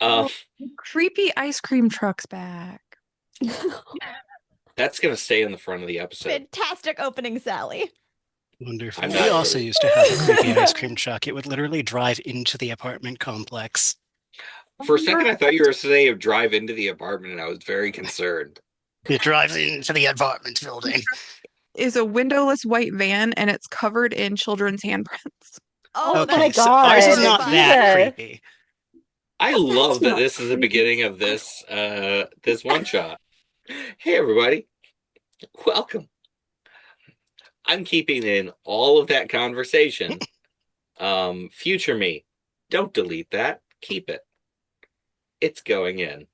Uh, Oh, creepy ice cream truck's back. that's gonna stay in the front of the episode. Fantastic opening, Sally. I'm Wonderful. We not also kidding. used to have a creepy ice cream truck. It would literally drive into the apartment complex. For a second, I thought you were saying drive into the apartment, and I was very concerned. It drives into the apartment building. Is a windowless white van and it's covered in children's handprints. Oh, Okay, that's my so ours is God, not that horrifying. Eva. creepy. I That's love that not this is the creepy. beginning of this one shot. Hey everybody, welcome. I'm keeping in all of that conversation. Future me, don't delete that. Keep it. It's going in.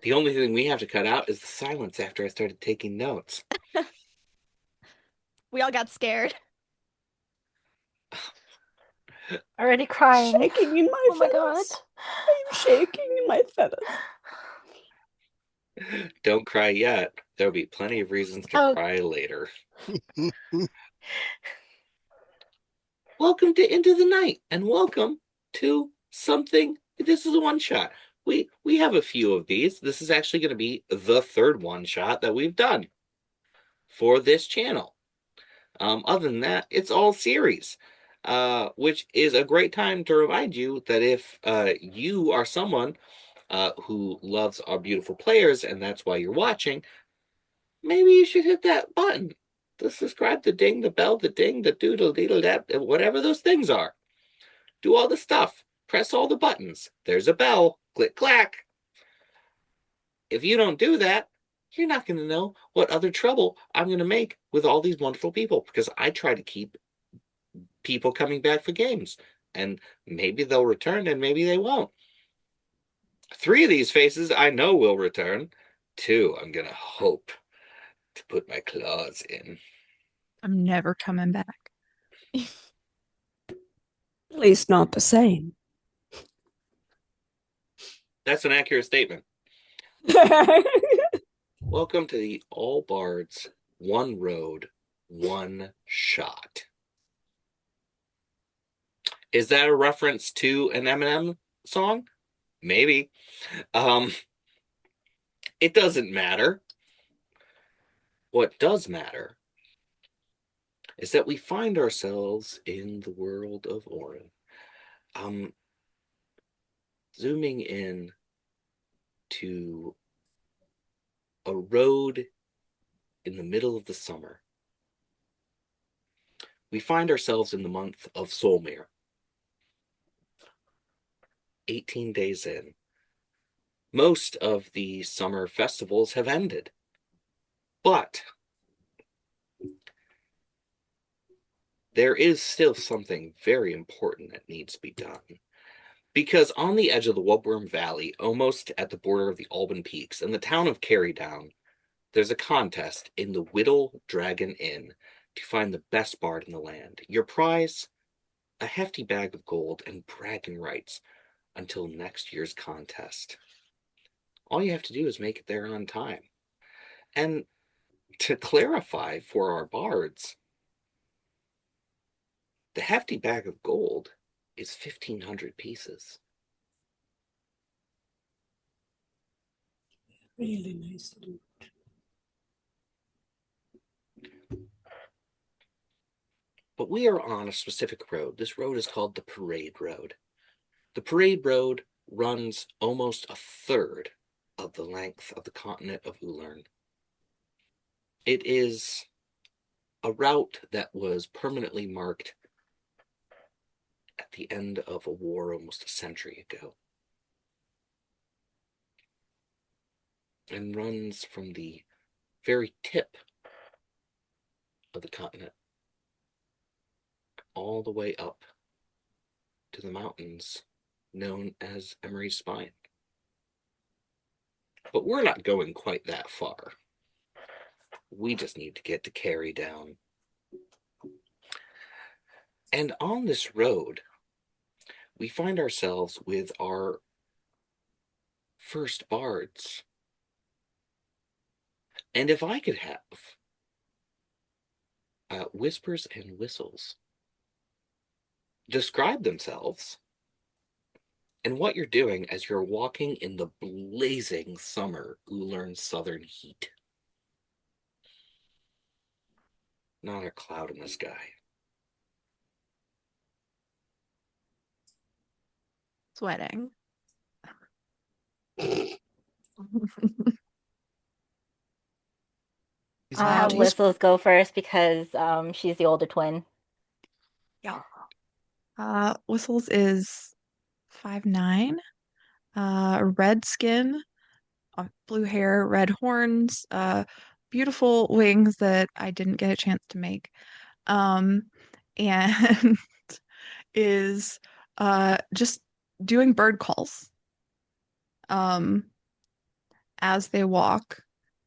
The only thing we have to cut out is the silence after I started taking notes. We all got scared. Already crying. Shaking in my Oh my God. feathers. I'm shaking in my feathers. Don't cry yet. There'll be plenty of reasons to Oh. cry later. Welcome to Into the Night, and welcome to something. This is a one shot. We have a few of these. This is actually going to be the third one shot that we've done for this channel. Other than that, it's all series, which is a great time to remind you that if you are someone who loves our beautiful players and that's why you're watching, maybe you should hit that button. The subscribe, the ding, the bell, the ding, the doodle, deedle, dap, whatever those things are. Do all the stuff. Press all the buttons. There's a bell. Click, clack. If you don't do that, you're not going to know what other trouble I'm going to make with all these wonderful people because I try to keep people coming back for games. And maybe they'll return and maybe they won't. 3 of these faces I know will return. 2, I'm going to hope to put my claws in. I'm never coming back. At least not the same. That's an accurate statement. Welcome to the All Bards, One Road, One Shot. Is that a reference to an Eminem song? Maybe. It doesn't matter. What does matter is that we find ourselves in the world of Orin. Zooming in to a road in the middle of the summer. We find ourselves in the month of Solmir. 18 days in. Most of the summer festivals have ended. But there is still something very important that needs to be done. Because on the edge of the Wubworm Valley, almost at the border of the Albin Peaks, in the town of Carrydown, there's a contest in the Widdle Dragon Inn to find the best bard in the land. Your prize, a hefty bag of gold and bragging rights until next year's contest. All you have to do is make it there on time. And to clarify for our bards, the hefty bag of gold is 1,500 pieces. Really nice loot. But we are on a specific road. This road is called the Parade Road. The Parade Road runs almost a third of the length of the continent of Ulern. It is a route that was permanently marked at the end of a war almost a century ago, and runs from the very tip of the continent all the way up to the mountains known as Emery's Spine. But we're not going quite that far. We just need to get to Carrydown. And on this road, we find ourselves with our first bards. And if I could have whispers and whistles describe themselves, and what you're doing as you're walking in the blazing summer Ullern southern heat. Not a cloud in the sky. Sweating. I'll have Whistles go first because she's the older twin. Yeah. Whistles is 5'9", red skin, blue hair, red horns, beautiful wings that I didn't get a chance to make. Um, and is just doing bird calls as they walk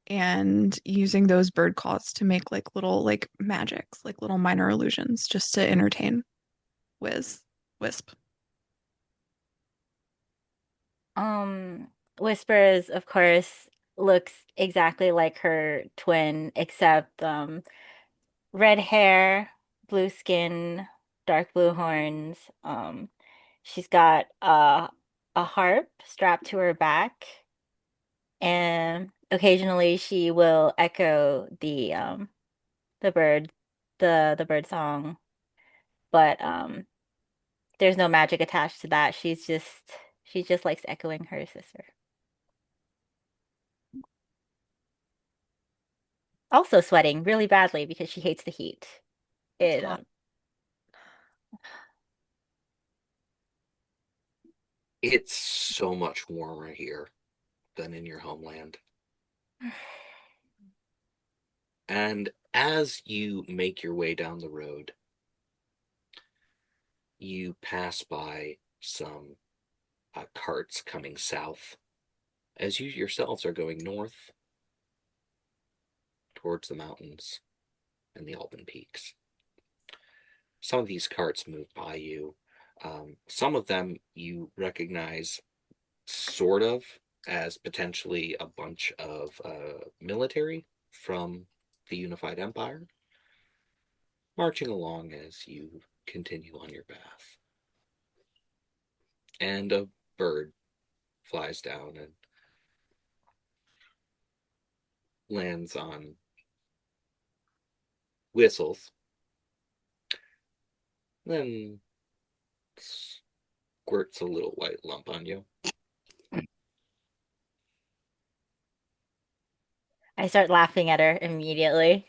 and using those bird calls to make like little like magics, like little minor illusions just to entertain Wisp. Whispers, of course, looks exactly like her twin, except red hair, blue skin, dark blue horns. She's got a harp strapped to her back, and occasionally she will echo the bird the bird song, but there's no magic attached to that. She just likes echoing her sister. Also sweating really badly because she hates the heat. It's It hot. It's so much warmer here than in your homeland. And as you make your way down the road, you pass by some carts coming south as you yourselves are going north towards the mountains and the Albin Peaks. Some of these carts move by you. Some of them you recognize sort of as potentially a bunch of military from the Unified Empire marching along as you continue on your path. And a bird flies down and lands on Whistles, then squirts a little white lump on you. I start laughing at her immediately.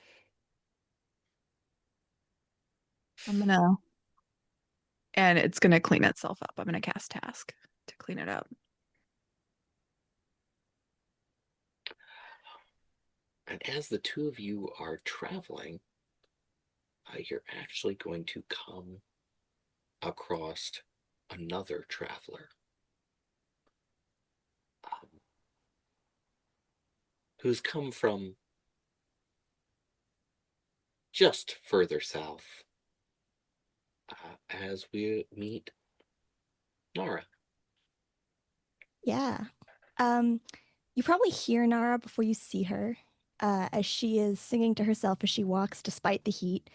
And it's gonna clean itself up. I'm gonna cast Task to clean it up. And as the two of you are traveling, you're actually going to come across another traveler who's come from just further south as we meet Nara. Yeah. You probably hear Nara before you see her, as she is singing to herself as she walks despite the heat.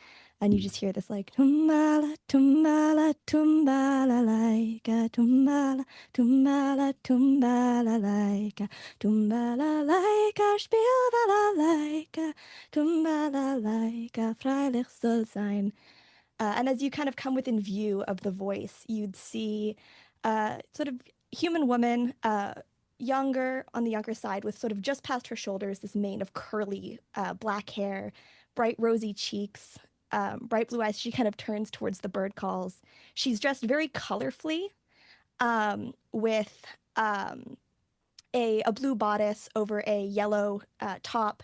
And you just hear this like tumbala, tumbala, tumbala laika, tumbala, tumbala, tumbala laika, tumbala laika, spielbala laika, tumbala laika, freilich soll sein. And as you kind of come within view of the voice, you'd see sort of human woman, younger on the younger side, with sort of just past her shoulders this mane of curly black hair, bright rosy cheeks, bright blue eyes. She kind of turns towards the bird calls. She's dressed very colorfully, with a blue bodice over a yellow top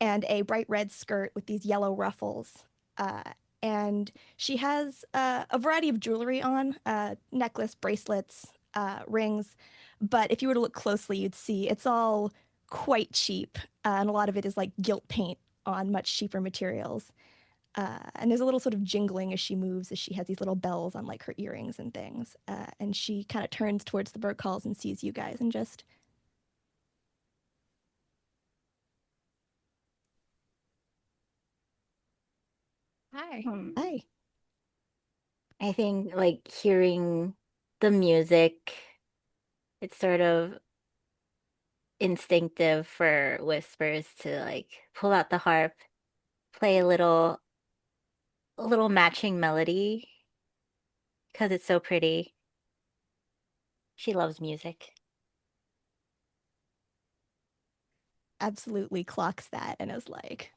and a bright red skirt with these yellow ruffles. And she has a variety of jewelry on, necklace, bracelets, rings. But if you were to look closely, you'd see it's all quite cheap. And a lot of it is like gilt paint on much cheaper materials. And there's a little sort of jingling as she moves, as she has these little bells on like her earrings and things. And she kind of turns towards the bird calls and sees you guys and just, Hi. hi. I think like hearing the music It's sort of instinctive for Whispers to like pull out the harp, play a little matching melody because it's so pretty. She loves music. Absolutely clocks that and is like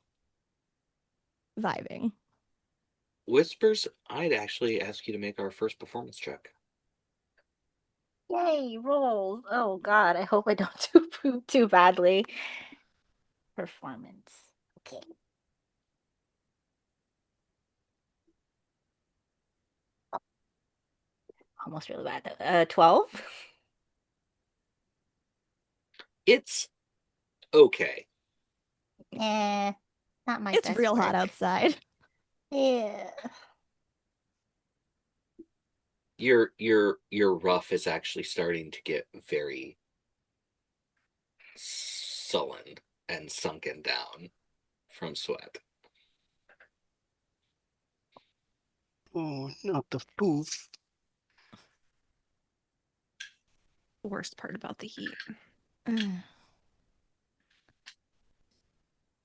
vibing. Whispers, I'd actually ask you to make our first performance check. Yay, rolls. Oh God, I hope I don't do too badly. Performance. Okay. Almost really bad though. 12? It's okay. Eh, not my It's best real hot work. outside. Yeah. Your ruff is actually starting to get very sullen and sunken down from sweat. Oh, not the poof. The worst part about the heat.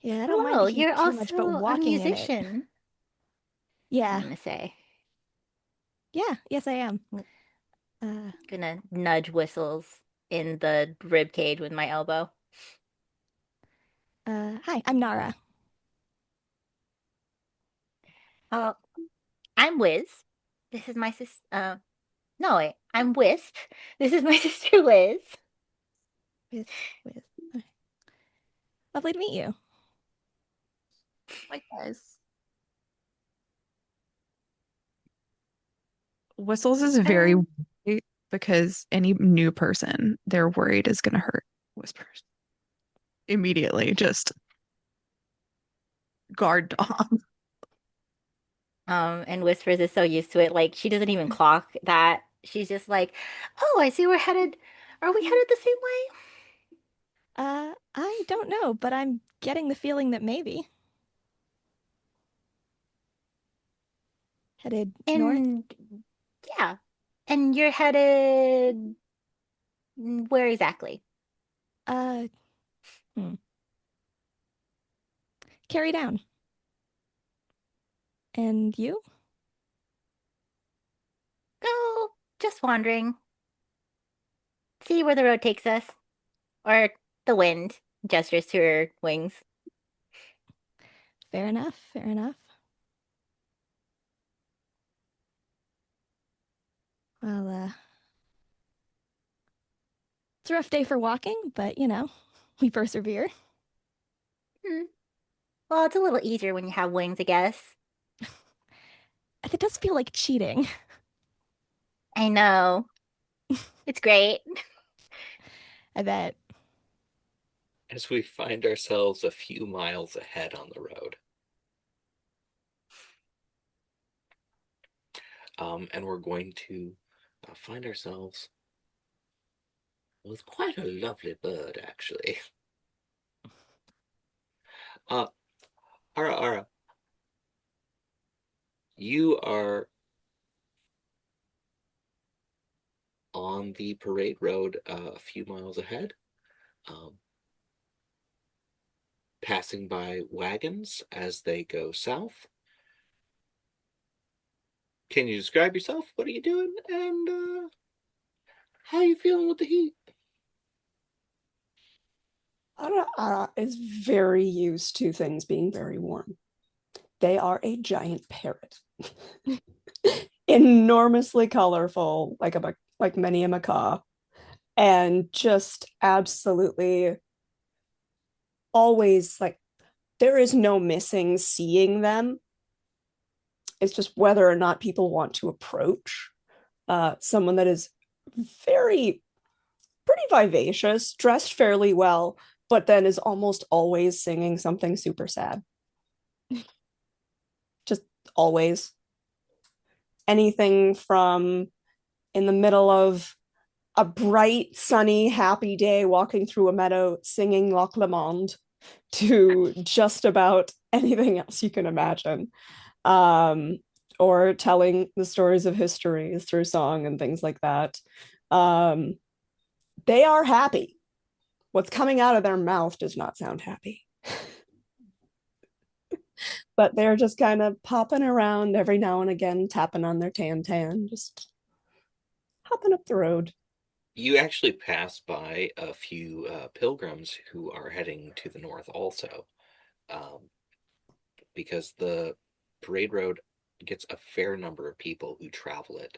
Yeah, I don't mind Hello, the heat you're too much, but also a walking in it. musician, I'm Yeah. gonna say. Yeah, yes I am. Gonna nudge Whistles in the rib cage with my elbow. Hi, I'm Nara. Oh, I'm Wiz. This is my sis. No, wait, I'm Wisp. This is my sister Liz. With okay. Lovely to meet you. Likewise. Whistles is very Um, worried because any new person they're worried is going to hurt Whispers immediately. Just guard dog. and Whispers is so used to it, like she doesn't even clock that. She's just like, "Oh, I see we're headed. Are we headed the same way?" I don't know, but I'm getting the feeling that maybe. Headed north? And yeah, and you're headed where exactly? Uh, hmm. Carry down. And you? Go, just wandering. See where the road takes us, or the wind gestures to her wings. Fair enough, fair enough. Well, it's a rough day for walking, but you know, we persevere. Hmm. Well, it's a little easier when you have wings, I guess. It does feel like cheating. I know. It's great. I bet. As we find ourselves a few miles ahead on the road. And we're going to find ourselves with quite a lovely bird, actually. Uh, Ara, you are on the parade road a few miles ahead, passing by wagons as they go south. Can you describe yourself? What are you doing? And how are you feeling with the heat? Ara is very used to things being very warm. They are a giant parrot. Enormously colorful, like many a macaw, and just absolutely always like there is no missing seeing them. It's just whether or not people want to approach someone that is very pretty vivacious, dressed fairly well, but then is almost always singing something super sad. Just always. Anything from in the middle of a bright, sunny, happy day walking through a meadow singing Loch Lomond to just about anything else you can imagine. Um, or telling the stories of histories through song and things like that. Um, They are happy. What's coming out of their mouth does not sound happy. But they're just kind of popping around every now and again, tapping on their tan, just hopping up the road. You actually pass by a few pilgrims who are heading to the north also, because the parade road gets a fair number of people who travel it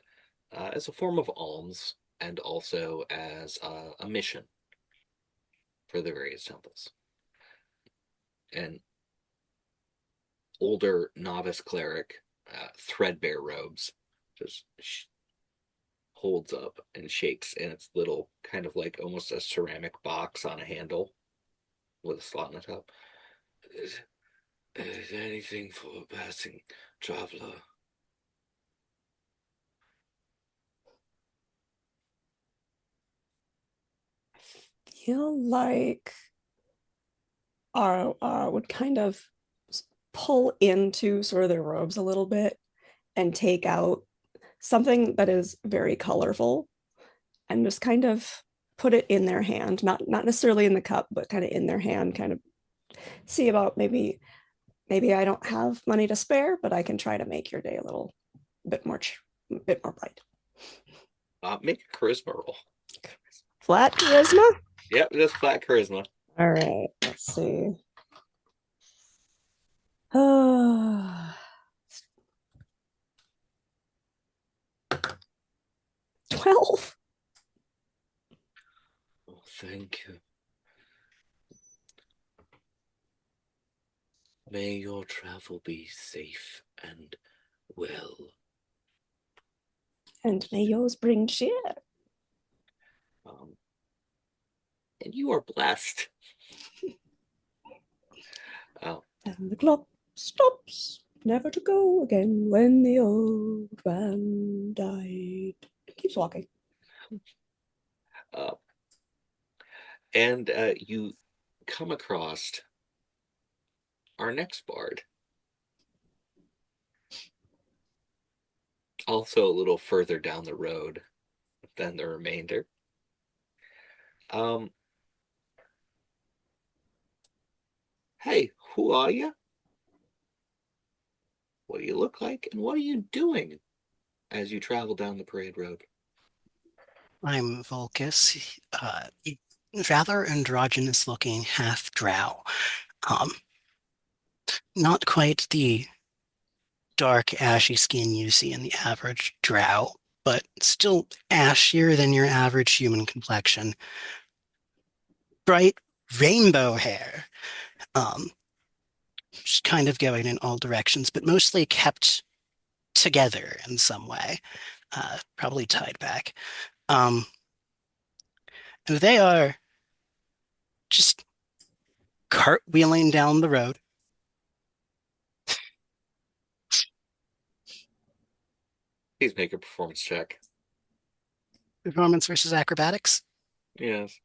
as a form of alms and also as a mission for the various temples. And older novice cleric, threadbare robes, just holds up and shakes in its little kind of like almost a ceramic box on a handle with a slot in the top. Is anything for a passing traveler? Feel like Ara would kind of pull into sort of their robes a little bit and take out something that is very colorful and just kind of put it in their hand, not necessarily in the cup, but kind of in their hand, kind of see about maybe I don't have money to spare, but I can try to make your day a little bit more bright. Make a charisma roll. Flat charisma? Yep, just flat charisma. All right, let's see. Oh, 12. Oh, thank you. May your travel be safe and well. And may yours bring cheer. And you are blessed. And the clock stops, never to go again when the old man died. Keeps walking. And you come across our next bard. Also a little further down the road than the remainder. Hey, who are you? What do you look like? And what are you doing as you travel down the parade road? I'm Volcus, rather androgynous looking half drow. Not quite the dark ashy skin you see in the average drow, but still ashier than your average human complexion. Bright rainbow hair, just kind of going in all directions, but mostly kept together in some way, probably tied back. And they are just cartwheeling down the road. Please make a performance check. Performance versus acrobatics. Yes.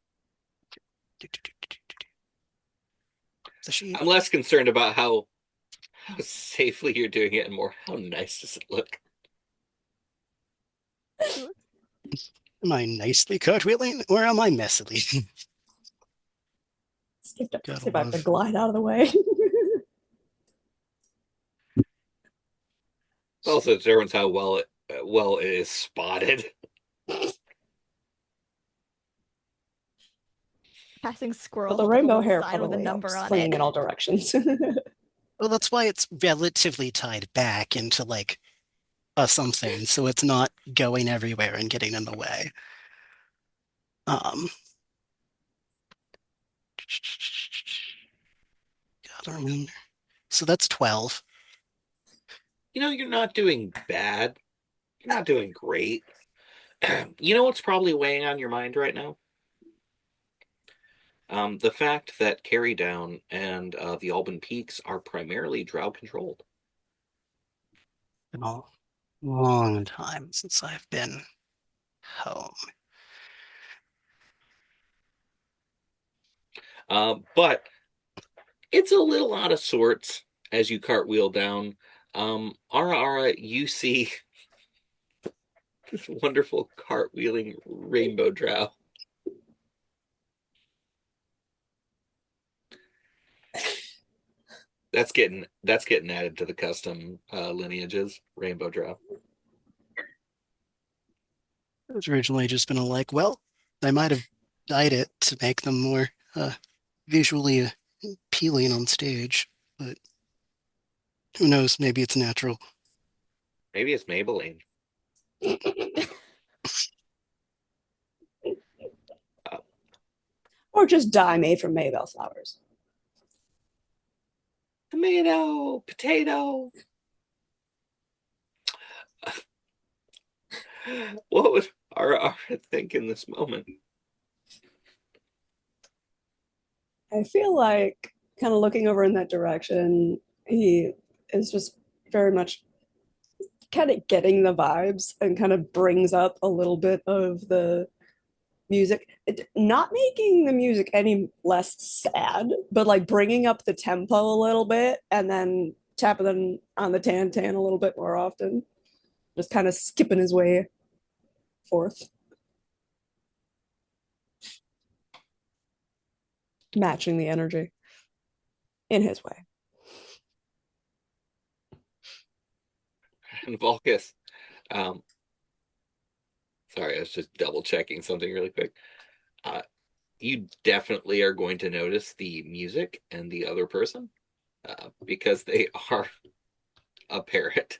So she, I'm less concerned about how safely you're doing it and more how nice does it look. am I nicely cartwheeling or am I messily? See Gotta if I have to love. glide out of the way. It also determines how well it is spotted. Passing But squirrel the with a rainbow little hair sign with a probably number helps, on flinging it. in all directions. Well, that's why it's relatively tied back into like a something, so it's not going everywhere and getting in the way. Um, gotta remember. So that's 12. You're not doing bad. You're not doing great. You know what's probably weighing on your mind right now? The fact that Carry Down and the Albin Peaks are primarily drow controlled. Been a long time since I've been home. But it's a little out of sorts as you cartwheel down. Ara, you see this wonderful cartwheeling rainbow drow. That's getting added to the custom lineages. Rainbow drop. It was originally just been well, I might have dyed it to make them more visually appealing on stage, but who knows? Maybe it's natural. Maybe it's Maybelline. Or just dye made from Maybell flowers. Tomato, potato. What would Ara think in this moment? I feel like, kind of looking over in that direction, he is just very much kind of getting the vibes and kind of brings up a little bit of the music, not making the music any less sad, but like bringing up the tempo a little bit and then tapping them on the tan a little bit more often, just kind of skipping his way forth, matching the energy in his way. And Volcus, sorry, I was just double checking something really quick. You definitely are going to notice the music and the other person because they are a parrot.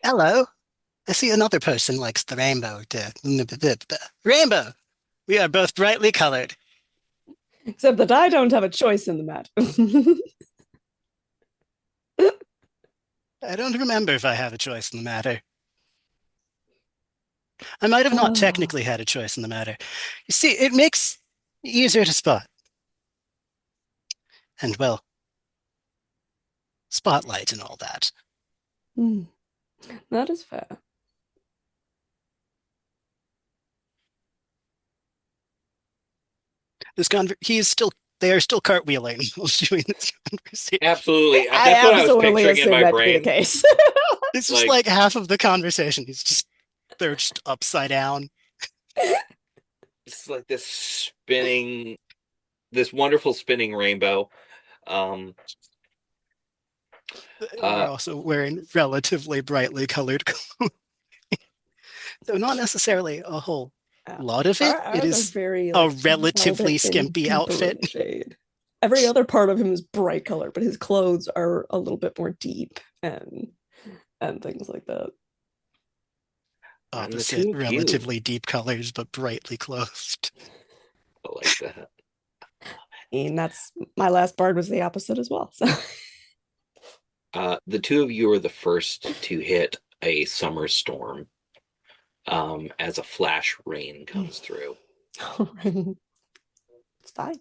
Hello. I see another person likes the rainbow. Rainbow! We are both brightly colored. Except that I don't have a choice in the matter. I don't remember if I have a choice in the matter. I might have not technically had a choice in the matter. You see, it makes it easier to spot. And, well, spotlight and all that. That is fair. They are still cartwheeling while doing this conversation. Absolutely. That's what I was picturing in my brain. The case. It's just like half of the conversation is they're just upside down. It's like this wonderful spinning rainbow. They're also wearing relatively brightly colored clothes. Though not necessarily a whole lot of it. It is very, a relatively skimpy outfit. Shade. Every other part of him is bright color, but his clothes are a little bit more deep and things like that. Opposite, relatively deep colors, but brightly clothed. I like that. And that's my last bard was the opposite as well. So. The two of you are the first to hit a summer storm as a flash rain comes through. It's fine.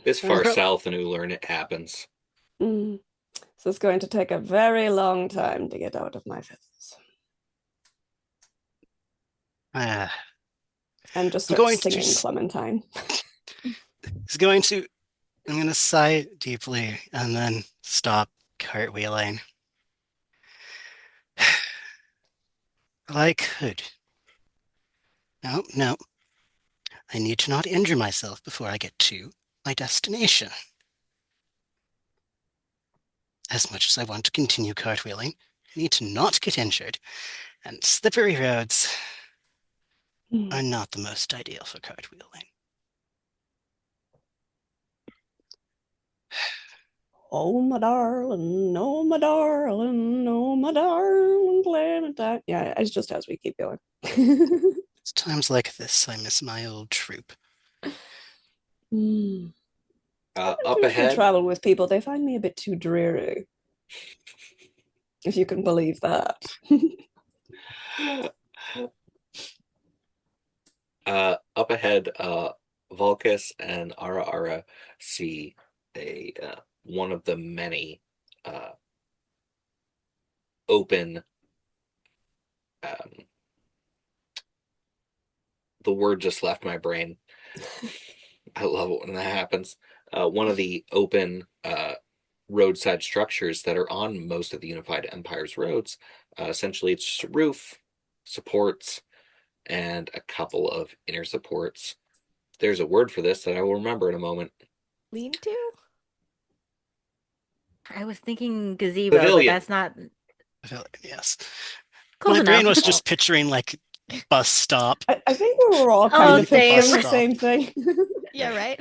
This far south in Ulern, it happens. So it's going to take a very long time to get out of my feathers. And just start singing Clementine. I'm going to sigh deeply and then stop cartwheeling. I could. No. I need to not injure myself before I get to my destination. As much as I want to continue cartwheeling, I need to not get injured, and slippery roads are not the most ideal for cartwheeling. Oh, my darling, oh, my darling, oh, my darling Clementine. Yeah, it's just as we keep going. It's times like this I miss my old troop. Up ahead. Travel with people, they find me a bit too dreary. If you can believe that. Up ahead, Volcus and Ara see one of the many open. The word just left my brain. I love it when that happens. One of the open roadside structures that are on most of the Unified Empire's roads. Essentially, it's just a roof, supports, and a couple of inner supports. There's a word for this that I will remember in a moment. Lean to? I was thinking gazebo, but Pavilion. that's not Yes. close My brain enough. was just picturing like bus stop. I think we were all Oh, kind of picturing same. the same thing, Yeah, right.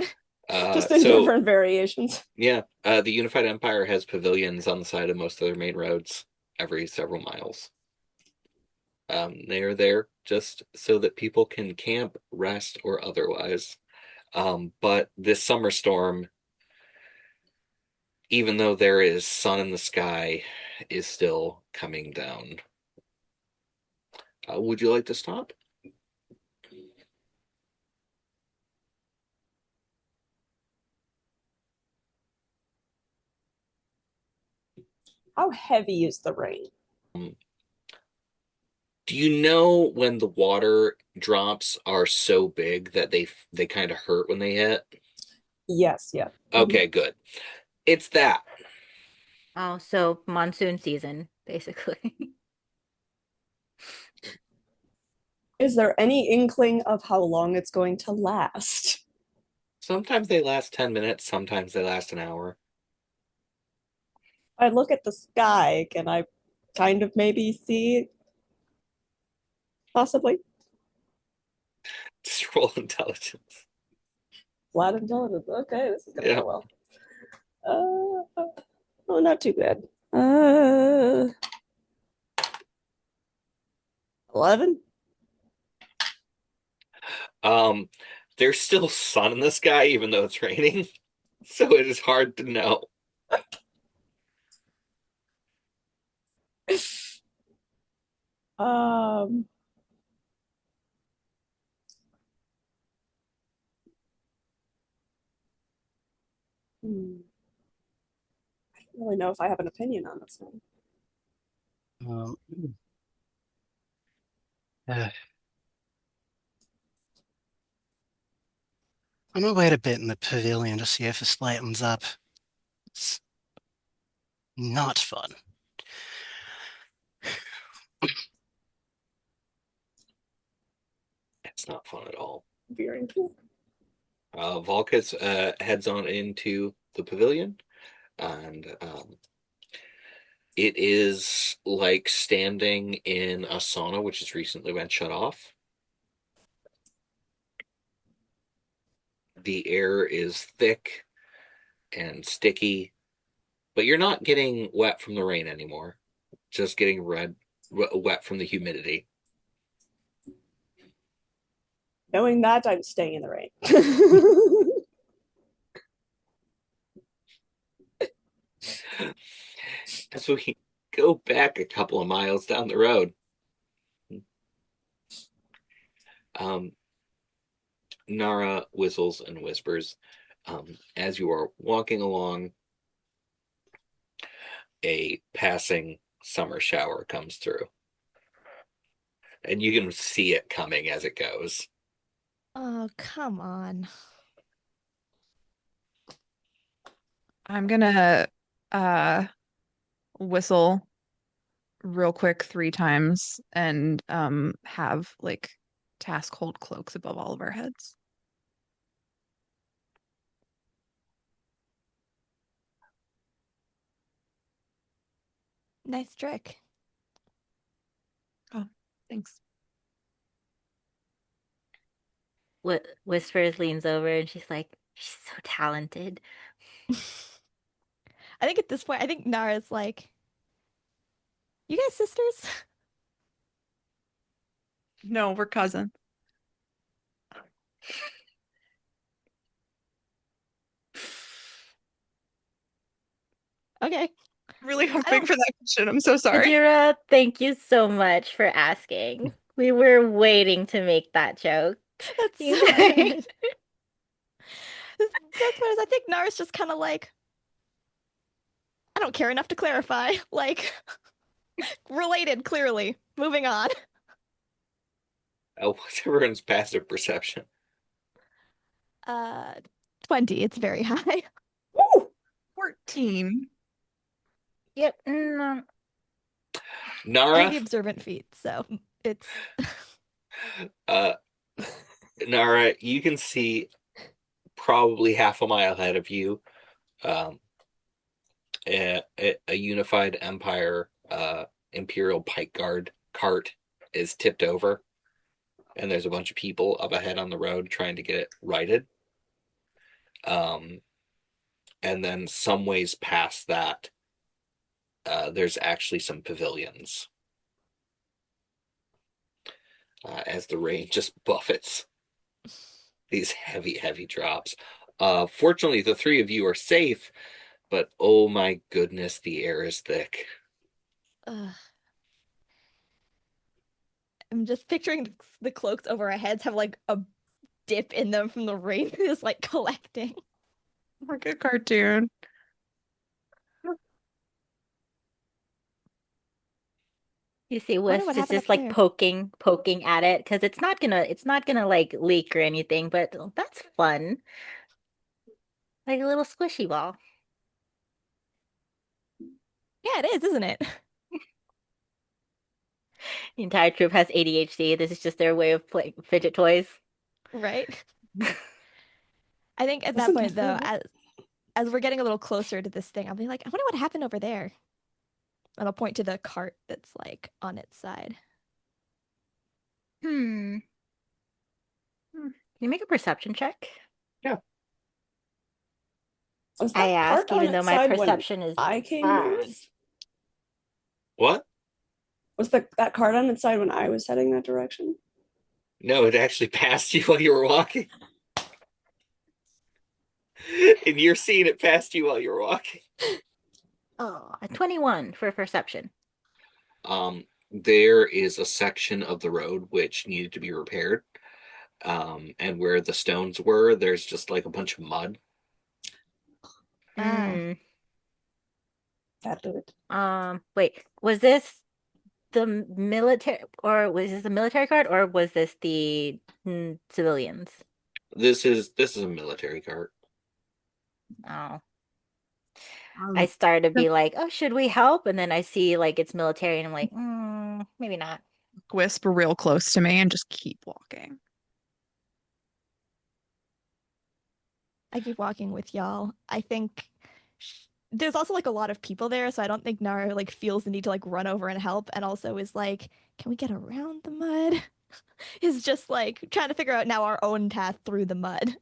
just in So different variations. yeah, the Unified Empire has pavilions on the side of most of their main roads every several miles. They are there just so that people can camp, rest, or otherwise. But this summer storm, even though there is sun in the sky, is still coming down. Would you like to stop? How heavy is the rain? Do you know when the water drops are so big that they kind of hurt when they hit? Yes, yeah. Okay, good. It's that. Oh, so monsoon season, basically. Is there any inkling of how long it's going to last? Sometimes they last 10 minutes, sometimes they last an hour. I look at the sky, can I kind of maybe see possibly Just roll intelligence. flat intelligence? Okay, this is gonna Yeah. go well. Oh, not too bad. 11. There's still sun in the sky even though it's raining, so it is hard to know. Um, I don't really know if I have an opinion on this one. Um, uh, I'm gonna wait a bit in the pavilion to see if this lightens up. It's not fun. It's not fun at all. Very cool. Volkus heads on into the pavilion, and it is like standing in a sauna which has recently been shut off. The air is thick and sticky, but you're not getting wet from the rain anymore. Just getting wet from the humidity. Knowing that, I'm staying in the rain. So we go back a couple of miles down the road. Nara whistles and whispers. As you are walking along, a passing summer shower comes through, and you can see it coming as it goes. Oh, come on. I'm gonna whistle real quick 3 times and have like task hold cloaks above all of our heads. Nice trick. Oh, thanks. Whispers leans over and she's like, she's so talented. I think at this point, I think Nara's like, you guys sisters? No, we're cousins. Okay. Really hoping for that question. I'm so sorry. Adira, thank you so much for asking. We were waiting to make that joke. That's You so guys- good. The best part is I think Nara's just kind of like, I don't care enough to clarify. Like, related, clearly. Moving on. What's everyone's passive perception? Uh, 20. It's very high. Woo! 14. Yep. I have Nara, the observant feat, so it's Nara, you can see probably half a mile ahead of you, a unified empire imperial pike guard cart is tipped over, and there's a bunch of people up ahead on the road trying to get it righted. And then some ways past that, there's actually some pavilions as the rain just buffets these heavy, heavy drops. Fortunately, the three of you are safe, but oh my goodness, the air is thick. Ugh. I'm just picturing the cloaks over our heads have like a dip in them from the rain is like collecting. Like a cartoon. You see, Wonder what Wisp is happened just up like there. poking at it because it's not gonna like leak or anything, but that's fun. Like a little squishy ball. Yeah, it is, isn't it? The entire troop has ADHD. This is just their way of playing fidget toys. Right? I think at that Isn't point, that though, horrible? as we're getting a little closer to this thing, I'll be like, I wonder what happened over there. And I'll point to the cart that's like on its side. Hmm. Can you make a perception check? Yeah. Was I that ask, cart on even though its my side when perception is I came bad. north? What? Was that cart on its side when I was heading that direction? No, it actually passed you while you were walking. And you're seeing it past you while you're walking. Oh, a 21 for perception. There is a section of the road which needed to be repaired. And where the stones were, there's just like a bunch of mud. Hmm. That do it. Wait, was this the military, or was this the military card, or was this the civilians? This is a military cart. Oh, I Um, started to be like, oh, should we help? And then I see like it's military, and I'm like, maybe not. Whisper real close to me and just keep walking. I keep walking with y'all. I think there's also like a lot of people there, so I don't think Nara like feels the need to like run over and help, and also is like, can we get around the mud? Is just like trying to figure out now our own path through the mud.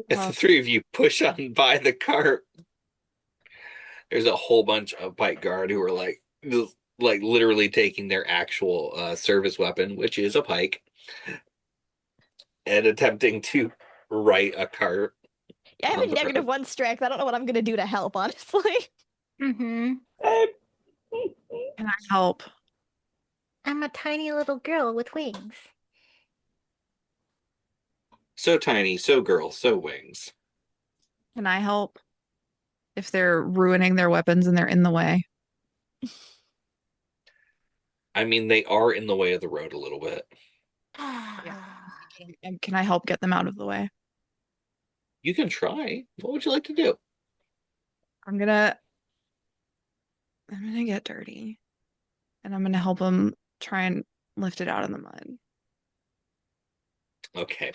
As the three of you push on by the cart, there's a whole bunch of pike guard who are like literally taking their actual service weapon, which is a pike, and attempting to right a cart. Yeah, I have on a the road. -1 strength. I don't know what I'm gonna do to help, honestly. Mm-hmm. Can I help? I'm a tiny little girl with wings. So tiny, so girl, so wings. Can I help? If they're ruining their weapons and they're in the way. I mean, they are in the way of the road a little bit. Yeah. Can I help get them out of the way? You can try. What would you like to do? I'm gonna get dirty. And I'm gonna help them try and lift it out of the mud. Okay.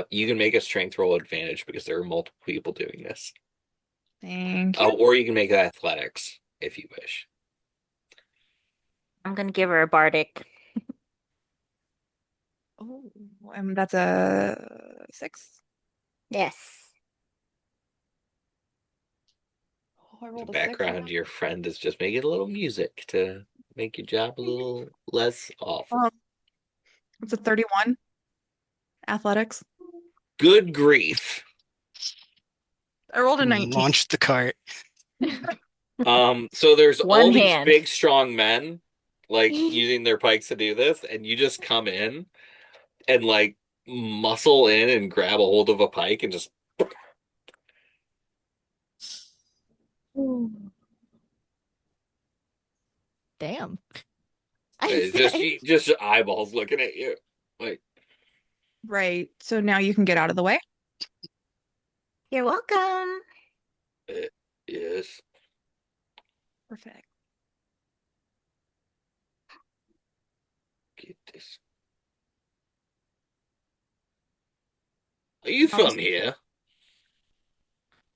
You can make a strength roll advantage because there are multiple people doing this. Thank you. Or you can make that athletics if you wish. I'm gonna give her a bardic. Oh, and that's a 6. Yes. Oh, I The rolled a 6. background, your friend is just making a little music to make your job a little less awful. It's a 31. Athletics. Good grief. I rolled a 19. Launch the cart. So there's One all these hand. big, strong men, like, using their pikes to do this, and you just come in and, like, muscle in and grab a hold of a pike and just... Damn. I It's say. just eyeballs looking at you. Like, Right. So now you can get out of the way. You're welcome. yes. Perfect. Are you Alice, from here?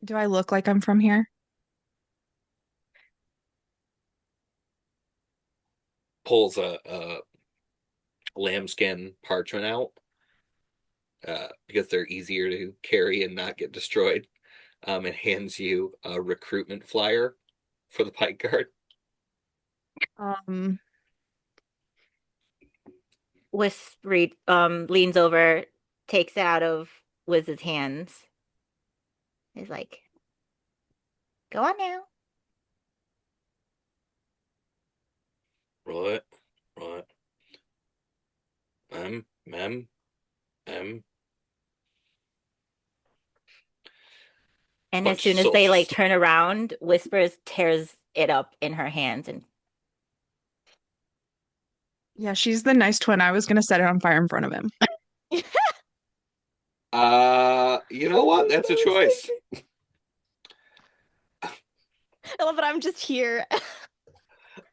do I look like I'm from here? Pulls a lambskin parchment out because they're easier to carry and not get destroyed. And hands you a recruitment flyer for the pike guard. Um, Leans over, takes it out of Wiz's hands. He's like, "Go on now." Right, right. Ma'am, ma'am. And as Bunch soon as they of turn around, Whispers tears it up in her hands and yeah, she's the nice twin. I was gonna set it on fire in front of him. You know what? That's a choice. I love it. I'm just here.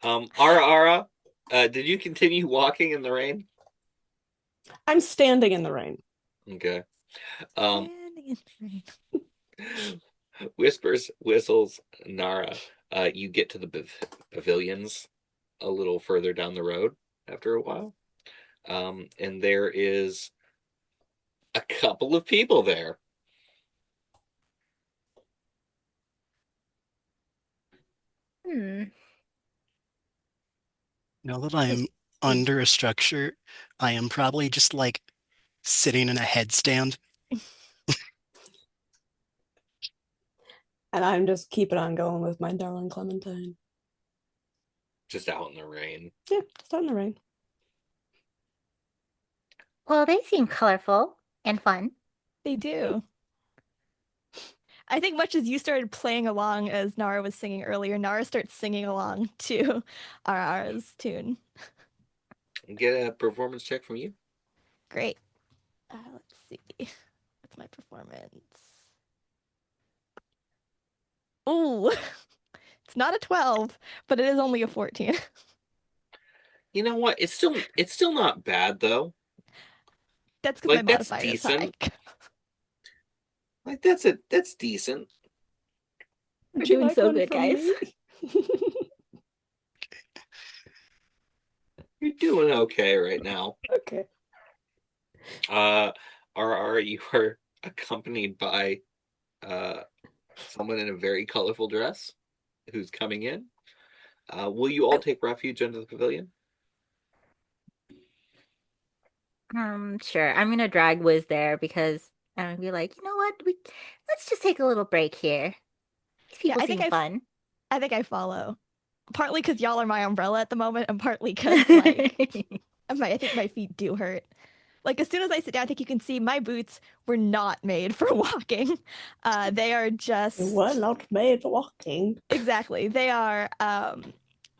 Ara, did you continue walking in the rain? I'm standing in the rain. Okay. Standing in the rain. Whispers, whistles, Nara. You get to the pavilions a little further down the road after a while. And there is a couple of people there. Now that I'm under a structure, I am probably just like sitting in a headstand. And I'm just keeping on going with my darling Clementine. Just out in the rain. Yeah, just out in the rain. Well, they seem colorful and fun. They do. I think much as you started playing along as Nara was singing earlier, Nara starts singing along to Ara's tune. Get a performance check from you. Great. Let's see. What's my performance? Ooh, it's not a 12, but it is only a 14. You know what? It's still not bad though. That's because my That's modifier is decent. high. That's decent. Would We're you doing like so one good, from guys. me? You're doing okay right now. Okay. You are accompanied by someone in a very colorful dress who's coming in. Will you all take refuge under the pavilion? Sure. I'm gonna drag Wiz there because I'm gonna be like, you know what? Let's just take a little break here. These Yeah, people seem fun. I think I follow. Partly because y'all are my umbrella at the moment, and partly because like I think my feet do hurt. Like as soon as I sit down, I think you can see my boots were not made for walking. They are just You were not made for walking. exactly. They are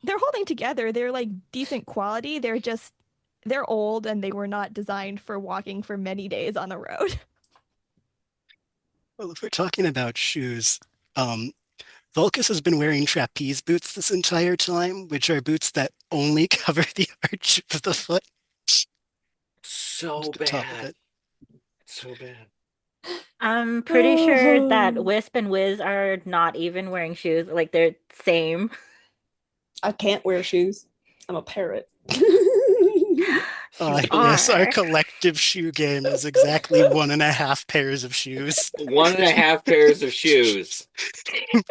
they're holding together. They're like decent quality. They're old and they were not designed for walking for many days on the road. Well, if we're talking about shoes, Vulcus has been wearing trapeze boots this entire time, which are boots that only cover the arch of the foot. So The top of bad. it. So bad. I'm pretty sure that Wisp and Wiz are not even wearing shoes. Like they're same. I can't wear shoes. I'm a parrot. You Yes, our are. collective shoe game is exactly 1.5 pairs of shoes 1.5 pairs of shoes.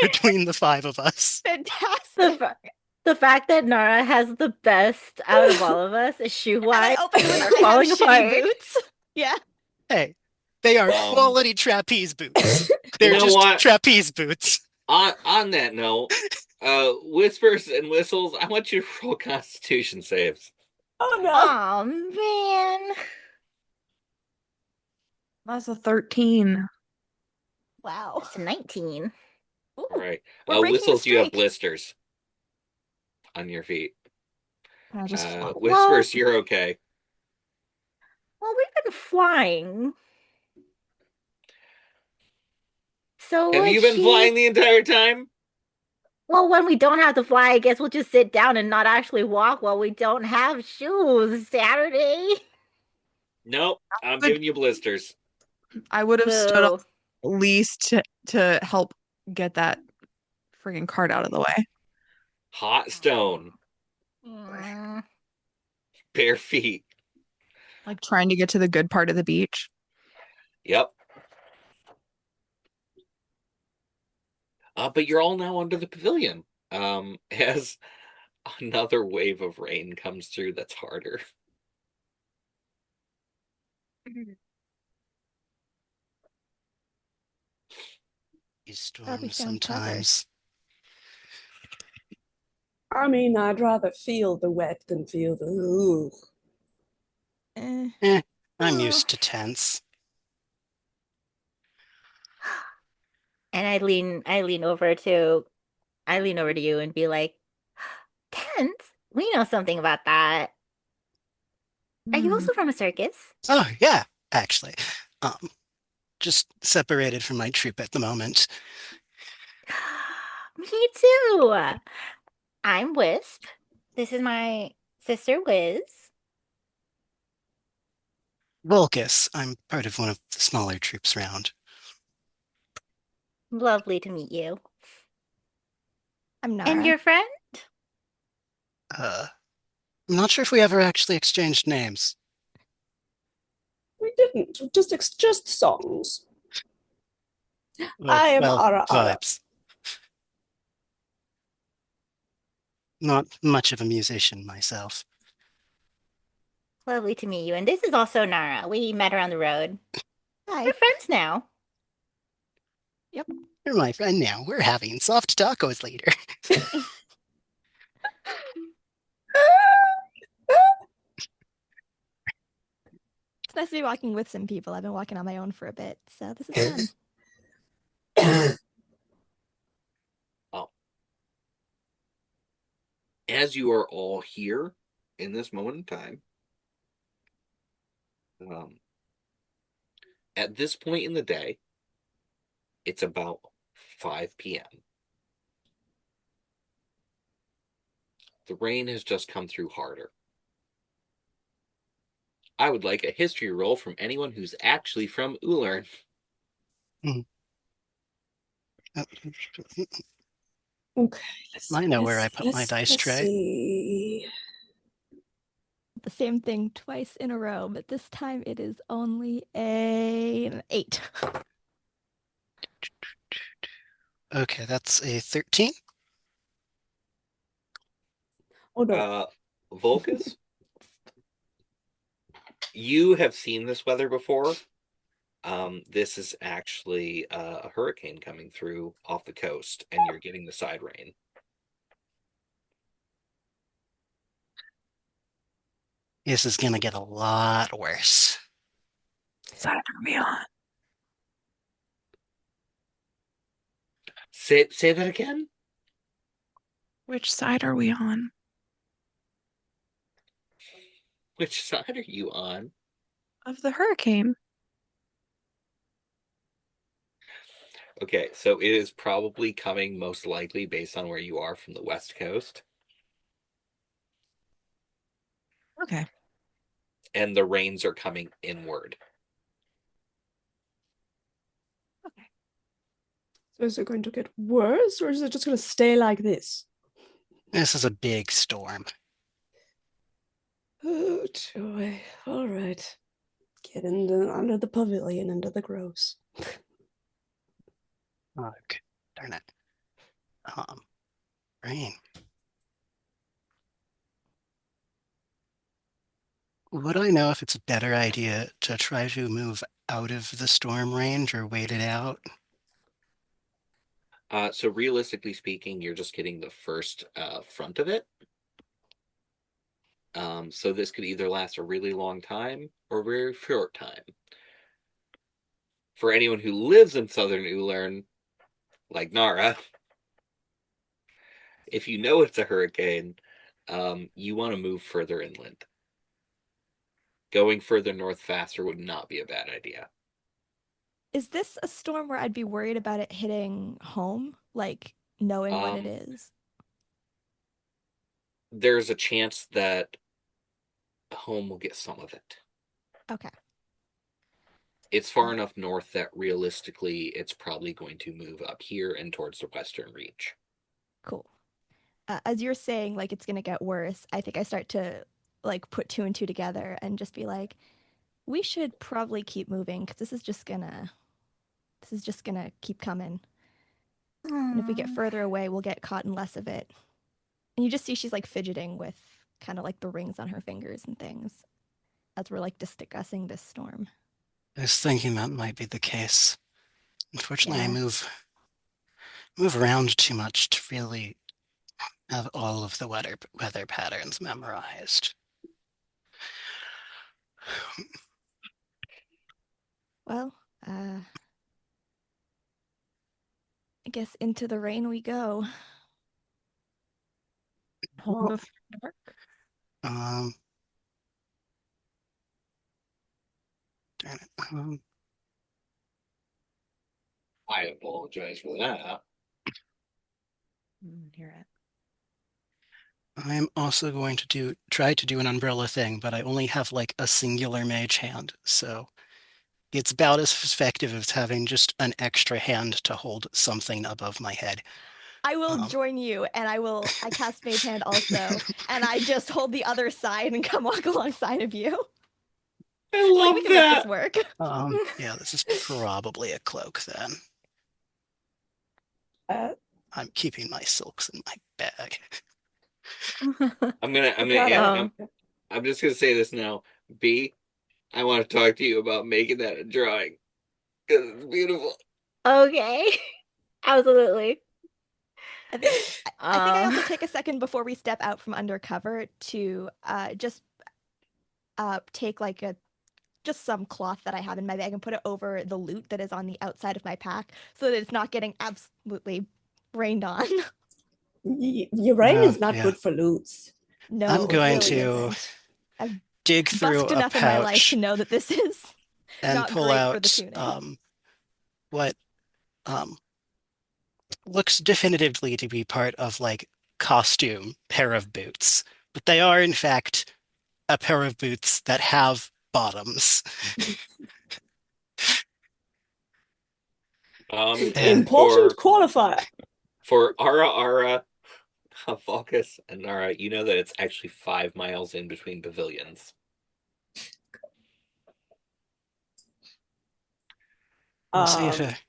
between the 5 of us. The, Fantastic. fa- the fact that Nara has the best out of all of us is shoe And I wise. open with We're I have falling shitty apart. boots. Yeah. Hey, they are Um, quality trapeze boots. They're You know just what? trapeze boots. On that note, whispers and whistles, I want you to roll Constitution saves. Oh no. Oh man. That's a 13. Wow. It's 19. Ooh, All right. we're breaking the Whistles, you have streak. blisters on your feet. I'll just Whispers, you're okay. Well, we've been flying. So Have would you been she? flying the entire time? Well, when we don't have to fly, I guess we'll just sit down and not actually walk while we don't have shoes. Saturday. Nope, I'm But giving you blisters. I would have stood up Boo. at least to help get that friggin' cart out of the way. Hot stone, Mm. bare feet. Like trying to get to the good part of the beach. Yep. But you're all now under the pavilion. As another wave of rain comes through that's harder. These Glad we storms found cover. sometimes. I mean, I'd rather feel the wet than feel the ooh. Eh. I'm Oh. used to tents. And I lean over to you and be like, Tents? We know something about that. Are you Hmm. also from a circus? Oh, yeah, actually. Um, just separated from my troop at the moment. Me too. I'm Wisp. This is my sister Wiz. Vulcus, I'm part of one of the smaller troops around. Lovely to meet you. I'm And Nara. your friend? Uh, I'm not sure if we ever actually exchanged names. We didn't. Just songs. Or, I am well, Ara Ara. vibes. Not much of a musician myself. Lovely to meet you. And this is also Nara. We met her on the road. Hi. We're friends now. You're my friend now. We're having soft tacos later. It's nice to be walking with some people. I've been walking on my own for a bit, so this is fun. Oh. As you are all here in this moment in time, at this point in the day, it's about 5 p.m. The rain has just come through harder. I would like a history roll from anyone who's actually from Ullern. Okay, let's I see. know where I put my dice Let's tray. see. The same thing twice in a row, but this time it is only an 8. Okay, that's a 13. Oh no. Vulcus, you have seen this weather before. This is actually a hurricane coming through off the coast, and you're getting the side rain. This is gonna get a lot worse. Side are we on? Say that again? Which side are we on? Which side are you on? Of the hurricane. Okay, so it is probably coming most likely based on where you are from the west coast, Okay. and the rains are coming inward. Okay. So is it going to get worse, or is it just going to stay like this? This is a big storm. Oh joy! All right, get under the pavilion, into the groves. Ugh, darn it. Rain. Would I know if it's a better idea to try to move out of the storm range or wait it out? So realistically speaking, you're just getting the first front of it. So this could either last a really long time or a very short time. For anyone who lives in southern Ullern, like Nara, if you know it's a hurricane, you want to move further inland. Going further north faster would not be a bad idea. Is this a storm where I'd be worried about it hitting home? Like knowing what it is? There's a chance that home will get some of it. Okay. It's far enough north that realistically it's probably going to move up here and towards the western reach. Cool. As you're saying, like, it's gonna get worse, I think I start to, like, put two and two together and just be like, we should probably keep moving because this is just gonna keep coming. And if we get further away, we'll get caught in less of it. And you just see she's, like, fidgeting with kind of, like, the rings on her fingers and things as we're, like, discussing this storm. I was thinking that might be the case. Unfortunately, I Yeah. move around too much to really have all of the weather patterns memorized. Well, I guess into the rain we go. Home before dark. Darn it. I apologize for that. Hear it. I'm also going to try to do an umbrella thing, but I only have like a singular mage hand, so it's about as effective as having just an extra hand to hold something above my head. I will join you, and I cast Mage Hand also, and I just hold the other side and come walk alongside of you. I love we can that. make this work. Yeah, this is probably a cloak then. I'm keeping my silks in my bag. I'm just gonna say this now. B, I want to talk to you about making that a drawing because it's beautiful. Okay. Absolutely. I think I also take a second before we step out from undercover to just take like just some cloth that I have in my bag and put it over the loot that is on the outside of my pack so that it's not getting absolutely rained on. Your rain is not good for loots. No, I'm going it really to isn't. I've dig through busked a enough in my life pouch to know that this is and not pull great for the out tuning. what looks definitively to be part of like costume pair of boots, but they are in fact a pair of boots that have bottoms. Important qualifier. For Ara, Falcus, and Nara, you know that it's actually 5 miles in between pavilions. We'll see if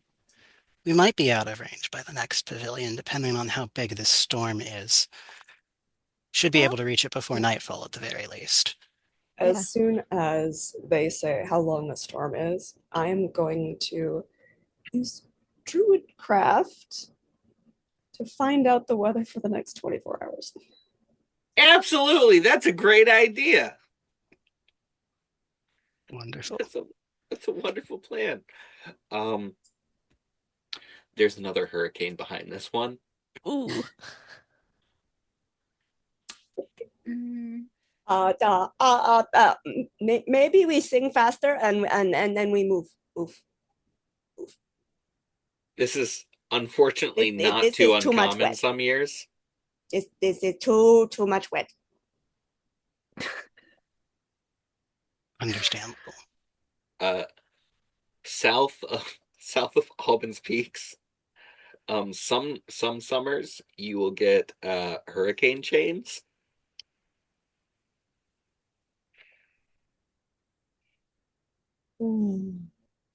we might be out of range by the next pavilion, depending on how big this storm is. Should be able to reach it before nightfall at the very least. As soon as they say how long the storm is, I'm going to use Druidcraft to find out the weather for the next 24 hours. Absolutely, that's a great idea. Wonderful. That's a wonderful plan. There's another hurricane behind this one. Ooh. Maybe we sing faster and then we move. This is unfortunately not too uncommon some years. This is too much wet. Understandable. South of Albin Peaks, some summers you will get hurricane chains.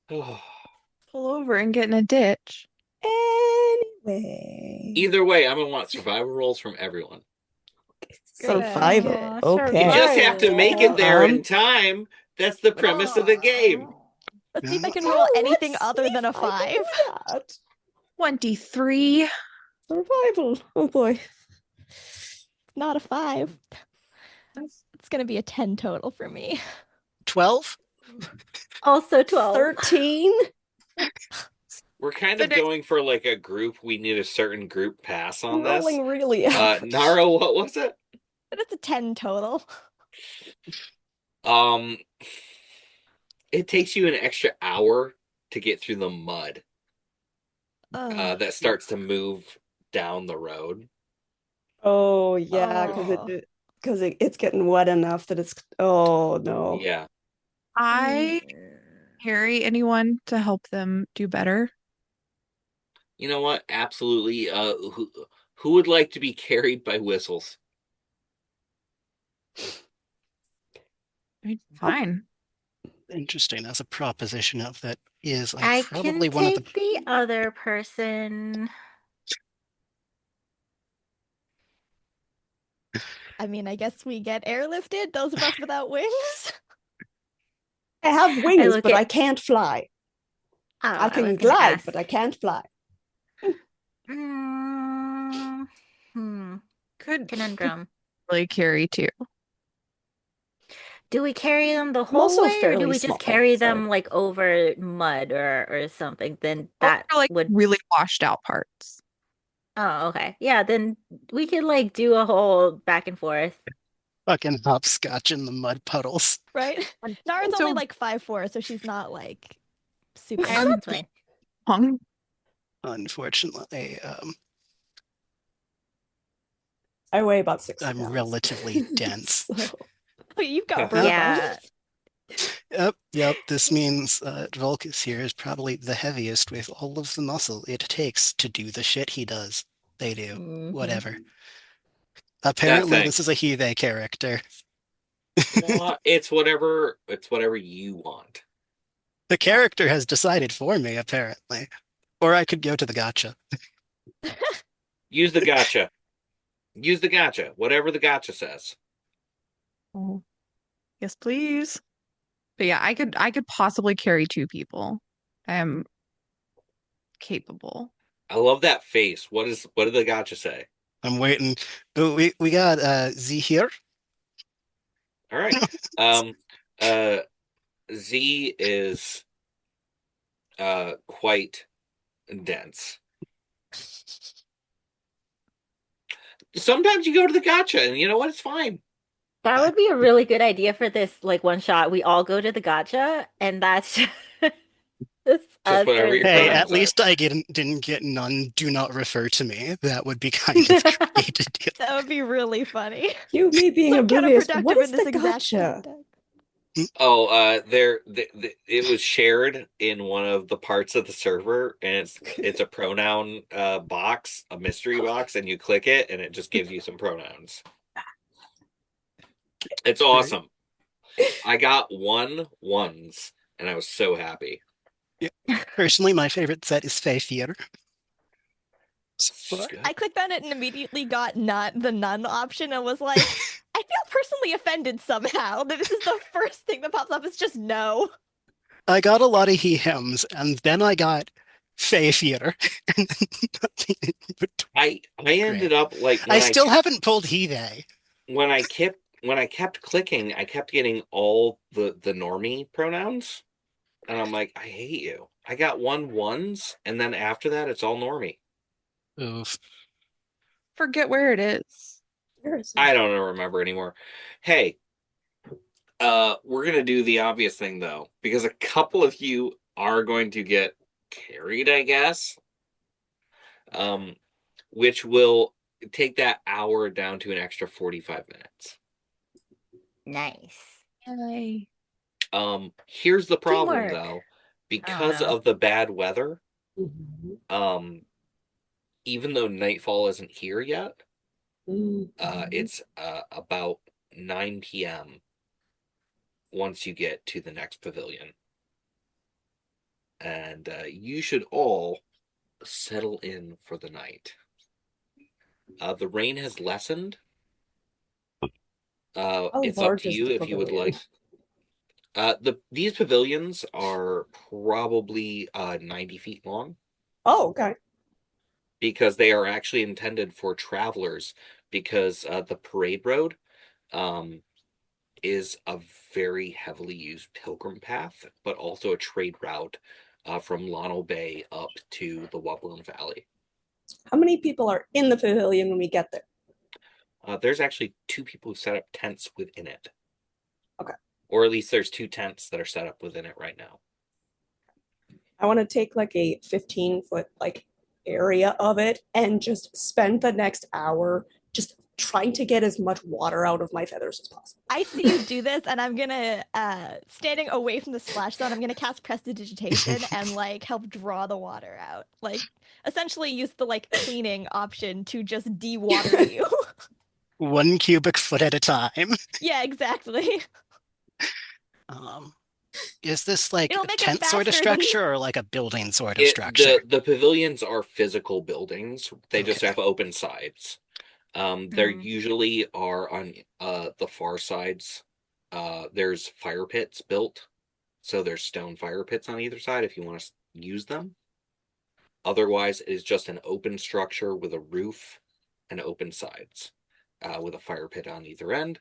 Pull over and get in a ditch. Anyway. Either way, I'm gonna want survival rolls from everyone. Survival. Okay. You just have to make it there in time. That's the premise of the game. Let's see if I can roll anything other than a 5. 23. Survival. Oh boy. Not a 5. It's going to be a 10 total for me. 12? Also 12. 13? We're kind of going for like a group. We need a certain group pass on this. Rolling really Nara, what was it? But it's a 10 total. It takes you an extra hour to get through the mud that starts to move down the road. Oh yeah, Oh. because it's getting wet enough that it's oh no. Yeah. I Mm. carry anyone to help them do better. You know what? Absolutely. Who would like to be carried by whistles? Fine. Interesting as a proposition of that is like I probably can one of the take the other person. I mean, I guess we get airlifted, those of us without wings. I have I wings, look but I at. can't fly. Oh, I I can was gonna glide, ask. but I can't fly. Mm, Could conundrum. really carry two. Do we carry them the I'm whole also way, or do fairly we just small, carry so them like over mud or something? Then Or that like would. really washed out parts. Oh, okay. Yeah, then we could like do a whole back and forth. fucking hopscotch in the mud puddles. Right? I'm Nara's only so like 5'4", so she's not like super Yeah, I'm that's fine. hung. Unfortunately, I weigh about 60 I'm pounds. relatively dense. So, Oh, you've got bird Yeah. bones. Yep. This means Vulcus here is probably the heaviest with all of the muscle it takes to do the shit he does. They do. Hmm. Whatever. That Apparently, thing. this is a he/they character. Well, it's whatever. It's whatever you want. The character has decided for me, apparently. Or I could go to the gotcha. Use the gotcha. Use the gotcha. Whatever the gotcha says. Oh, yes, please. But yeah, I could possibly carry two people. I am capable. I love that face. What did the gotcha say? I'm waiting. Oh, we got Z here. All right. Um. Uh. Z is quite dense. Sometimes you go to the gotcha, and you know what? It's fine. That would be a really good idea for this like one shot. We all go to the gotcha, and that's just Just us whatever your Hey, versus at pronouns them. are. least I didn't get none. Do not refer to me. That would be kind of tricky to do. That would be really funny. you me being So oblivious. What counterproductive is in this the exact gotcha? context. Oh, it was shared in one of the parts of the server, and it's a pronoun box, a mystery box, and you click it, and it just gives you some pronouns. It's awesome. I got ones, and I was so happy. Yeah. Personally, my favorite set is Fae Theater. It's just good. I clicked on it and immediately got not the none option and was like, I feel personally offended somehow that this is the first thing that pops up. It's just no. I got a lot of he hems, and then I got Fae Theater. And then nothing in between. I ended up like I still haven't pulled he they. when I kept clicking, I kept getting all the normie pronouns, and I'm like, I hate you. I got ones, and then after that, it's all normie. Oof. Forget where it is. Where is I it? don't remember anymore. Hey, we're gonna do the obvious thing though, because a couple of you are going to get carried, I guess. Um, which will take that hour down to an extra 45 minutes. Nice. Yay. Here's the problem Teamwork. though, I don't because know. of the bad weather, Mhm. even though nightfall isn't here yet, Mhm. it's about 9 p.m. once you get to the next pavilion. And you should all settle in for the night. The rain has lessened. How It's up large to is you the if you would pavilion? like. These pavilions are probably 90 feet long Oh, okay. because they are actually intended for travelers because the parade road um, is a very heavily used pilgrim path, but also a trade route from Lano Bay up to the Wubworm Valley. How many people are in the pavilion when we get there? There's actually two people who set up tents within it. Okay. Or at least there's two tents that are set up within it right now. I want to take like a 15-foot like area of it and just spend the next hour just trying to get as much water out of my feathers as possible. I see you do this, and I'm gonna, standing away from the splash zone, I'm gonna cast Prestidigitation and like help draw the water out. Like, essentially use the like cleaning option to just de-water you. 1 cubic foot at a time. Yeah, exactly. Um, is this like It'll a make it tent sort of faster than- structure or like a building sort of structure? The pavilions are physical buildings. They just Okay. have open sides. There Mm. usually are on the far sides. There's fire pits built, so there's stone fire pits on either side if you want to use them. Otherwise, it is just an open structure with a roof and open sides, with a fire pit on either end.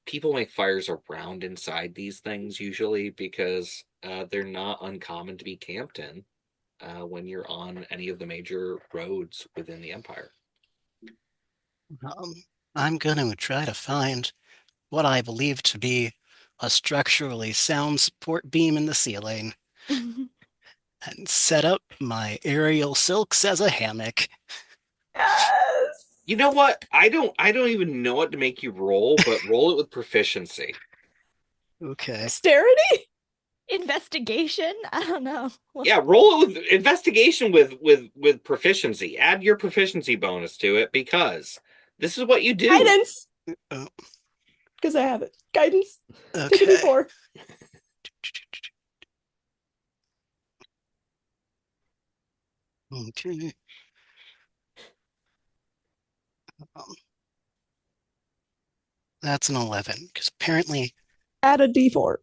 People make fires around inside these things usually because they're not uncommon to be camped in when you're on any of the major roads within the Empire. I'm gonna try to find what I believe to be a structurally sound support beam in the ceiling and set up my aerial silks as a hammock. Yes. You know what? I don't even know what to make you roll, but roll it with proficiency. Okay. Dexterity? Investigation? I don't know. Yeah, roll it with investigation with proficiency. Add your proficiency bonus to it because this is what you do. Guidance. Oh, Because I have it. Guidance. Take a okay. d4. Okay. Um, that's an 11 because apparently Add a d4.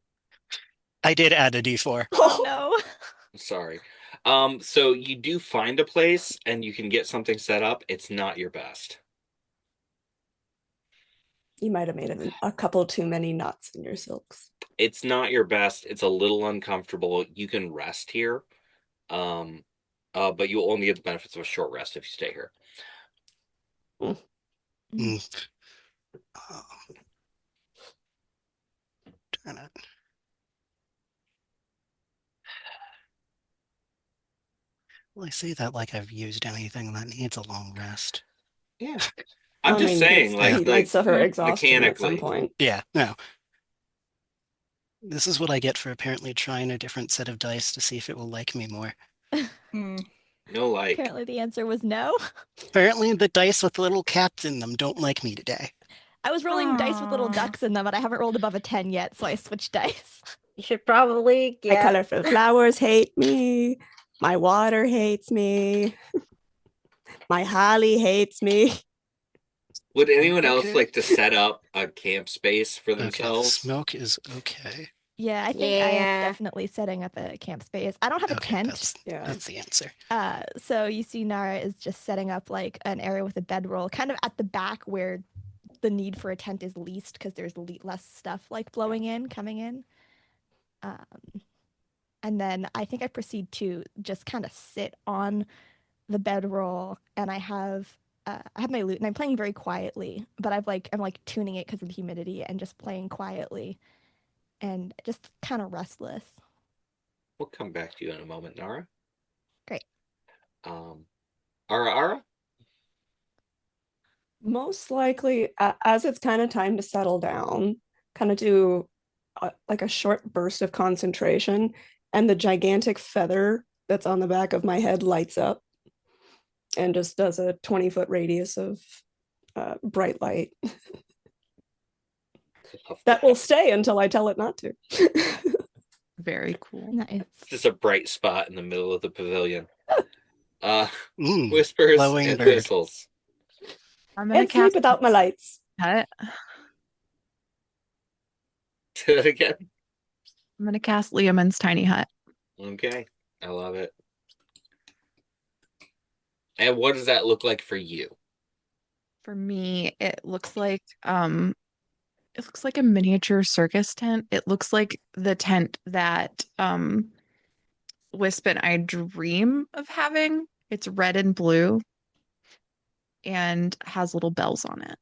I did add a d4. Oh no. Sorry. So you do find a place and you can get something set up. It's not your best. You might have made a couple too many knots in your silks. It's not your best. It's a little uncomfortable. You can rest here. But you'll only get the benefits of a short rest if you stay here. Mm. Oh, darn it. Well, I say that like I've used anything that needs a long rest. Yeah. I'm just mean, saying, he like might suffer mm, exhaustion at some mechanically. point. Yeah, no. This is what I get for apparently trying a different set of dice to see if it will like me more. Mm. No, like Apparently the answer was no. Apparently the dice with little cats in them don't like me today. I was rolling dice with little Aw. ducks in them, but I haven't rolled above a 10 yet, so I switched dice. You should probably My get colorful flowers hate me. My water hates me. My holly hates me. would anyone else Okay. like to set up a camp space for Okay, the themselves? smoke is okay. Yeah, I think I am Yeah. definitely setting up a camp space. I don't have a Okay, tent. Yeah. that's the answer. So you see Nara is just setting up like an area with a bedroll, kind of at the back where the need for a tent is least because there's less stuff like blowing in, coming in. And then I think I proceed to just kind of sit on the bedroll, and I have my lute, and I'm playing very quietly, but I'm like tuning it because of the humidity and just playing quietly and just kind of restless. We'll come back to you in a moment, Nara. Great. Ara? Most likely, as it's kind of time to settle down, kind of do like a short burst of concentration, and the gigantic feather that's on the back of my head lights up and just does a 20-foot radius of bright light that will stay until I tell it not to. Very cool. Nice. Just a bright spot in the middle of the pavilion. Mm, Whispers glowing and bird. whistles. I'm gonna Can't sleep cast without my lights. Hut. Say that again. I'm gonna cast Liamon's tiny hut. Okay. I love it. And what does that look like for you? For me, it looks like a miniature circus tent. It looks like the tent that Wisp and I dream of having. It's red and blue and has little bells on it.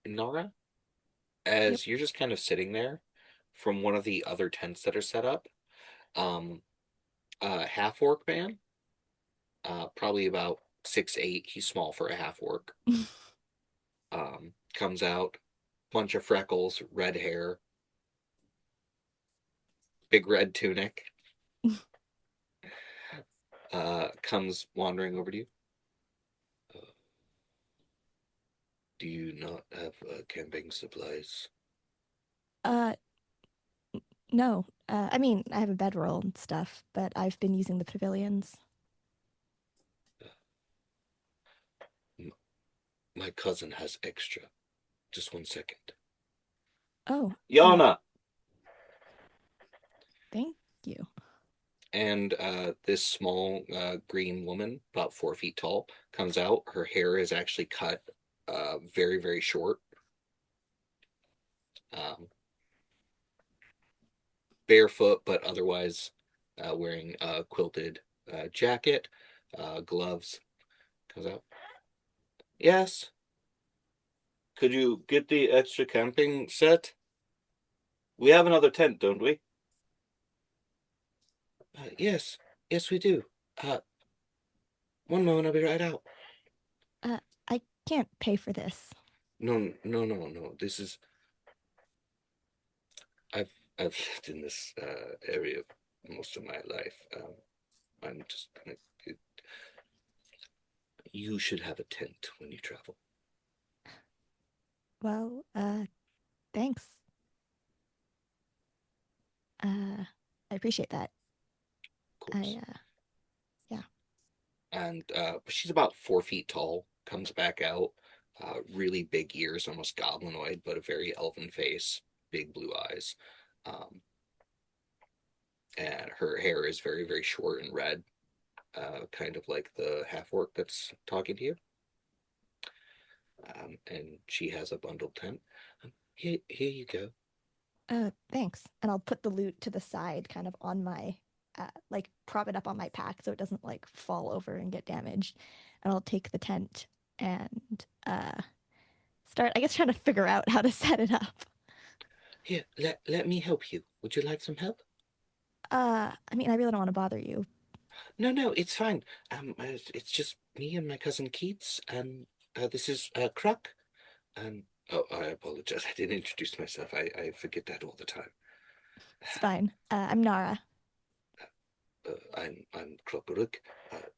Nora, as you're just kind of sitting there from one of the other tents that are set up, Half orc man, probably about 6'8". He's small for a half orc. Comes out, bunch of freckles, red hair, big red tunic. Comes wandering over to you. Do you not have camping supplies? Uh, no. I mean, I have a bedroll and stuff, but I've been using the pavilions. My cousin has extra. Just 1 second. Oh, Yana! thank you. And this small green woman, about 4 feet tall, comes out. Her hair is actually cut very, very short. Barefoot, but otherwise wearing a quilted jacket, gloves. Comes out. Yes. Could you get the extra camping set? We have another tent, don't we? Yes. Yes, we do. 1 moment, I'll be right out. I can't pay for this. No. This is... I've lived in this area most of my life. I'm just gonna... You should have a tent when you travel. Well, thanks. I appreciate that. Of course. Yeah. And she's about 4 feet tall, comes back out, really big ears, almost goblinoid, but a very elven face, big blue eyes. And her hair is very, very short and red, kind of like the half-orc that's talking to you. And she has a bundled tent. Here you go. Thanks. And I'll put the loot to the side, kind of on my, like prop it up on my pack so it doesn't like fall over and get damaged. And I'll take the tent and start, I guess, trying to figure out how to set it up. Here, let me help you. Would you like some help? I mean, I really don't want to bother you. No, it's fine. It's just me and my cousin Keats, and this is Kruk. Oh, I apologize. I didn't introduce myself. I forget that all the time. It's fine. I'm Nara. I'm Krokuruk.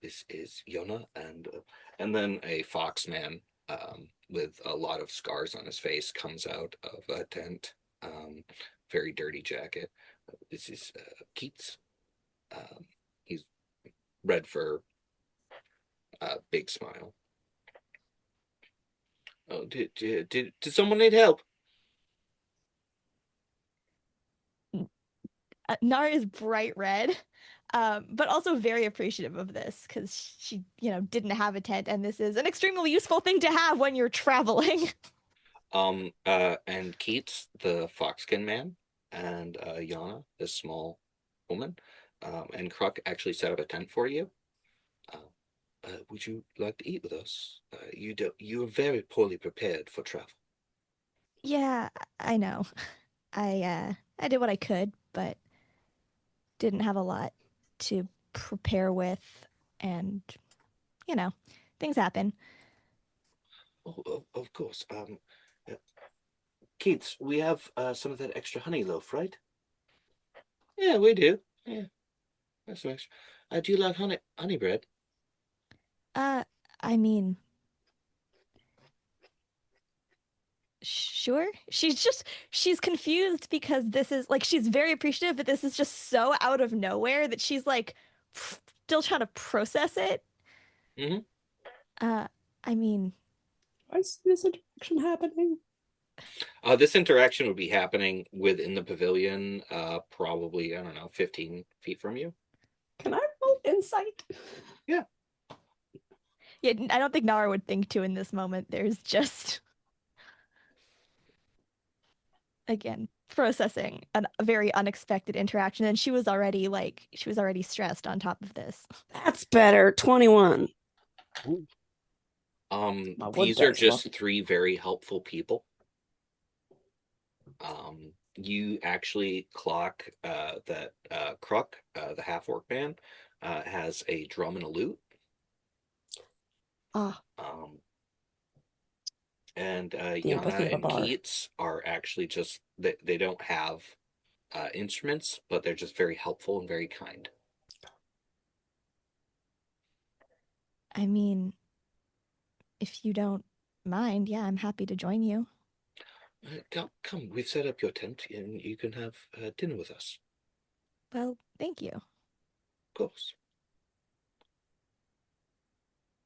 This is Yona, and then a foxman with a lot of scars on his face comes out of a tent. Very dirty jacket. This is Keats. He's red fur, big smile. Oh, did someone need help? Nara is bright red, but also very appreciative of this because she, didn't have a tent, and this is an extremely useful thing to have when you're traveling. And Keats, the foxkin man, and Yana, this small woman, and Kruk actually set up a tent for you. Would you like to eat with us? You are very poorly prepared for travel. Yeah, I know. I did what I could, but didn't have a lot to prepare with, and things happen. Oh, of course. Keats, we have some of that extra honey loaf, right? Yeah, we do. Yeah, that's nice. Do you like honey bread? I mean, sure. She's confused because this is like she's very appreciative, but this is just so out of nowhere that she's like still trying to process it. Mm-hmm. I mean, Why is this interaction happening? This interaction would be happening within the pavilion, probably, I don't know, 15 feet from you. Can I roll insight? Yeah. Yeah, I don't think Nara would think to in this moment. There's just again processing a very unexpected interaction, and she was already stressed on top of this. That's better. 21. These are just 3 very helpful people. you actually clock that Kruk, the half-orc man, has a drum and a lute. Ah, And the empathy Yana of a and bard. Keats are actually just they don't have instruments, but they're just very helpful and very kind. I mean, if you don't mind, yeah, I'm happy to join you. Come, we've set up your tent, and you can have dinner with us. Well, thank you. Of course.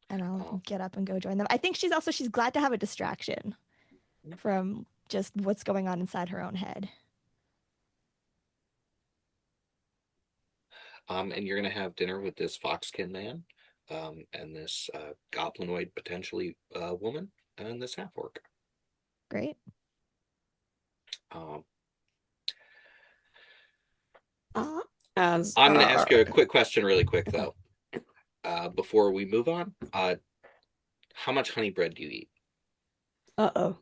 And I'll Oh. get up and go join them. I think she's glad to have a distraction from just what's going on inside her own head. And you're gonna have dinner with this foxkin man, and this goblinoid potentially woman, and this half orc. Great. Um, As I'm gonna ask you a quick question, really quick though, before we move on. How much honey bread do you eat? uh-oh.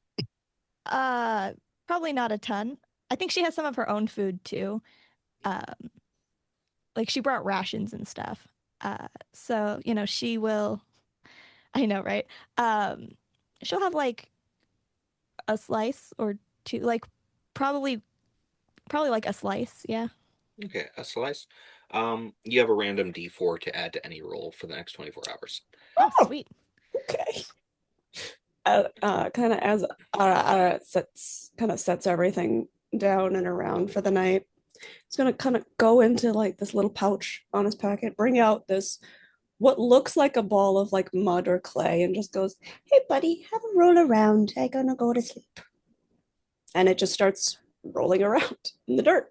Probably not a ton. I think she has some of her own food too. Like she brought rations and stuff. So, she will, I know, right? She'll have like a slice or two, like probably like a slice, yeah. Okay, a slice. You have a random D4 to add to any roll for the next 24 hours. Oh, sweet. Okay. Kind of as sets everything down and around for the night. He's gonna kind of go into like this little pouch on his pocket, bring out this what looks like a ball of like mud or clay, and just goes, "Hey, buddy, have a roll around. I'm gonna go to sleep." And it just starts rolling around in the dirt.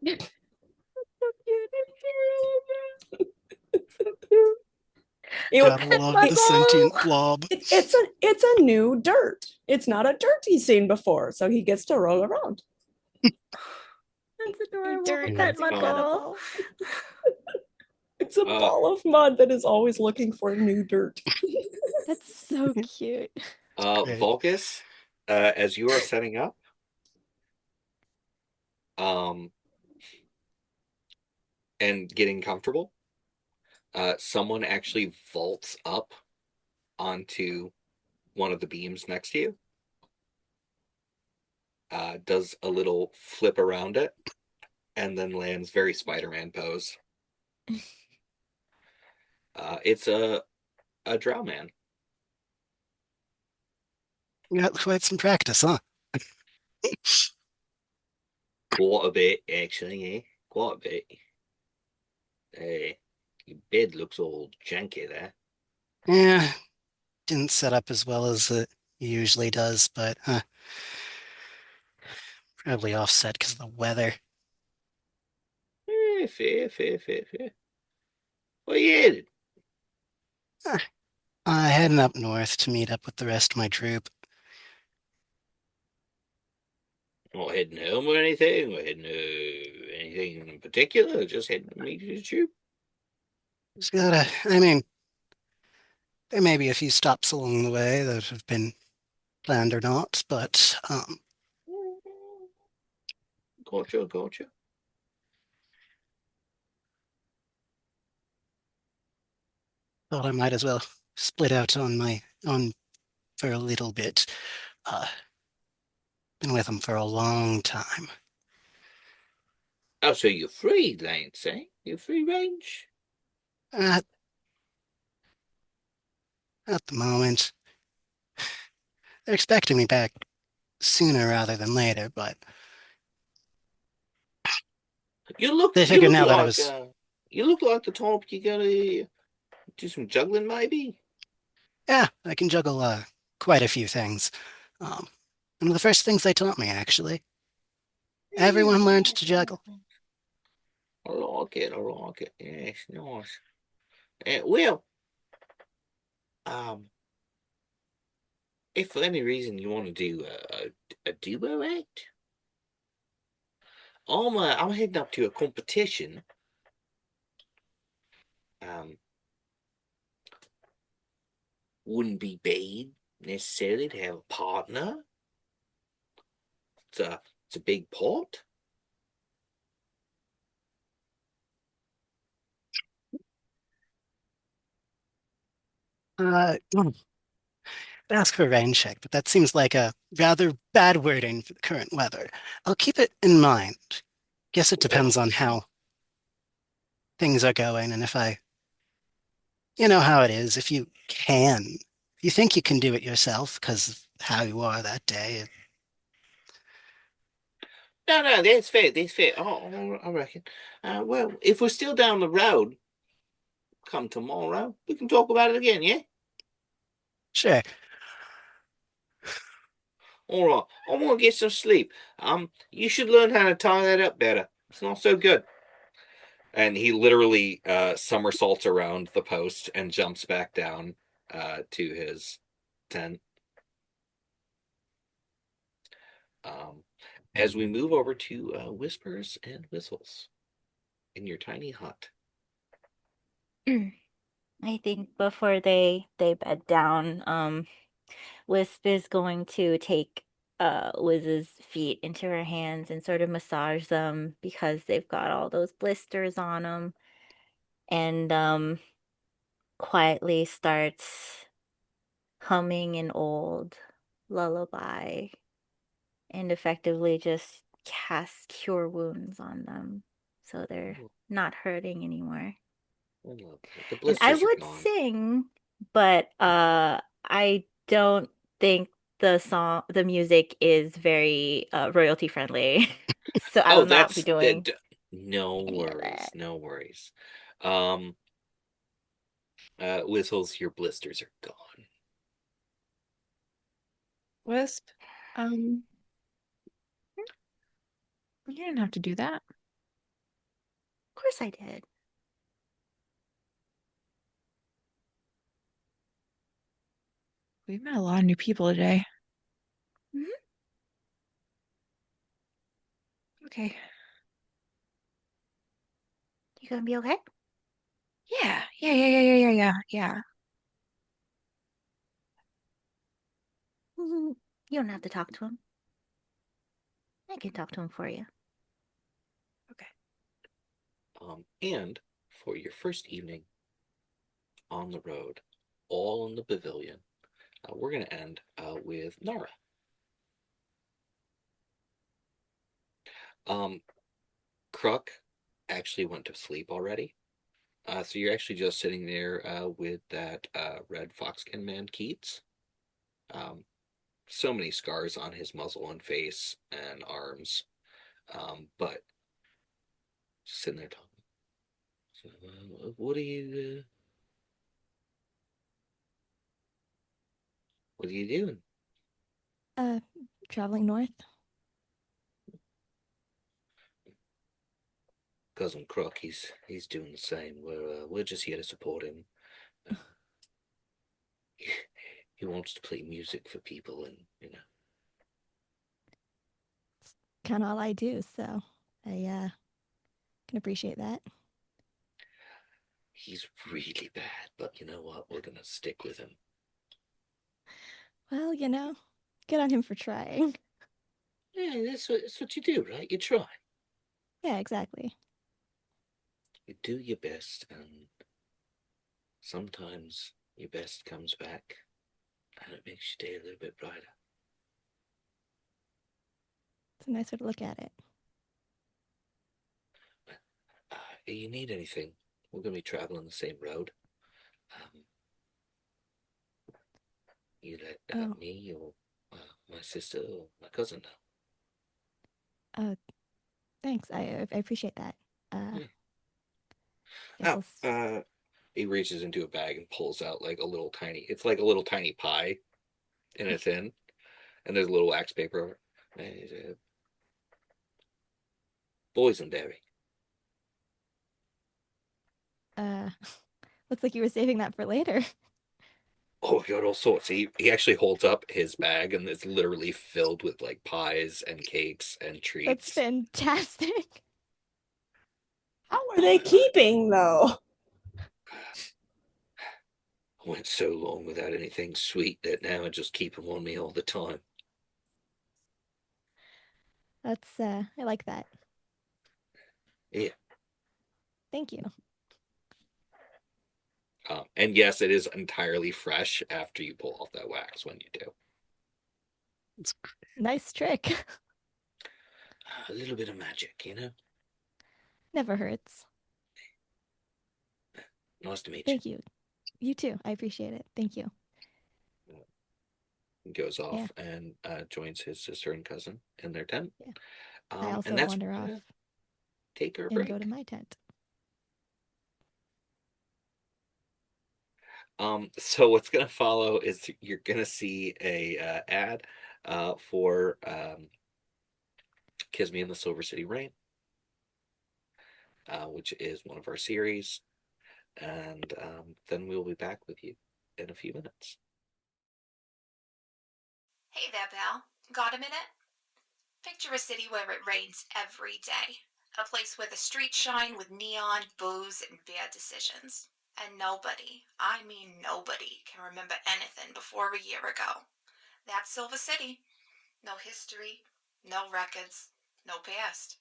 Gotta love the sentient blob. It's a new dirt. It's not a dirt he's seen before, so he gets to roll around. That's adorable. Dirt, That that's mud ball. It's a ball of mud that is always looking for new dirt. That's so cute. Great. Vulgus, as you are setting up, and getting comfortable, someone actually vaults up onto one of the beams next to you, does a little flip around it, and then lands very Spider-Man pose. It's a drow man. You got quite some practice, huh? Quite a bit, actually, eh? Quite a bit. Your bed looks all janky there. Yeah, didn't set up as well as it usually does, but probably offset because of the weather. Fair. Well, you headed? Heading up north to meet up with the rest of my troop. Not heading home or anything? Or heading anything in particular? Just heading to meet your troop? Just gotta, I mean, there may be a few stops along the way that have been planned or not, but Gotcha. thought I might as well split out on for a little bit. Uh, been with them for a long time. Oh, so you're free, Lance, eh? You're free range? At the moment, they're expecting me back sooner rather than later, but they You figured look now that I like was, you look like the type you gotta do some juggling, maybe. yeah, I can juggle quite a few things. One of the first things they taught me, actually. Everyone learned to juggle. I like it. Yes, nice. Well, um, if for any reason you want to do a duo act, I'm heading up to a competition. Wouldn't be bad necessarily to have a partner. It's a big pot. Ask for a rain check, but that seems like a rather bad wording for the current weather. I'll keep it in mind. Guess it depends on how things are going, and if you know how it is, if you think you can do it yourself because of how you are that day. No, no, that's fair. That's fair. I reckon. Well, if we're still down the road, come tomorrow, we can talk about it again. Yeah. Sure. All right. I want to get some sleep. You should learn how to tie that up better. It's not so good. And he literally somersaults around the post and jumps back down to his tent. Um, as we move over to whispers and whistles in your tiny hut. I think before they bed down, Wisp is going to take Wiz's feet into her hands and sort of massage them because they've got all those blisters on them, and quietly starts humming an old lullaby and effectively just casts cure wounds on them so they're not hurting anymore. I love that. The And I blisters are would gone. sing, but I don't think the music is very royalty friendly. So I Oh, will not be that's doing that. No any of worries. that. No worries. Um, Whistles, your blisters are gone. Wisp, you didn't have to do that. Of course I did. We've met a lot of new people today. Mhm. Okay. You gonna be okay? Yeah. You don't have to talk to him. I can talk to him for you. Okay. And for your first evening on the road, all in the pavilion, we're going to end with Nara. Um, Kruk actually went to sleep already. So you're actually just sitting there with that red foxkin man, Keats. Um, so many scars on his muzzle and face and arms. But just sitting there talking. So, what are you doing? Uh, traveling north. Cousin Crook, he's doing the same. We're just here to support him. Uh, he, he wants to play music for people, and It's kind of all I do, so I can appreciate that. he's really bad. But you know what? We're gonna stick with him. Well, good on him for trying. Yeah, that's what you do, right? You try. Yeah, exactly. You do your best, and sometimes your best comes back, and it makes your day a little bit brighter. It's a nice way to look at it. If you need anything, we're gonna be traveling the same road. Um, you let Oh, me or my sister or my cousin uh, thanks. I appreciate that. Uh, know. guess Yeah. I'll. He reaches into a bag and pulls out like a little tiny. It's like a little tiny pie in a tin, and there's a little wax paper over it. And he's boysenberry. Uh, looks like you were saving that for later. Oh, we got all sorts. He actually holds up his bag, and it's literally filled with like pies and cakes and That's treats. fantastic. How are they keeping, though? I went so long without anything sweet that now I just keep them on me all the time. That's I like that. Yeah. Thank you. And yes, it is entirely fresh after you pull off that wax when you do. Nice trick. A little bit of magic, you know? Never hurts. Nice to meet you. Thank you. You too. I appreciate it. Thank you. Goes off Yeah. and joins his sister and cousin in their tent. Yeah. I I also and that's wander where we're off gonna take our and break. go to my tent. So what's gonna follow is you're gonna see a ad for Kiss Me in the Silver City Rain, which is one of our series, and then we'll be back with you in a few minutes. Hey there, Belle. Got a minute? Picture a city where it rains every day. A place where the streets shine with neon, booze, and bad decisions. And nobody, I mean nobody, can remember anything before a year ago. That's Silver City. No history, no records, no past.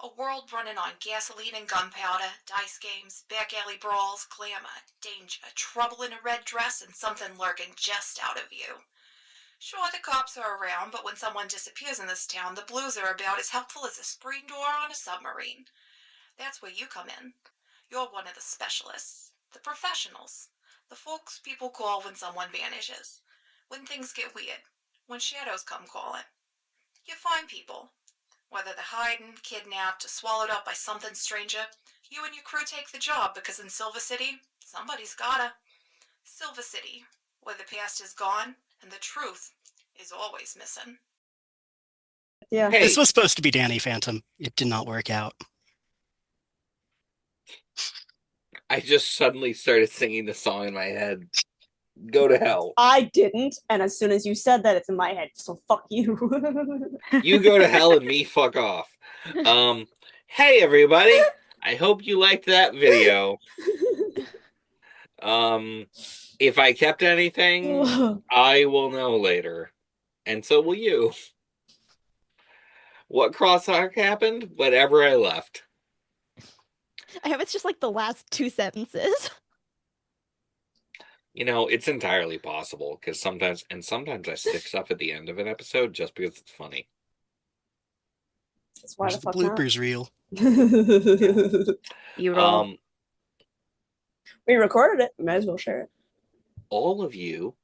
A world running on gasoline and gunpowder, dice games, back alley brawls, glamour, danger, trouble in a red dress, and something lurking just out of view. Sure, the cops are around, but when someone disappears in this town, the blues are about as helpful as a screen door on a submarine. That's where you come in. You're one of the specialists, the professionals, the folks people call when someone vanishes, when things get weird, when shadows come calling. You find people. Whether they're hiding, kidnapped, or swallowed up by something stranger, you and your crew take the job because in Silver City, somebody's gotta. Silver City, where the past is gone and the truth is always missing. Yeah. Hey, This was supposed to be Danny Phantom. It did not work out. I just suddenly started singing the song in my head. Go to hell. I didn't, and as soon as you said that, it's in my head. So fuck you. You go to hell and me fuck off. Hey everybody. I hope you liked that video. If I kept anything, I will know later. And so will you. What crosstalk happened? Whatever I left. I hope it's just like the last 2 sentences. You know, it's entirely possible because sometimes I stick stuff at the end of an episode just because it's funny. That's why Where's the the fuck not? bloopers reel? You roll. We recorded it. Might as well share it. All of you,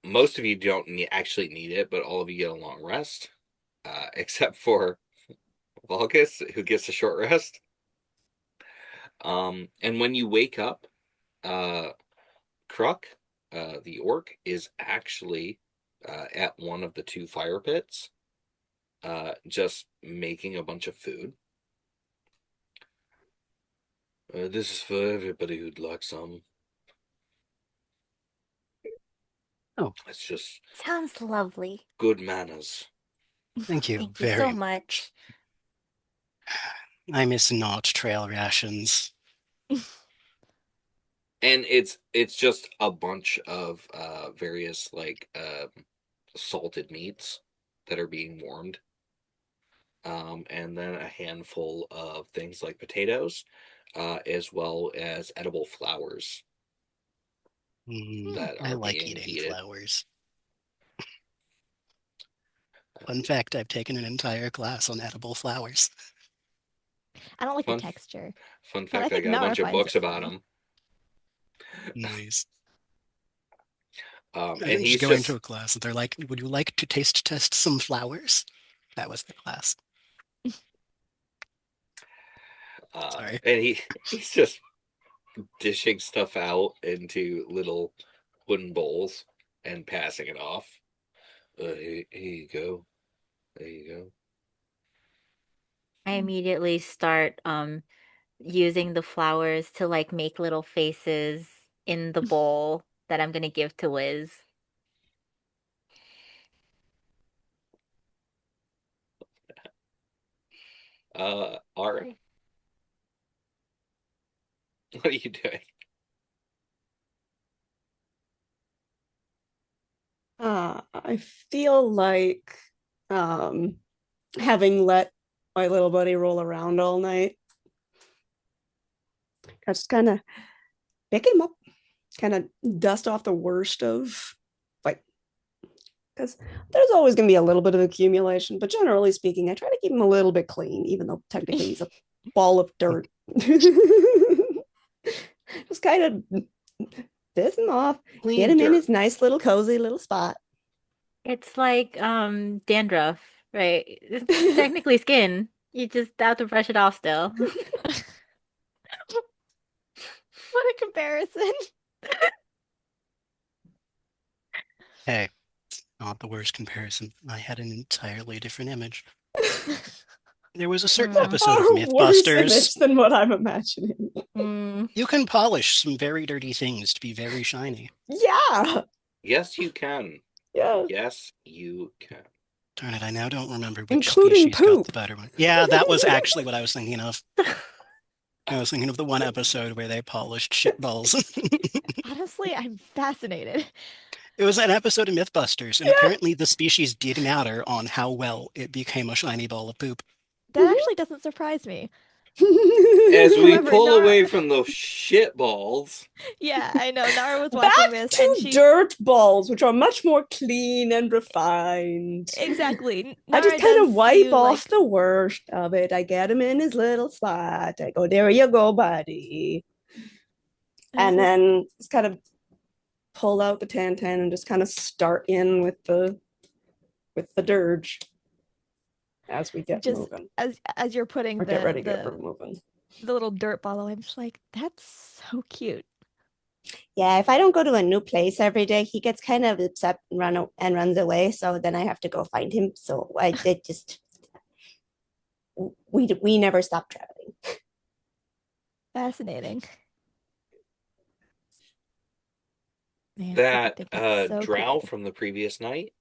most of you don't actually need it, but all of you get a long rest, except for Vulcus, who gets a short rest. And when you wake up, Kruk, the orc, is actually at one of the 2 fire pits, just making a bunch of food. This is for everybody who'd like some. Oh. It's just Sounds lovely. good manners. Thank you Thank you very so much. much. I miss not trail rations. And it's just a bunch of various like salted meats that are being warmed. And then a handful of things like potatoes, as well as edible flowers that I are like being eating heated. flowers. Fun fact, I've taken an entire class on edible flowers. I don't like Fun- the texture. Fun But I fact, I think got a Nara bunch of finds books it about funny. them. Nice. And I was he's going just to a class and they're like, would you like to taste test some flowers? That was the class. Sorry. and he's just dishing stuff out into little wooden bowls and passing it off. Here you go. There you go. I immediately start using the flowers to like make little faces in the bowl that I'm gonna give to Wiz. Ari, what are you doing? I feel like having let my little buddy roll around all night, I just kind of pick him up, kind of dust off the worst of, like, because there's always going to be a little bit of accumulation, but generally speaking, I try to keep him a little bit clean, even though technically he's a ball of dirt. Just kind of dust him off, Clean get him in dirt. his nice little cozy little spot. It's like dandruff, right? It's technically skin. You just have to brush it off still. What a comparison. Hey, it's not the worst comparison. I had an entirely different image. There was a certain Mm. episode of Far worse image Mythbusters. than what I'm imagining. You can polish some very dirty things to be very shiny. Yeah. Yes, you can. Yeah. Yes, you can. Darn it, I now don't remember which Including species got poop. the better one. Yeah, that was actually what I was thinking of. I was thinking of the one episode where they polished shitballs. Honestly, I'm fascinated. It was an episode of Mythbusters, and Yeah. apparently the species did matter on how well it became a shiny ball of poop. That actually doesn't surprise me. As we However, pull Nara- away from those shit balls, Yeah, I know. Nara was watching Back this to and she dirt balls, which are much more clean and refined. exactly. I just Nara kind of does wipe you, off like, the worst of it. I get him in his little spot. I go, there you go, buddy. And then just kind of pull out the tan and just kind of start in with the dirge as we get just moving. as you're putting Or get ready to get the moving. little dirt ball, I'm just like, that's so cute. Yeah, if I don't go to a new place every day, he gets kind of upset and runs away. So then I have to go find him. So I did just we never stop traveling. Fascinating. Man, I that think that's so drow cool. from the previous night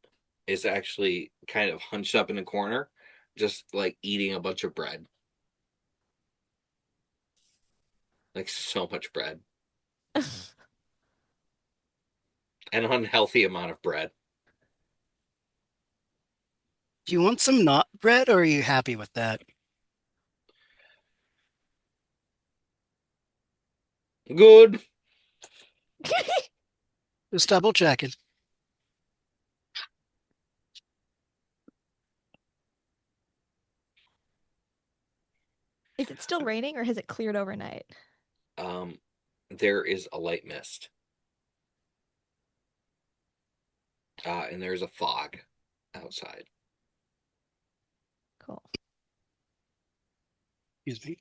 is actually kind of hunched up in a corner, just like eating a bunch of bread. Like so much bread. An unhealthy amount of bread. Do you want some not bread, or are you happy with that? Good. Just double checking. Is it still raining or has it cleared overnight? There is a light mist. And there's a fog outside. Cool. Excuse me.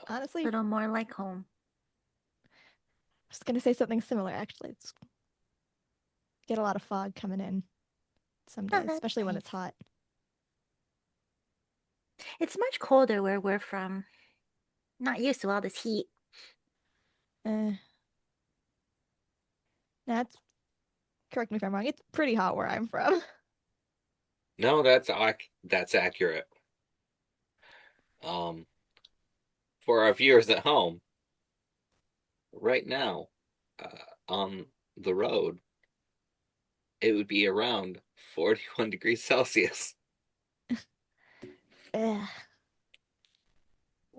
Honestly, A little more like home. I was gonna say something similar actually. It's get a lot of fog coming in some days, that's especially when nice. it's hot. It's much colder where we're from. Not used to all this heat. That's correct me if I'm wrong. It's pretty hot where I'm from. No, that's accurate. For our viewers at home, right now, on the road, it would be around 41 degrees Celsius. Ugh.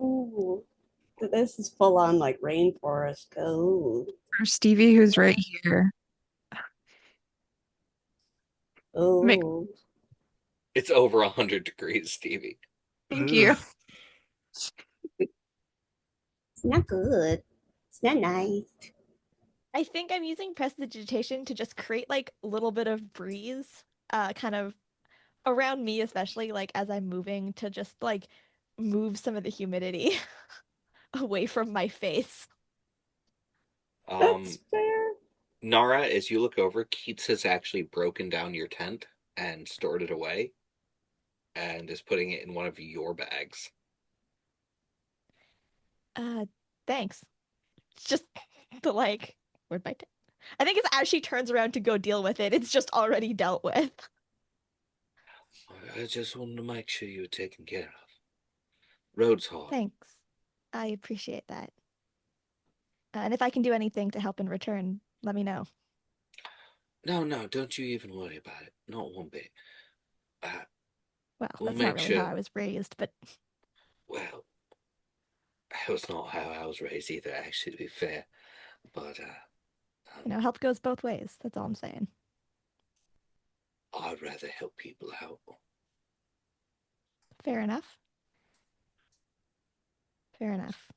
Ooh, this is full on like rainforest cold. For Stevie, who's right here. Oh, It's over 100 degrees, Stevie. Thank you. it's not good. It's not nice. I think I'm using prestidigitation to just create like a little bit of breeze, kind of around me, especially like as I'm moving to just like move some of the humidity away from my face. That's fair. Nara, as you look over, Keats has actually broken down your tent and stored it away and is putting it in one of your bags. Thanks. It's just the like, where'd my I think it's as she turns around to go deal with it, it's just already dealt with. I just wanted to make sure you were taken care of. Road's hard. Thanks. I appreciate that. And if I can do anything to help in return, let me know. No, don't you even worry about it. Not one bit. Well, We'll that's not make really how sure. I was raised, but Well, That was not how I was raised either, actually, to be fair. But Help goes both ways. That's all I'm saying. I'd rather help people out. Fair enough. Fair enough.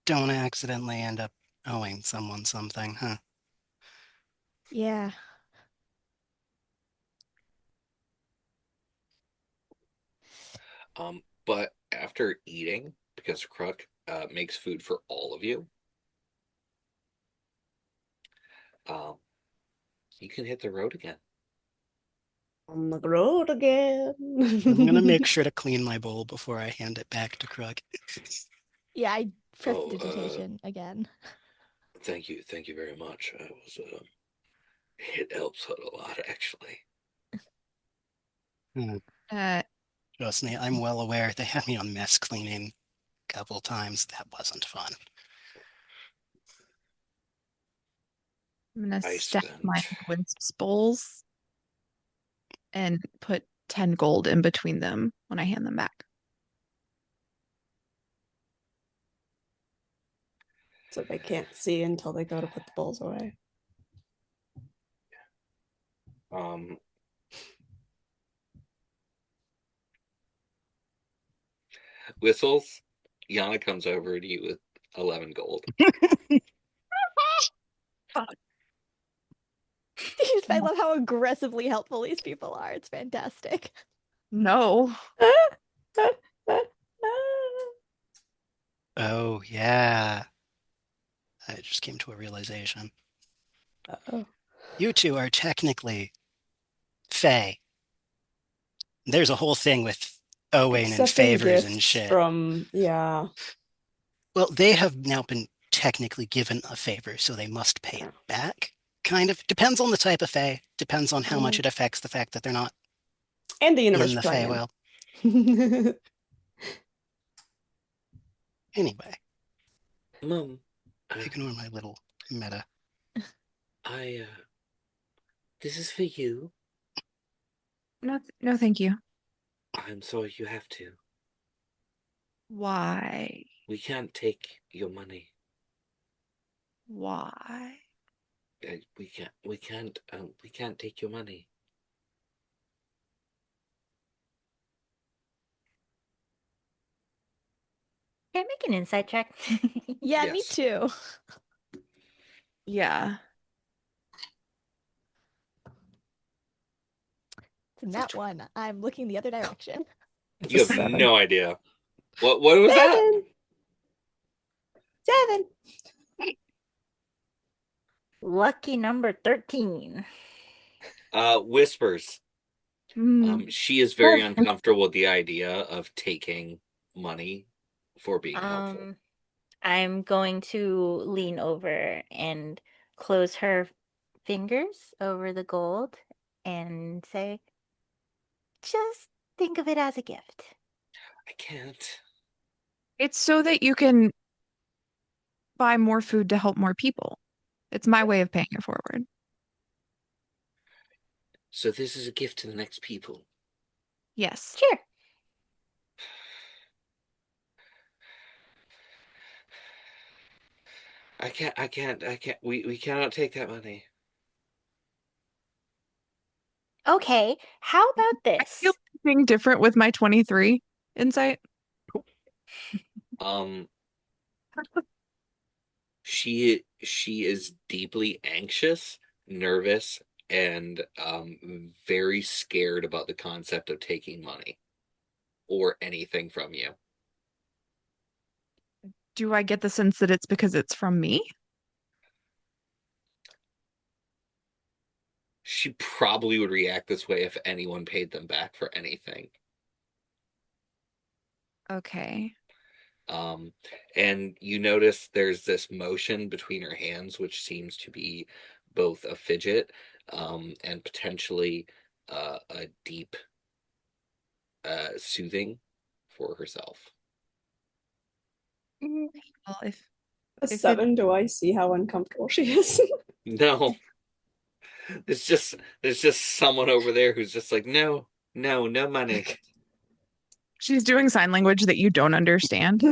Don't accidentally end up owing someone something, huh? Yeah. But after eating, because Crook makes food for all of you, you can hit the road again. On the road again. I'm gonna make sure to clean my bowl before I hand it back to Krug. Yeah, I pressed Oh, digitation again. Thank you very much. I was it helps a lot, actually. Uh, Trust me, I'm well aware. They had me on mess cleaning a couple times. That wasn't fun. I'm gonna I stack my spent wisps bowls and put 10 gold in between them when I hand them back. So they can't see until they go to put the bowls away. Whistles. Yana comes over to you with 11 gold. I love how aggressively helpful these people are. It's fantastic. No. Oh, yeah. I just came to a realization. Uh-oh. You two are technically Fae. There's a whole thing with owing and Accepting favors and gifts shit. from, yeah. Well, they have now been technically given a favor, so they must pay it back. Kind of. Depends on the type of Fae. Depends on how much it affects the fact that they're not And the universe in the plan. Feywild. Anyway, Mom, ignore my little meta. this is for you. No, no, thank you. I'm sorry you have to. Why? We can't take your money. Why? We can't take your money. Can I make an insight check? Yeah, me Yes. too. Yeah. It's that one. I'm looking the other direction. It's You a have 7. no idea. What was that? 7. Lucky number 13. Whispers. Mm, She is very uncomfortable with the idea of taking money for being helpful. I'm going to lean over and close her fingers over the gold and say, just think of it as a gift. I can't. it's so that you can buy more food to help more people. It's my way of paying it forward. So this is a gift to the next people. Yes. Sure. I can't. We cannot take that money. Okay, how about I feel this? something different with my 23 insight. Um, she is deeply anxious, nervous, and very scared about the concept of taking money or anything from you. Do I get the sense that it's because it's from me? She probably would react this way if anyone paid them back for anything. Okay. And you notice there's this motion between her hands, which seems to be both a fidget, and potentially a deep soothing for herself. Well, if A If it- 7, do I see how uncomfortable she is? No, there's just someone over there who's just like, no money. She's doing sign language that you don't understand.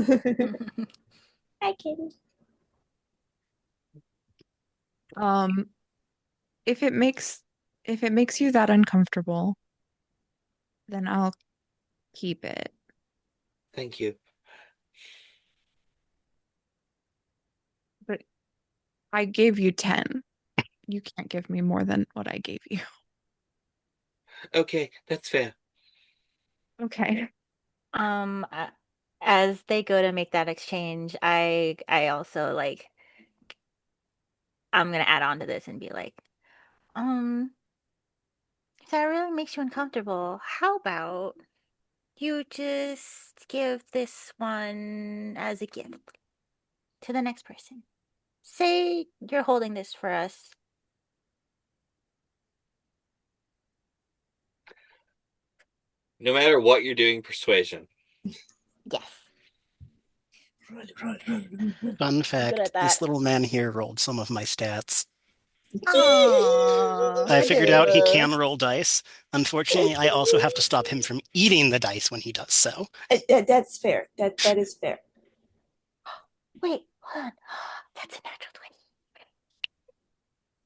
Hi, kitty. Um, if it makes you that uncomfortable, then I'll keep it. Thank you. But I gave you 10. You can't give me more than what I gave you. Okay, that's fair. Okay. As they go to make that exchange, I also like I'm gonna add on to this and be like, if that really makes you uncomfortable, how about you just give this one as a gift to the next person? Say you're holding this for us. No matter what you're doing, persuasion. Yes. Fun Good fact, at this that. little man here rolled some of my stats. Aww. I figured out he can roll dice. Unfortunately, I also have to stop him from eating the dice when he does so. That's fair. That is fair. Wait, hold on. That's a natural 20.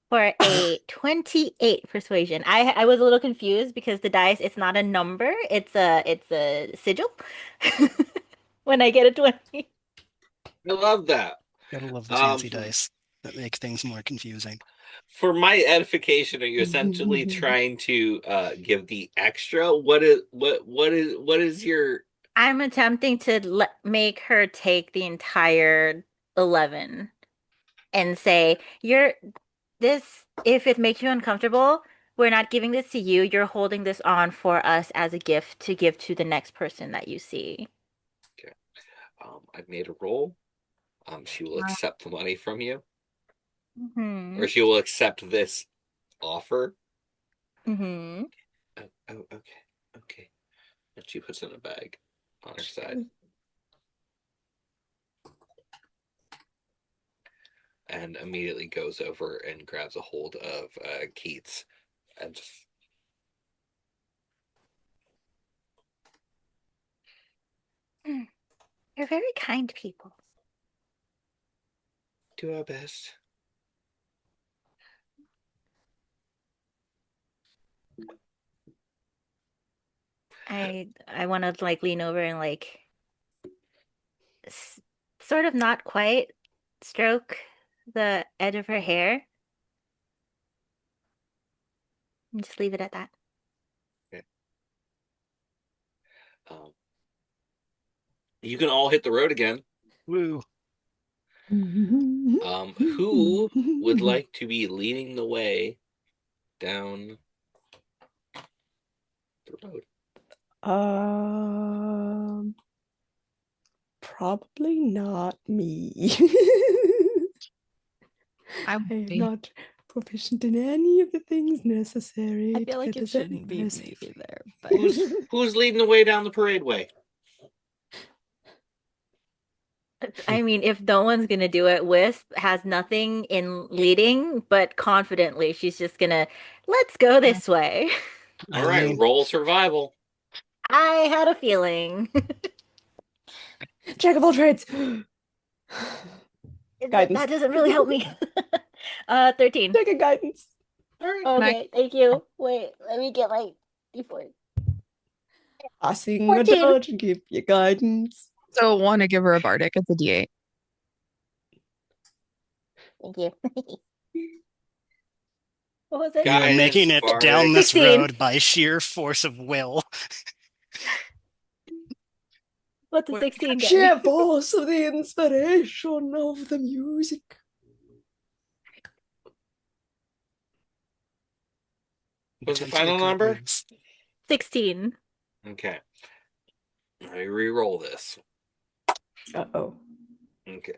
For a 28 persuasion. I was a little confused because the dice, it's not a number, it's a sigil. When I get a 20. I love that. Gotta love the fancy dice that make things more confusing. For my edification, are you essentially trying to give the extra? What is your? I'm attempting to make her take the entire 11 and say, if it makes you uncomfortable, we're not giving this to you. You're holding this on for us as a gift to give to the next person that you see. Okay. I've made a roll. She will accept the money from you, or she will accept this offer. Mm-hmm. Oh, okay. And she puts it in a bag on her side. And immediately goes over and grabs a hold of Keats and just You're very kind people. do our best. I want to like lean over and like sort of not quite stroke the edge of her hair and just leave it at that. Okay. You can all hit the road again. Woo. Who would like to be leading the way down the road? Probably not me. I am not proficient in any of the things necessary. I feel like it shouldn't be me either. But Who's leading the way down the parade way? I mean, if no one's gonna do it, Wisp has nothing in leading, but confidently she's just gonna, let's go this way. All right, roll survival. I had a feeling. Jack of all trades. Guidance. That doesn't really help me. 13. Take a guidance. All right. Okay, thank you. Wait, let me get my D4. Passing 14. a dodge and give you guidance. So want to give her a bardic. It's a D8. Thank you. What was it? You are making it bardic. down this 16. road by sheer force of will. What's a 16 get Sheer me? force of the inspiration of the music. What's the final number? 16. Okay. Let me re-roll this. Uh-oh. Okay.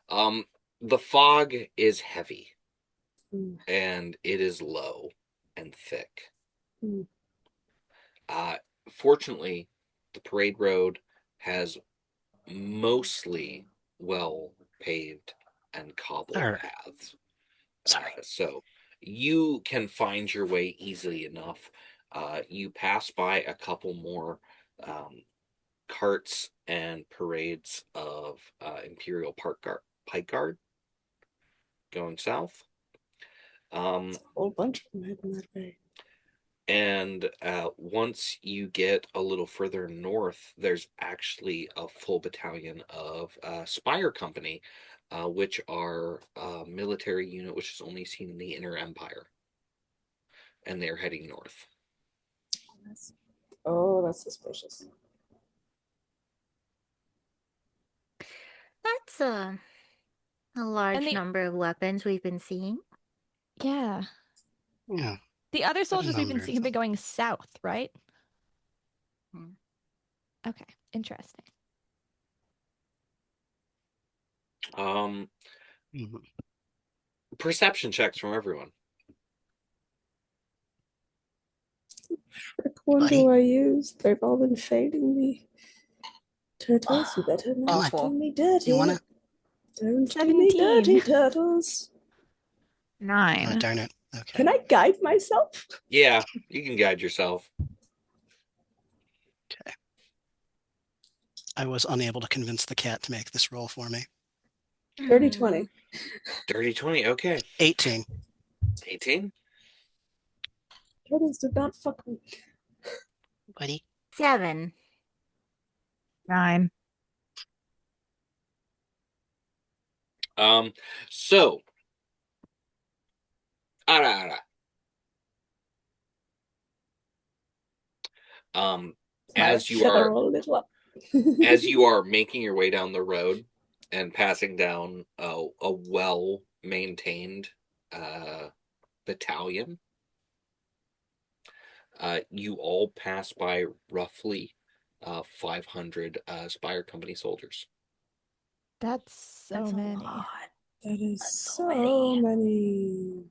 The fog is heavy. And it is low and thick. Fortunately, the parade road has mostly well paved and cobbled paths. So you can find your way easily enough. You pass by a couple more carts and parades of Imperial Pike Guard going south. A whole bunch of them heading that way. And once you get a little further north, there's actually a full battalion of Spire Company, which are a military unit which is only seen in the Inner Empire. And they're heading north. Oh, that's suspicious. That's a large And the- number of weapons we've been seeing. Yeah. Yeah. The other soldiers we've been number of seeing have been them. going south, right? Hmm. Okay, interesting. Um, Mhm. Perception checks from everyone. Frick one Buddy. do I use? They've all been failing me. Turtles, you better not Awful. do me dirty. You wanna? Don't do me 17. dirty, turtles. 9. Oh, darn it. Okay. Can I guide myself? Yeah, you can guide yourself. Okay. I was unable to convince the cat to make this roll for me. Dirty 20. Dirty 20, okay. 18. 18? Turtles did not fuck me. Buddy. 7. 9. So. Ara. As you are roll a little up. as you are making your way down the road and passing down a well-maintained battalion, you all pass by roughly 500 Spire Company soldiers. That's so That's a many. lot. That is That's so so many. many.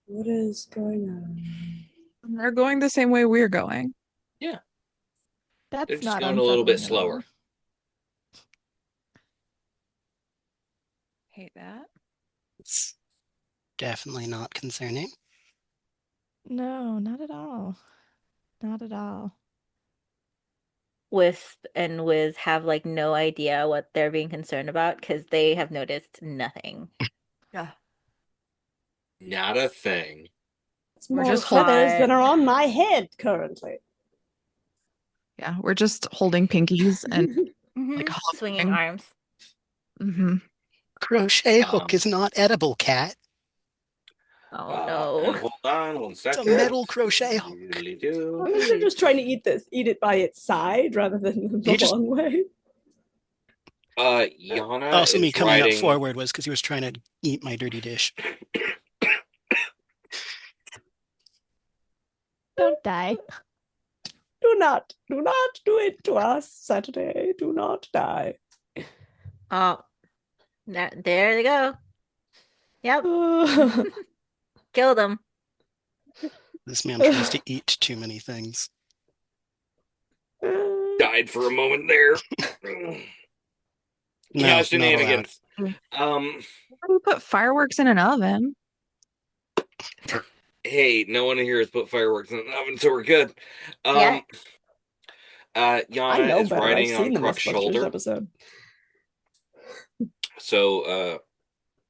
What is going on? They're going the same way we're going. Yeah, That's they're just not going a little bit unsettling at all. slower. Hate that. It's definitely not concerning. No, not at all. Not at all. Wisp and Wiz have like no idea what they're being concerned about because they have noticed nothing. Yeah. Not a thing. It's We're more just feathers hot. than are on my head currently. Yeah, we're just holding pinkies and like Swinging hovering. arms. Mm-hmm. Crochet hook is not edible, cat. Oh And no. hold on one It's second. a metal crochet hook. I mean, they're just trying to eat it by its side rather than the You just- long way. Yana Also, me is coming up riding. forward was because he was trying to eat my dirty dish. Don't die. Do not do it to us, Saturday. Do not die. Oh, there they go. Yep, kill them. This man tries to eat too many things. Died for a moment there. No, Yeah, not shenanigans. Why do we put fireworks in an oven? Hey, no one here has put fireworks in the oven, so we're good. Yeah. I Yana know is better. I've riding on seen the Crook's Mythbusters shoulder. episode. So,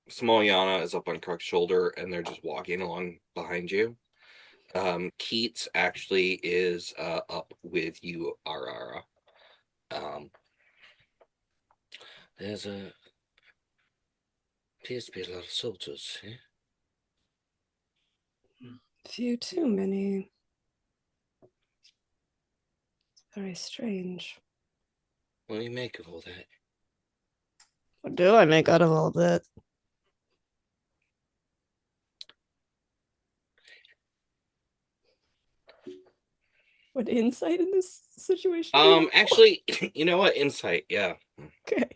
small Yana is up on Crook's shoulder, and they're just walking along behind you. Keats actually is up with you, Arara. There's appears to be a lot of soldiers here. Few too many. Very strange. What do you make of all that? What do I make out of all that? What insight in this situation? Actually, you know what? Insight, yeah. Okay.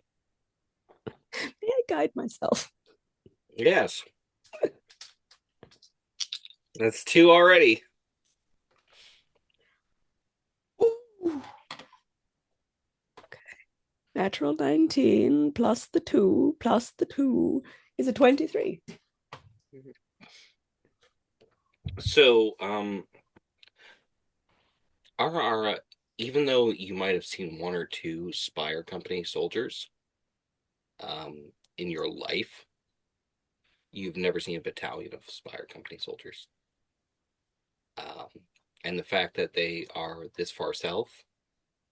May I guide myself? Yes. That's 2 already. Ooh. Okay. Natural 19 plus the 2 is a 23. So, Ara, even though you might have seen one or two Spire Company soldiers in your life, you've never seen a battalion of Spire Company soldiers. Um, and the fact that they are this far south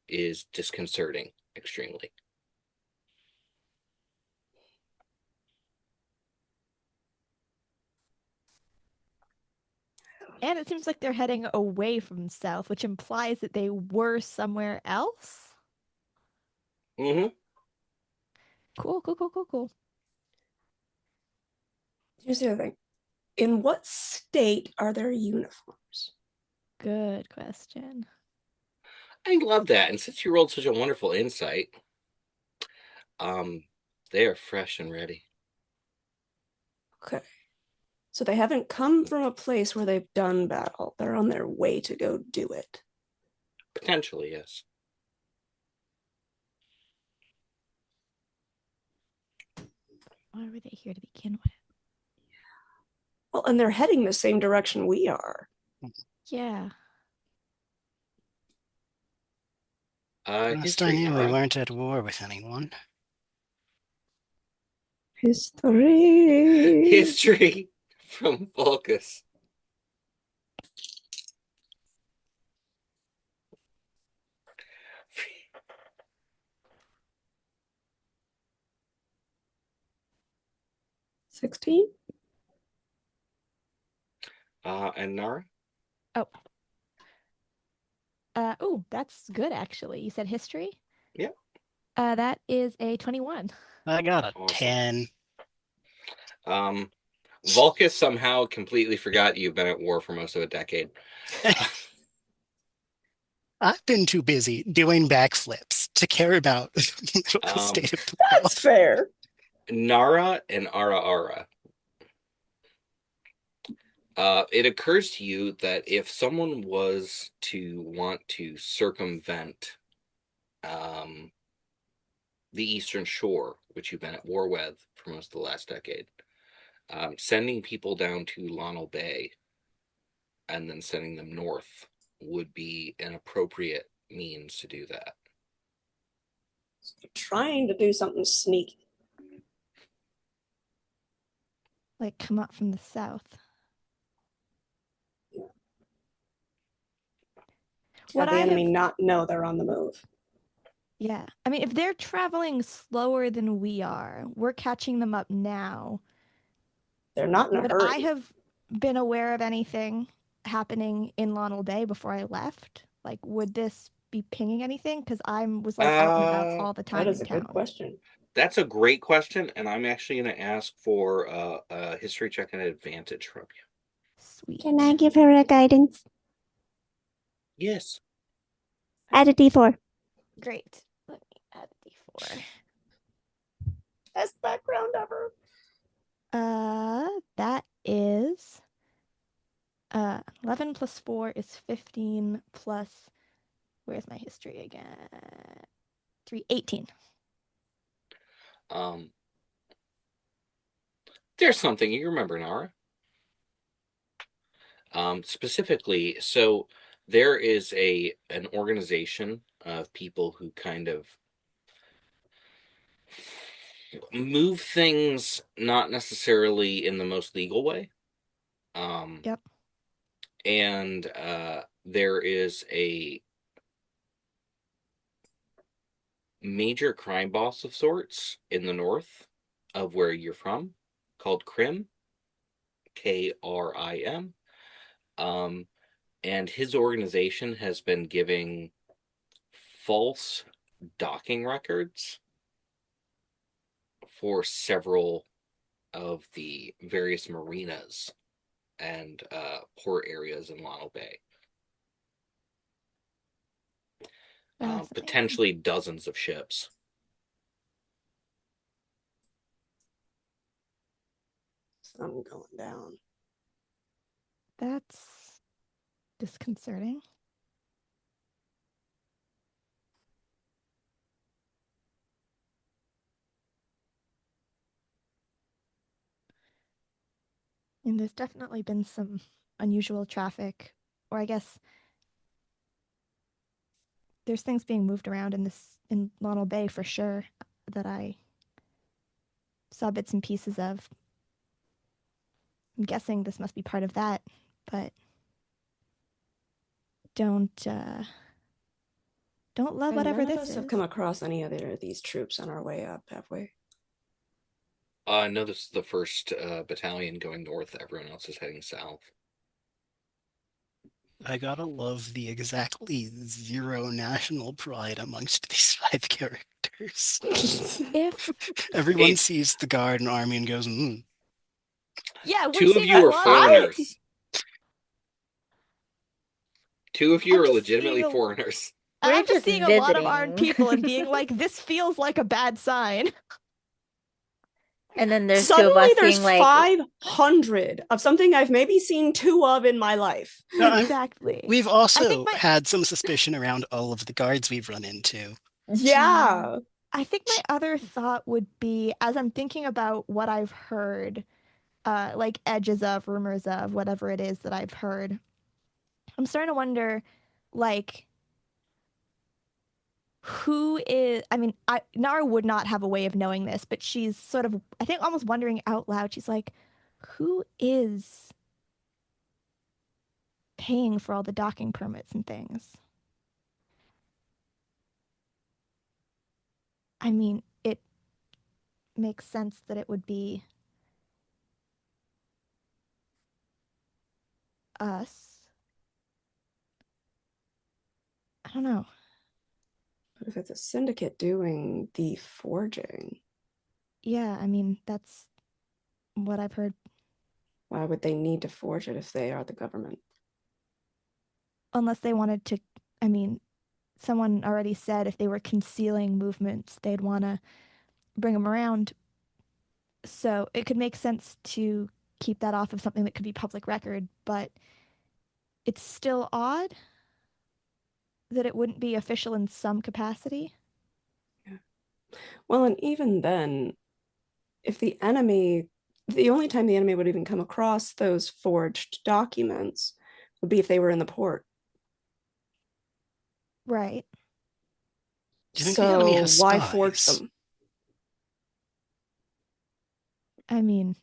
is disconcerting extremely. And it seems like they're heading away from south, which implies that they were somewhere else. Mm-hmm. Cool, cool, cool, cool, cool. Here's the other thing. In what state are their uniforms? Good question. I love that. And since you rolled such a wonderful insight, they are fresh and ready. Okay. So they haven't come from a place where they've done battle. They're on their way to go do it. Potentially, yes. Why were they here to begin with? Well, and they're heading the same direction we are. Yeah. Last I History, knew, we Nara. weren't at war with anyone. History. History from Vulcus. $16. And Nara? Oh. Oh, that's good actually. You said history? Yeah. That is a 21. I got a Awesome. 10. Vulcus somehow completely forgot you've been at war for most of a decade. I've been too busy doing backflips to care about the state of the world. That's fair. Nara and Ara. It occurs to you that if someone was to want to circumvent the Eastern Shore, which you've been at war with for most of the last decade, sending people down to Lonel Bay and then sending them north would be an appropriate means to do that. So trying to do something sneaky. Like come up from the south. Have the enemy not know they're on the move. Yeah. I mean, if they're traveling slower than we are, we're catching them up now. They're not in a Would hurry. I have been aware of anything happening in Lonel Bay before I left? Like, would this be pinging anything? Because I was like out and about all the time That is in a good town. question. That's a great question, and I'm actually going to ask for a history check and advantage from you. Sweet. Can I give her a guidance? Yes. Add a d4. Great. Let me add a d4. Best background ever. That is 11 plus 4 is 15 plus, where's my history again? 18. There's something you remember, Nara. Specifically, so there is an organization of people who kind of move things not necessarily in the most legal way. Yep. And there is a major crime boss of sorts in the north of where you're from called Krim, Krim. And his organization has been giving false docking records for several of the various marinas and port areas in Lonel Bay. Potentially dozens of ships. Sun going down. That's disconcerting. And there's definitely been some unusual traffic, or I guess there's things being moved around in Lonel Bay for sure that I saw bits and pieces of. I'm guessing this must be part of that, but don't love And whatever none of this us is. have come across any other of these troops on our way up, have we? No, this is the first battalion going north. Everyone else is heading south. I gotta love the exactly zero national pride amongst these 5 characters. If Everyone Hey, sees the guard and army and goes, yeah, we're two of seeing you a are lot. foreigners. Two of you I'm are just legitimately seeing foreigners. And We're I'm just just seeing a lot of armed visiting. people and being like, this feels like a bad sign. And then there's two of Suddenly us there's being like, 500 of something I've maybe seen 2 of in my life. No, Exactly. we've I think also my had some suspicion around all of the guards we've run into. Yeah. I think my other thought would be, as I'm thinking about what I've heard, like edges of, rumors of, whatever it is that I've heard, I'm starting to wonder, like, who is, I mean, Nara would not have a way of knowing this, but she's sort of, I think, almost wondering out loud. She's like, who is paying for all the docking permits and things? I mean, it makes sense that it would be us. I don't know. But if it's a syndicate doing the forging, Yeah, I mean, that's what I've heard. why would they need to forge it if they are the government? Unless they wanted to, I mean, someone already said if they were concealing movements, they'd want to bring them around. So it could make sense to keep that off of something that could be public record, but it's still odd that it wouldn't be official in some capacity. Yeah. Well, and even then, if the enemy, the only time the enemy would even come across those forged documents would be if they were in the port. Right. Do you think the enemy So has why forge spies? them? I mean,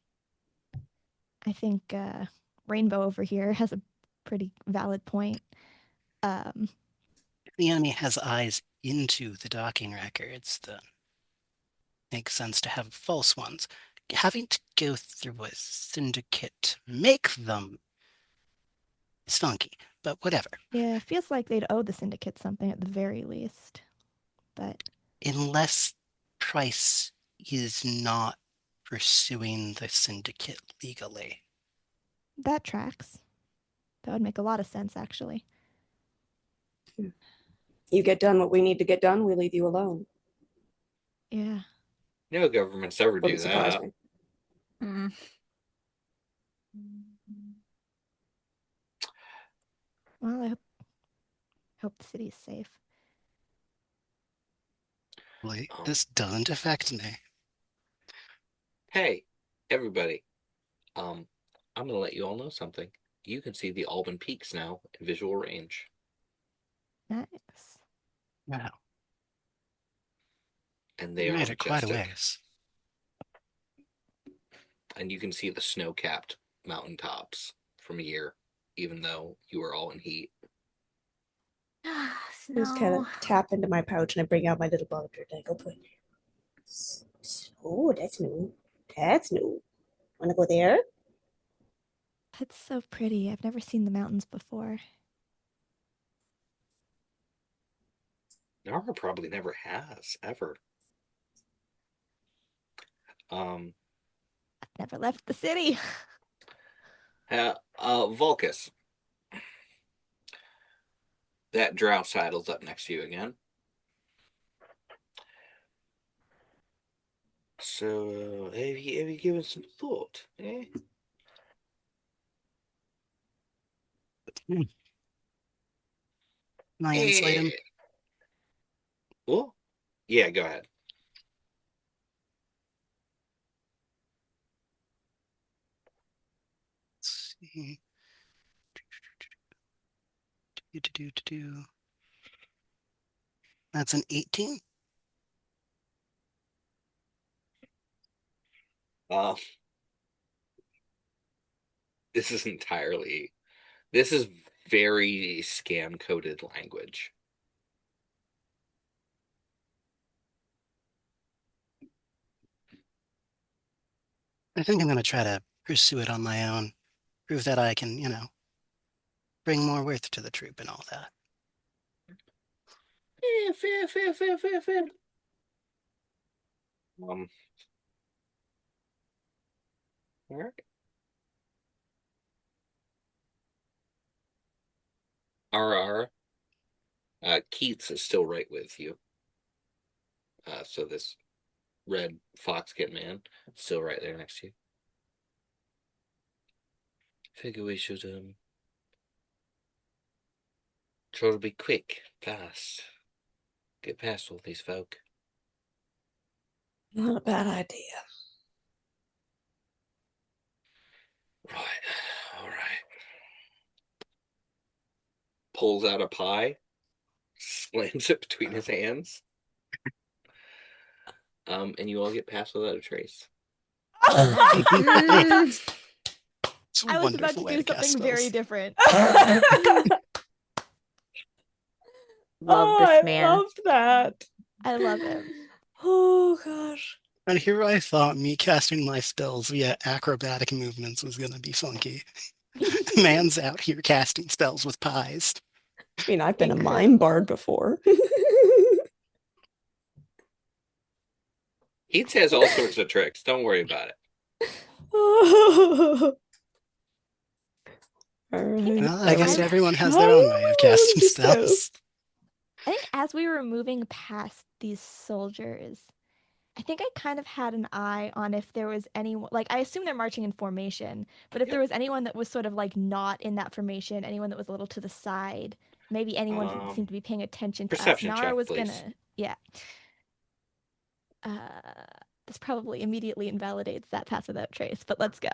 I think Rainbow over here has a pretty valid point. If the enemy has eyes into the docking records, then it makes sense to have false ones. Having to go through a syndicate to make them is funky, but whatever. Yeah, it feels like they'd owe the syndicate something at the very least. But Unless Price is not pursuing the syndicate legally. that tracks. That would make a lot of sense, actually. You get done what we need to get done, we leave you alone. Yeah. No governments ever do Wouldn't surprise that. me. mm. Well, I hope the city's safe. This doesn't affect me. Hey, everybody. I'm gonna let you all know something. You can see the Albin Peaks now in visual range. Nice. Wow, And they we are made it quite a majestic. ways. And you can see the snow-capped mountaintops from here, even though you are all in heat. I just kind of Snow. tap into my pouch and I bring out my little boulder and I go put. Oh, that's new. That's new. Wanna go there? That's so pretty. I've never seen the mountains before. Nara probably never has, ever. I've never left the city. Vulcus. That drow saddle's up next to you again. So, have you given some thought, eh? Can I insulate him? Well, yeah, go ahead. Let's see. That's an 18. This is entirely. This is very scam coded language. I think I'm going to try to pursue it on my own. Prove that I can, bring more worth to the troop and all that. Fair. All right. RR. Keats is still right with you. So this red fox-skin man still right there next to you. Figure we should try to be quick, fast, get past all these folk. Not a bad idea. Right, all right. Pulls out a pie, slams it between his hands. And you all get past without a trace. It's a I was about wonderful to way do cast something very spells. different. Love I this man. loved that. I love him. Oh gosh. And here I thought me casting my spells via acrobatic movements was going to be funky. Man's out here casting spells with pies. I mean, I've been a Incredible. mime bard before. Keats has all sorts of tricks. Don't worry about it. All right. Well, I guess I- everyone has their own way of casting Just spells. I think as we were moving past these soldiers, I think I kind of had an eye on if there was anyone, like, I assume they're marching in formation, but if there was anyone that was sort of like not in that formation, anyone that was a little to the side, maybe anyone who seemed to be paying attention to us, Perception Nara check, was please. gonna, yeah. This probably immediately invalidates that pass without trace, but let's go.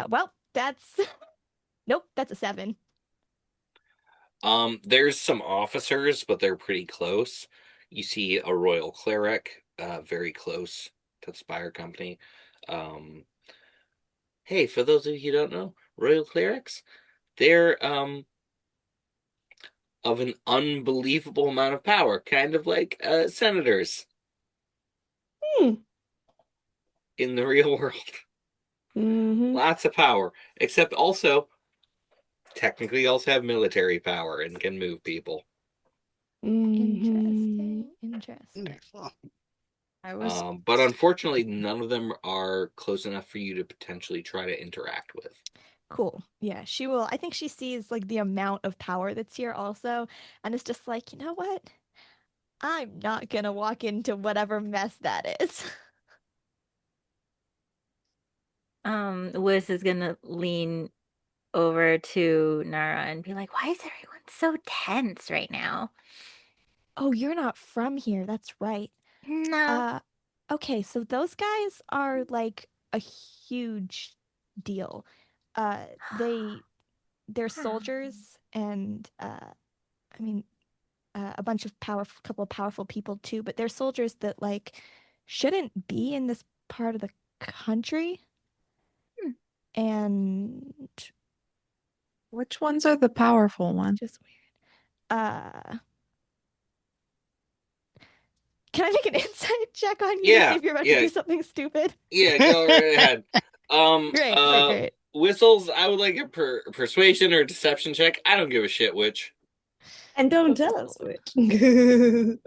Well, that's, nope, that's a 7. There's some officers, but they're pretty close. You see a royal cleric, very close to the Spire Company. Hey, for those of you who don't know, royal clerics, they're of an unbelievable amount of power, kind of like senators Hmm. in the real world. Mhm. Lots of power, except also technically also have military power and can move people. Interesting. Wonderful. I was But unfortunately, none of them are close enough for you to potentially try to interact with. Cool. Yeah, she will. I think she sees like the amount of power that's here also, and it's just like, you know what? I'm not gonna walk into whatever mess that is. Wiz is gonna lean over to Nara and be like, "Why is everyone so tense right now?" Oh, you're not from here. That's right. No. Okay, so those guys are like a huge deal. They're soldiers and I mean a bunch of couple of powerful people too, but they're soldiers that like shouldn't be in this part of the country. Hmm. And which ones are the powerful ones? just weird. Can I make an insight check on you to Yeah, see if you're about yeah. to do something stupid? Yeah, go right ahead. Great. Whistles, I would like a persuasion or deception check. I don't give a shit which. And don't tell us which. Man,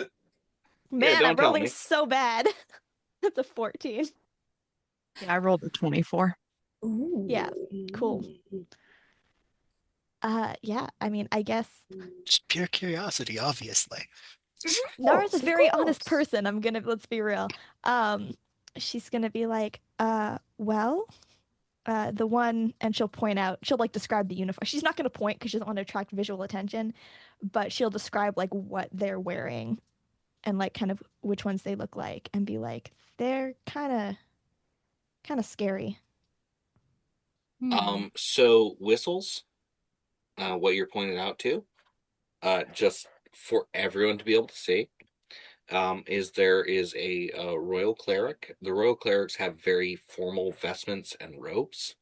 don't I'm tell rolling me. so bad. That's a 14. Yeah, I rolled a 24. Yeah, cool. Yeah, I mean, I guess Just pure curiosity, obviously. Nara's a Of very honest course. person. Let's be real. She's gonna be like, well, the one, and she'll like describe the uniform. She's not gonna point because she doesn't want to attract visual attention, but she'll describe like what they're wearing and like kind of which ones they look like and be like, they're kind of scary. So Whistles, what you're pointed out to, just for everyone to be able to see is there is a royal cleric. The royal clerics have very formal vestments and robes.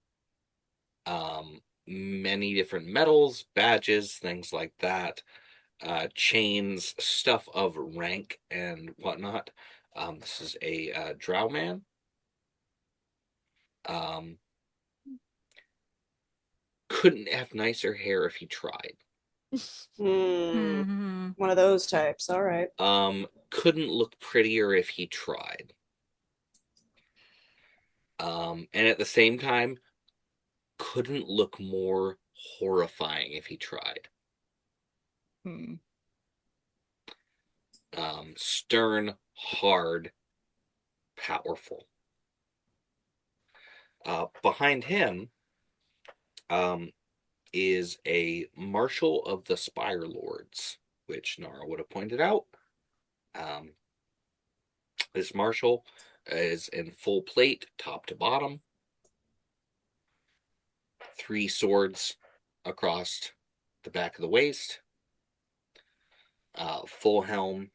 Many different medals, badges, things like that. Chains, stuff of rank and whatnot. This is a drow man. Couldn't have nicer hair if he tried. One of those types. All right. Couldn't look prettier if he tried. And at the same time, couldn't look more horrifying if he tried. Stern, hard, powerful. Behind him is a Marshal of the Spire Lords, which Nara would have pointed out. This Marshal is in full plate, top to bottom. 3 swords across the back of the waist. Full helm.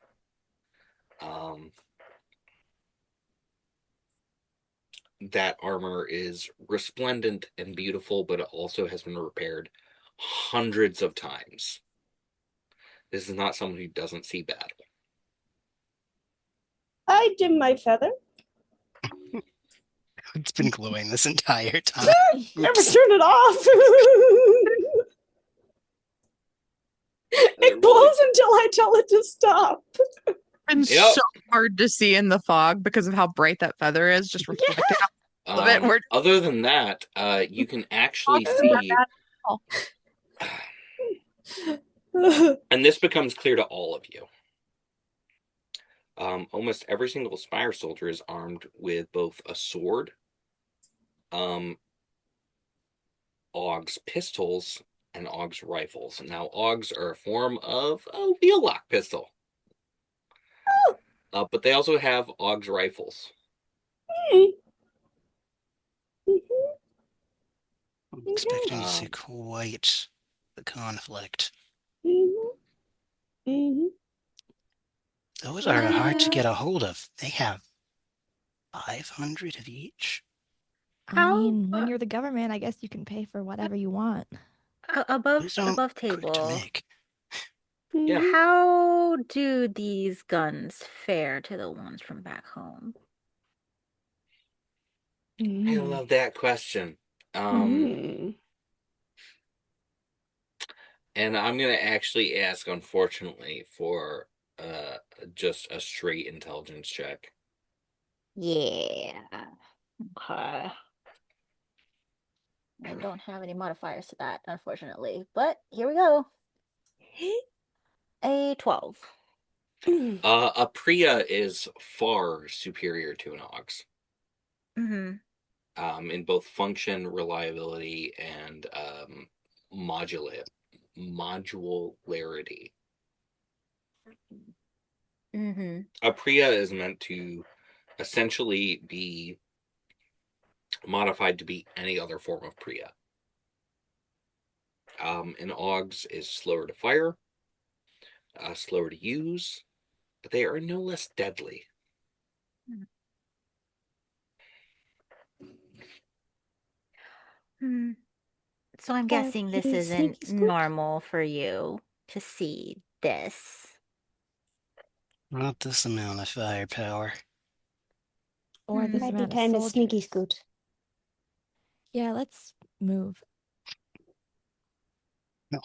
That armor is resplendent and beautiful, but it also has been repaired hundreds of times. This is not someone who doesn't see battle. I dim my feather. It's been glowing this entire time. Never Oops. turned it off. It glows until I tell it to stop. And Yep. so hard to see in the fog because of how bright that feather is, just reflecting off of it. Other than that, you can actually see, and this becomes clear to all of you. Almost every single Spire soldier is armed with both a sword, augs pistols, and augs rifles. Now, augs are a form of a wheel-lock pistol. But they also have augs rifles. I'm expecting to see quite the conflict. Those are hard to get a hold of. They have 500 of each. I mean, when you're the government, I guess you can pay for whatever you want. Above Quick to table. make. Yeah. How do these guns fare to the ones from back home? I love that question. And I'm going to actually ask, unfortunately, for just a straight intelligence check. Yeah. Okay. I don't have any modifiers to that, unfortunately. But here we go. A 12. A Priya is far superior to an Ox. In both function, reliability, and modularity. A Priya is meant to essentially be modified to be any other form of Priya. An Augs is slower to fire, slower to use, but they are no less deadly. So I'm guessing this isn't normal for you to see this. Not this amount of firepower. Or this Might be amount of time to soldiers. sneaky scoot. Yeah, let's move. No.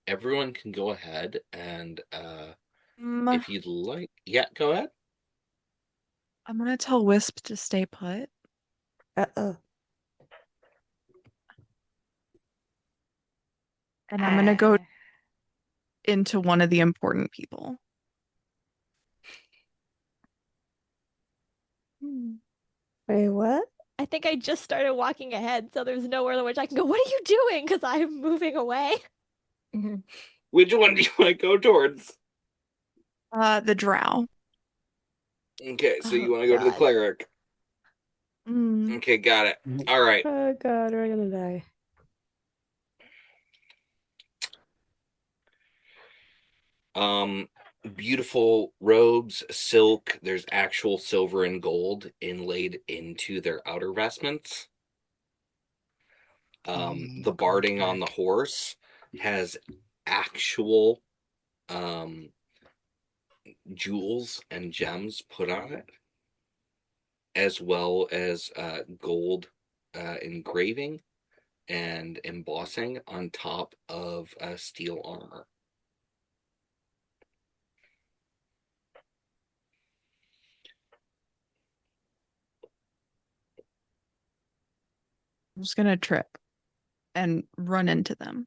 Everyone can go ahead and if you'd like, yeah, go ahead. I'm gonna tell Wisp to stay put. Uh-oh. And I'm gonna go into one of the important people. Wait, what? I think I just started walking ahead, so there's nowhere in which I can go, what are you doing? Because I'm moving away. Which one do you want to go towards? The drow. Okay, so you want to go to the cleric. Okay, got it. All right. Oh god, we're gonna die. Beautiful robes, silk. There's actual silver and gold inlaid into their outer vestments. The barding on the horse has actual jewels and gems put on it, as well as gold engraving and embossing on top of steel armor. I'm just gonna trip and run into them.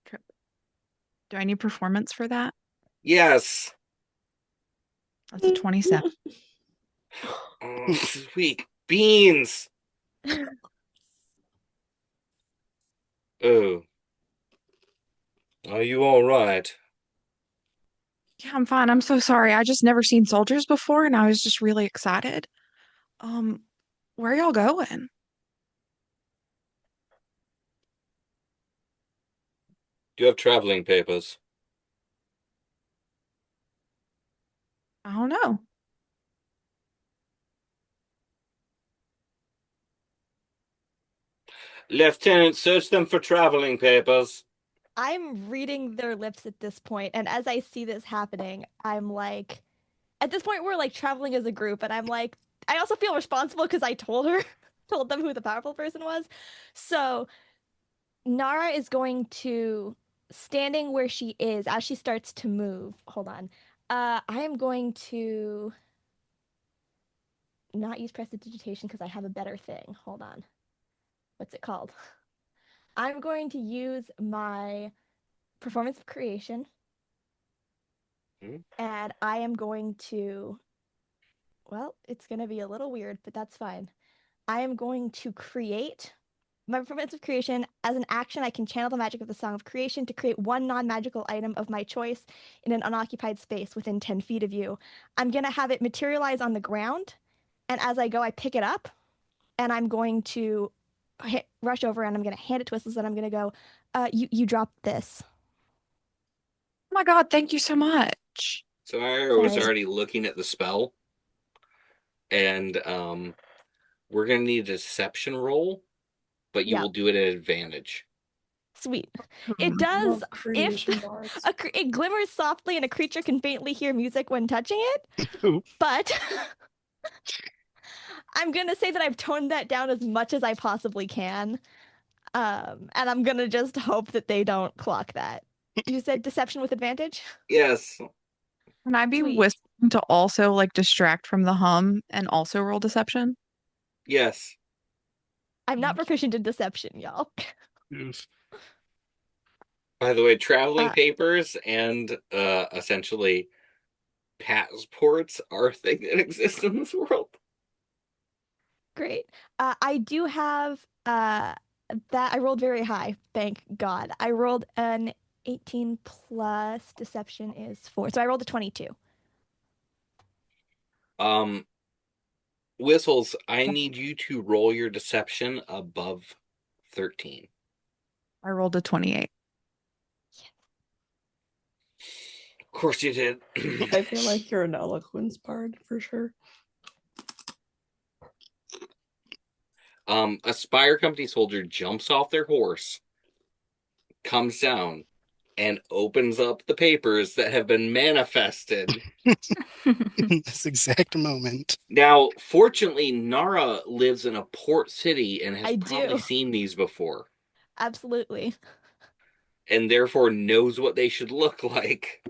Trip. Do I need performance for that? Yes. That's a 27. Oh, sweet beans. Oh. Are you all right? Yeah, I'm fine. I'm so sorry. I just never seen soldiers before and I was just really excited. Where y'all going? Do you have traveling papers? I don't know. Lieutenant, search them for traveling papers. I'm reading their lips at this point, and as I see this happening, I'm like, at this point, we're like traveling as a group, and I'm like, I also feel responsible because I told her, told them who the powerful person was. So Nara is going to, standing where she is as she starts to move. Hold on. I am going to not use prestidigitation because I have a better thing. Hold on. What's it called? I'm going to use my performance of creation. And I am going to, well, it's going to be a little weird, but that's fine. I am going to create my performance of creation. As an action, I can channel the magic of the Song of Creation to create one non-magical item of my choice in an unoccupied space within 10 feet of you. I'm going to have it materialize on the ground, and as I go, I pick it up, and I'm going to rush over, and I'm going to hand it to Whistles, and I'm going to go, you dropped this. Oh my God, thank you so much. So I was Sorry. already looking at the spell, and we're gonna need a deception roll, but you Yeah. will do it at advantage. Sweet. It does Love if creation bards. it glimmers softly and a creature can faintly hear music when touching it. But I'm gonna say that I've toned that down as much as I possibly can. And I'm gonna just hope that they don't clock that. You said deception with advantage? Yes. Can I be Sweet. whistling to also like distract from the hum and also roll deception? Yes. I'm not proficient in deception, y'all. By the way, traveling Uh, papers and essentially passports are a thing that exists in this world. Great. I do have that I rolled very high, thank God. I rolled an 18 plus deception is 4. So I rolled a 22. Whistles, I need you to roll your deception above 13. I rolled a 28. Of course you did. I feel like you're an eloquence bard for sure. A Spire Company soldier jumps off their horse, comes down, and opens up the papers that have been manifested. This exact moment. Now, fortunately, Nara lives in a port city and has I probably do. seen these before, Absolutely. and therefore knows what they should look like.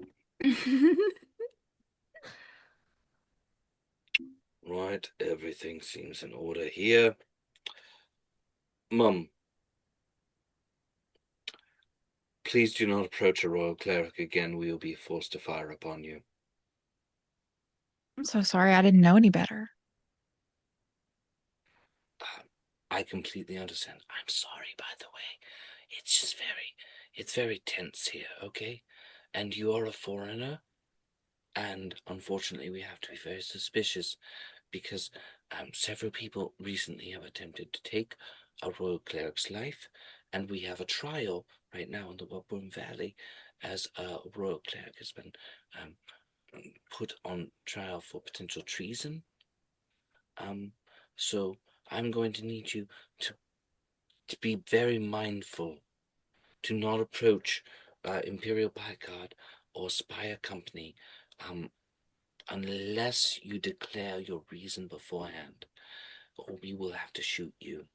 Right, everything seems in order here. Mum, please do not approach a royal cleric again. We will be forced to fire upon you. I'm so sorry. I didn't know any better. I completely understand. I'm sorry, by the way. It's just it's very tense here, okay? And you are a foreigner, and unfortunately we have to be very suspicious because several people recently have attempted to take a royal cleric's life, and we have a trial right now in the Wubworm Valley, as a royal cleric has been put on trial for potential treason. So I'm going to need you to be very mindful, to not approach Imperial Bodyguard or Spire Company unless you declare your reason beforehand, or we will have to shoot you.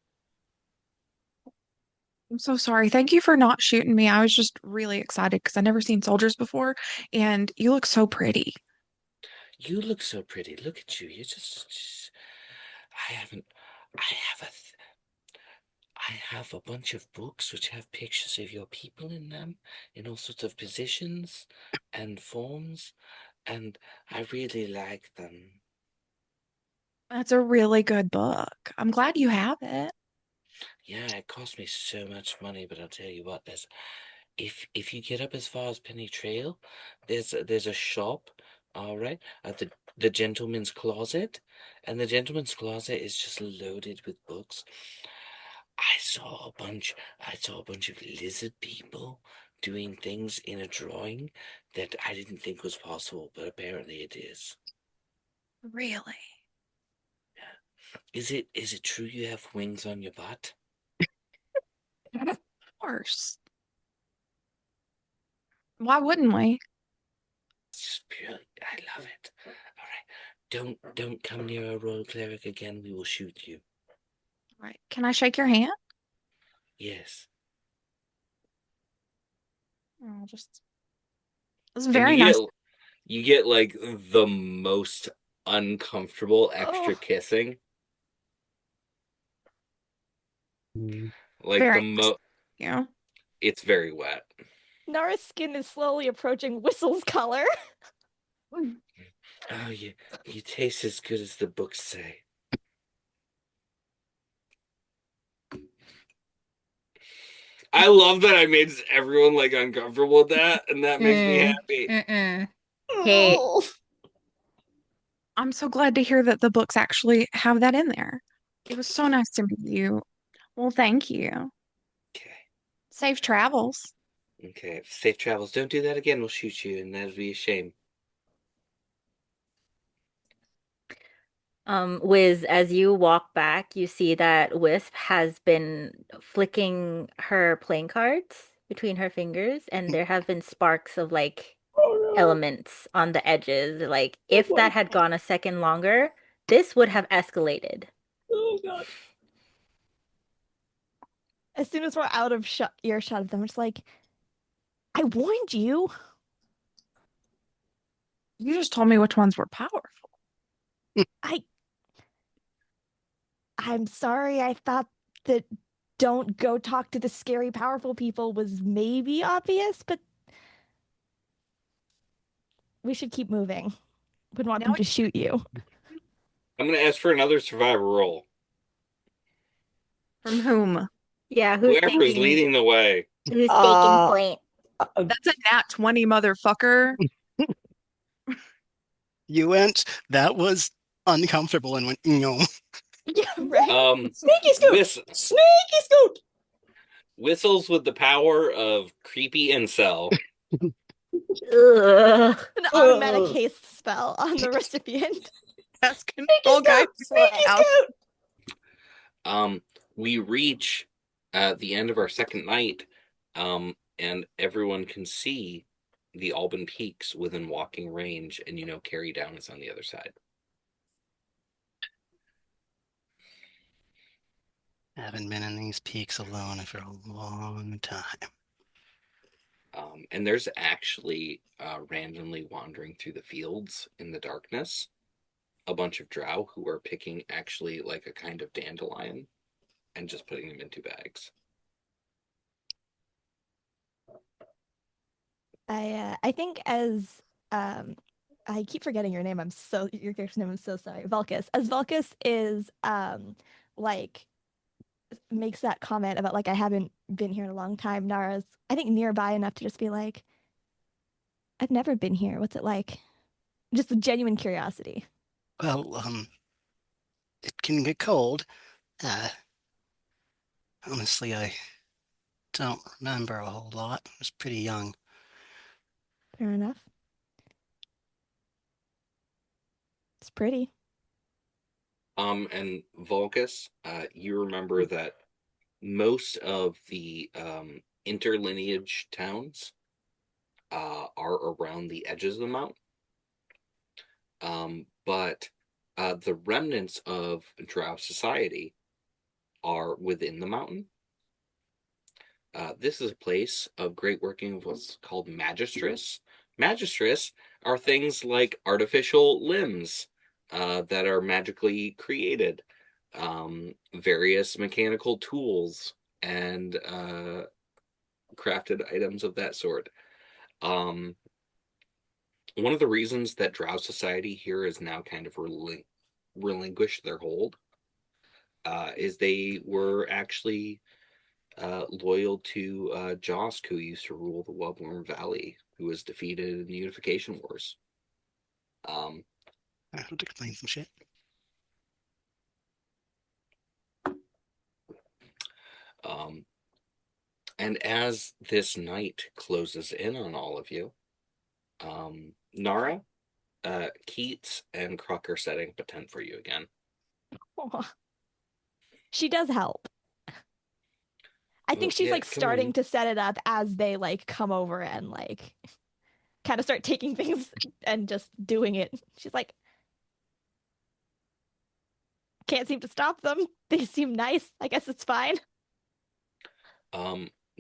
I'm so sorry. Thank you for not shooting me. I was just really excited because I've never seen soldiers before, and you look so pretty. You look so pretty. Look at you. You're I haven't. I have I have a bunch of books which have pictures of your people in them, in all sorts of positions and forms, and I really like them. That's a really good book. I'm glad you have it. Yeah, it cost me so much money, but I'll tell you what, if you get up as far as Penny Trail, there's a shop, all right, at the gentleman's closet, and the gentleman's closet is just loaded with books. I saw a bunch of lizard people doing things in a drawing that I didn't think was possible, but apparently it is. Really? Is it true you have wings on your butt? Of course. Why wouldn't we? Just purely, I love it. All right, don't come near a royal cleric again. We will shoot you. Right. Can I shake your hand? Yes. Oh, just it was And very nice. you get like the most uncomfortable extra Oh. kissing. Like Very the nice. Yeah. it's very wet. Nara's skin is slowly approaching Whistle's color. Oh, you taste as good as the books say. I love that I made everyone like uncomfortable with that, and that makes me happy. Hey, I'm so glad to hear that the books actually have that in there. It was so nice to meet you. Well, thank you. Okay. Safe travels. Okay. Safe travels. Don't do that again. We'll shoot you, and that'd be a shame. Wiz, as you walk back, you see that Wisp has been flicking her playing cards between her fingers, and there have been sparks of like elements on the edges. Like, if that had gone a second longer, this would have escalated. Oh god. As soon as we're out of earshot of them, it's like, I warned you. You just told me which ones were powerful. I'm sorry. I thought that don't go talk to the scary, powerful people was maybe obvious, but we should keep moving. Wouldn't want them to shoot you. I'm gonna ask for another survivor roll. From whom? Yeah, Whoever is leading the way. who's taking point? That's a nat 20, motherfucker. You went, that was uncomfortable and went, no. Yeah, right. Sneaky scoot! Sneaky scoot! Whistles with the power of creepy incel. Ugh. An automatic haste spell on the recipient. That's control guy. Sneaky scoot! We reach the end of our second night, and everyone can see the Albin Peaks within walking range, and Carry Down is on the other side. Haven't been in these peaks alone for a long time. And there's actually randomly wandering through the fields in the darkness a bunch of drow who are picking actually like a kind of dandelion and just putting them into bags. I think as I keep forgetting your name. Your character's name. I'm so sorry. Vulcus. As Vulcus is like makes that comment about like I haven't been here in a long time. Nara's I think nearby enough to just be like, I've never been here. What's it like? Just a genuine curiosity. Well, it can get cold. Honestly, I don't remember a whole lot. I was pretty young. Fair enough. It's pretty. And Vulcus, you remember that most of the interlineage towns are around the edges of the mountain. But the remnants of Drow society are within the mountain. This is a place of great working of what's called magistris. Magistris are things like artificial limbs that are magically created, various mechanical tools, and crafted items of that sort. One of the reasons that Drow society here is now kind of relinquished their hold is they were actually loyal to Josk, who used to rule the Wubworm Valley, who was defeated in the Unification Wars. I have to explain some shit. And as this night closes in on all of you, Nara, Keats, and Croc are setting up a tent for you again. Aw. She does help. I think she's yeah, like come starting in. to set it up as they like come over and like kind of start taking things and just doing it. She's like, can't seem to stop them. They seem nice. I guess it's fine.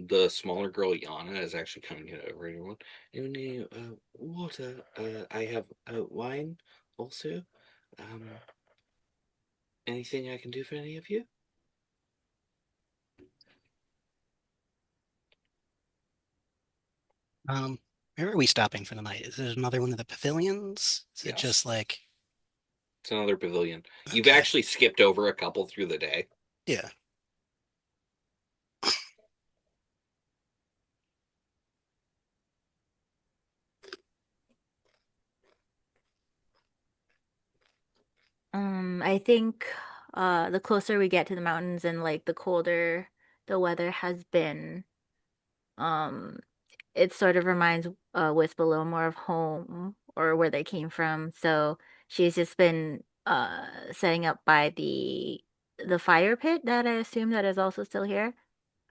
The smaller girl Yana is actually coming over anyone. You need water. I have wine also. Anything I can do for any of you? Where are we stopping for the night? Is it another one of the pavilions? Is it Yes. just like It's another pavilion. You've Okay. actually skipped over a couple through the day. Yeah. I think the closer we get to the mountains and like the colder the weather has been, um it sort of reminds Wisp a little more of home or where they came from. So she's just been setting up by the fire pit that I assume that is also still here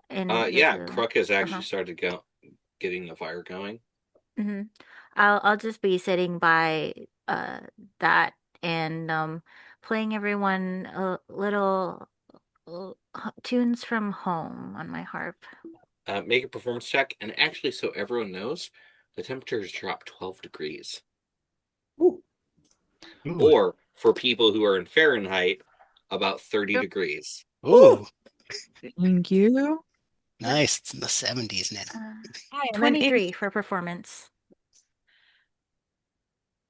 in the Yeah, pavilion. Kruk has Uh-huh. actually started getting the fire going. hmm I'll just be sitting by that and playing everyone a little tunes from home on my harp. Make a performance check, and actually, so everyone knows, the temperature has dropped 12 degrees. Ooh. Or, for people who are in Fahrenheit, about 30 degrees. Ooh, Thank you. nice. It's in the 70s now. Hi, I'm an 23 for performance.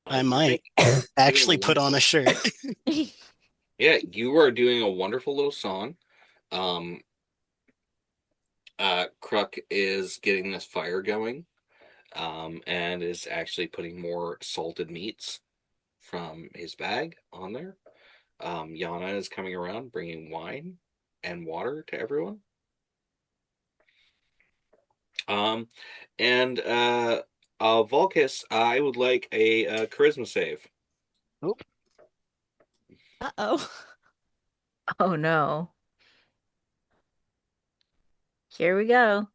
I You're might doing actually put on a shirt. Yeah, you are doing a wonderful little song. Kruk is getting this fire going, and is actually putting more salted meats from his bag on there. Yana is coming around bringing wine and water to everyone. Um, and Vulcus, I would like a charisma save. Oop. Uh-oh. Oh no. Here we go.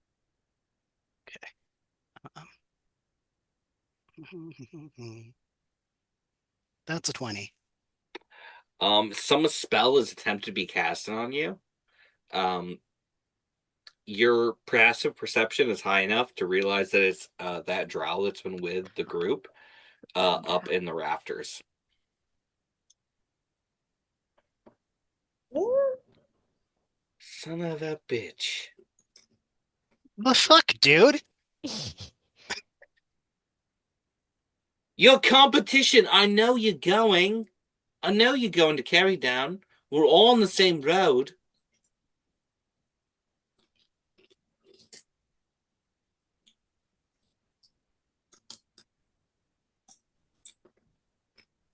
That's a 20. Some spell is attempted to be cast on you. Your passive perception is high enough to realize that it's that drow that's been with the group up in the rafters. Son of a bitch. The fuck, dude? Your competition, I know you're going. I know you're going to carry down. We're all on the same road.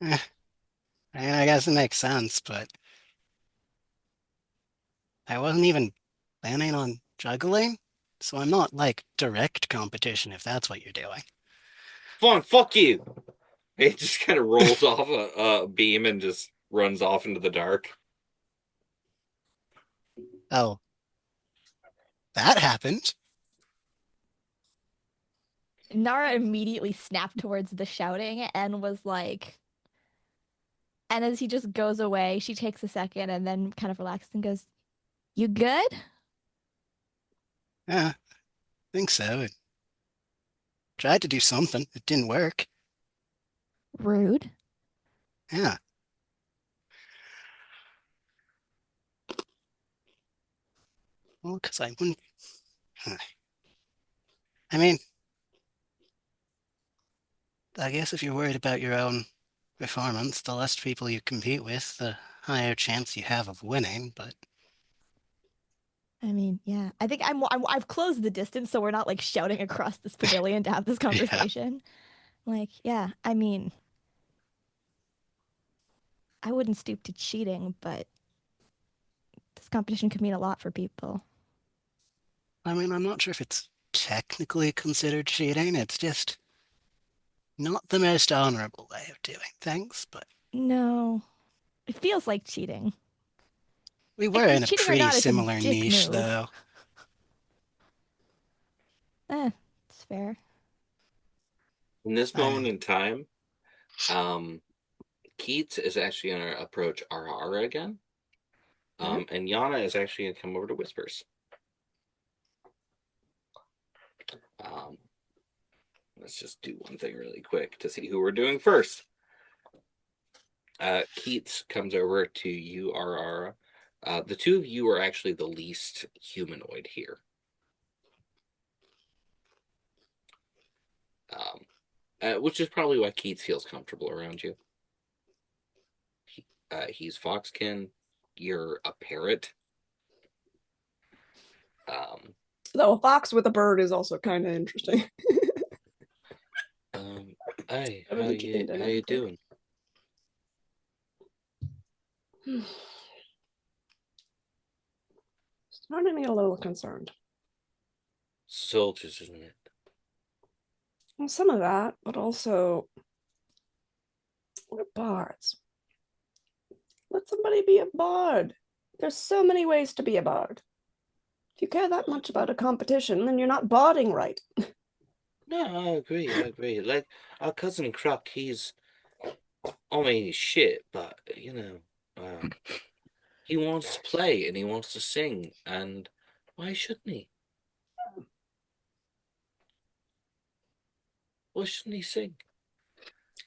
Eh, I guess it makes sense, but I wasn't even planning on juggling, so I'm not like direct competition if that's what you're doing. Fine, fuck you. It just kind of rolls off a beam and just runs off into the dark. Oh, that happened. Nara immediately snapped towards the shouting and was like, and as he just goes away, she takes a second and then kind of relaxes and goes, "You good?" Yeah, I think so. It tried to do something. It didn't work. Rude. Yeah. Well, because I wouldn't. I mean, I guess if you're worried about your own performance, the less people you compete with, the higher chance you have of winning. But I mean, yeah. I think I've closed the distance so we're not like shouting across this pavilion to have this yeah, conversation. Like, yeah, I mean, I wouldn't stoop to cheating, but this competition could mean a lot for people. I mean, I'm not sure if it's technically considered cheating. It's just not the most honorable way of doing things. But No, it feels like cheating. we were in a Cheating or pretty not, it's a similar dick niche, move. though. It's fair. In this I moment mean, in time, Keats is actually going to approach Arara again. And Yana is actually going to come over to Whispers. Let's just do one thing really quick to see who we're doing first. Keats comes over to you, Arara. The two of you are actually the least humanoid here. Which is probably why Keats feels comfortable around you. He's Foxkin. You're a parrot. Though a fox with a bird is also kind of interesting. Hey, I how don't think you can you doing? Starting to get a little concerned. Soldiers, isn't it? Well, some of that, but also we're bards. Let somebody be a bard. There's so many ways to be a bard. If you care that much about a competition, then you're not barding right. No, I agree. Like, our cousin Croc, he's, I mean, he's shit, but, he wants to play and he wants to sing, and why shouldn't he? Why shouldn't he sing?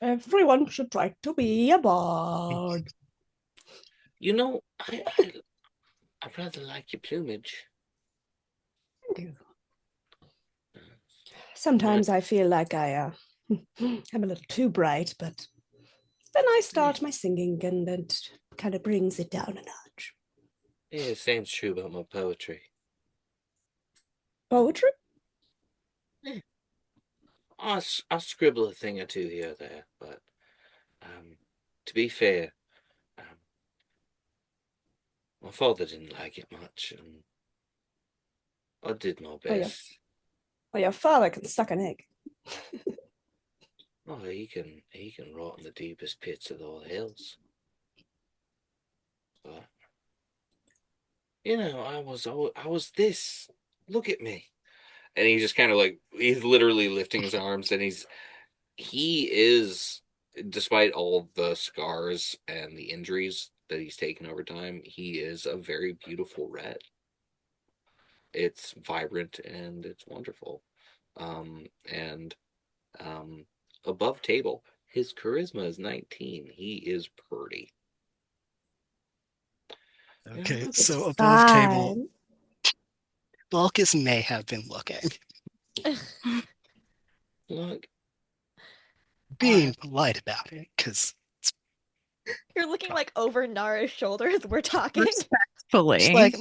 Everyone should try to be a bard. You know, I rather like your plumage. Thank you. Sometimes I feel like I'm a little too bright, but then I start my singing and it kind of brings it down a notch. Yeah, same's true about my poetry. Poetry? Yeah. I scribble a thing or two here or there, but to be fair, my father didn't like it much, and I did my best. Well, your father can suck an egg. Oh, he can rot in the deepest pits of all hills. But I was this. Look at me. And he just kind of like, he's literally lifting his arms, and he is, despite all of the scars and the injuries that he's taken over time, he is a very beautiful red. It's vibrant and it's wonderful. And above table, his charisma is 19. He is pretty. Okay, It's so above table, fine. Balkus may have been looking. Look, Being polite about it, because You're looking like over Nara's shoulder as we're talking. Respectfully. it's like,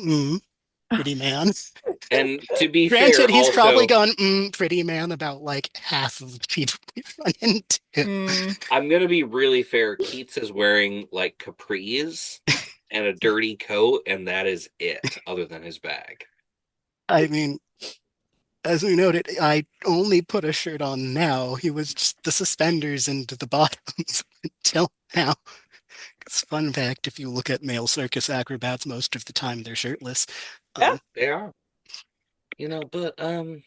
pretty man. and to be Granted, fair, he's also, probably gone, pretty man about like half of the people we've run into. I'm gonna be really fair. Keats is wearing like capris and a dirty coat, and that is it, other than his bag. I mean, As we noted, I only put a shirt on now. He was just the suspenders into the bottoms until now. It's fun fact, if you look at male circus acrobats, most of the time they're shirtless. Yeah. They are. But I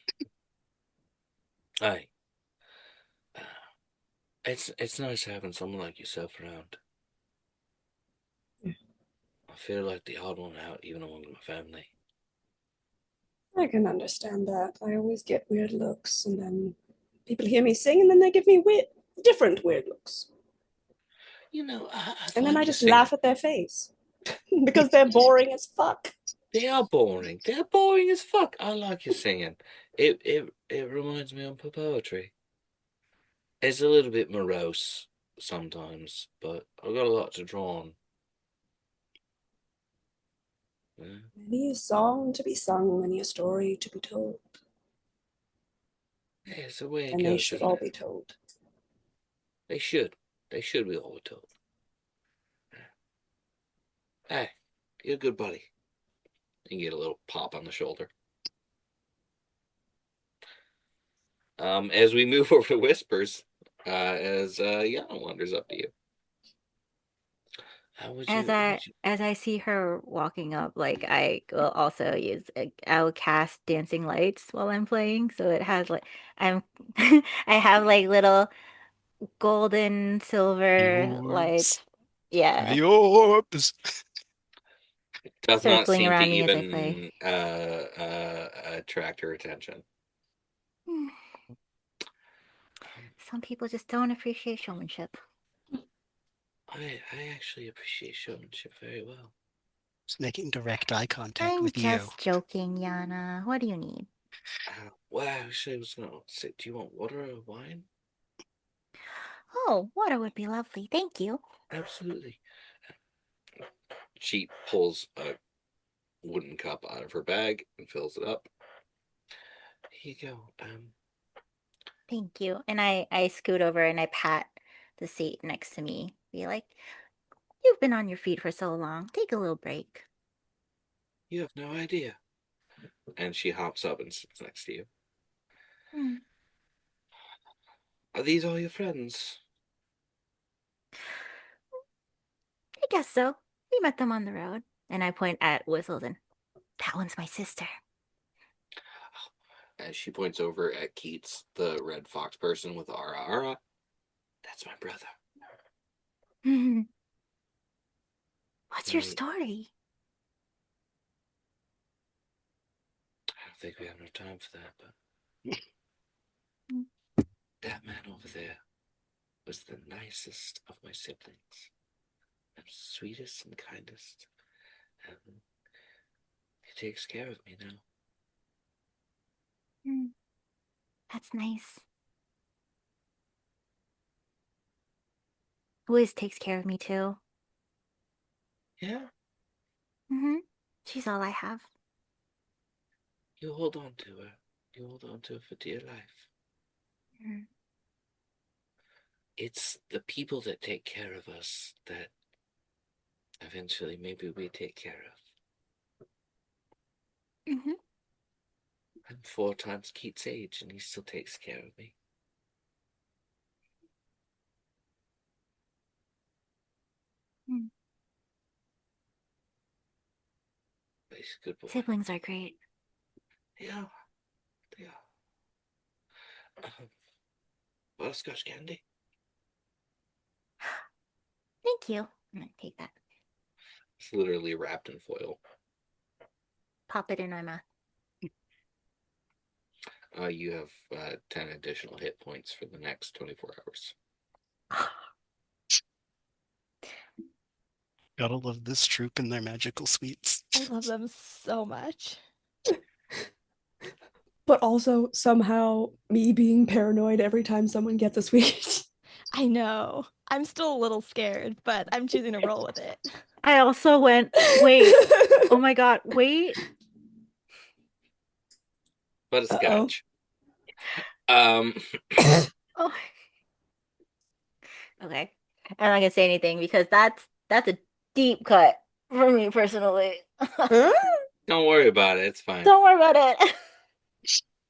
it's nice having someone like yourself around. I feel like the odd one out even among my family. I can understand that. I always get weird looks, and then people hear me sing, and then they give me different weird looks. I And then like I you just singing. laugh at their face because they're boring as fuck. They are boring. They're boring as fuck. I like you singing. It reminds me of poetry. It's a little bit morose sometimes, but I've got a lot to draw on. Yeah. Many a song to be sung, many a story to be told. Yeah, it's the way it And they goes, should isn't all it? be told. They should. They should be all told. Hey, you're a good buddy. You get a little pop on the shoulder. As we move over to whispers, as Yana wanders up to you. How would As you? I as I see her walking up, like I will also I will cast dancing lights while I'm playing, so it has like I'm I have like little golden The silver orbs. lights, yeah, The orbs. Does not circling seem to around me as I play. even attract her attention. Some people just don't appreciate showmanship. I actually appreciate showmanship very well. Just making direct eye contact I'm with you. just joking, Yana. What do you need? Well, actually, I was gonna say, do you want water or wine? Oh, water would be lovely. Thank you. Absolutely. She pulls a wooden cup out of her bag and fills it up. Here you go. Thank you. And I scoot over and I pat the seat next to me. Be like, you've been on your feet for so long. Take a little break. You have no idea. And she hops up and sits next to you. Hmm. Are these all your friends? I guess so. We met them on the road. And I point at Whistles and that one's my sister. As she points over at Keats, the red fox person with Ara Ara. That's my brother. What's your Right. story? I don't think we have enough time for that, but that man over there was the nicest of my siblings. I'm sweetest and kindest. And he takes care of me now. That's nice. Wiz takes care of me too. Yeah, She's all I have. you hold on to her. You hold on to her for dear life. Mm. It's the people that take care of us that eventually maybe we take care of. I'm 4 times Keats' age and he still takes care of me. But he's a good boy. Siblings are great. Yeah, they are. Butterscotch candy? Thank you. I'm gonna take that. It's literally wrapped in foil. Pop it in my mouth. You have 10 additional hit points for the next 24 hours. Gotta love this troop and their magical sweets. I love them so much. But also somehow me being paranoid every time someone gets a sweet. I know. I'm still a little scared, but I'm choosing to roll with it. I also went, wait. Oh my god, wait. Butterscotch. Oh. Okay. I'm not gonna say anything because that's a deep cut for me personally. Don't worry about it. It's fine. Don't worry about it.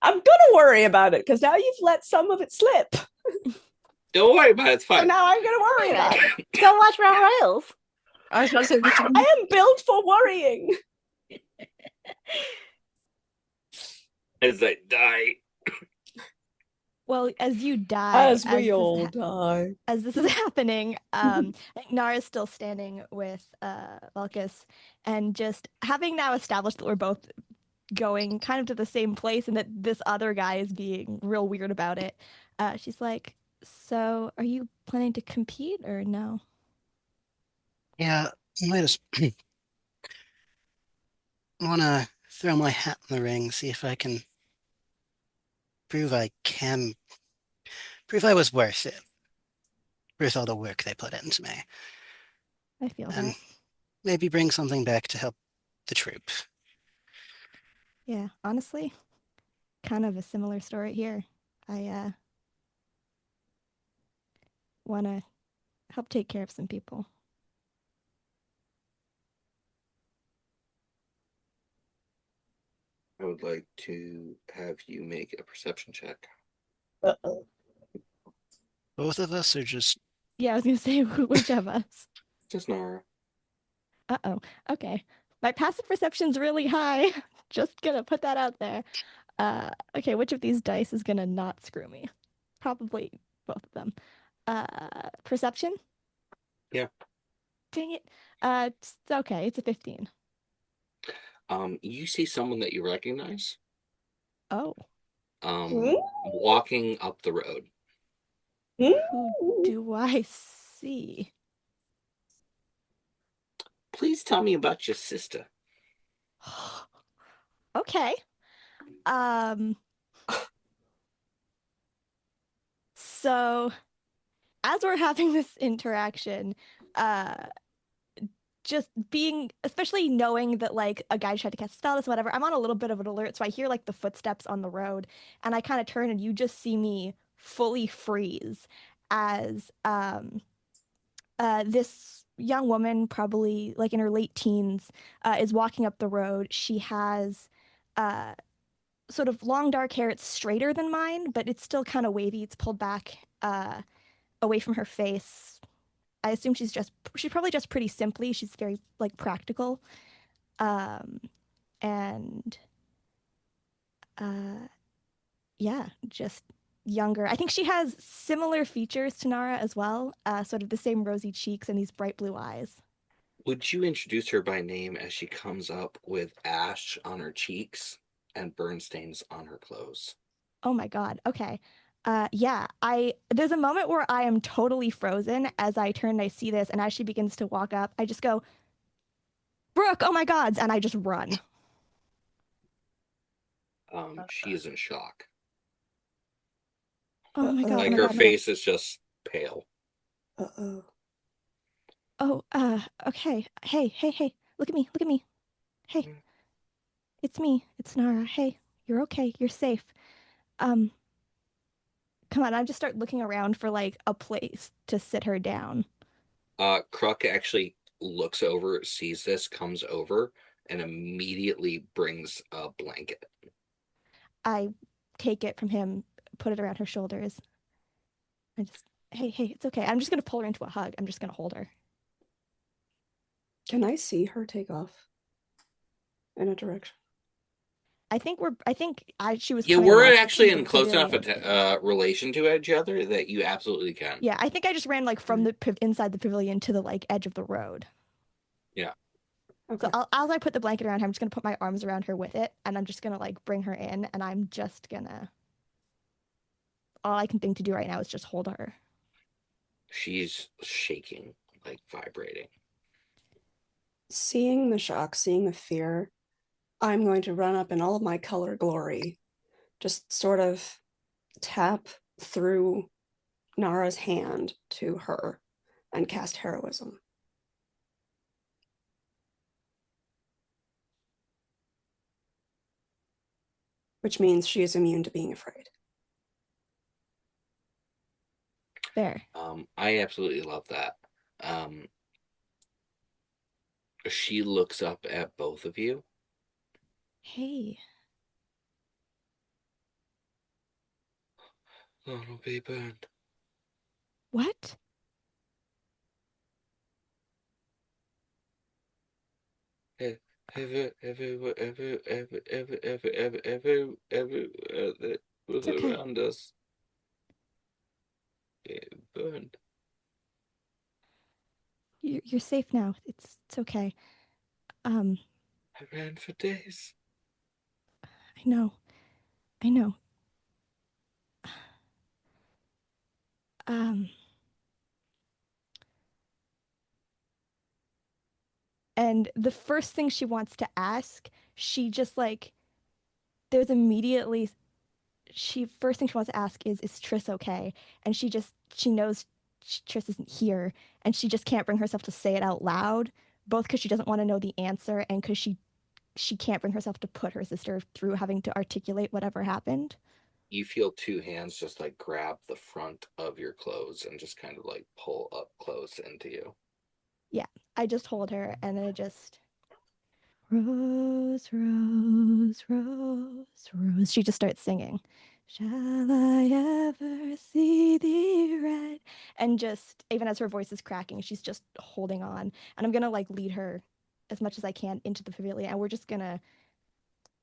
I'm gonna worry about it because now you've let some of it slip. Don't worry about it. It's So fine. now I'm gonna worry about it. Don't watch Round Royals. I was about to say, I am built for worrying. As I die. Well, as you die, As we all die. as this is happening, I think Nara's still standing with Velkus, and just having now established that we're both going kind of to the same place and that this other guy is being real weird about it, she's like, so are you planning to compete or no? Yeah, I might just want to throw my hat in the ring, see if I can prove prove I was worth it, worth all the work they put into me, I feel and that. maybe bring something back to help the troop. Yeah, honestly, kind of a similar story here. I want to help take care of some people. I would like to have you make a perception check. Uh-oh. Both of us are just Yeah, I was gonna say which of us. Just Nara. Uh-oh. Okay. My passive perception's really high. Just gonna put that out there. Okay, which of these dice is gonna not screw me? Probably both of them. Perception? Yeah. Dang it. It's okay, it's a 15. You see someone that you recognize Oh, walking up the road. who do I see? Please tell me about your sister. Okay. So as we're having this interaction, just being, especially knowing that like a guy tried to cast a spell, this whatever, I'm on a little bit of an alert, so I hear like the footsteps on the road, and I kind of turn, and you just see me fully freeze as this young woman, probably like in her late teens, is walking up the road. She has uh sort of long dark hair. It's straighter than mine, but it's still kind of wavy. It's pulled back away from her face. I assume she's probably just pretty simply. She's very like practical. Um, and uh, yeah, just younger. I think she has similar features to Nara as well, sort of the same rosy cheeks and these bright blue eyes. Would you introduce her by name as she comes up with ash on her cheeks and burn stains on her clothes? Oh my God. Okay. Yeah, there's a moment where I am totally frozen as I turn and I see this, and as she begins to walk up, I just go, Brooke, oh my gods, and I just run. She is in shock. Oh my God, oh Like my her God, oh my God. face is just pale. Uh-oh. Oh, okay. Hey, look at me, look at me. Hey, it's me, it's Nara. Hey, you're okay, you're safe. Come on, I just start looking around for like a place to sit her down. Kruk actually looks over, sees this, comes over, and immediately brings a blanket. I take it from him, put it around her shoulders. I just, hey, it's okay. I'm just gonna pull her into a hug. I'm just gonna hold her. Can I see her take off in a direction? She was Yeah, coming we're along actually from in the close enough pavilion. relation to each other that you absolutely can. Yeah, I think I just ran like from the inside the pavilion to the like edge of the road. Yeah. Okay. So as I put the blanket around her, I'm just gonna put my arms around her with it, and I'm just gonna like bring her in, and I'm just gonna. All I can think to do right now is just hold her. She's shaking, like vibrating. Seeing the shock, seeing the fear, I'm going to run up in all of my color glory, just sort of tap through Nara's hand to her and cast heroism. Which means she is immune to being afraid. There. I absolutely love that. She looks up at both of you. Hey. It'll be burned. What? That was It's okay. around us. It burned. You're safe now. It's okay. Um, I ran for days. I know. I know. Um, and the first thing she wants to ask, she just like there's immediately she first thing she wants to ask is Triss okay? And she knows Triss isn't here, and she just can't bring herself to say it out loud, both because she doesn't want to know the answer and because she can't bring herself to put her sister through having to articulate whatever happened. You feel two hands just like grab the front of your clothes and just kind of like pull up close into you. Yeah, I just hold her and then it just Rose, rose, rose, rose. She just starts singing. Shall I ever see thee red? And just, even as her voice is cracking, she's just holding on. And I'm gonna like lead her as much as I can into the pavilion. And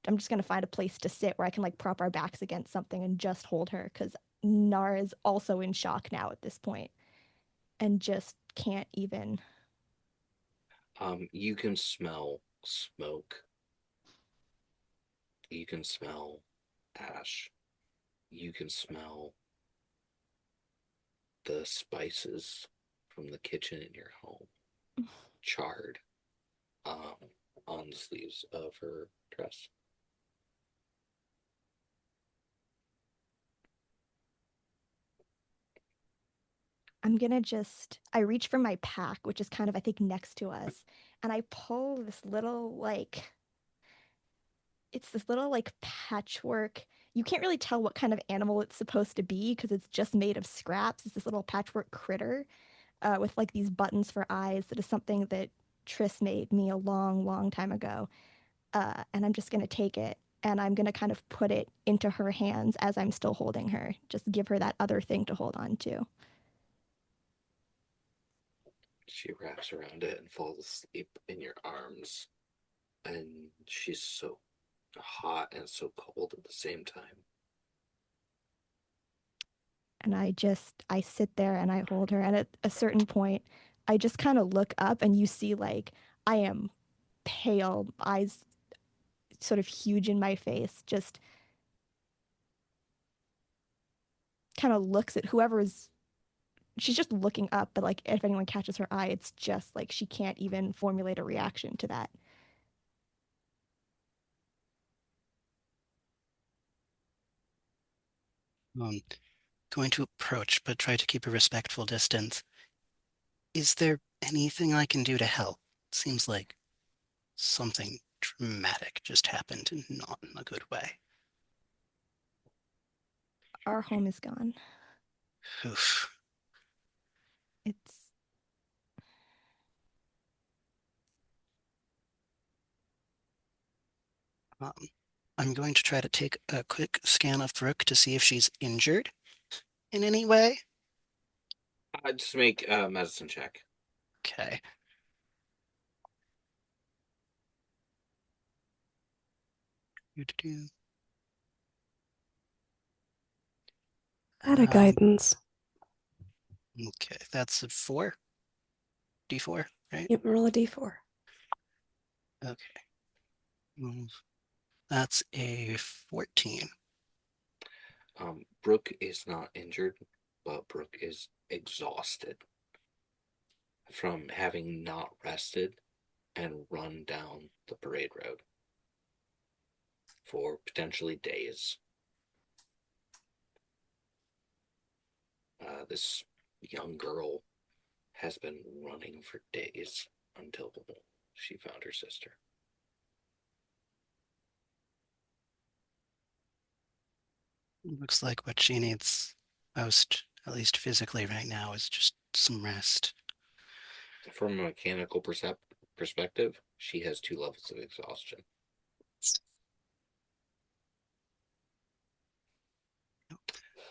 I'm just gonna find a place to sit where I can like prop our backs against something and just hold her because Nara is also in shock now at this point and just can't even. You can smell smoke. You can smell ash. You can smell the spices from the kitchen in your home charred on the sleeves of her dress. I reach for my pack, which is kind of, I think, next to us, and I pull this little, like, it's this little, like, patchwork. You can't really tell what kind of animal it's supposed to be because it's just made of scraps. It's this little patchwork critter with, like, these buttons for eyes that is something that Triss made me a long, long time ago. And I'm just going to take it and I'm going to kind of put it into her hands as I'm still holding her. Just give her that other thing to hold on to. She wraps around it and falls asleep in your arms. And she's so hot and so cold at the same time. And I sit there and I hold her. And at a certain point, I just kind of look up and you see like I am pale, eyes sort of huge in my face, just kind of looks at whoever's she's just looking up, but like if anyone catches her eye, it's just like she can't even formulate a reaction to that. Going to approach, but try to keep a respectful distance. Is there anything I can do to help? Seems like something dramatic just happened and not in a good way. Our home is gone. Oof. It's Um, I'm going to try to take a quick scan of Brooke to see if she's injured in any way. Just make a medicine check. Okay. Do-do-do. Out of guidance. Okay, that's a 4. D4, right? Yep, roll a d4. Okay. That's a 14. Brooke is not injured, but Brooke is exhausted from having not rested and run down the parade road for potentially days. This young girl has been running for days until she found her sister. Looks like what she needs most, at least physically right now, is just some rest. From a mechanical perspective, she has 2 levels of exhaustion.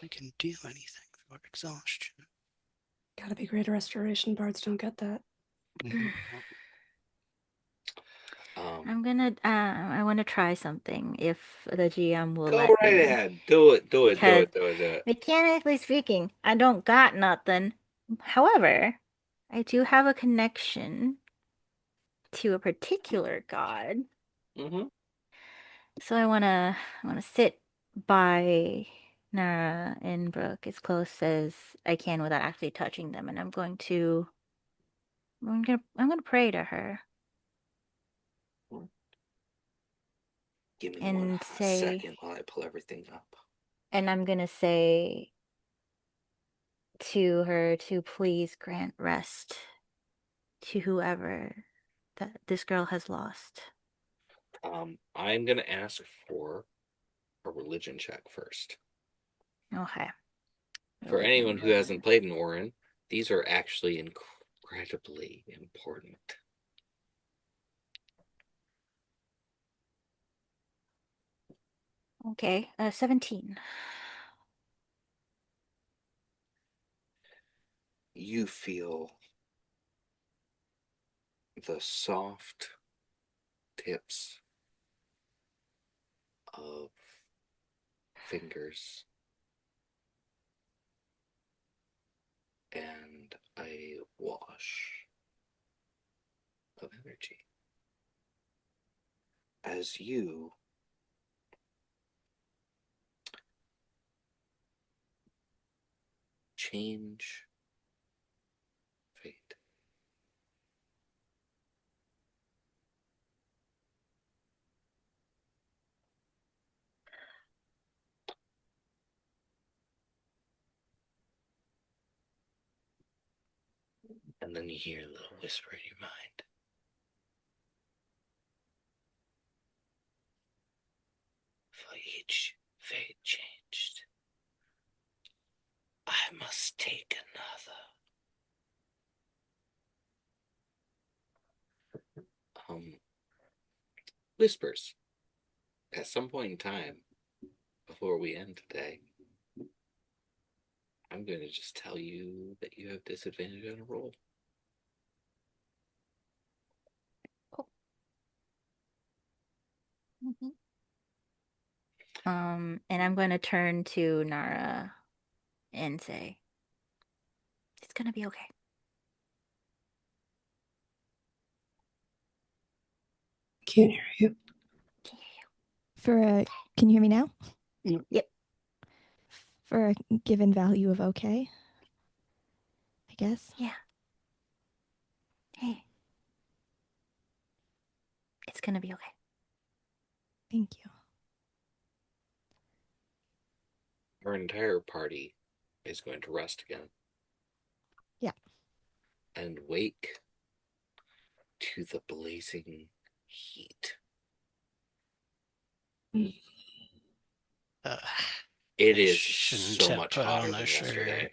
I can do anything for exhaustion. Gotta be greater restoration. Bards don't get that. I'm gonna I want to try something if the GM will Go let right me. ahead. Do it. Because mechanically speaking, I don't got nothing. However, I do have a connection to a particular god. Mm-hmm. So I wanna sit by Nara and Brooke as close as I can without actually touching them, and I'm gonna pray to her Give me and one second while I pull everything up. and I'm gonna say to her to please grant rest to whoever that this girl has lost. I'm gonna ask for a religion check first. Okay. For anyone who hasn't played in Orin, these are actually incredibly important. Okay, 17. You feel the soft tips of fingers and a wash of energy as you change fate. And then you hear a little whisper in your mind. For each fate changed, I must take another. Whispers. At some point in time, before we end today, I'm going to just tell you that you have disadvantage on a roll. Mm-hmm. And I'm going to turn to Nara and say, it's going to be okay. Can't hear you. Can you hear me now? Yep. For a given value of okay, I guess. Yeah. Hey. It's going to be okay. Thank you. Our entire party is going to rest again. Yeah. And wake to the blazing heat. It is so much hotter than yesterday.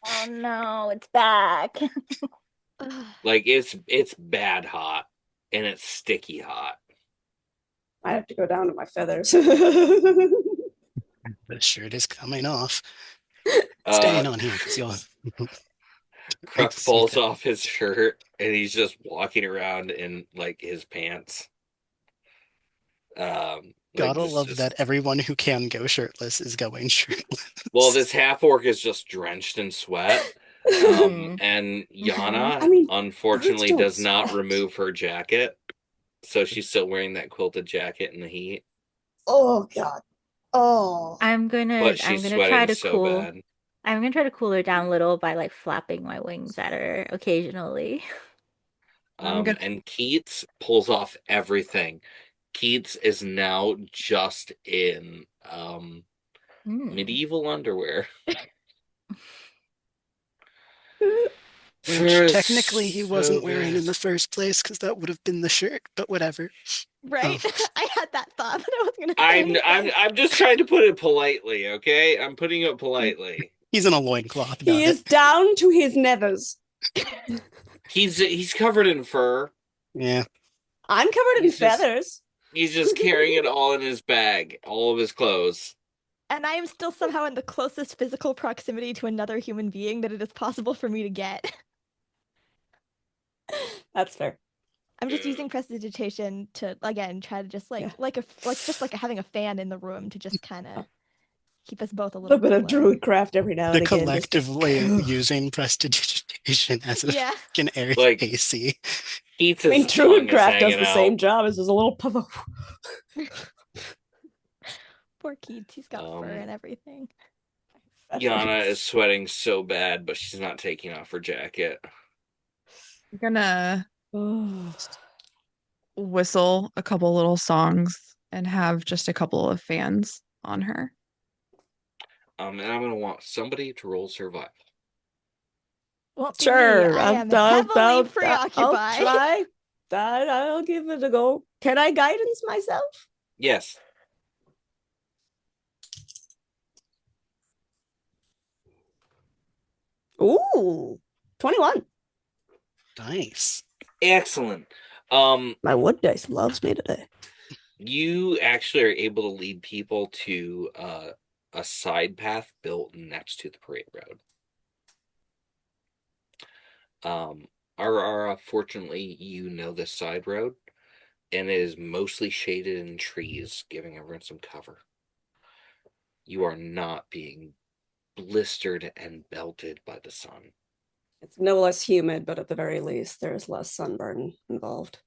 Oh no, it's back. Like it's bad hot and it's sticky hot. I have to go down to my feathers. The shirt is coming off. Staying on here because you'll. Kruk pulls off his shirt and he's just walking around in like his pants. Gotta love that everyone who can go shirtless is going shirtless. Well, this half orc is just drenched in sweat. And Yana, unfortunately, does not remove her jacket. So she's still wearing that quilted jacket in the heat. Oh god. Oh. I'm gonna try to cool. Bad. I'm gonna try to cool her down a little by like flapping my wings at her occasionally. And Keats pulls off everything. Keats is now just in medieval underwear. Which technically he wasn't wearing in the first place because that would have been the shirt, but whatever. Right? I had that thought, but I wasn't gonna say I'm just trying to put it politely, okay? I'm putting it politely. He's in a loincloth. He is down to his nethers. He's covered in fur. Yeah. I'm covered in feathers. He's just carrying it all in his bag, all of his clothes. And I am still somehow in the closest physical proximity to another human being that it is possible for me to get. That's fair. I'm just using prestidigitation to again try to just having a fan in the room to just kind of keep us both a A little little bit of cooler. druid craft every now The and again. collectively using prestidigitation as Yeah. an area Like- AC. Keith's I mean, tongue druid is craft does hanging the out. same job as a little puff of. Poor Keats, he's got fur and everything. Yana is sweating so bad, but she's not taking off her jacket. I'm gonna whistle a couple little songs and have just a couple of fans on her. And I'm gonna want somebody to roll survival. Won't be Sure, me. I am I'll heavily preoccupied. I'll try. I'll give it a go. Can I guidance myself? Yes. Ooh, 21. Nice. Excellent. My wood dice loves me today. You actually are able to lead people to a side path built next to the parade road. Arara, fortunately, you know this side road, and it is mostly shaded in trees, giving everyone some cover. You are not being blistered and belted by the sun. It's no less humid, but at the very least, there's less sunburn involved.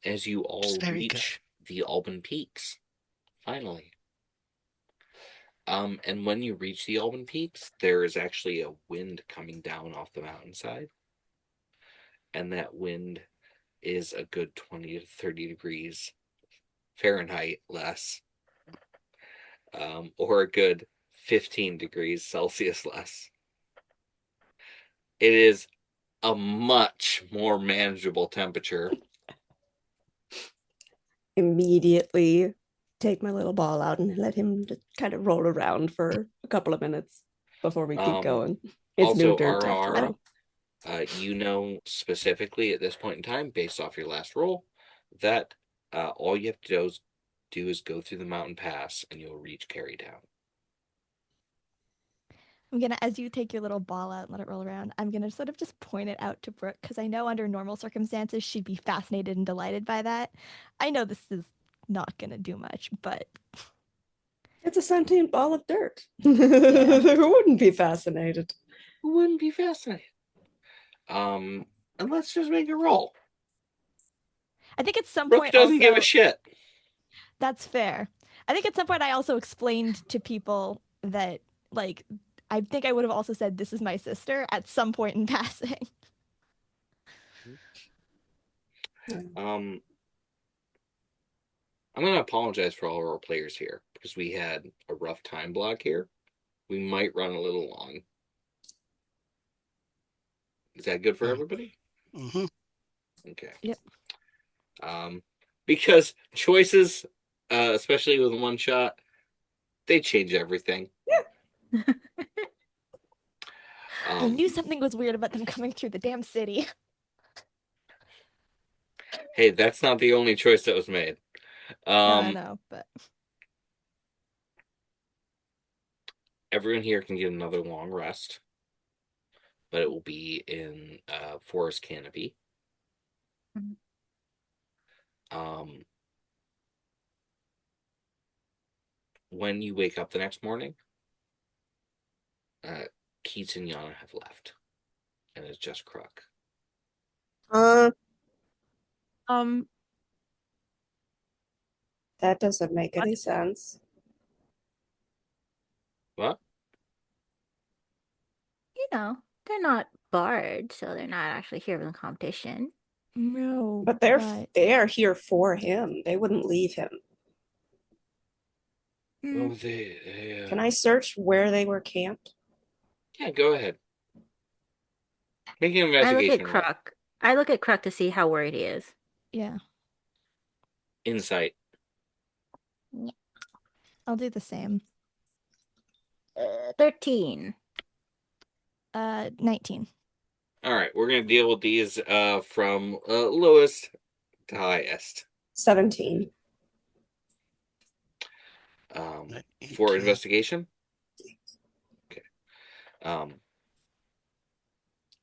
As you all very reach the Albin Peaks, finally. And when you reach the Albin Peaks, there is actually a wind coming down off the mountainside. And that wind is a good 20 to 30 degrees Fahrenheit less. Or a good 15 degrees Celsius less. It is a much more manageable temperature. Immediately take my little ball out and let him just kind of roll around for a couple of minutes before we keep going. It's Also, new dirt Ara, after you know specifically at this point in time, based off your last roll, that all you have to do is go through the mountain pass and you'll reach Carry Down. I'm gonna, as you take your little ball out and let it roll around, I'm gonna sort of just point it out to Brooke because I know under normal circumstances she'd be fascinated and delighted by that. I know this is not gonna do much, but it's a sentient ball of dirt. Who wouldn't be fascinated? Who wouldn't be fascinated? And let's just make a roll. I think at some Brooke point doesn't also, give a shit. That's fair. I think at some point I also explained to people that, like, I think I would have also said this is my sister at some point in passing. I'm going to apologize for all of our players here because we had a rough time block here. We might run a little long. Is that good for everybody? Mm-hmm. Okay. Yep. Because choices, especially with one shot, they change everything. Yeah. I knew something was weird about them coming through the damn city. Hey, that's not the only choice that was made. No, I know, but everyone here can get another long rest, but it will be in Forest Canopy. When you wake up the next morning, Keats and Yana have left, and it's just Kruk. That doesn't make any sense. What? You know, they're not bards, so they're not actually here for the competition. no. But they are here for him. They wouldn't leave him. Oh, they Can I search where they were camped? Yeah, go ahead. Make an investigation roll. I look at Kruk to see how worried he is. Yeah. Insight. Yeah. I'll do the same. 13. 19. All right, we're gonna deal with these from lowest to highest. 17. For investigation. Okay.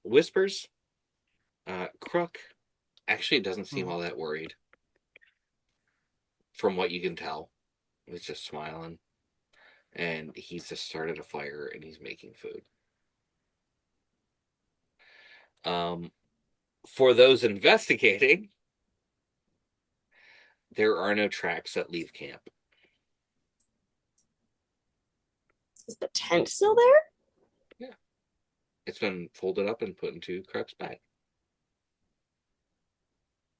Whispers. Crook actually doesn't seem all that worried. From what you can tell, he's just smiling, and he's just started a fire and he's making food. For those investigating, there are no tracks that leave camp. Is the tent still there? Yeah. It's been folded up and put into Crook's bag.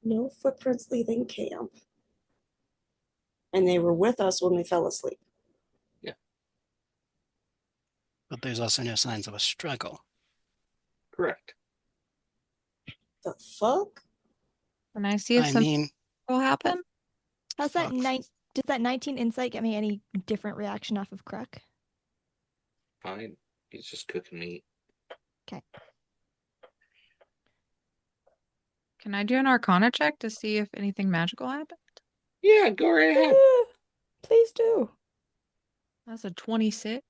No footprints leaving camp. And they were with us when we fell asleep. Yeah. But there's also no signs of a struggle. Correct. The fuck? Can I see if I something mean, will happen? How's that Fuck. Does that 19 insight get me any different reaction off of Kruk? Fine. He's just cooking meat. Okay. Can I do an Arcana check to see if anything magical happened? Yeah, go right ahead. Please do. That's a 26.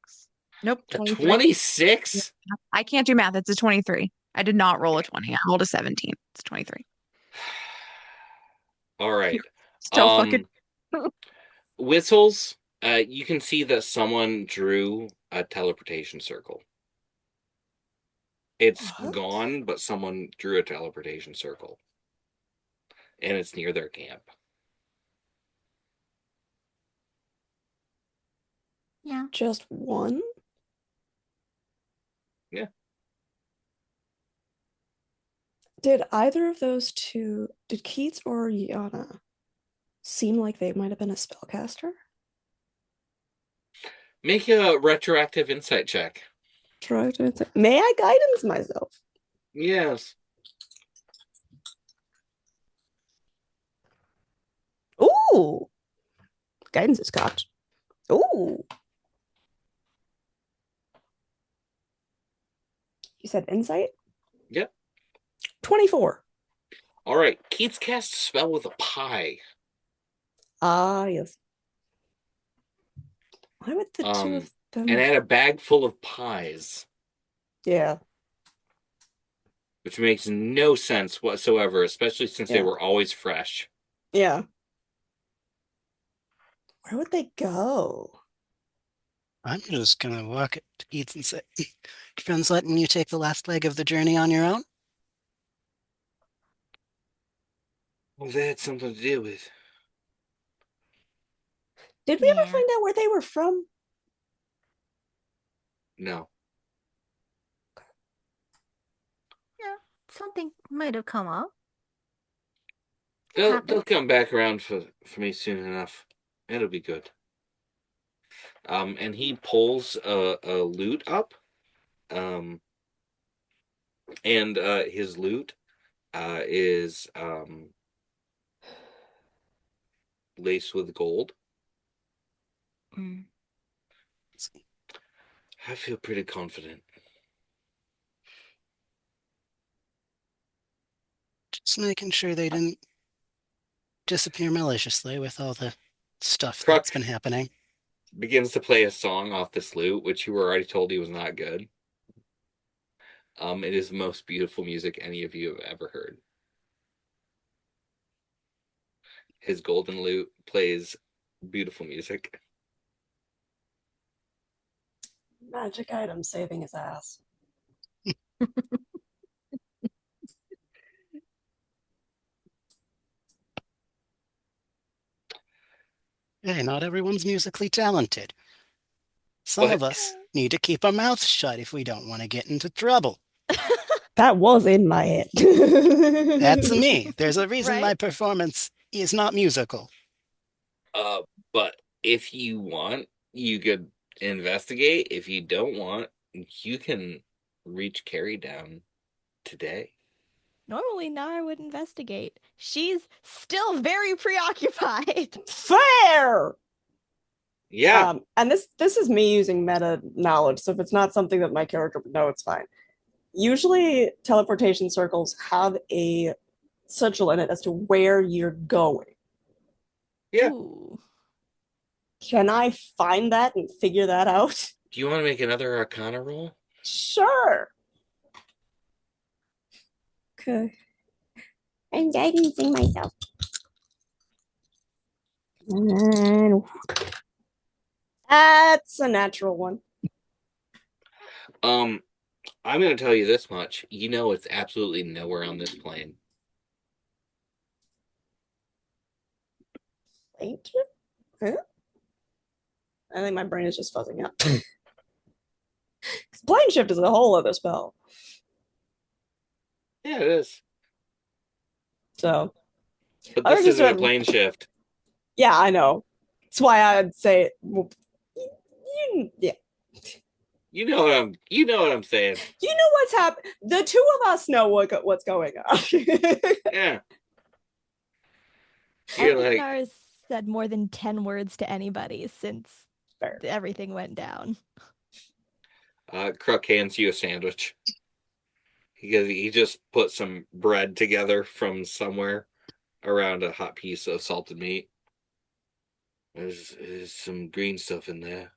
Nope, A 23. 26? I can't do math. It's a 23. I did not roll a 20. I rolled a 17. It's 23. All right. Still fucking. Whistles, you can see that someone drew a teleportation circle. It's What? gone, but someone drew a teleportation circle. And it's near their camp. Yeah. Just one? Yeah. Did either of those two, did Keats or Yana seem like they might have been a spellcaster? Make a retroactive insight check. May I guidance myself? Yes. Ooh. Guidance is cocked. Ooh. You said insight? Yep. 24. All right. Keats cast a spell with a pie. Ah, yes. Why would the two of them? And had a bag full of pies. Yeah. Which makes no sense whatsoever, especially since they were always fresh. Yeah. Where would they go? I'm just going to walk to Keats and say, your friend's letting you take the last leg of the journey on your own? Well, that had something to do with. Did we ever find out where they were from? No. Yeah, something might have come up. They'll come back around for me soon enough. It'll be good. And he pulls a loot up. And his loot is laced with gold. Mm. I feel pretty confident. Just making sure they didn't disappear maliciously with all the stuff Kruk that's been happening. begins to play a song off this lute, which you were already told he was not good. It is the most beautiful music any of you have ever heard. His golden lute plays beautiful music. Magic item saving his ass. Hey, not everyone's musically talented. Some of us need to keep our mouths shut if we don't want to get into trouble. That was in my head. That's me. There's a reason my performance is not musical. But if you want, you could investigate. If you don't want, you can reach Carrie down today. Normally, Nara would investigate. She's still very preoccupied. Fair. Yeah. And this is me using meta knowledge, so if it's not something that my character would know, it's fine. Usually, teleportation circles have a sigil in it as to where you're going. Yeah. Ooh. Can I find that and figure that out? Do you want to make another Arcana roll? Sure. Okay. I'm guidancing myself. And That's a natural one. I'm going to tell you this much. You know it's absolutely nowhere on this plane. Thank you. Huh? I think my brain is just fuzzing out. Plane shift is a whole other spell. Yeah, it is. So, But I this just isn't a went- plane shift. yeah, I know. That's why I'd say, well, yeah. You know what I'm saying. You know what's happening. The two of us know what's going on. Yeah. I You're don't think like, Nara's said more than 10 words to anybody since Fair. everything went down. Crook hands you a sandwich. He just put some bread together from somewhere around a hot piece of salted meat. There's some green stuff in there.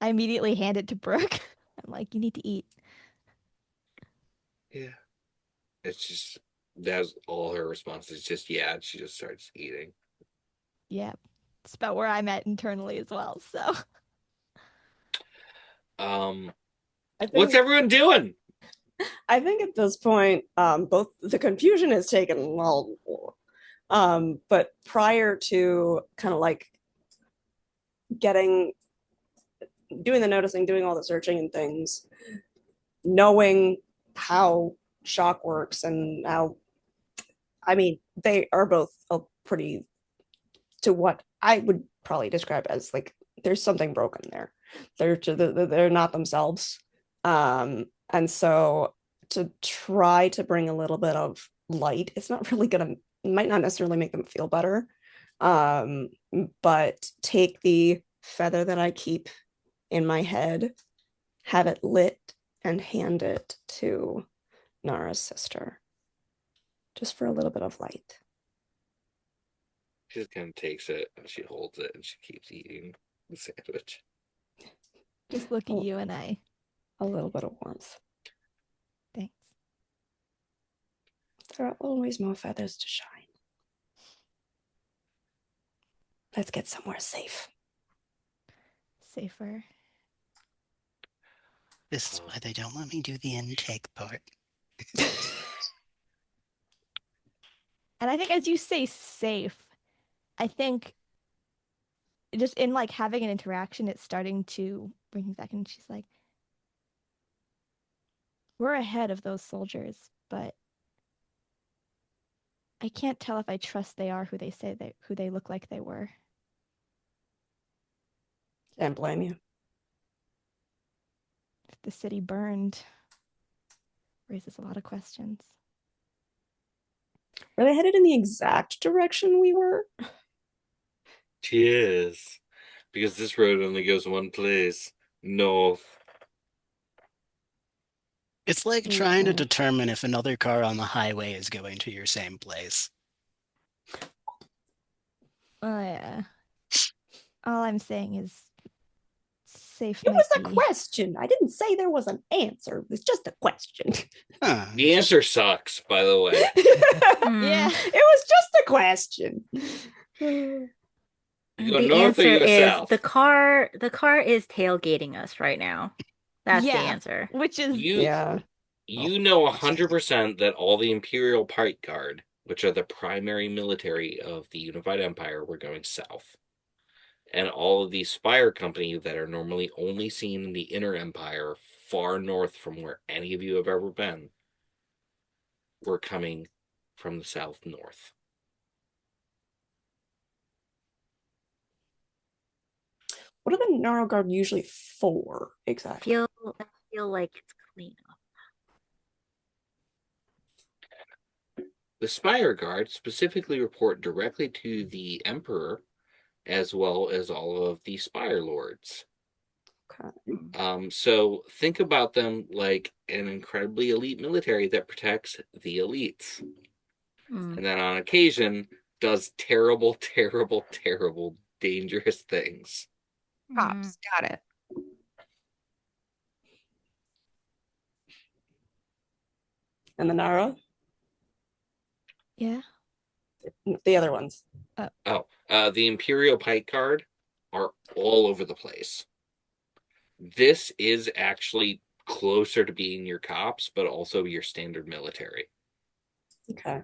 I immediately hand it to Brooke. I'm like, you need to eat. Yeah. It's just, that's all her response is, just, yeah, and she just starts eating. Yeah. It's about where I'm at internally as well, so. Um, I think, what's everyone doing? I think at this point, both the confusion has taken well, but prior to kind of like doing the noticing, doing all the searching and things, knowing how shock works and how, I mean, they are both a pretty, to what I would probably describe as like, there's something broken there. They're not themselves. And so to try to bring a little bit of light, it's not really gonna, might not necessarily make them feel better. But take the feather that I keep in my head, have it lit, and hand it to Nara's sister. Just for a little bit of light. She just kind of takes it and she holds it and she keeps eating the sandwich. Just look at Oh. you and I. A little bit of warmth. Thanks. There are always more feathers to shine. Let's get somewhere safe. Safer. This is why they don't let me do the intake part. And I think as you say safe, I think just in like having an interaction, it's starting to bring me back. And she's like, we're ahead of those soldiers, but I can't tell if I trust they are who they look like they were. Can't blame you. If the city burned, raises a lot of questions. Were they headed in the exact direction we were? Cheers. Because this road only goes one place. North. It's like trying to determine if another car on the highway is going to your same place. Oh yeah. All I'm saying is safe It might was a be- question. I didn't say there was an answer. It was just a question. Huh. The answer sucks, by the way. Yeah. It was just a question. You go The north or answer you go is south? the car is tailgating us right now. That's the Yeah. answer. Which is Yeah. You know 100% that all the Imperial Pike Guard, which are the primary military of the Unified Empire, were going south. And all of these spire companies that are normally only seen in the Inner Empire, far north from where any of you have ever been, were coming from the south north. What are the Gnarl Guard usually for exactly? I feel like it's clean up. The Spire Guard specifically report directly to the Emperor, as well as all of the Spire Lords. Okay. So think about them like an incredibly elite military that protects the elites. Mm. And then on occasion, does terrible, terrible, terrible, dangerous things. Cops, got it. And the Nara? Yeah. The other ones. The Imperial Pike Guard are all over the place. This is actually closer to being your cops, but also your standard military. Okay.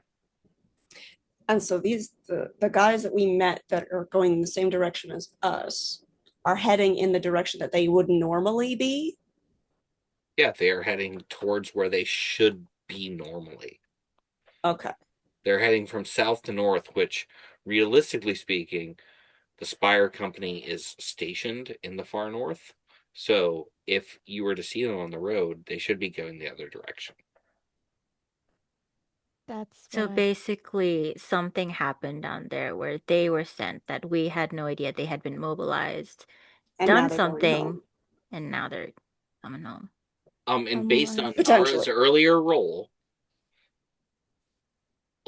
And so the guys that we met that are going in the same direction as us are heading in the direction that they would normally be. Yeah, they are heading towards where they should be normally. Okay. They're heading from south to north, which, realistically speaking, the Spire Company is stationed in the far north. So if you were to see them on the road, they should be going the other direction. That's So what basically, something happened down there where they were sent that we had no idea they had been mobilized, And now done they're going something, home. and now they're coming home. And based on Potentially. Nara's earlier roll,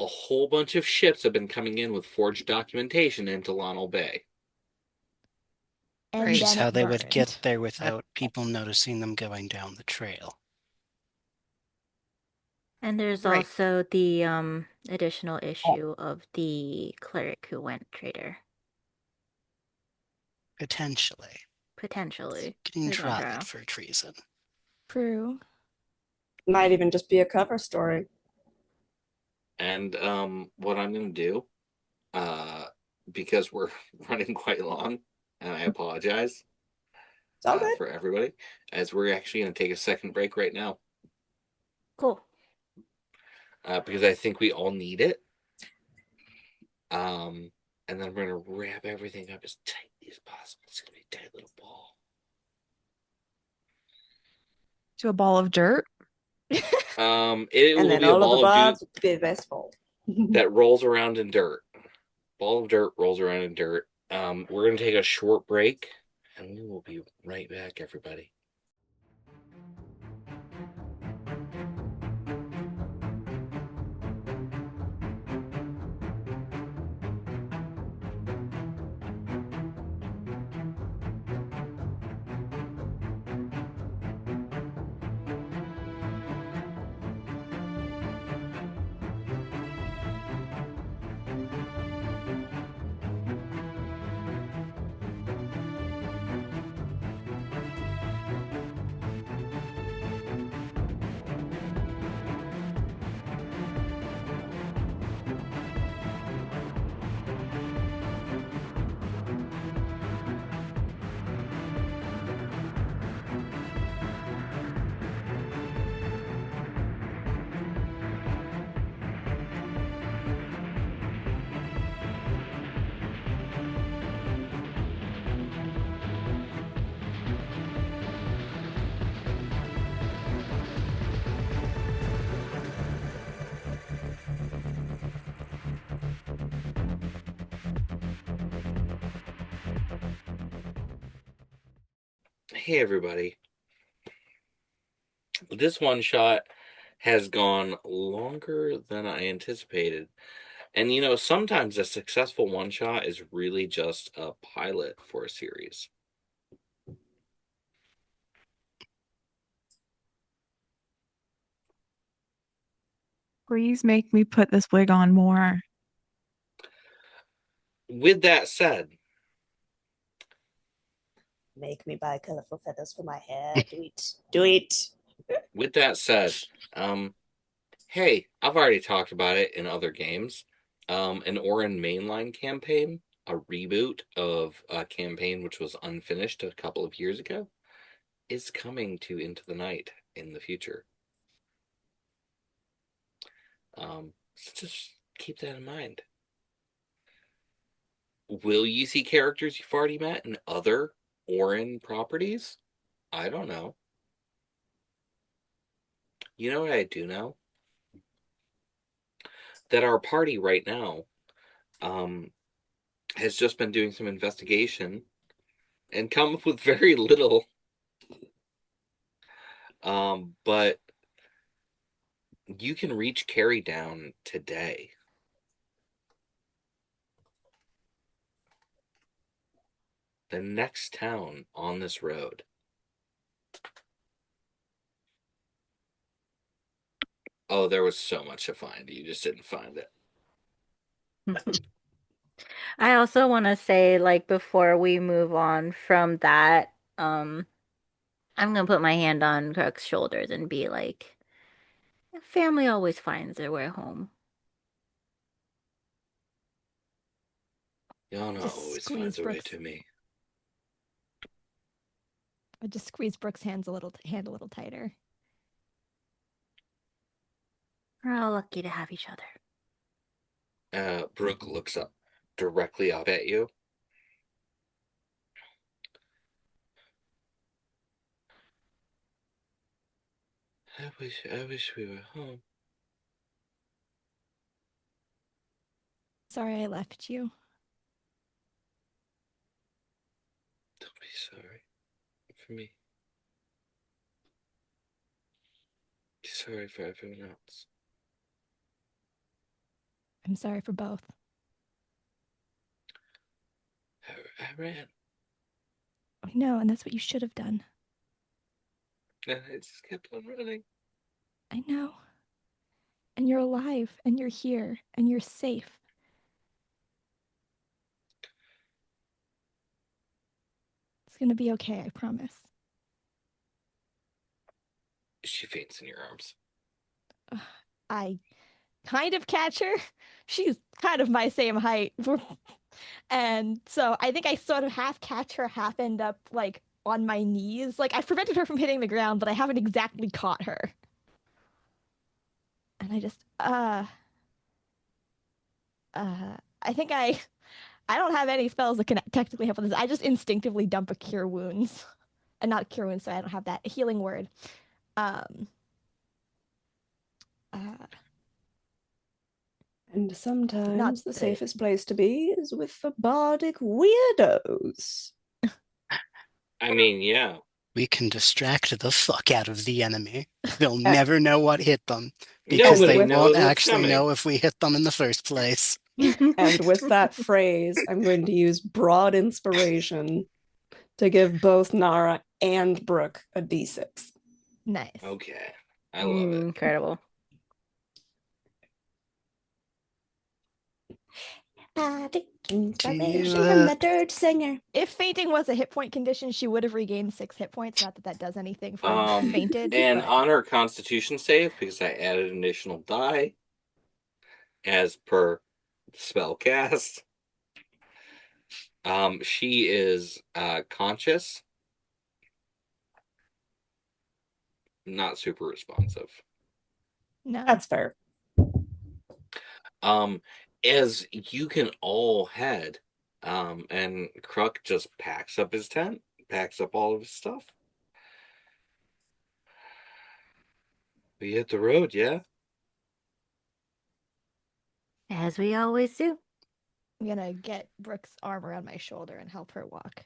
a whole bunch of ships have been coming in with forged documentation into Lonel Bay. and Right. Which is then how it they would burned. get there without people noticing them going down the trail. And there's Right. also the additional issue of the cleric who went traitor. Potentially. Potentially. Getting We don't know. tried for treason. True. Might even just be a cover story. And what I'm going to do, because we're running quite long, and I apologize It's all good. for everybody, as we're actually going to take a second break right now, Cool. because I think we all need it. And then we're going to wrap everything up as tightly as possible. It's going to be a tight little ball. To a ball of dirt. It And will then be a all of the ball of Bards would be the best fold. that rolls around in dirt. Ball of dirt rolls around in dirt. We're going to take a short break, and we will be right back, everybody. Hey, everybody. This one shot has gone longer than I anticipated. And sometimes a successful one shot is really just a pilot for a series. Please make me put this wig on more. With that said, Make me buy colorful feathers for my hair. Do it. Do it. with that said, hey, I've already talked about it in other games. An Orin mainline campaign, a reboot of a campaign which was unfinished a couple of years ago, is coming to Into the Night in the future. So just keep that in mind. Will you see characters you've already met in other Orin properties? I don't know. You know what I do know? That our party right now has just been doing some investigation and come up with very little. But you can reach Carrie down today. the next town on this road. Oh, there was so much to find. You just didn't find it. I also want to say, like, before we move on from that, I'm gonna put my hand on Crook's shoulders and be like, family always finds their way home. Yana Just always squeeze finds a way Brooks. to me. I just squeeze Brooks' hand a little tighter. We're all lucky to have each other. Brooke looks up directly up at you. I wish we were home. Sorry I left you. Don't be sorry for me. Be sorry for everyone else. I'm sorry for both. I ran. I know, and that's what you should have done. And I just kept on running. I know. And you're alive, and you're here, and you're safe. It's gonna be okay, I promise. She faints in your arms. I kind of catch her. She's kind of my same height. And so I think I sort of half catch her, half end up like on my knees. Like I've prevented her from hitting the ground, but I haven't exactly caught her. And I just, I think I don't have any spells that can technically help with this. I just instinctively dump a cure wounds. And not cure wounds, so I don't have that healing word. And sometimes Not the the- safest place to be is with the bardic weirdos. I mean, yeah. We can distract the fuck out of the enemy. They'll never know what hit them because Nobody they with- won't knows what's actually coming. know if we hit them in the first place. And with that phrase, I'm going to use broad inspiration to give both Nara and Brooke a d6. Nice. Okay. I love it. Incredible. Bardic Do inspiration you, from the third singer. If fainting was a hit point condition, she would have regained 6 hit points. Not that that does anything for fainted. And but- on her Constitution save, because I added an additional die, as per spell cast, she is conscious, not super responsive. No. That's fair. As you can all head, and Kruk just packs up his tent, packs up all of his stuff. We hit the road, yeah? As we always do. I'm gonna get Brooke's arm around my shoulder and help her walk.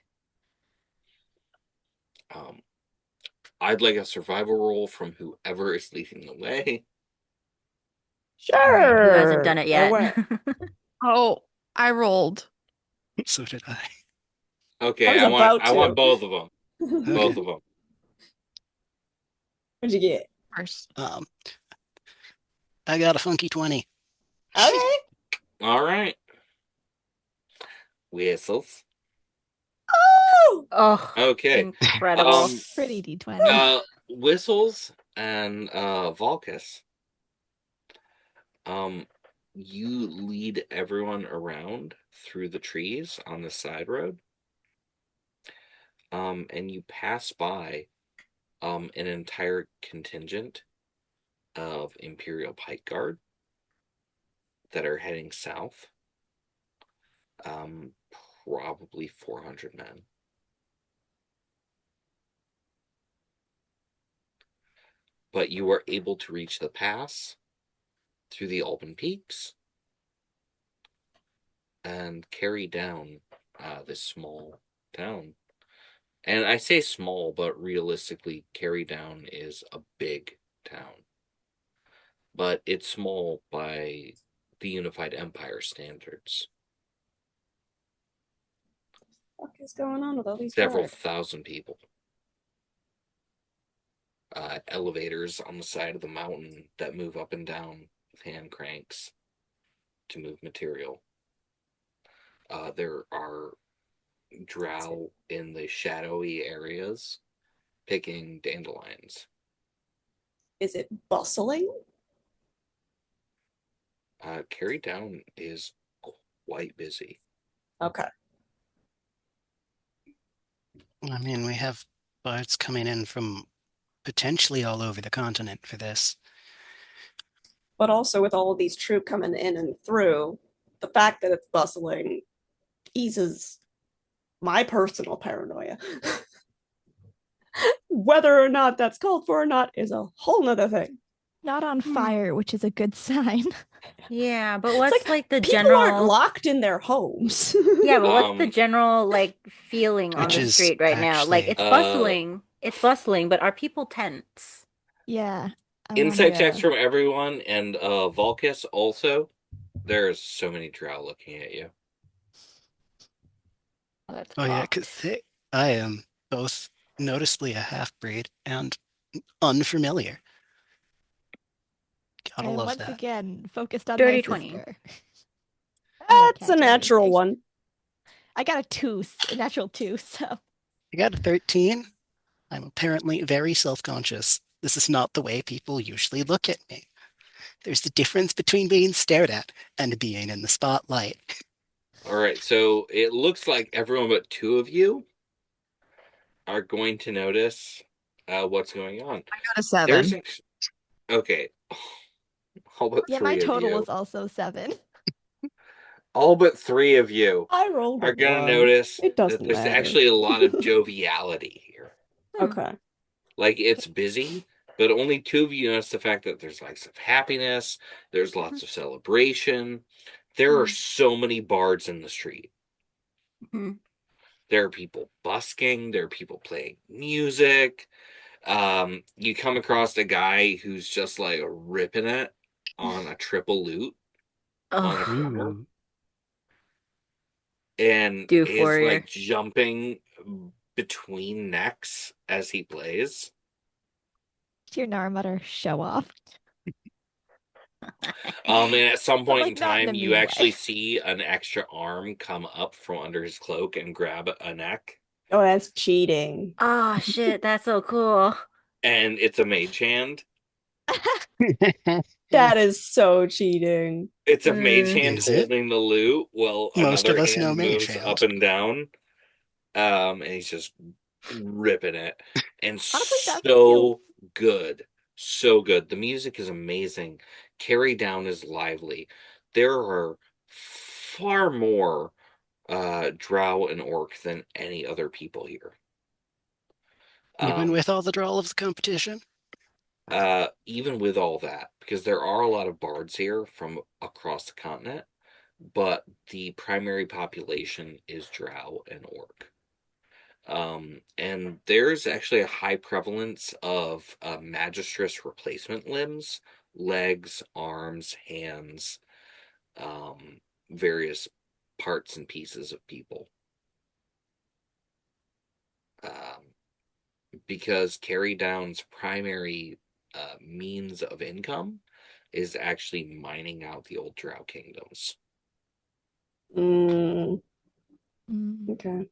I'd like a survival roll from whoever is leading the way. Sure. Who hasn't done it yet? Oh, I rolled. So did I. Okay, I was I about to. want both of them. What'd Both of them. you get? First. I got a funky 20. Okay. All right. Whistles. Oh! Oh, Okay. incredible. Pretty d20. Whistles and Volcus. You lead everyone around through the trees on the side road. And you pass by an entire contingent of Imperial Pike Guard that are heading south. Probably 400 men. But you are able to reach the pass through the Albin Peaks and carry down this small town. And I say small, but realistically, Carry Down is a big town. But it's small by the Unified Empire standards. What is going on with all these Several guards? thousand people. Elevators on the side of the mountain that move up and down with hand cranks to move material. There are drow in the shadowy areas picking dandelions. Is it bustling? Carry Down is quite busy. Okay. I mean, we have bards coming in from potentially all over the continent for this. But also with all of these troops coming in and through, the fact that it's bustling eases my personal paranoia. Whether or not that's called for or not is a whole nother thing. Not on fire, which is a good sign. Yeah, but what's like the People general aren't locked in their homes. Yeah, but what's the general like feeling on Which the is street right now? Like actually- it's bustling. It's bustling, but are people tense? Yeah. I Insight wonder. checks from everyone, and Volkis also. There's so many drow looking at you. Oh, that's Oh yeah, fucked. because I am both noticeably a half-breed and unfamiliar. Gotta And love once that. again, focused on Dirty my 20. sister. That's a natural one. I got a natural 2, so. I got a 13. I'm apparently very self-conscious. This is not the way people usually look at me. There's a difference between being stared at and being in the spotlight. All right, so it looks like everyone but two of you are going to notice what's going on. I got a 7. Okay. All but Yeah, my three of total you. was also 7. All but three of you I rolled are going to one. notice It that doesn't there's matter. actually a lot of joviality here. Okay. Like, it's busy, but only two of you notice the fact that there's lots of happiness, there's lots of celebration. There are so many bards in the street. Mhm. There are people busking, there are people playing music. You come across a guy who's just like ripping it on a triple lute on a Oh, drummer, Ooh. and do is for like jumping between necks as he plays. Hear Naramutter show off. And at some But, point like, in not in a time, you mean actually way. see an extra arm come up from under his cloak and grab a neck, Oh, that's cheating. Oh shit, that's so cool. and it's a mage hand. That is so cheating. It's a mage hand Is it? holding the lute while Most another of us know hand mage moves hand. up and down. And he's just ripping it. And Honestly, that so good. So good. The music is amazing. Carry Down is lively. There are far more drow and orc than any other people here. Even with all the drawl of the competition? Even with all that, because there are a lot of bards here from across the continent, but the primary population is drow and orc. And there's actually a high prevalence of magistress replacement limbs, legs, arms, hands, various parts and pieces of people. Because Carry Down's primary means of income is actually mining out the old drow kingdoms. Okay.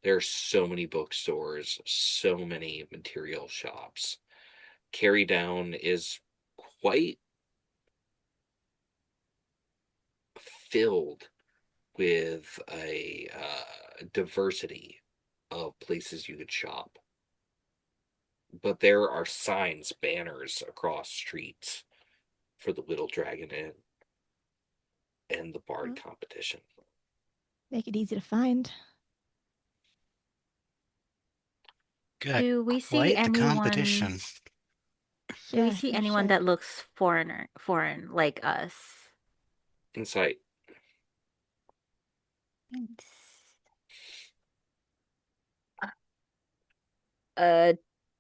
There are so many bookstores, so many material shops. Carry Down is quite filled with a diversity of places you could shop. But there are signs, banners across streets for the Widdle Dragon Inn and the Bard competition. Make it easy to find. Good. Do we see Quite the anyone? competition. Do we Yeah, see you anyone should. that looks foreign like us? Insight.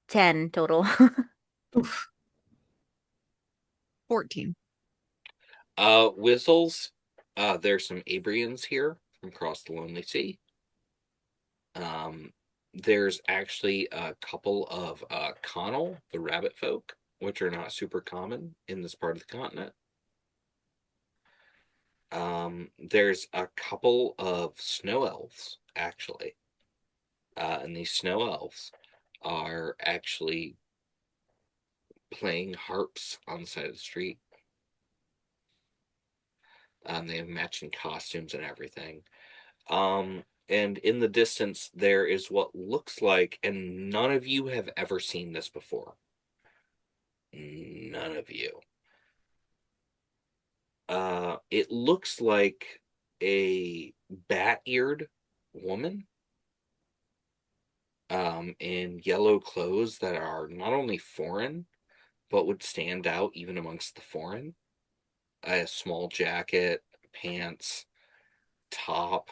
10 total. 14. Whistles. There's some Abrians here from across the lonely sea. There's actually a couple of Connell, the rabbit folk, which are not super common in this part of the continent. There's a couple of snow elves, actually. And these snow elves are actually playing harps on the side of the street. They have matching costumes and everything. And in the distance, there is what looks like, and none of you have ever seen this before. None of you. It looks like a bat-eared woman in yellow clothes that are not only foreign, but would stand out even amongst the foreign. A small jacket, pants, top,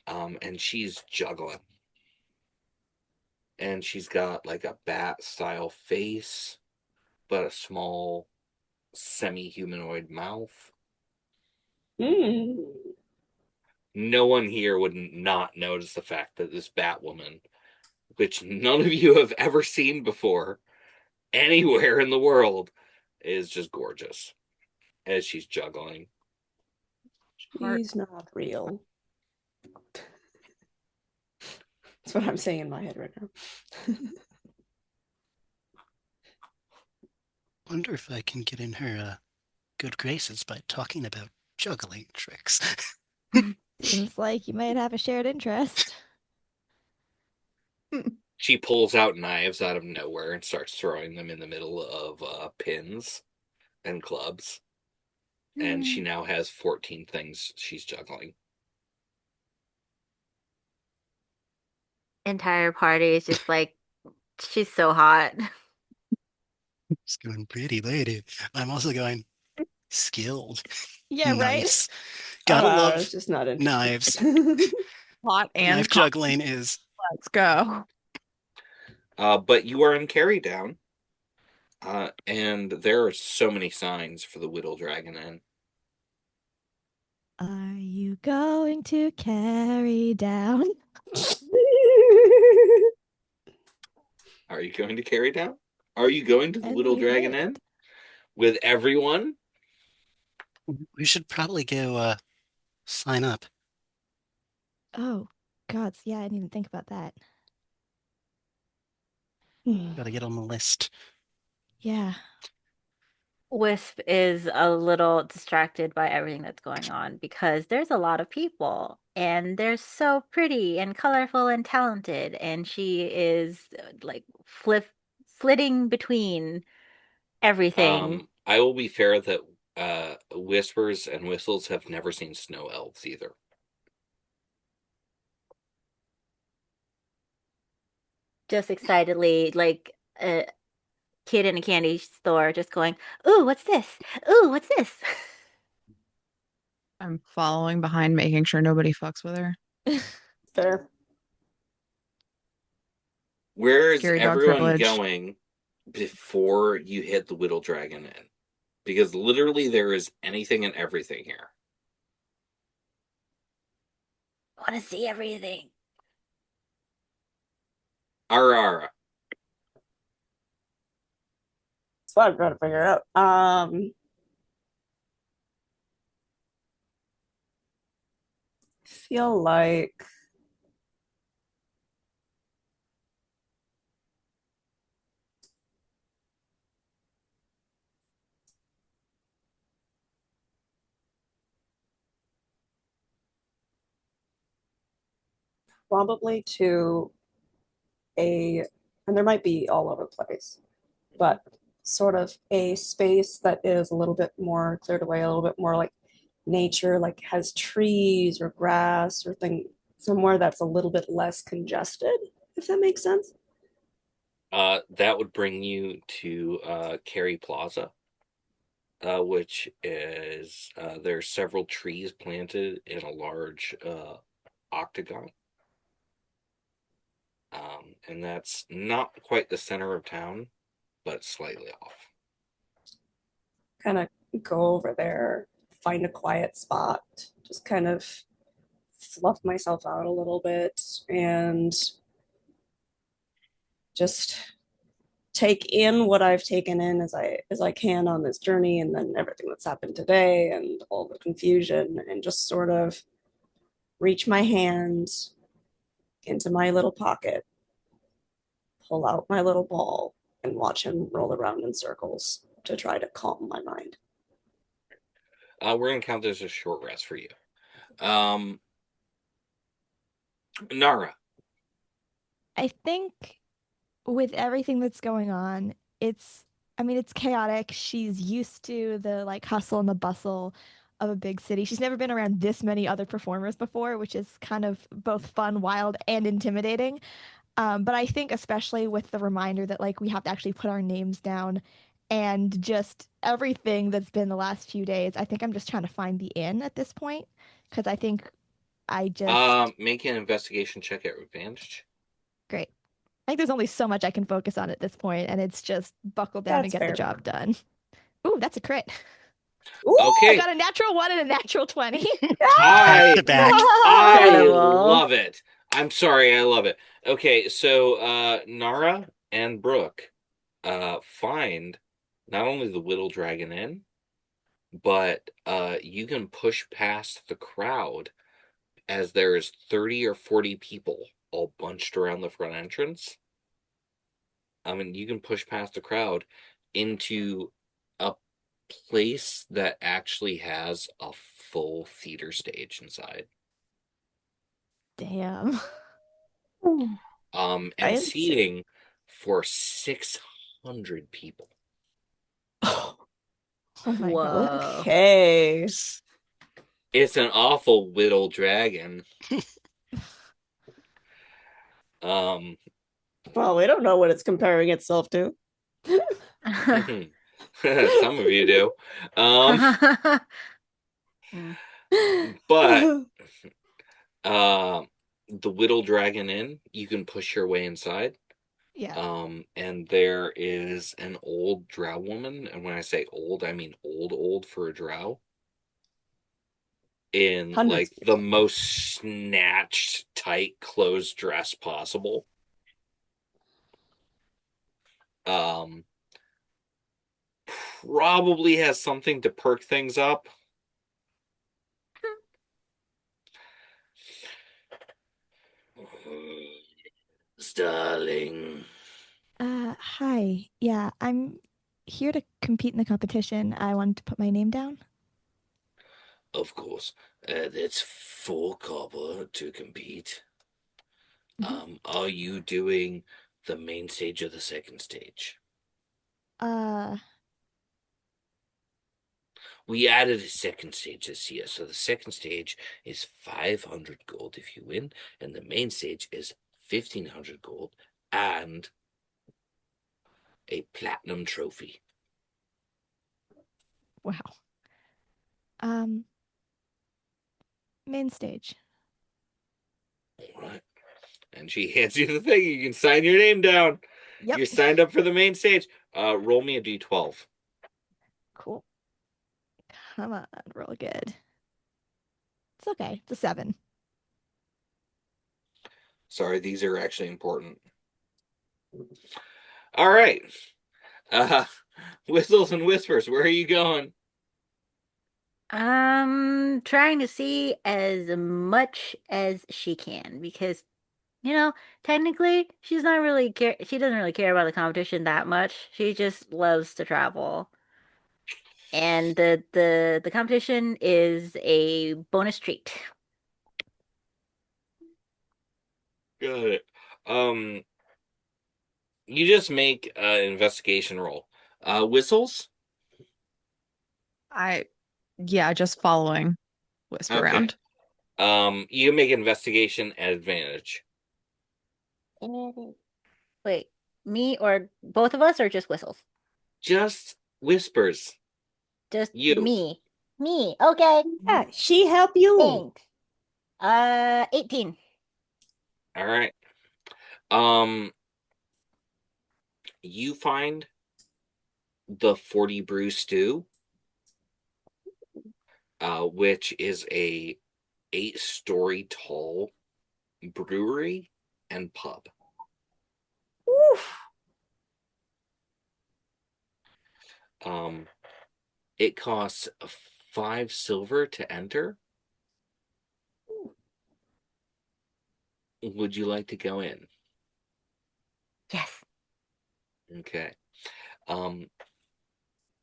and she's juggling. And she's got like a bat-style face, but a small semi-humanoid mouth. No one here would not notice the fact that this Batwoman, which none of you have ever seen before anywhere in the world, is just gorgeous as she's juggling. She's not real. That's what I'm saying in my head right now. Wonder if I can get in her good graces by talking about juggling tricks. Seems like you might have a shared interest. She pulls out knives out of nowhere and starts throwing them in the middle of pins and clubs. And she now has 14 things she's juggling. Entire party is just like, she's so hot. Just going, pretty lady. I'm also going, skilled. Yeah, right? Nice. Gotta I love was just not interested. knives. Hot and Knife juggling is. Let's go. But you are in Carry Down. And there are so many signs for the Widdle Dragon Inn. Are you going to carry down? Are you going to Carry Down? Are you going to the And Widdle we Dragon did. Inn with everyone? We should probably go sign up. Oh, gods, yeah, I didn't even think about that. Gotta get on the list. Yeah. Wisp is a little distracted by everything that's going on because there's a lot of people and they're so pretty and colorful and talented, and she is like flitting between everything. I will be fair that Whispers and Whistles have never seen snow elves either. Just excitedly, like a kid in a candy store, just going, "Ooh, what's this? Ooh, what's this?" I'm following behind, making sure nobody fucks with her. Fair. Where is Scary dog everyone privilege. going before you hit the Widdle Dragon Inn? Because literally there is anything and everything here. I want to see everything. Ara. That's what I'm trying to figure out. Feel like probably to and there might be all over the place, but sort of a space that is a little bit more cleared away, a little bit more like nature, like has trees or grass or thing, somewhere that's a little bit less congested, if that makes sense. That would bring you to Cary Plaza, which is there's several trees planted in a large octagon. And that's not quite the center of town, but slightly off. Kind of go over there, find a quiet spot, just kind of fluff myself out a little bit and just take in what I've taken in as I can on this journey, and then everything that's happened today and all the confusion, and just sort of reach my hand into my little pocket, pull out my little ball, and watch him roll around in circles to try to calm my mind. We're gonna count this as a short rest for you. Nara. I think with everything that's going on, it's chaotic. She's used to the like hustle and the bustle of a big city. She's never been around this many other performers before, which is kind of both fun, wild, and intimidating. But I think especially with the reminder that like we have to actually put our names down and just everything that's been the last few days, I think I'm just trying to find the inn at this point because I think I just Make an investigation check at advantage. great. I think there's only so much I can focus on at this point, and it's just buckle down and That's get the fair. job done. Ooh, that's a crit. Ooh, I Okay. got a natural 1 and a natural 20. I to back. Incredible. love it. I'm sorry, I love it. Okay, so Nara and Brooke find not only the Widdle Dragon Inn, but you can push past the crowd as there is 30 or 40 people all bunched around the front entrance. I mean, you can push past the crowd into a place that actually has a full theater stage inside. Damn. And Fancy. seating for 600 people. Oh my Whoa. god. Okay. It's an awful Widdle Dragon. Well, we don't know what it's comparing itself to. Some of you do. But the Widdle Dragon Inn, you can push your way inside. Yeah. And there is an old drow woman, and when I say old, I mean old for a drow. In Hundreds like of the years. most snatched, tight clothes dress possible. Probably has something to perk things up. Darling. Hi. Yeah, I'm here to compete in the competition. I wanted to put my name down. Of course. That's 4 copper to compete. Are you doing the main stage or the second stage? Uh, We added a second stage this year, so the second stage is 500 gold if you win, and the main stage is 1,500 gold and a platinum trophy. wow. Um, Main stage. All right. And she hands you the thing. You can sign your name down. Yep. You're signed up for the main stage. Roll me a d12. Cool. Come on, roll good. It's okay. It's a 7. Sorry, these are actually important. All right. Whistles and whispers, where are you going? Trying to see as much as she can because, technically she's not really care. She doesn't really care about the competition that much. She just loves to travel. And the competition is a bonus treat. Got it. You just make an investigation roll. Whistles? Just following Whisper Okay. around. You can make an investigation at advantage. Wait, me or both of us or just whistles? Just whispers. Just You. me. Me. Okay. Yeah, she help you. Thanks. 18. All right. You find the 40 brew stew, which is a 8-story tall brewery and pub. Oof. It costs 5 silver to enter. Would you like to go in? Yes. Okay.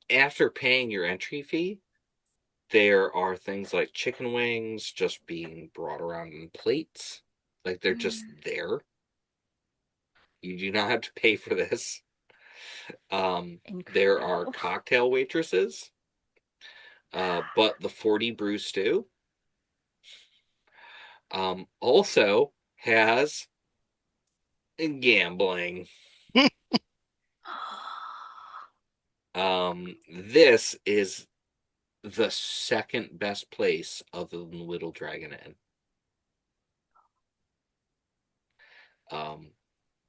After paying your entry fee, there are things like chicken wings just being brought around in plates. Like they're just there. You do not have to pay for this. There are Incredible. cocktail waitresses. But the 40 brew stew also has gambling. This is the second best place other than Widdle Dragon Inn.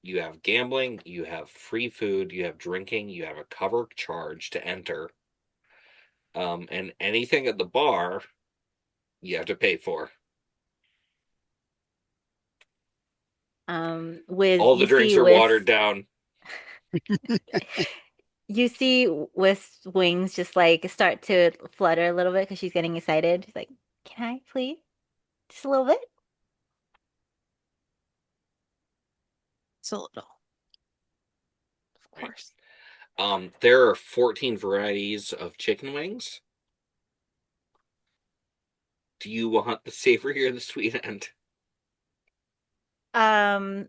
You have gambling, you have free food, you have drinking, you have a cover charge to enter. And anything at the bar, you have to pay for. Wiz, All the you drinks see are Wiz, watered down. you see Wiz wings just like start to flutter a little bit because she's getting excited. She's like, "Can I please? Just a little bit?" It's a little. Of Right. course. There are 14 varieties of chicken wings. Do you want the savory or the sweet end? I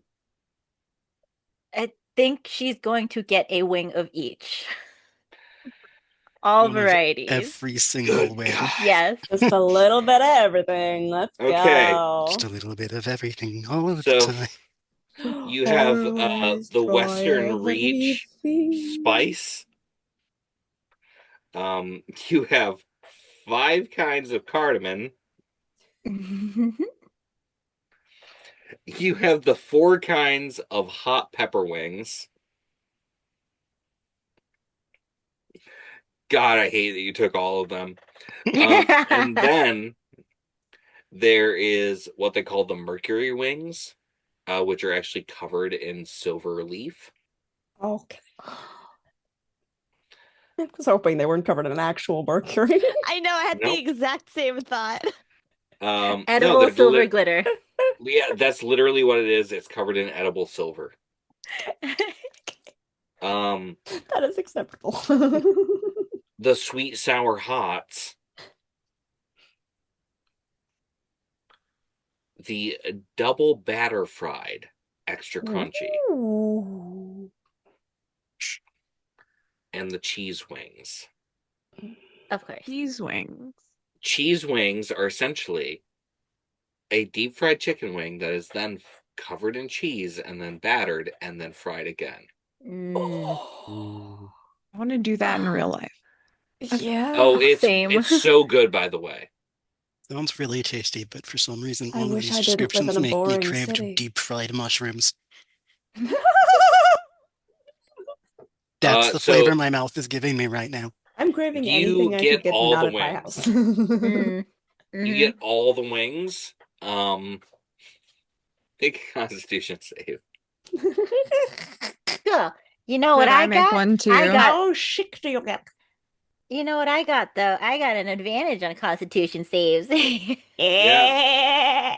think she's going to get a wing of each. All One of varieties. every single Good wing. God. Yes. Just a little bit of everything. Let's Okay. go. Just a little bit of everything all of So- the time. You have Always the try Western Reach everything. spice. You have 5 kinds of cardamom. You have the 4 kinds of hot pepper wings. God, I hate that you took all of them. And then there is what they call the mercury wings, which are actually covered in silver leaf. Okay. I was hoping they weren't covered in actual mercury. I know, I had Nope. the exact same thought. No, Edible they're silver glitter. Yeah, that's literally what it is. It's covered in edible silver. That is acceptable. The sweet sour hots, the double batter fried, extra crunchy, Ooh. and the cheese wings. Of course. Cheese wings. Cheese wings are essentially a deep fried chicken wing that is then covered in cheese and then battered and then fried again. Ooh. I want to do that in real life. Yeah. Oh, Same. it's so good, by the way. Sounds really tasty, but for some reason, I all of wish these I didn't live descriptions in a make me boring crave city. deep fried mushrooms. That's the So flavor my mouth is giving me right now. I'm craving You anything I get could get all not the at my wings. house. You get all the wings. Take a Constitution save. Cool. You know what Could I I make got? one too? I got. How chic do you get? You know what I got though? I got an advantage on Constitution saves. Yeah.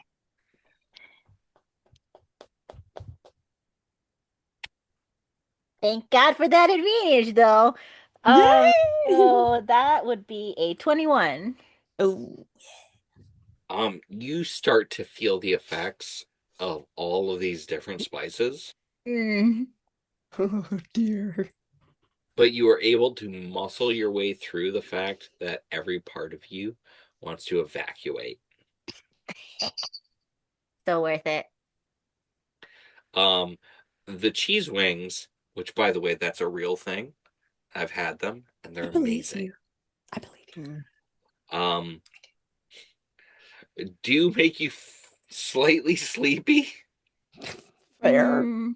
Thank God for that advantage though. Yay! So that would be a 21. Oh. You start to feel the effects of all of these different spices, Mm. Oh dear. but you are able to muscle your way through the fact that every part of you wants to evacuate. So worth it. The cheese wings, which by the way, that's a real thing. I've had them and they're I believe amazing. you. I believe you. Do make you slightly sleepy. Fair. Mm.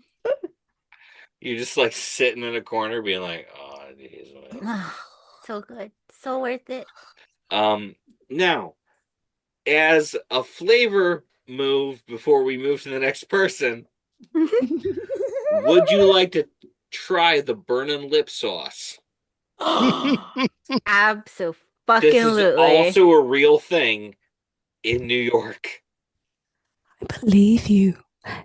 You're just like sitting in a corner being like, oh, these wings. So good. So worth it. Now, as a flavor move before we move to the next person, would you like to try the burnin' lip sauce? This is Absolutely. also a real thing in New York. I believe you.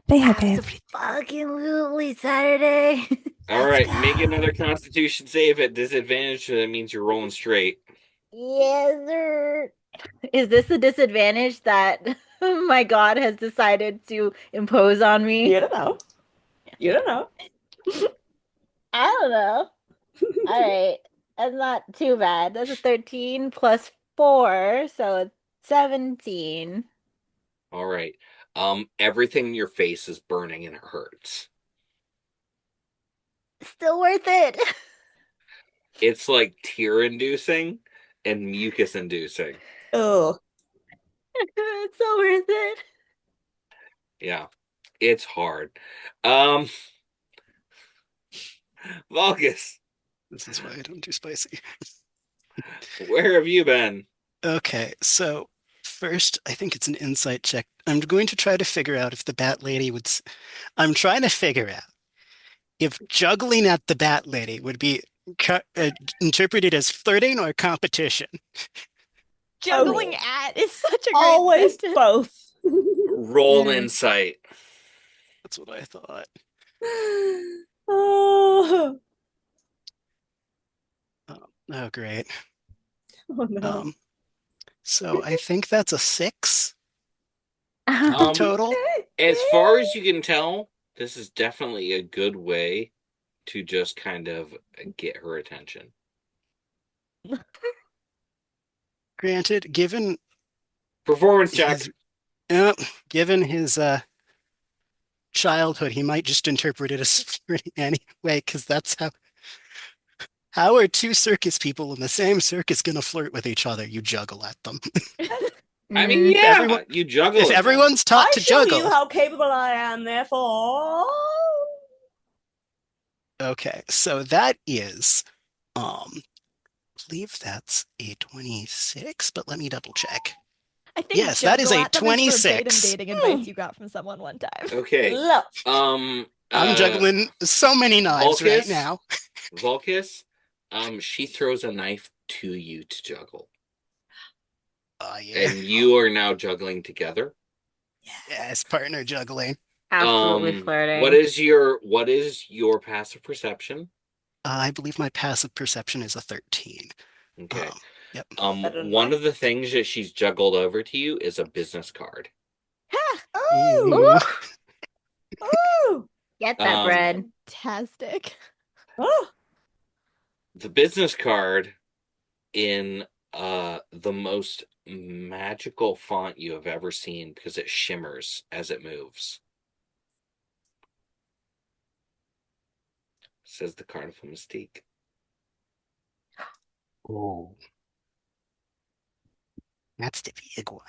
They have everything. Absolutely Saturday. All Let's right, go. make another Constitution save at disadvantage, so that means you're rolling straight. Yes, sir. Is this the disadvantage that my God has decided to impose on me? You don't know. You don't know. I don't know. All right. That's not too bad. That's a 13 plus 4, so it's 17. All right. Everything in your face is burning and it hurts. Still worth it. It's like tear-inducing and mucus-inducing. Oh, It's so worth it. Yeah, it's hard. Vulgus, This is why I don't do spicy. where have you been? Okay, so first, I think it's an insight check. I'm going to try to figure out if the Bat Lady would. I'm trying to figure out if juggling at the Bat Lady would be interpreted as flirting or competition. Juggling at is such a great always sentence. both. Roll insight. That's what I thought. Oh, Oh, great. oh no. So I think that's a 6 Um, total. As far as you can tell, this is definitely a good way to just kind of get her attention. Granted, given Performance check. given his childhood, he might just interpret it as flirting anyway, because that's how are two circus people in the same circus gonna flirt with each other? You juggle at them. I mean, yeah, Everyone- you juggle. If at them. everyone's taught I to show juggle. you how capable I am, therefore. Okay, so that is I believe that's a 26, but let me double check. I think Yes, that is juggle a at them is 26. verbatim dating advice you got from someone one time. Okay. Love. I'm juggling so many knives right Vulcus? now. Vulcus, she throws a knife to you to juggle. Yeah. And you are now juggling together. Yes, partner juggling. Absolutely flirting. What is your passive perception? I believe my passive perception is a 13. Okay. Yep. One of the things that she's juggled over to you is a business card. Oh, oh, Get that bread. Fantastic. oh. The business card in the most magical font you have ever seen because it shimmers as it moves. Says the Carnival Mystique. Oh. That's the big one.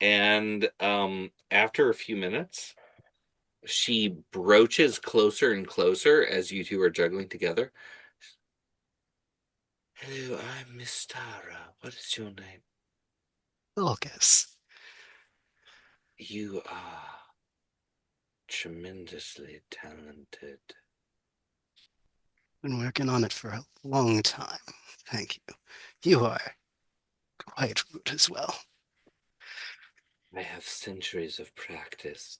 And after a few minutes, she broaches closer and closer as you two are juggling together. Hello, I'm Miss Tara. What is your name? Vulcus. You are tremendously talented. Been working on it for a long time. Thank you. You are quite rude as well. I have centuries of practice.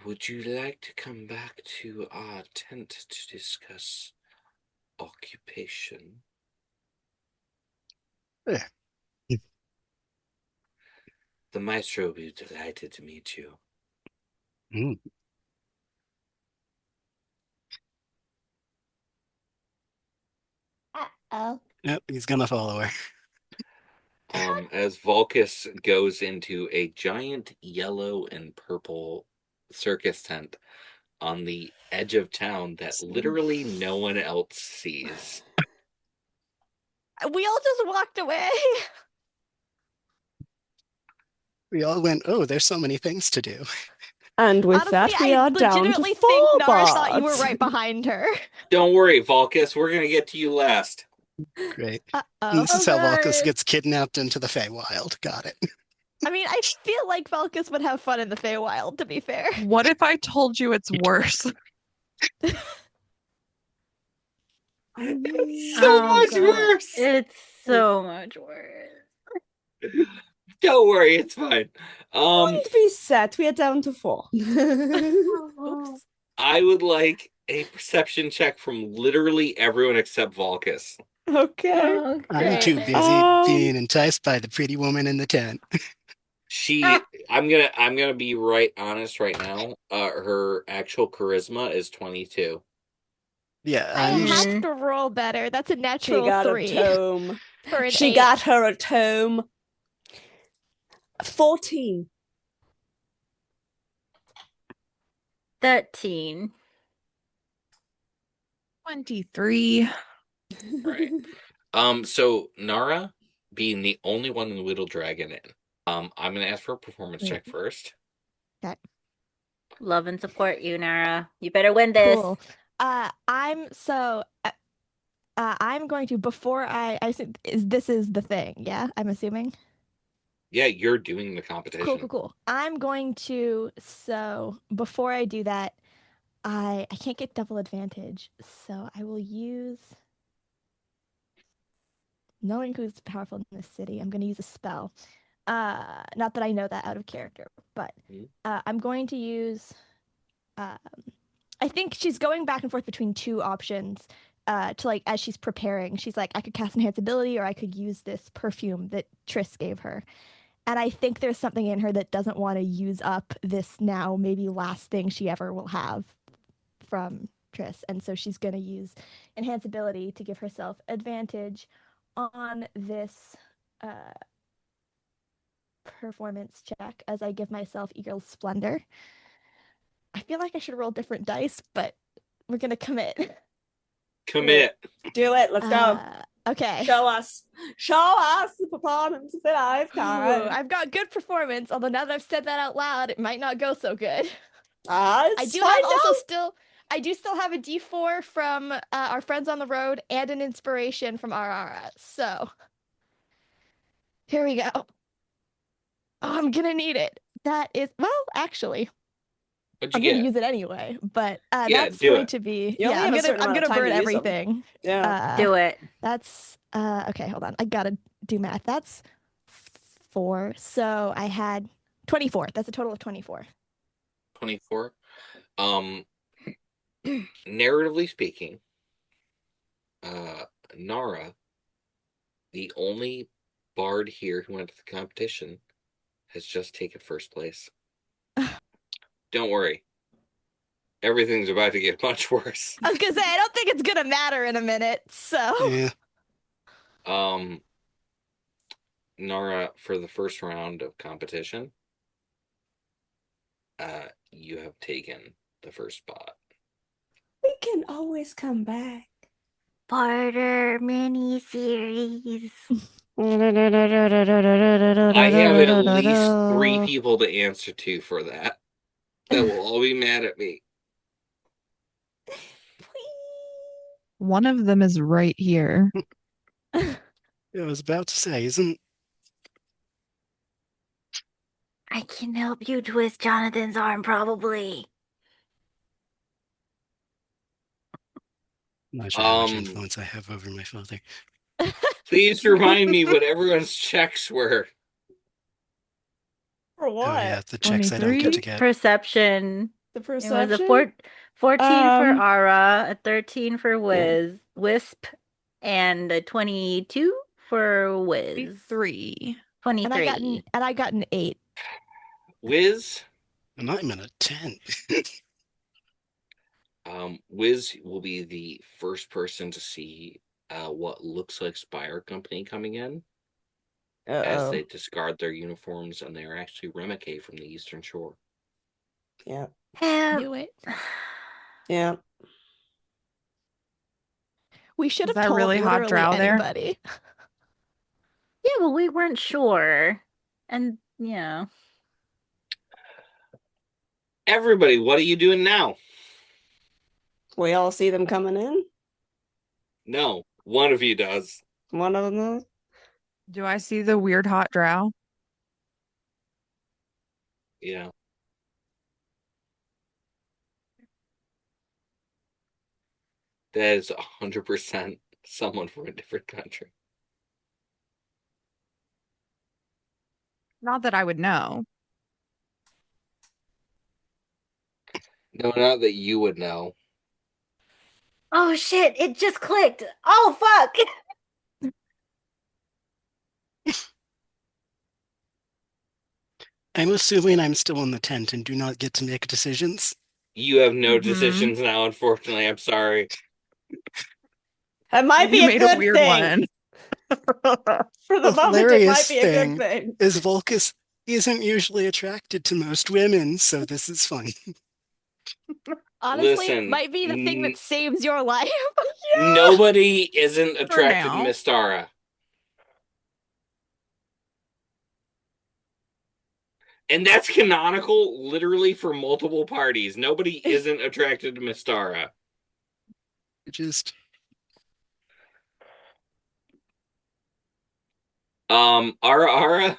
Would you like to come back to our tent to discuss occupation? Yeah. The maestro will be delighted to meet you. Mm. Oh. Yep, he's gonna follow her. As Vulcus goes into a giant yellow and purple circus tent on the edge of town that literally no one else sees. We all just walked away. We all went, oh, there's so many things to do. And with Honestly, that, we I are down to legitimately 4 think Nara bards. thought you were right behind her. Don't worry, Vulcus, we're gonna get to you last. Great. Uh-oh. This is Oh how Valkus God. gets kidnapped into the Feywild. Got it. I mean, I feel like Valkus would have fun in the Feywild, to be fair. What if I told you it's worse? It's so Oh much God. worse. It's so much worse. Don't worry, it's fine. Point reset. We are down to 4. Oops. I would like a perception check from literally everyone except Volkus. Okay. Oh, I'm too great. busy being enticed by the pretty woman in the tent. I'm gonna be right honest right now. Her actual charisma is 22. Yeah, I I'm just have to roll better. That's a She natural got 3 a tome. for an She 8. got her a tome. 14. 13. 23. Right. So Nara, being the only one in the Widdle Dragon Inn, I'm gonna ask for a performance check first. Love and support you, Nara. You better win this. Cool. I'm going to before this is the thing, yeah? I'm assuming. Yeah, you're doing the competition. Cool. I'm going to before I do that, I can't get double advantage, so I will use knowing who's powerful in this city. I'm going to use a spell. Not that I know that out of character, but I'm going to use. I think she's going back and forth between 2 options. To like as she's preparing, she's like, I could cast enhance ability, or I could use this perfume that Triss gave her. And I think there's something in her that doesn't want to use up this now maybe last thing she ever will have from Triss, and so she's going to use enhance ability to give herself advantage on this performance check as I give myself Eagle Splendor. I feel like I should roll different dice, but we're gonna commit. Commit. Do it. Let's go. Okay. Show us the performance that I've got. I've got good performance, although now that I've said that out loud, it might not go so good. I do still have a D4 from our friends on the road and an inspiration from RRS. So here we go. Oh, I'm gonna need it. That is actually. What'd you I'm get? gonna use it anyway, but Yeah, that's do going it. to be You only have a certain I'm amount of gonna time burn to use them. everything. Yeah. Do it. That's okay, hold on. I gotta do math. That's 4. So I had 24. That's a total of 24. 24. Narratively speaking, Nara, the only bard here who went to the competition, has just taken first place. Don't worry. Everything's about to get much worse. I was gonna say I don't think it's gonna matter in a minute. So yeah. Nara, for the first round of competition, you have taken the first spot. We can always come back. Barter mini-series. I have at least 3 people to answer to for that. That will all be mad at me. One of them is right here. I was about to say, isn't I can help you twist Jonathan's arm, probably. I'm not sure how much influence I have over my father. Please remind me what everyone's checks were. For what? Oh yeah, the checks I don't get to get. Perception. The It was perception? a 14 for Ara, a 13 for Wisp, and a 22 for Wiz. 3. 23. and I got an 8. Wiz? And I'm in a 10. Wiz will be the first person to see what looks like Spire Company coming in as they discard their uniforms, and they are actually Remike from the Eastern Shore. Yeah. Knew it. Yeah. We should Is have that told really hot literally drow there? anybody. Yeah, well, we weren't sure. And, yeah. Everybody, what are you doing now? We all see them coming in. No, One of you does. One of them. Do I see the weird hot drow? Yeah. That is 100% someone from a different country. Not that I would know. No, not that you would know. Oh shit, it just clicked. Oh fuck. I'm assuming I'm still in the tent and do not get to make decisions. You have no Mhm. decisions now, unfortunately. I'm sorry. That might be You a made a good weird thing. one. For the The moment, it might hilarious be a good thing thing. is Volcus isn't usually attracted to most women, so this is fun. Honestly, Listen, might be the thing that saves your life. nobody isn't For attracted to now. Miss Tara. And that's canonical literally for multiple parties. Nobody isn't attracted to Miss Tara. Just Ara.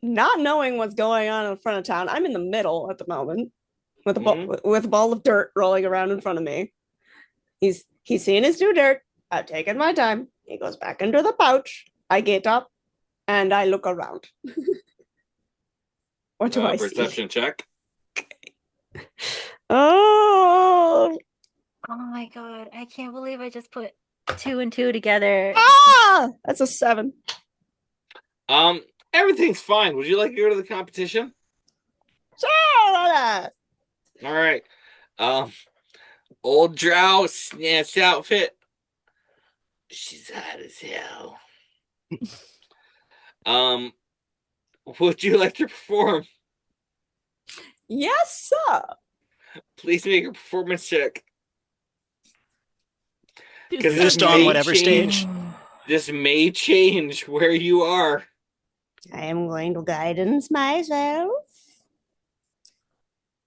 Not knowing what's going on in front of town, I'm in the middle at the moment with with a ball of dirt rolling around in front of me. He's seen his new dirt. I've taken my time. He goes back into the pouch. I get up and I look around. What do I see? Perception check. Oh, Oh my god, I can't believe I just put 2 and 2 together. that's a 7. Everything's fine. Would you like to go to the competition? Sure. All right. Old Drow snatched outfit. She's hot as hell. Would you like to perform? Yes, sir. Please make a performance check. Because just on whatever stage. This may change where you are. I am going to guidance myself.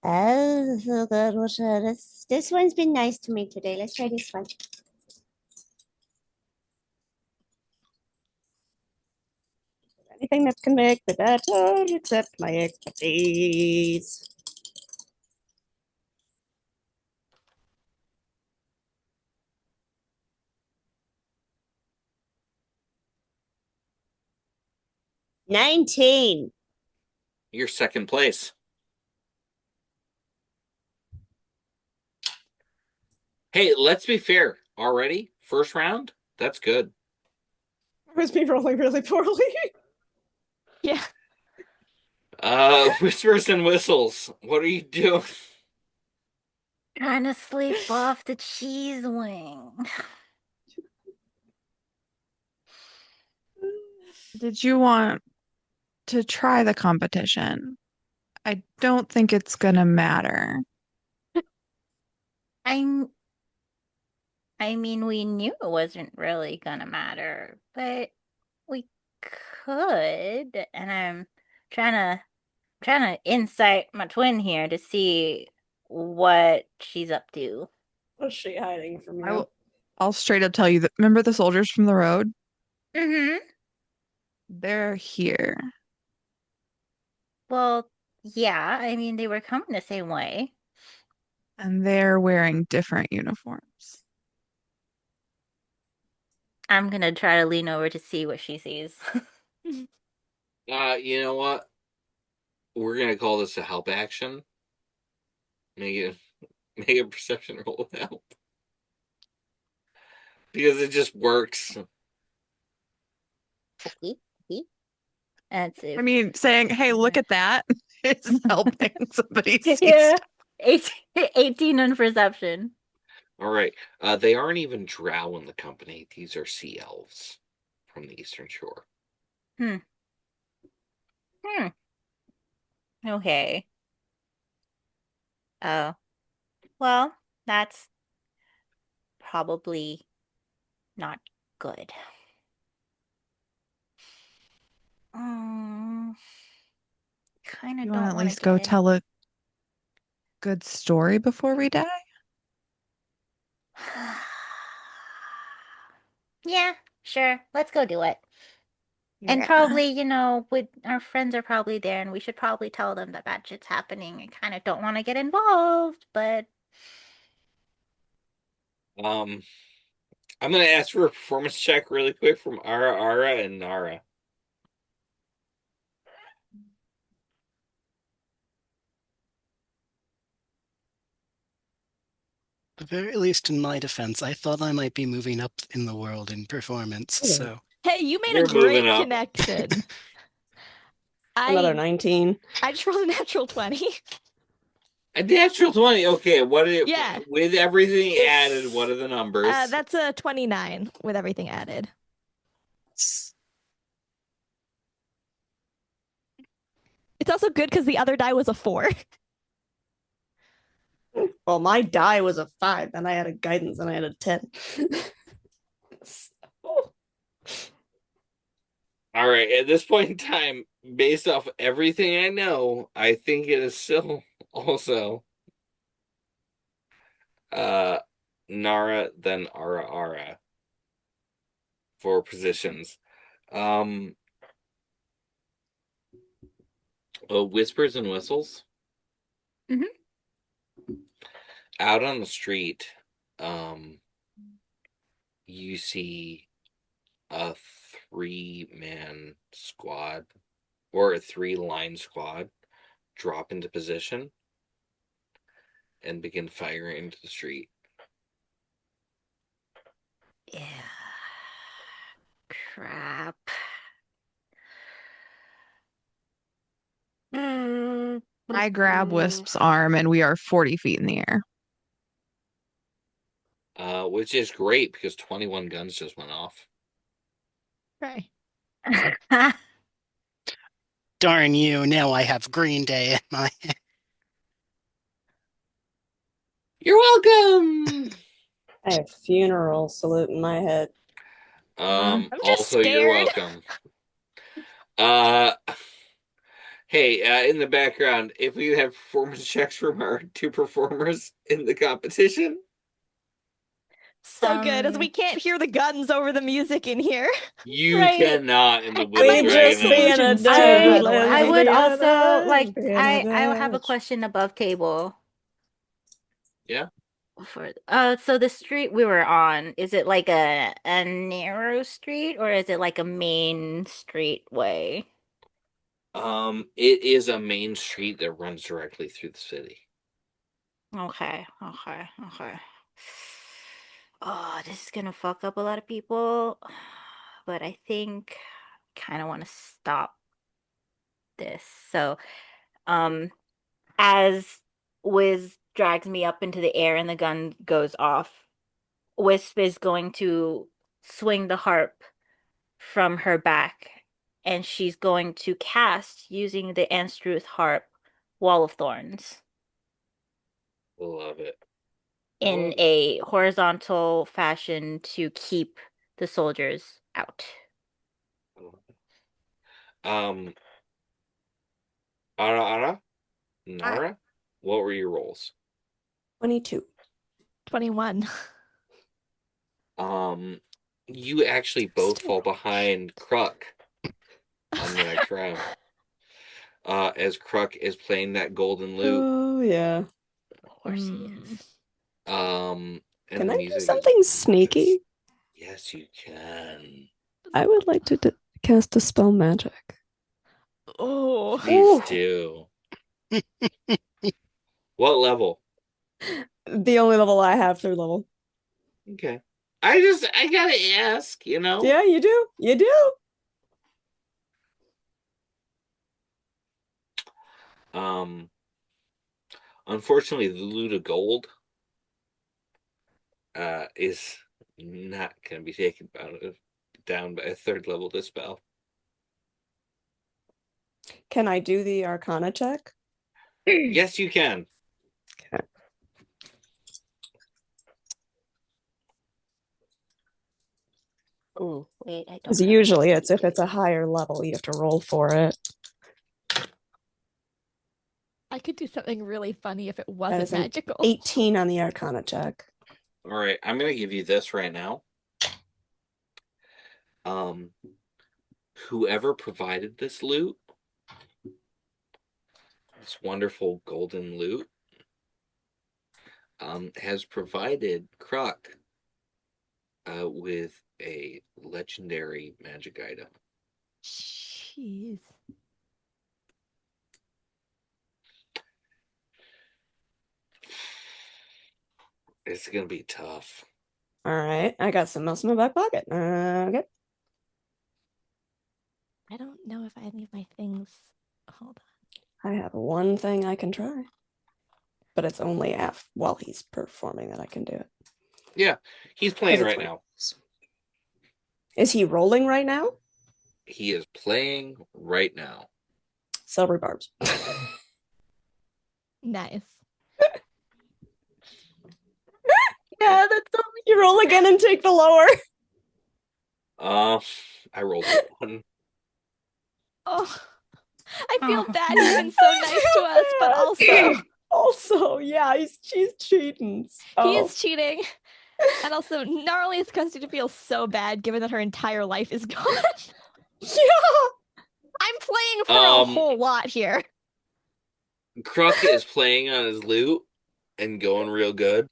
Oh, so good. This one's been nice to me today. Let's try this one. Anything that can make me better, except my expertise. $19. You're second place. Hey, let's be fair. Already? First round? That's good. Was me rolling really poorly. Yeah. Whispers and whistles. What are you doing? Trying to sleep off the cheese wing. Did you want to try the competition? I don't think it's gonna matter. I'm I mean, we knew it wasn't really gonna matter, but we could, and I'm trying to insight my twin here to see what she's up to. What's she hiding from I you? will, I'll straight up tell you that. Remember the soldiers from the road? Mm-hmm. They're here. Well, yeah, I mean, they were coming the same way. And they're wearing different uniforms. I'm gonna try to lean over to see what she sees. You know what? We're gonna call this a help action. Make a perception roll with help. Because it just works. That's it. I mean, saying, hey, look at that is helping somebody see Yeah. stuff. 18 on perception. All right. They aren't even drow in the company. These are sea elves from the Eastern Shore. Okay. Oh. Well, that's probably not good. Kind of You want don't to at want to least go get in. tell a good story before we die? Tell a good story before we die. Tell a good story before we die? Well, yeah, I mean, they were coming the same way. And they're here. And they're wearing different uniforms. I'm gonna try to lean over to see what she sees. Yeah, sure. Let's go do it. And Yeah. probably, our friends are probably there, and we should probably tell them that bad shit's happening. I kind of don't want to get involved, but Um, I'm gonna ask for a performance check really quick from Ara, and Nara. At the very least, in my defense, I thought I might be moving up in the world in performance, so Hey, you made You're a great moving up. connection. Another 19. I just rolled a natural 20. A natural 20. Okay, Yeah. with everything added, what are the numbers? That's a 29 with everything added. It's also good because the other die was a 4. Well, my die was a 5, then I had a guidance, and I had a 10. All right, at this point in time, based off everything I know, I think it is still also Nara then Ara for positions. Whispers and whistles. Mhm. Out on the street, you see a 3-man squad or a 3-line squad drop into position and begin firing into the street. Yeah. Crap. I grab Wisp's arm and we are 40 feet in the air. Which is great because 21 guns just went off. Right. darn you, now I have Green Day in my head. You're welcome. I have funeral salute in my head. I'm just Also, you're scared. welcome. Hey, in the background, if we have performance checks from our 2 performers in the competition, So good, as we can't hear the guns over the music in here. you Right. cannot in the And Widdle my We Dragon just Inn. being a illusions too, by the I way. would be also like be I have a question above table Yeah. so the street we were on, is it like a narrow street or is it like a main street way? It is a main street that runs directly through the city. Okay. Oh, this is gonna fuck up a lot of people, but I think kind of want to stop this. So, as Wiz drags me up into the air and the gun goes off, Wisp is going to swing the harp from her back, and she's going to cast, using the Anstruth harp, Wall of Thorns Love it. in a horizontal fashion to keep the soldiers out. Ara, Nara, what were your rolls? 22. 21. You actually both fall behind Kruk on the next round. As Kruk is playing that golden lute. Oh, yeah. Of course he is. And Can the I do music something sneaky? Yes, you can. I would like to cast a spell magic. Oh. Please do. What level? The only level I have, 3rd level. Okay. I gotta ask, Yeah, you do. You do. Unfortunately, the Lute of Gold is not going to be taken down by a 3rd level dispel. Can I do the Arcana check? Yes, you can. Okay. Oh, wait, I don't. Because usually it's if it's a higher level, you have to roll for it. I could do something really funny if it That wasn't is an magical. 18 on the Arcana check. All right, I'm gonna give you this right now. Um, whoever provided this loot, this wonderful golden loot, has provided Kruk with a legendary magic item. Jeez. It's gonna be tough. All right, I got some else in my back pocket. Okay. I don't know if I have any of my things. Hold I have one thing I can try, but it's only while he's performing that I can do it. Yeah, he's playing right now. Is he rolling right now? He is playing right now. Celery barbs. on. Nice. Yeah, that's so. You roll again and take the lower. I rolled a 1. Oh, I feel bad. He's been so nice to us, but also yeah, she's cheating. he is cheating. And also, not only is Kirsty to feel so bad given that her entire life is gone. Yeah. I'm playing for a whole lot here. Kruk is playing on his lute and going real good,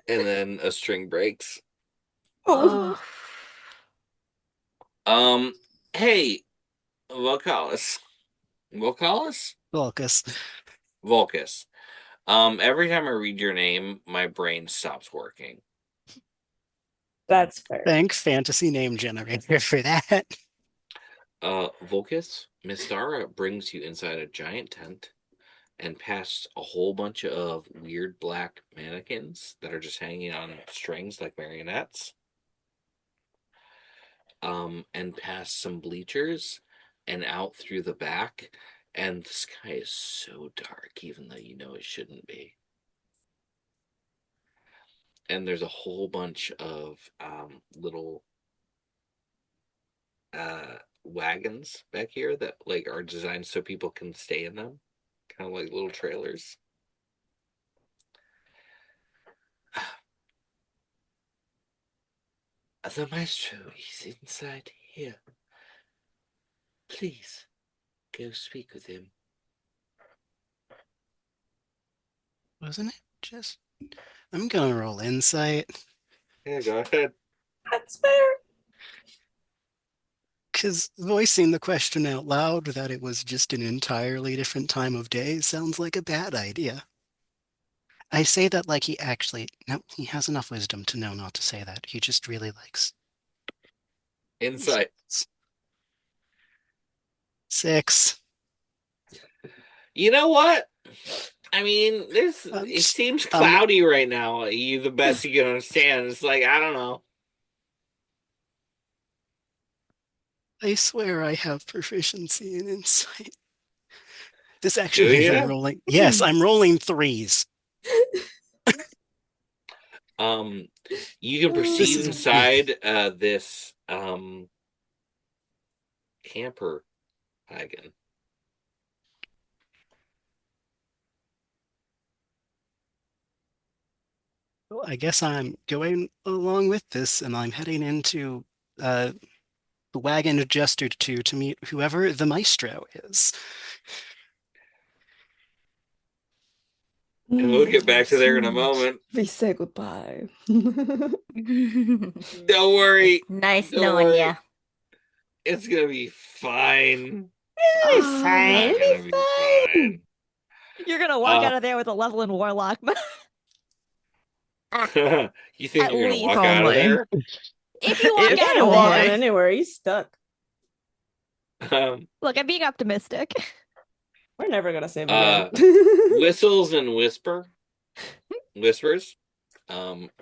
and then a string breaks. Oh. Hey, Volcalis. Volcus. Every time I read your name, my brain stops working. That's fair. Thank Fantasy Name Generator for that. Volcus, Miss Dara brings you inside a giant tent and past a whole bunch of weird black mannequins that are just hanging on strings like marionettes. And past some bleachers and out through the back, and the sky is so dark, even though you know it shouldn't be. And there's a whole bunch of little wagons back here that like are designed so people can stay in them, kind of like little trailers. The maestro is inside here. Please go speak with him. Wasn't it just... I'm gonna roll insight. Yeah, go ahead. That's fair. Because voicing the question out loud that it was just an entirely different time of day sounds like a bad idea. I say that like he actually... No, he has enough wisdom to know not to say that. He just really likes... Insight. 6. You know what? I mean, it seems cloudy right now. You the best you can understand. It's like, I don't know. I swear I have proficiency in insight. This actually I'm rolling. Yes, I'm rolling 3s. You can proceed inside this camper wagon. Well, I guess I'm going along with this, and I'm heading into the wagon adjusted to meet whoever the maestro is. And we'll get back to there in a moment. We say goodbye. Don't worry. Nice knowing you. It's gonna be fine. It'll be fine. You're gonna walk out of there with a level in Warlock. You think At you're gonna least. walk out of there? If you walk If out you of walk there. anywhere, he's stuck. Look, I'm being optimistic. We're never gonna save him. Whistles and whispers.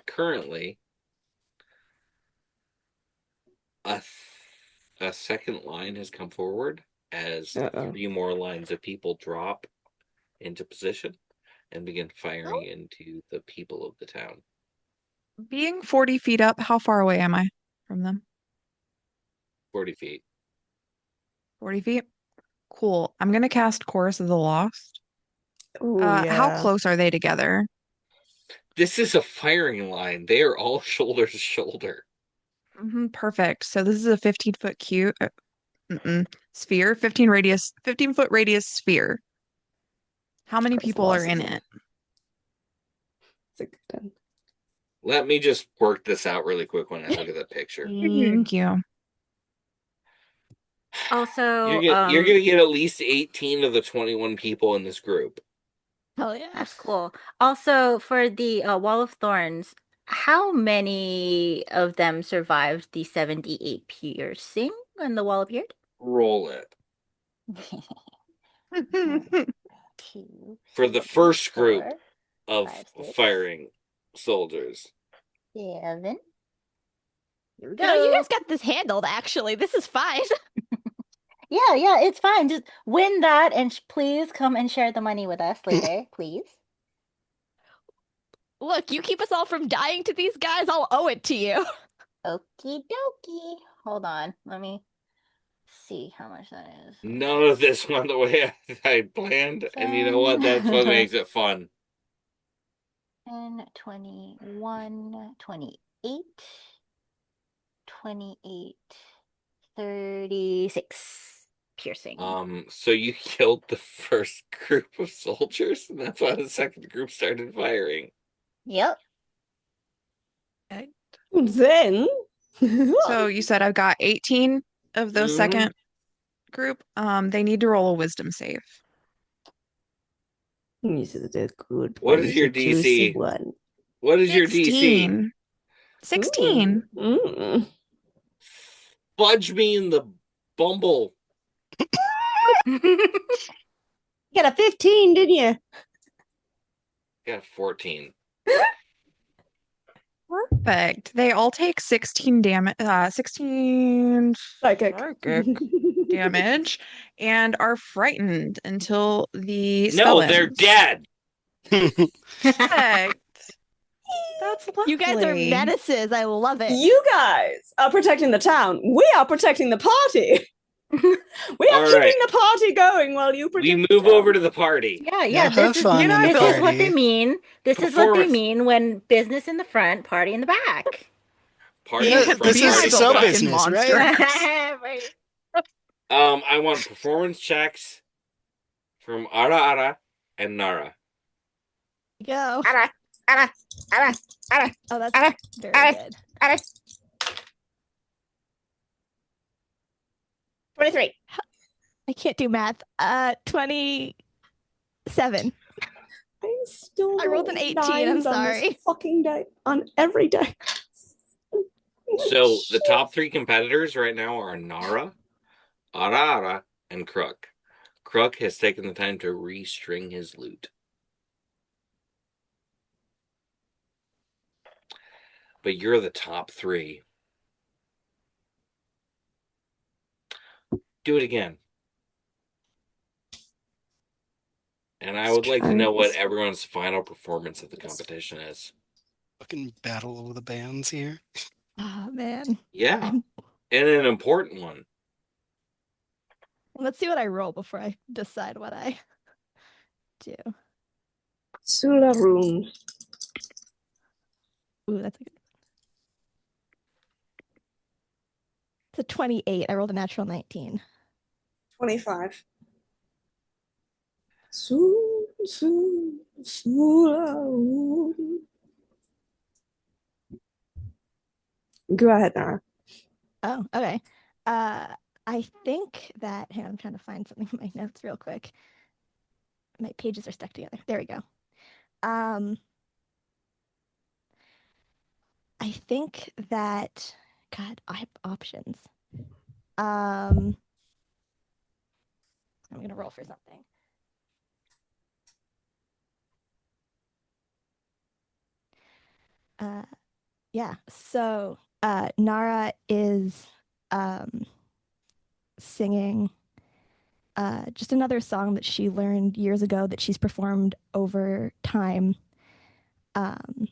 Currently, a second line has come forward as 3 more lines of people drop into position and begin firing into the people of the town. Being 40 feet up, how far away am I from them? 40 feet. 40 feet? Cool. I'm going to cast Chorus of the Lost. Ooh, yeah. How close are they together? This is a firing line. They are all shoulder to shoulder. Perfect. So this is a 15-foot cube sphere, 15-foot radius sphere. How many people are in it? It's a good one. Let me just work this out really quick when I look at that picture. Thank you. Also, You're gonna get at least 18 of the 21 people in this group. Hell yeah. that's cool. Also, for the Wall of Thorns, how many of them survived the 78 piercing when the wall appeared? Roll it. 2, For the 3, first group 4, of 5, 6, firing soldiers. 7. Here we No, you go. guys got this handled, actually. This is fine. Yeah, it's fine. Just win that and please come and share the money with us later, please. Look, you keep us all from dying to these guys, I'll owe it to you. Okie dokie. Hold on. Let me see how much that is. None of this went the way I planned, and you know what? That's what makes it fun. 10, 21, 28, 28, 36 piercing. So you killed the first group of soldiers, and that's why the second group started firing. Yep. Then So you said I've got 18 of those second group. They need to roll a wisdom save. this is a good What one. is your It's a juicy DC? one. What is your DC? 16. Fudge me in the bumble. You got a 15, didn't you? Got 14. Perfect. They all take 16 damage, 16 Psychic. damage, and are frightened until the No, spell they're ends. dead. Perfect. That's lovely. You guys are menaces. I love it. You guys are protecting the town. We are protecting the party. We are All keeping right. the party going while you protect We the move town. over to the party. Yeah, have fun in the this is what party. they mean. This is what they Performance. mean when business in the front, party in the back. Party Yeah, in front, this is party in so back. business, right? Right. I want performance checks from Ara Ara and Nara. Go. Ara, ara, ara, ara. Oh, that's Ara, very ara. good. 23. I can't do math. 27. I rolled an 18, I'm nines on this sorry. fucking day. On every day. So the top 3 competitors right now are Nara, Ara Ara, and Crook. Crook has taken the time to restring his lute. But you're the top 3. Do it again. And I would like to know what everyone's final performance of the competition is. Fucking battle of the bands here. Oh, man. Yeah. And an important one. Let's see what I roll before I decide what I do. Sula Rune. Ooh, that's a good one. It's a 28. I rolled a natural 19. 25. Sula Rune. Go ahead, Nara. Oh, okay. I think that, hang on, I'm trying to find something in my notes real quick. My pages are stuck together. There we go. I think that, God, I have options. I'm gonna roll for something. Yeah, so Nara is singing just another song that she learned years ago that she's performed over time. On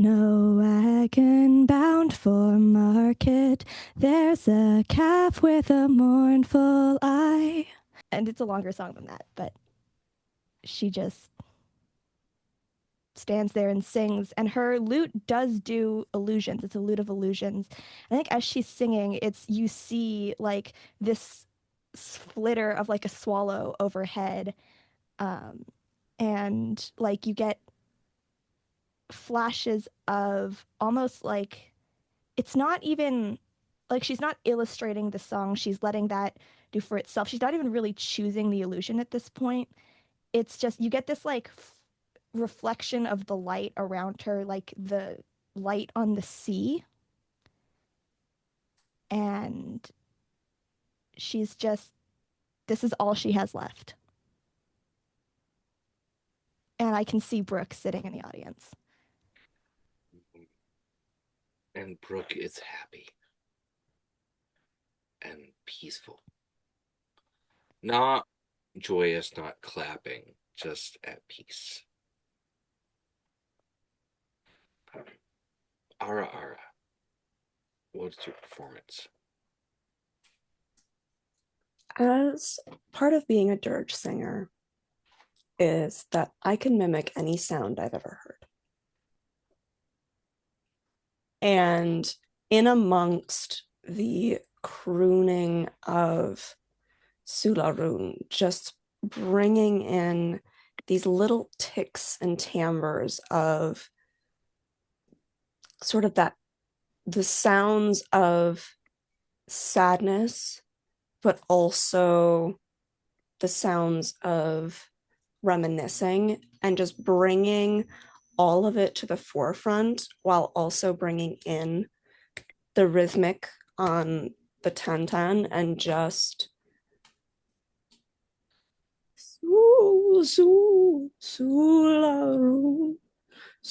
a wagon bound for market, there's a calf with a mournful eye. And it's a longer song than that, but she just stands there and sings, and her lute does do illusions. It's a lute of illusions. I think as she's singing, you see like this flitter of like a swallow overhead, and like you get flashes of almost like it's not even like she's not illustrating the song, she's letting that do for itself. She's not even really choosing the illusion at this point. It's just you get this like reflection of the light around her, like the light on the sea, and she's just this is all she has left. And I can see Brooke sitting in the audience. And Brooke is happy and peaceful. Not joyous, not clapping, just at peace. Ara, what's your performance? As part of being a dirge singer is that I can mimic any sound I've ever heard. And in amongst the crooning of Sularun, just bringing in these little ticks and timbres of sort of the sounds of sadness, but also the sounds of reminiscing, and just bringing all of it to the forefront while also bringing in the rhythmic on the tan and just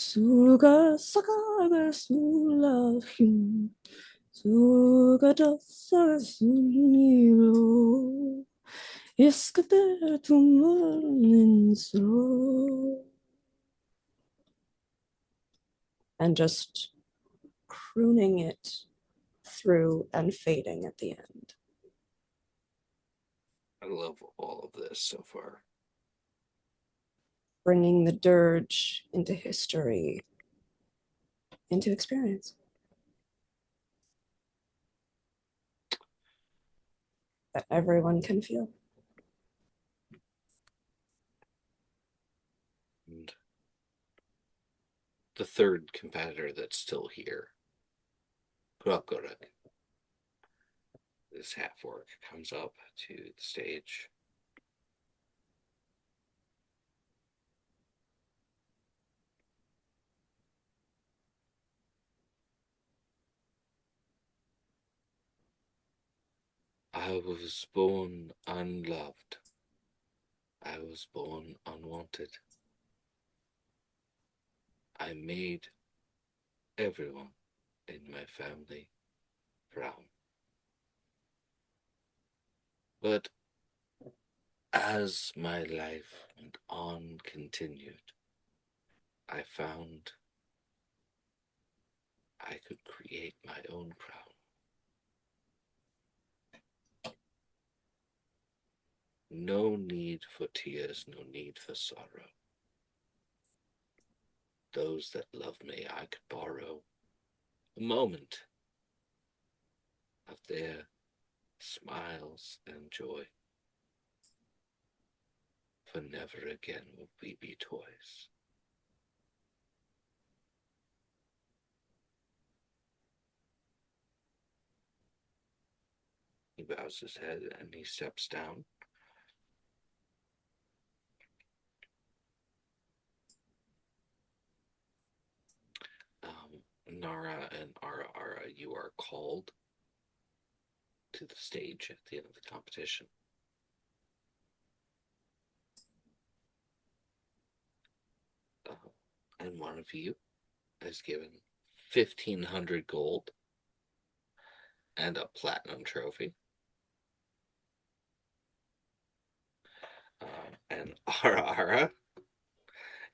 suga sakaga sulahim suga dasa suniro iskater tumanin slow, and just crooning it through and fading at the end. I love all of this so far. Bringing the dirge into history, into experience. That everyone can feel. And the third competitor that's still here, Krokorok, this half orc, comes up to the stage. I was born unloved. I was born unwanted. I made everyone in my family frown. But as my life went on continued, I found I could create my own crown. No need for tears, no need for sorrow. Those that love me, I could borrow a moment of their smiles and joy. For never again will we be toys. He bows his head and he steps down. Nara and Ara, you are called to the stage at the end of the competition. And one of you is given 1,500 gold and a platinum trophy. And Ara,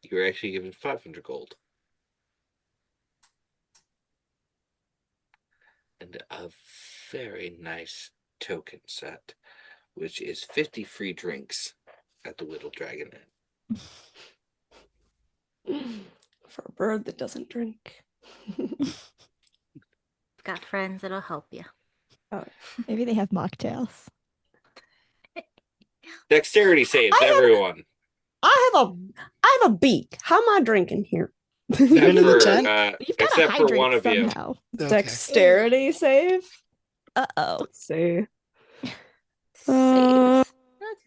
you were actually given 500 gold. And a very nice token set, which is 50 free drinks at the Widdle Dragon Inn. For a bird that doesn't drink. Got friends that'll help you. Maybe they have mocktails. Dexterity saves, everyone. I have a beak. How am I drinking here? Even in the tent? You've got to except for hydrate one of you. somehow. Okay. Dexterity save? Uh-oh. Let's see. Saves.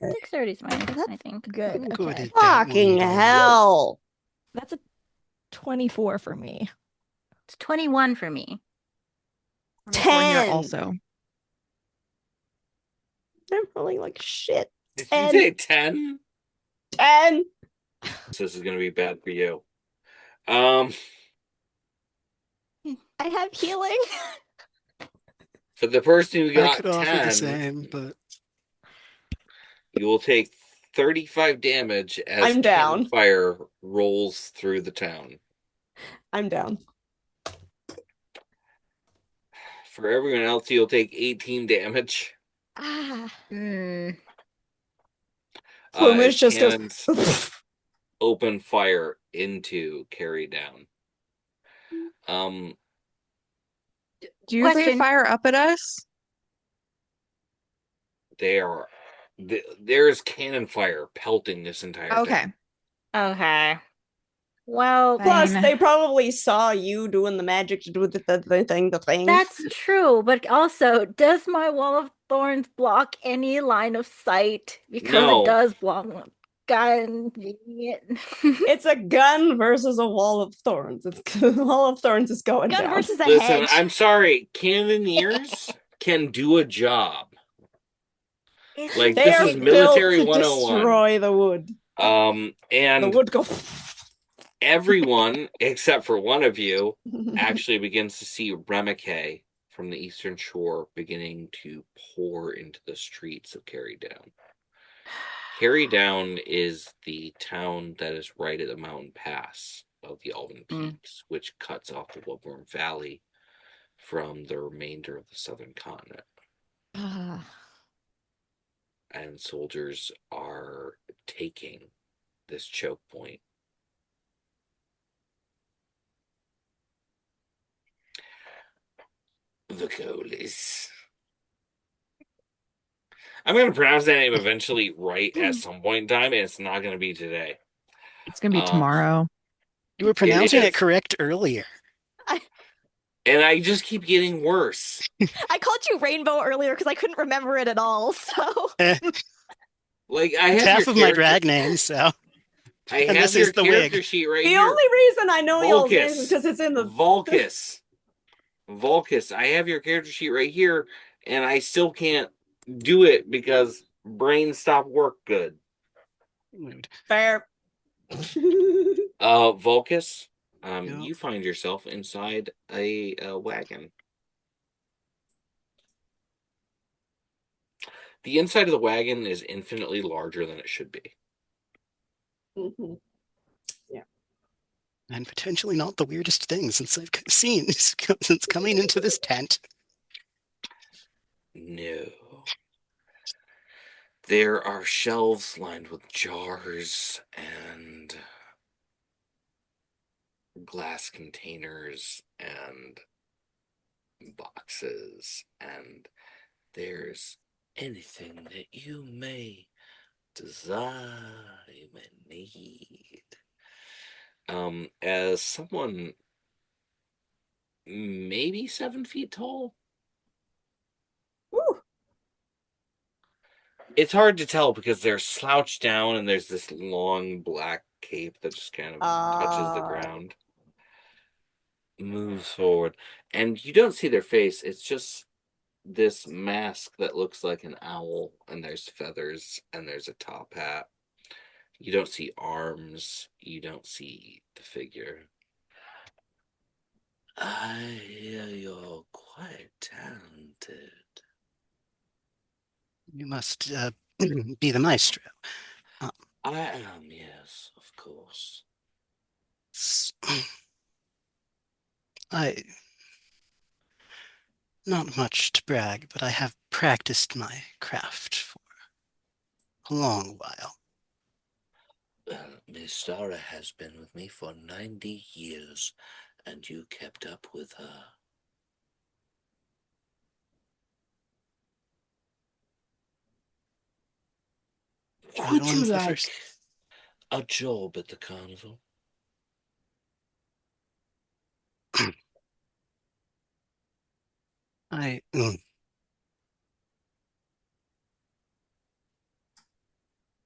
Okay. Dexterity's fine, That's I think. good. Go Okay. ahead, that Fucking one. hell. That's a 24 for me. It's 21 for me. I'm a four here 10. also. I'm rolling like shit. Did 10. you say 10? 10. This is going to be bad for you. I have healing. For the person who I got could offer 10, the same, but you will take 35 damage as I'm down. fire rolls through the town. I'm down. For everyone else, you'll take 18 damage. Plumage just cannons goes. open fire into Carry Down. Do you usually Question. fire up at us? There's cannon fire pelting this entire Okay. town. Okay. Well, Plus, Fine. they probably saw you doing the magic to do the thing. that's true, but also, does my wall of thorns block any line of sight? Because No. it does block gun. It's a gun versus a wall of thorns. It's wall of thorns is going Gun down. versus a Listen, hedge. I'm sorry. Cannoneers can do a job. Like, They this are is military built to 101. destroy the wood. And The wood go. everyone except for one of you actually begins to see Remike from the eastern shore beginning to pour into the streets of Carry Down. Carry Down is the town that is right at the mountain pass of the Albin Peaks, which cuts off the Wubworm Valley from the remainder of the southern continent. And soldiers are taking this choke point. The goal is... I'm going to pronounce that name eventually right at some point in time, and it's not going to be today. It's gonna be tomorrow. you were pronouncing is. it correct earlier. And I just keep getting worse. I called you Rainbow earlier because I couldn't remember it at all. So Like, I It's have half your of my character- drag name, so I and have this your is the character wig. sheet right The here. only reason I know y'all's Volcus. names is because it's in the Volcus. Volcus. I have your character sheet right here, and I still can't do it because brain stopped work good. fair. Volcus, Yep. you find yourself inside a wagon. The inside of the wagon is infinitely larger than it should be. Mhm. And potentially not the weirdest thing since I've seen since coming into this tent. No. There are shelves lined with jars and glass containers and boxes, and there's anything that you may desire, you may need. As someone maybe 7 feet tall, Woo. it's hard to tell because they're slouched down and there's this long black cape that just kind of touches the ground, moves forward, and you don't see their face. It's just this mask that looks like an owl, and there's feathers, and there's a top hat. You don't see arms. You don't see the figure. I hear you're quite talented. You must be the maestro. I am, yes, of course. I not much to brag, but I have practiced my craft for a long while. Well, Istara has been with me for 90 years, and you kept up with her. Would you like a job at the carnival?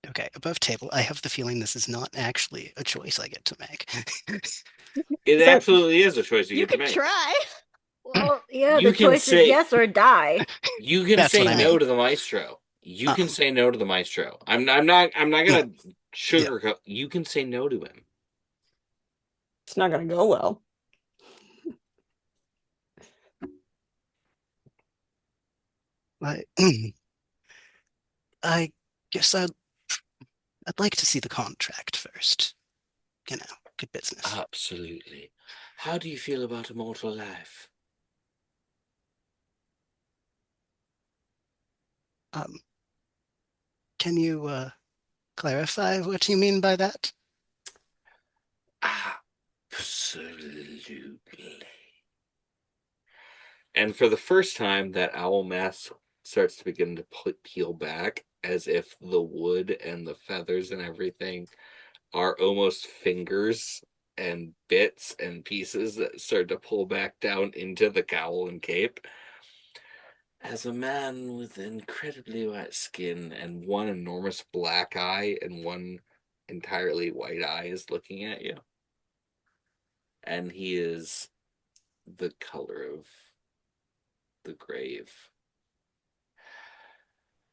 Okay, above table, I have the feeling this is not actually a choice I get to make. It absolutely is a choice you get to could make. try. Well, yeah, You the can choice say- is yes or die. You can That's say what I no mean. to the maestro. You can say no to the maestro. I'm not gonna sugarcoat. You can say no to him. It's not gonna go well. I guess I'd like to see the contract first. You know, good business. Absolutely. How do you feel about immortal life? Can you clarify what you mean by that? Absolutely. And for the first time, that owl mask starts to begin to peel back, as if the wood and the feathers and everything are almost fingers and bits and pieces that start to pull back down into the cowl and cape. As a man with incredibly white skin and one enormous black eye and one entirely white eye is looking at you. And he is the color of the grave.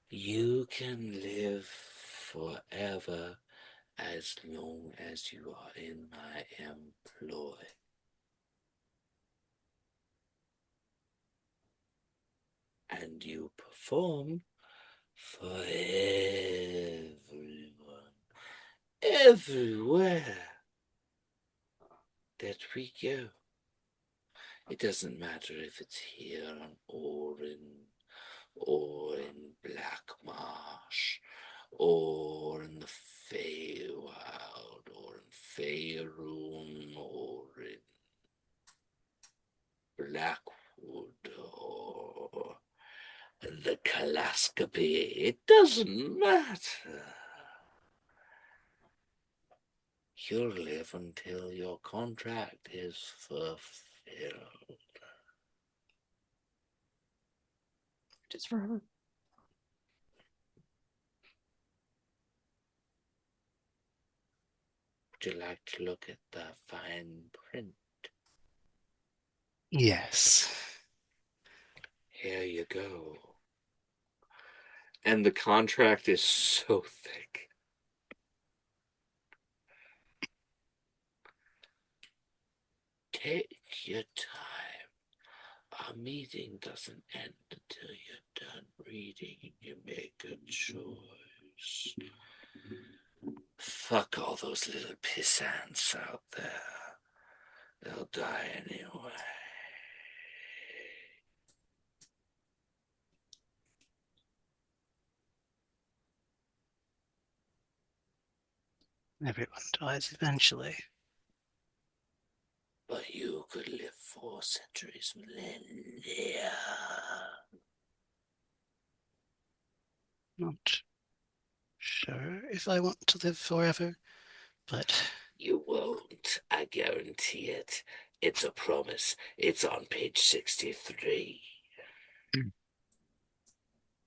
You can live forever as long as you are in my employ. And you perform for everyone, everywhere that we go. It doesn't matter if it's here on Orin, or in Black Marsh, or in the Feywild, or in Faerun, or in Blackwood, or the Kalascapy. It doesn't matter. You'll live until your contract is fulfilled. Just forever. Would you like to look at the fine print? Yes. Here you go. And the contract is so thick. Take your time. Our meeting doesn't end until you're done reading and you make a choice. Fuck all those little pissants out there. They'll die anyway. Everyone dies eventually. But you could live 4 centuries, millennia. Not sure if I want to live forever, but You won't, I guarantee it. It's a promise. It's on page 63.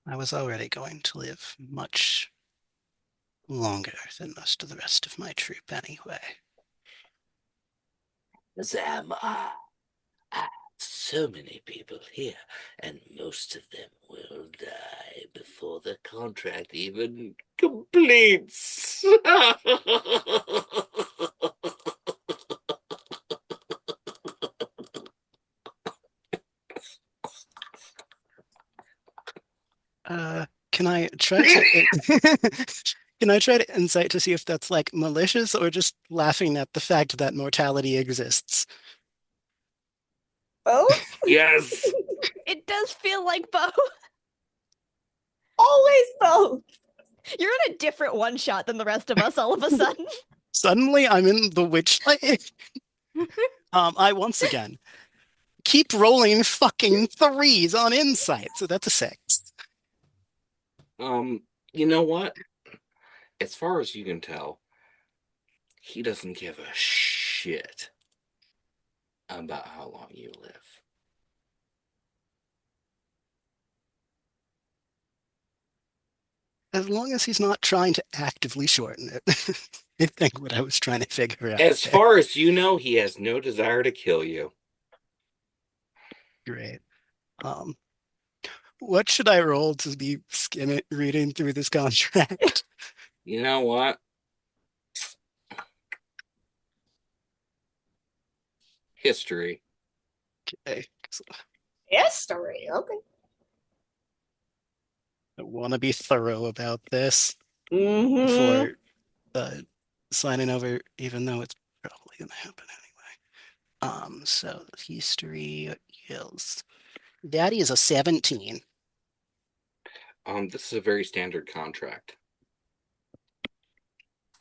I was already going to live much longer than most of the rest of my troop anyway. As am I. So many people here, and most of them will die before the contract even completes. Can I try to can I try to insight to see if that's like malicious or just laughing at the fact that mortality exists? Both? Yes. It does feel like both. Always both. You're in a different one shot than the rest of us all of a sudden. Suddenly I'm in the witchlight. I once again keep rolling fucking threes on insight. So that's a 6. You know what? As far as you can tell, he doesn't give a shit about how long you live. As long as he's not trying to actively shorten it. I think what I was trying to figure out As there. far as you know, he has no desire to kill you. Great. What should I roll to be reading through this contract? You know what? History. Okay. History. Okay. I want to be thorough about this Mm-hmm. before signing over, even though it's probably going to happen anyway. So history is Daddy is a 17. This is a very standard contract.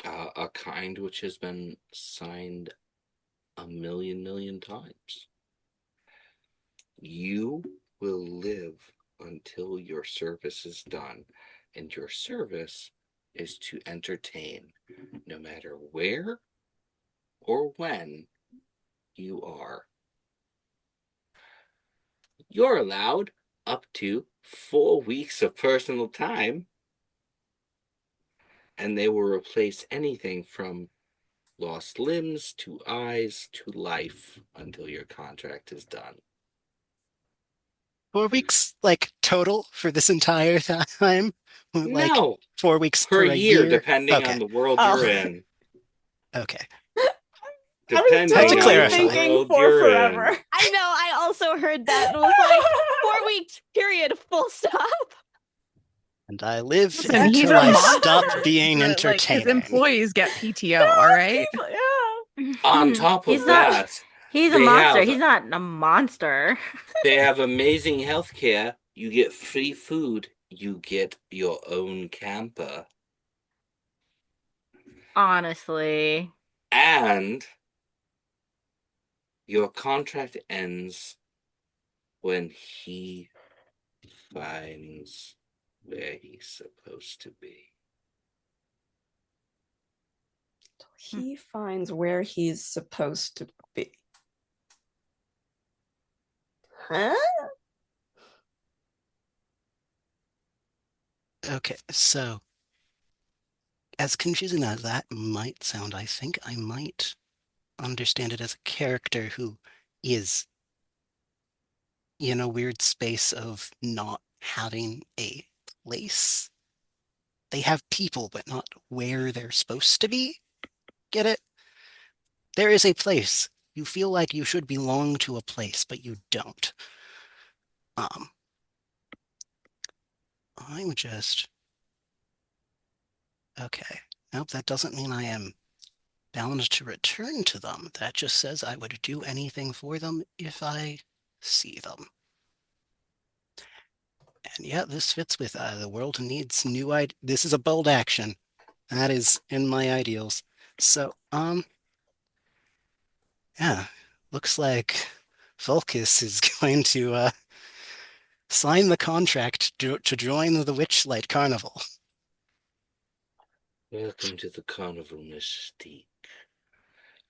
A kind which has been signed a million times. You will live until your service is done, and your service is to entertain, no matter where or when you are. You're allowed up to 4 weeks of personal time, and they will replace anything from lost limbs to eyes to life until your contract is done. 4 weeks, like total for this entire time? Like No, 4 weeks per per year, year? depending Okay. on the world Oh. you're in. Okay. I was Depending Had to totally on the clarify. thinking world for you're forever. in. I know. I also heard that and was like, 4 weeks, period, full stop. And I live Listen, he's until a I monster. stop being Like, his entertaining. employees get PTO, all right? People, yeah. On top He's of not. that, He's a they monster. have He's not a monster. they have amazing health care. You get free food. You get your own camper. Honestly. And your contract ends when he finds where he's supposed to be. He finds where he's supposed to be. Huh? Okay, so as confusing as that might sound, I think I might understand it as a character who is in a weird space of not having a place. They have people, but not where they're supposed to be. Get it? There is a place. You feel like you should belong to a place, but you don't. I'm just... Okay. Nope, that doesn't mean I am bound to return to them. That just says I would do anything for them if I see them. And yeah, this fits with the world needs new ideas. This is a bold action. That is in my ideals. So, yeah, looks like Vulcus is going to sign the contract to join the Witchlight Carnival. Welcome to the Carnival Mystique.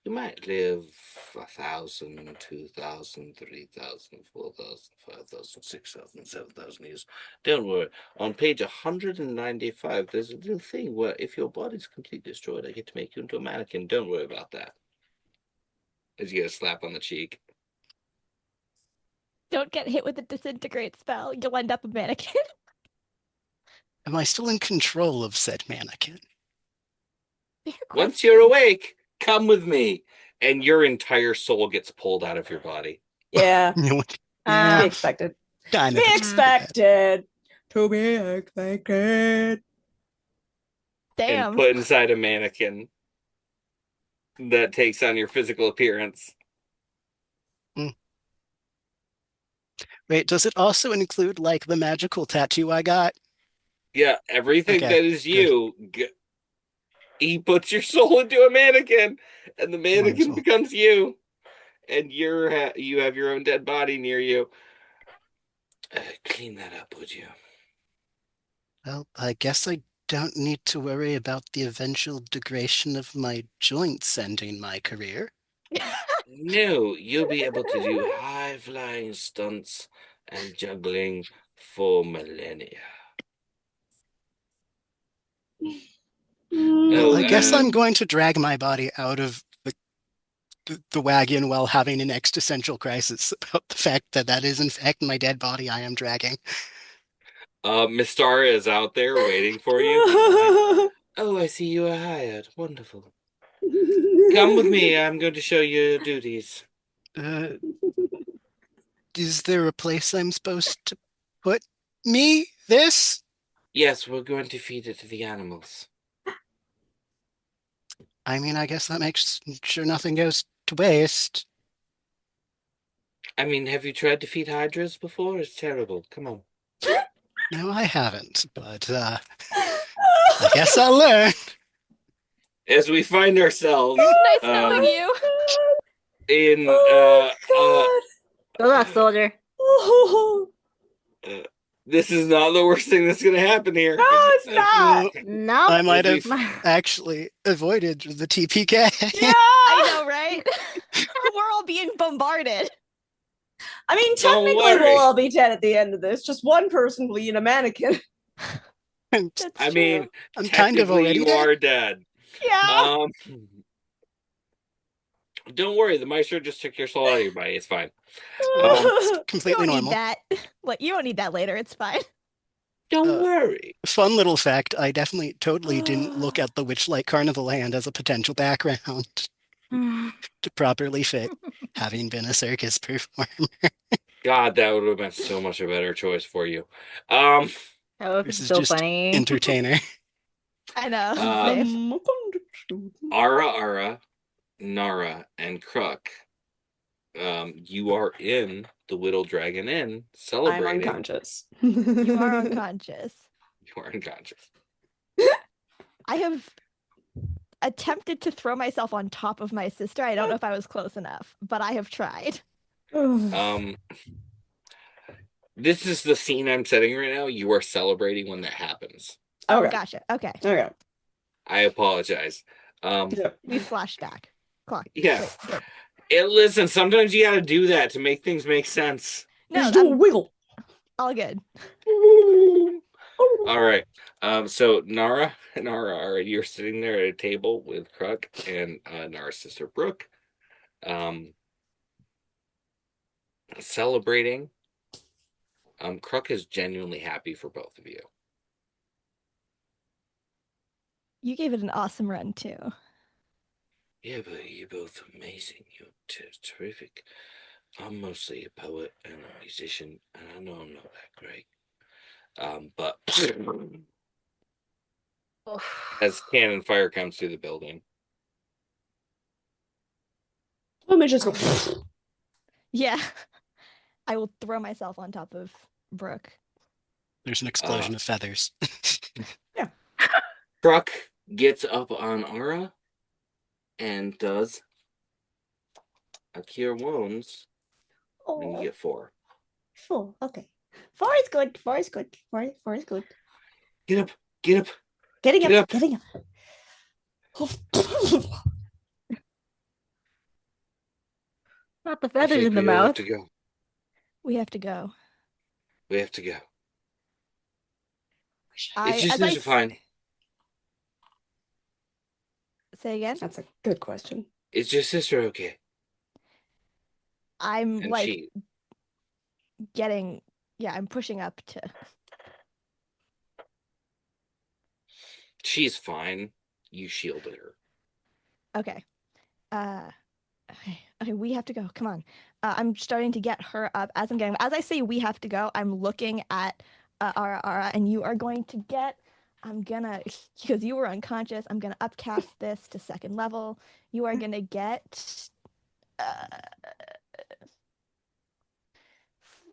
You might live 1,000, 2,000, 3,000, 4,000, 5,000, 6,000, 7,000 years. Don't worry. On page 195, there's a little thing where if your body's completely destroyed, I get to make you into a mannequin. Don't worry about that. As you get a slap on the cheek. Don't get hit with a disintegrate spell. You'll end up a mannequin. Am I still in control of said mannequin? Once you're awake, come with me. And your entire soul gets pulled out of your body. Yeah. Yeah, Be expected. kind Be of expected. To be expected. And Damn. put inside a mannequin that takes on your physical appearance. Wait, does it also include like the magical tattoo I got? Yeah, everything Okay, that is you He puts your soul into a mannequin, and the mannequin Wonderful. becomes you, and you have your own dead body near you. Clean that up, would you? Well, I guess I don't need to worry about the eventual degradation of my joints ending my career. No, you'll be able to do high-flying stunts and juggling for millennia. Well, Oh, I guess I'm going to drag my body out of the wagon while having an existential crisis about the fact that that is in fact my dead body I am dragging. Miss Stara is out there waiting for you. Oh, I see you are hired. Wonderful. Come with me. I'm going to show you your duties. Uh, is there a place I'm supposed to put me? This? Yes, we're going to feed it to the animals. I mean, I guess that makes sure nothing goes to waste. I mean, have you tried to feed hydras before? It's terrible. Come on. No, I haven't, but I guess I'll learn. As we find ourselves Nice knowing you. in Oh, Good luck, soldier. God. this is not the worst thing that's going to happen here. No, it's not. Nope. I might As have actually avoided the TPK. Yeah. I know, right? We're all being bombarded. I mean, Don't technically, worry. we'll all be dead at the end of this. Just one person will eat a mannequin. That's I true. mean, I'm kind of technically already you dead. are dead. Yeah. Don't worry. The maestro just took your soul out of your body. It's fine. It's You completely don't need normal. that. Like, you don't need that later. It's fine. Don't worry. Fun little fact, I definitely totally didn't look at the Witchlight Carnival Land as a potential background to properly fit having been a circus performer. God, that would have been so much a better choice for you. That would be This is so just funny. entertainer. I know. Um, Safe. Ara, Nara, and Kruk. You are in the Widdle Dragon Inn I'm celebrating. unconscious. You are unconscious. You are unconscious. I have attempted to throw myself on top of my sister. I don't know if I was close enough, but I have tried. This is the scene I'm setting right now. You are celebrating when that happens. Oh, Okay. gotcha. Okay. Okay. I apologize. Yeah. We flashed back. Clock. Yeah. Wait, good. Listen, sometimes you gotta do that to make things make sense. No, Just do a I'm wiggle. all good. All right. So Nara and Ara, you're sitting there at a table with Kruk and Nara's sister Brooke, celebrating. Kruk is genuinely happy for both of you. You gave it an awesome run too. Yeah, but you're both amazing. You're terrific. I'm mostly a poet and a musician, and I know I'm not that great. But as cannon fire comes through the building, Let me just go. Yeah. I will throw myself on top of Brooke. There's an explosion of feathers. Kruk gets up on Ara and does a cure wounds. And you Oh, get 4. 4. Okay. 4 is good. 4 is good. 4 is good. Get up, get up. Getting Get up. up. Getting up. Not the I feathers think in the we all have mouth. to go. We have to go. We have to go. I, It's just as I these are fine. say again, That's a good question. Is your sister okay? I'm And like she, getting, yeah, I'm pushing up to. she's fine. You shielded her. Okay. Okay, we have to go. Come on. I'm starting to get her up as I'm getting. As I say, we have to go. I'm looking at Ara, and you are going to get. I'm gonna, because you were unconscious. I'm gonna upcast this to 2nd level. You are gonna get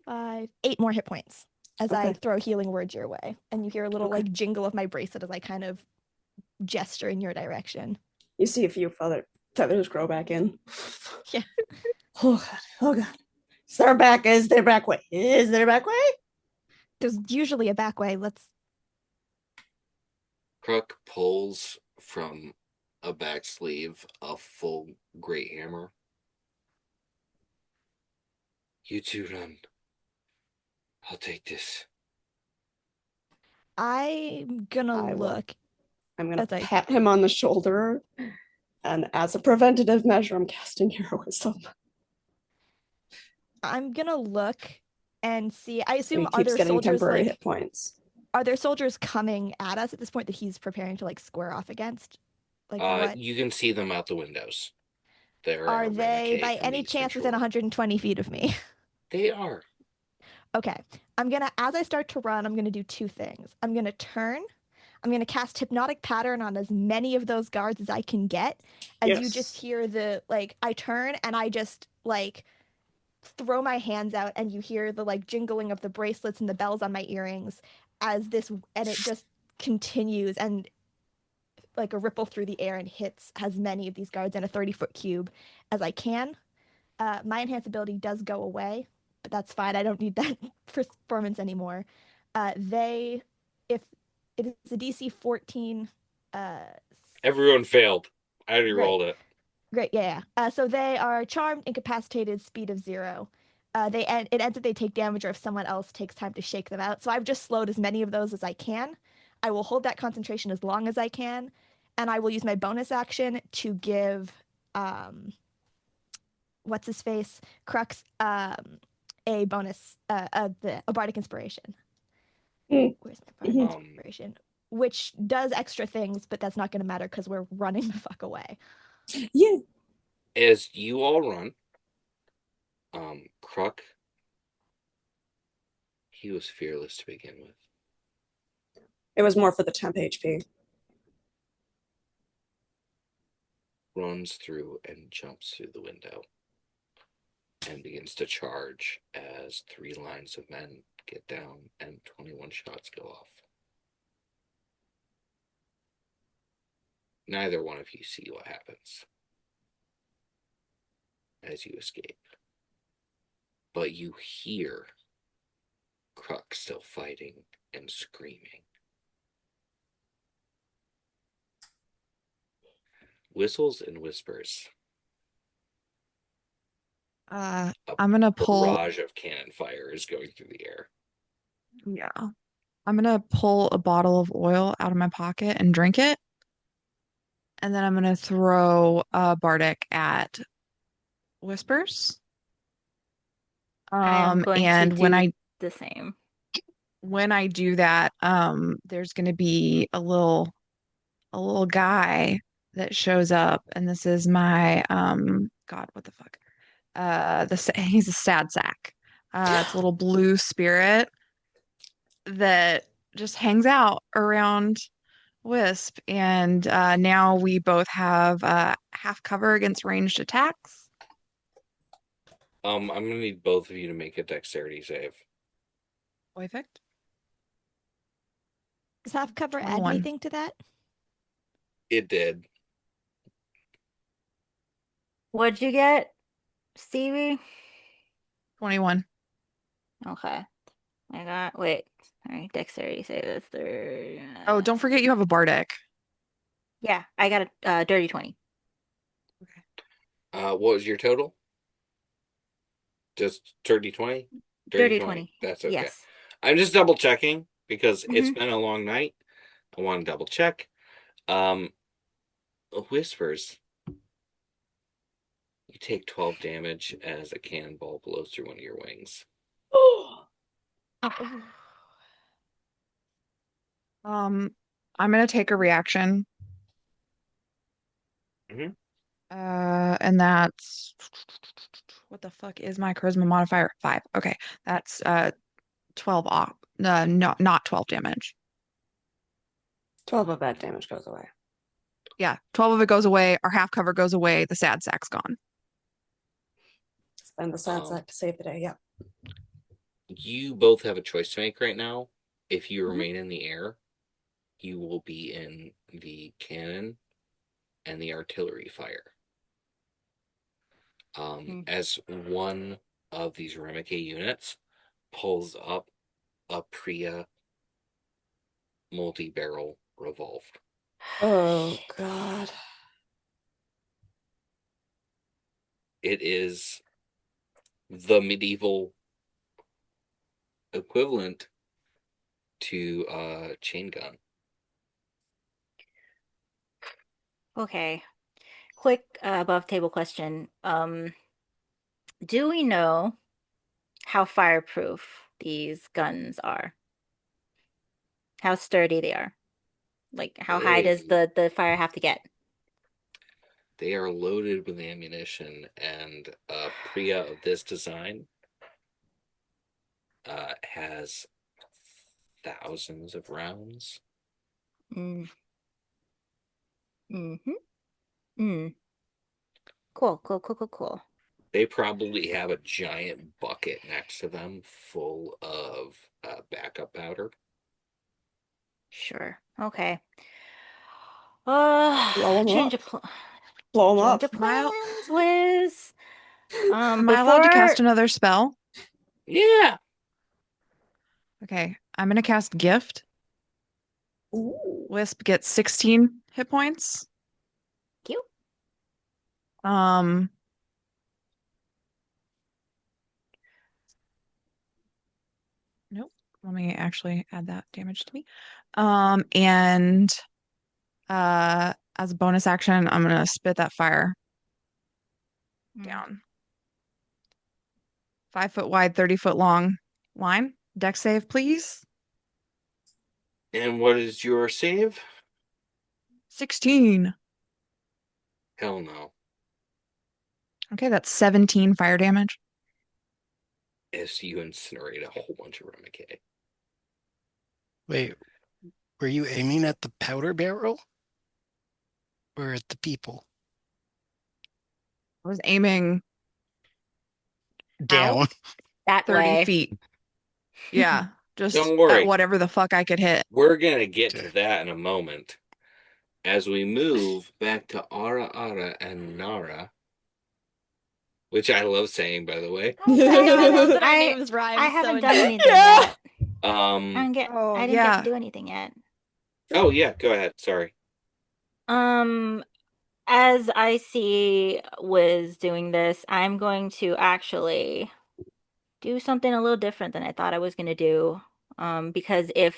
8 more hit points as I Okay. throw healing words your way, and you hear a little Okay. like jingle of my bracelet as I kind of gesture in your direction. You see a few feathers grow back in. Yeah. Oh god. Oh god. Is there a back? Is there a back way? Is there a back way? There's usually a back way. Let's. Crook pulls from a back sleeve a full great hammer. You two run. I'll take this. I'm gonna I will. look. I'm gonna As I- pat him on the shoulder, and as a preventative measure, I'm casting heroism. I'm gonna look and see. I He assume are keeps there getting soldiers temporary like hit points. are there soldiers coming at us at this point that he's preparing to like square off against? Like what? You can see them out the windows. They're Are they by any from chance east within shore. 120 feet of me? They are. Okay. As I start to run, I'm gonna do two things. I'm gonna turn. I'm gonna cast Hypnotic Pattern on as many of those guards as I can get. As you just hear the like, I turn and I just like throw my hands out, and you hear the like jingling of the bracelets and the bells on my earrings as this, and it just continues and like a ripple through the air and hits as many of these guards in a 30-foot cube as I can. My enhance ability does go away, but that's fine. I don't need that performance anymore. If it is a DC 14. Everyone failed. I already Right. rolled it. Great, yeah. So they are charmed, incapacitated, speed of 0. It ends if they take damage or if someone else takes time to shake them out. So I've just slowed as many of those as I can. I will hold that concentration as long as I can, and I will use my bonus action to give what's his face Crux a bonus a bardic inspiration. Where's my bardic inspiration? Which does extra things, but that's not going to matter because we're running the fuck away. Yeah. As you all run, Crook, he was fearless to begin with. It was more for the temp HP. Runs through and jumps through the window and begins to charge as 3 lines of men get down and 21 shots go off. Neither one of you see what happens as you escape. But you hear Crook still fighting and screaming. Whistles and whispers. I'm gonna pull. Barrage of cannon fire is going through the air. Yeah. I'm gonna pull a bottle of oil out of my pocket and drink it. And then I'm gonna throw a bardic at Whispers. I am going And to when do I the same. do that, there's gonna be a little guy that shows up, and this is my God, what the fuck? He's a sad sack. It's a little blue spirit that just hangs out around Wisp, and now we both have half cover against ranged attacks. I'm gonna need both of you to make a dexterity save. Perfect. Does half cover add 21. anything to that? It did. What'd you get, Stevie? 21. Okay. I got, wait. All right, dexterity save. That's third. Oh, don't forget you have a bardic. Yeah, I got a dirty 20. What was your total? Just 30-20? Dirty 20. That's okay. Yes. I'm just double checking because it's been a long night. I want to double check. Whispers. You take 12 damage as a cannonball blows through one of your wings. I'm gonna take a reaction. And that's what the fuck is my charisma modifier? 5. Okay, that's 12 off. No, not 12 damage. 12 of that damage goes away. Yeah, 12 of it goes away. Our half cover goes away. The sad sack's gone. Spend the sad sack to save the day. Yeah. You both have a choice to make right now. If you remain in the air, you will be in the cannon and the artillery fire. As one of these Remike units pulls up a Priya multi-barrel revolver. Oh, God. It is the medieval equivalent to a chain gun. Okay. Quick above table question. Do we know how fireproof these guns are? How sturdy they are? Like how high does the fire have to get? They are loaded with ammunition, and a Priya of this design has thousands of rounds. Mm. Mm-hmm. Mm. Cool. They probably have a giant bucket next to them full of backup powder. Sure. Okay. Blow 'em Change up. of Blow 'em change up. of plans, Wiz. Am I allowed to cast another spell? Yeah. Okay, I'm gonna cast Gift. Ooh. Wisp gets 16 hit points. Cute. Nope. Let me actually add that damage to me. And as a bonus action, I'm gonna spit that fire down. 5 foot wide, 30 foot long line. Dex save, please. And what is your save? 16. Hell no. Okay, that's 17 fire damage. As you incinerate a whole bunch of Remike. Wait, were you aiming at the powder barrel? Or at the people? I was aiming Down. out That 30 way. feet. Yeah, just Don't worry. at whatever the fuck I could hit. We're going to get to Okay. that in a moment. As we move back to Ara Ara and Nara, which I love saying, by the way. I love that our I- names rhyme. I so haven't in done sync. anything Yeah. yet. I didn't get yeah. to do anything yet. Oh yeah, go ahead. Sorry. As I see Wiz doing this, I'm going to actually do something a little different than I thought I was going to do. Because if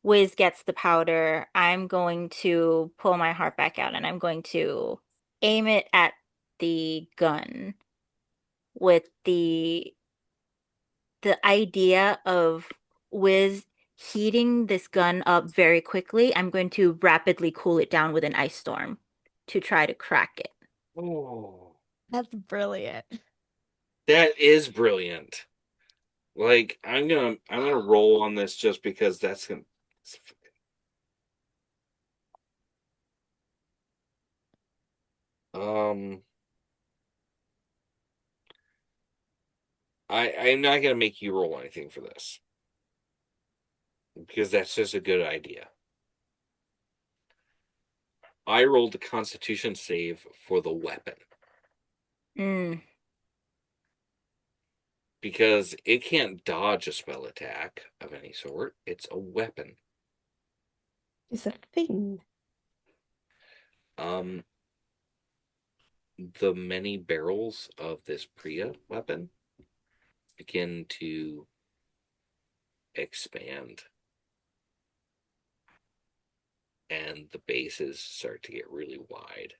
Wiz gets the powder, I'm going to pull my heart back out and I'm going to aim it at the gun with the idea of Wiz heating this gun up very quickly. I'm going to rapidly cool it down with an ice storm to try to crack it. Oh, That's brilliant. that is brilliant. Like I'm gonna roll on this just because that's gonna. I'm not gonna make you roll anything for this because that's just a good idea. I rolled a Constitution save for the weapon because it can't dodge a spell attack of any sort. It's a weapon. It's a thing. The many barrels of this Priya weapon begin to expand, and the bases start to get really wide,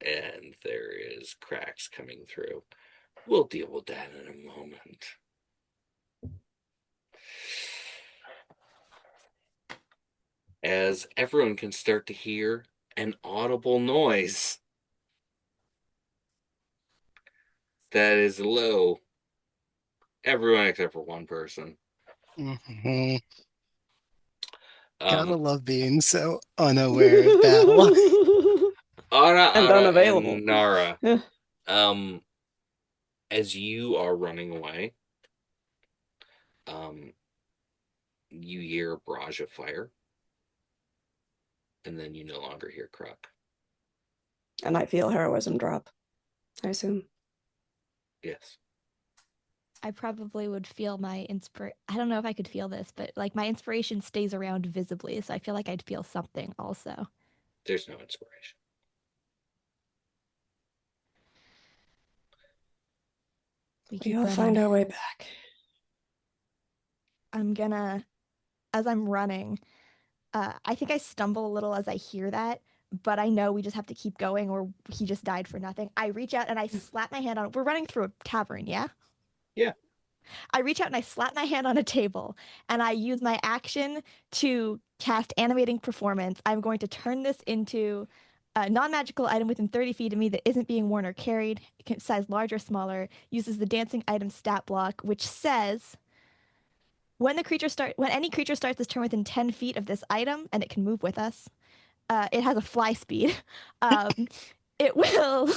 and there is cracks coming through. We'll deal with that in a moment. As everyone can start to hear an audible noise that is low. Everyone except for one person. Mm-hmm. Gotta love being so unaware of battle. Ara And Ara unavailable. and Nara. Yeah. As you are running away, you hear a barrage of fire, and then you no longer hear Kruk. And I feel heroism drop, I assume. Yes. I probably would feel my I don't know if I could feel this, but like my inspiration stays around visibly, so I feel like I'd feel something also. There's no inspiration. We'll find our way back. I'm gonna, as I'm running, I think I stumble a little as I hear that, but I know we just have to keep going or he just died for nothing. I reach out and I slap my hand on, we're running through a tavern, yeah? Yeah. I reach out and I slap my hand on a table and I use my action to cast Animating Performance. I'm going to turn this into a non-magical item within 30 feet of me that isn't being worn or carried, size large or smaller, uses the dancing item stat block, which says when any creature starts this turn within 10 feet of this item, and it can move with us, it has a fly speed. It will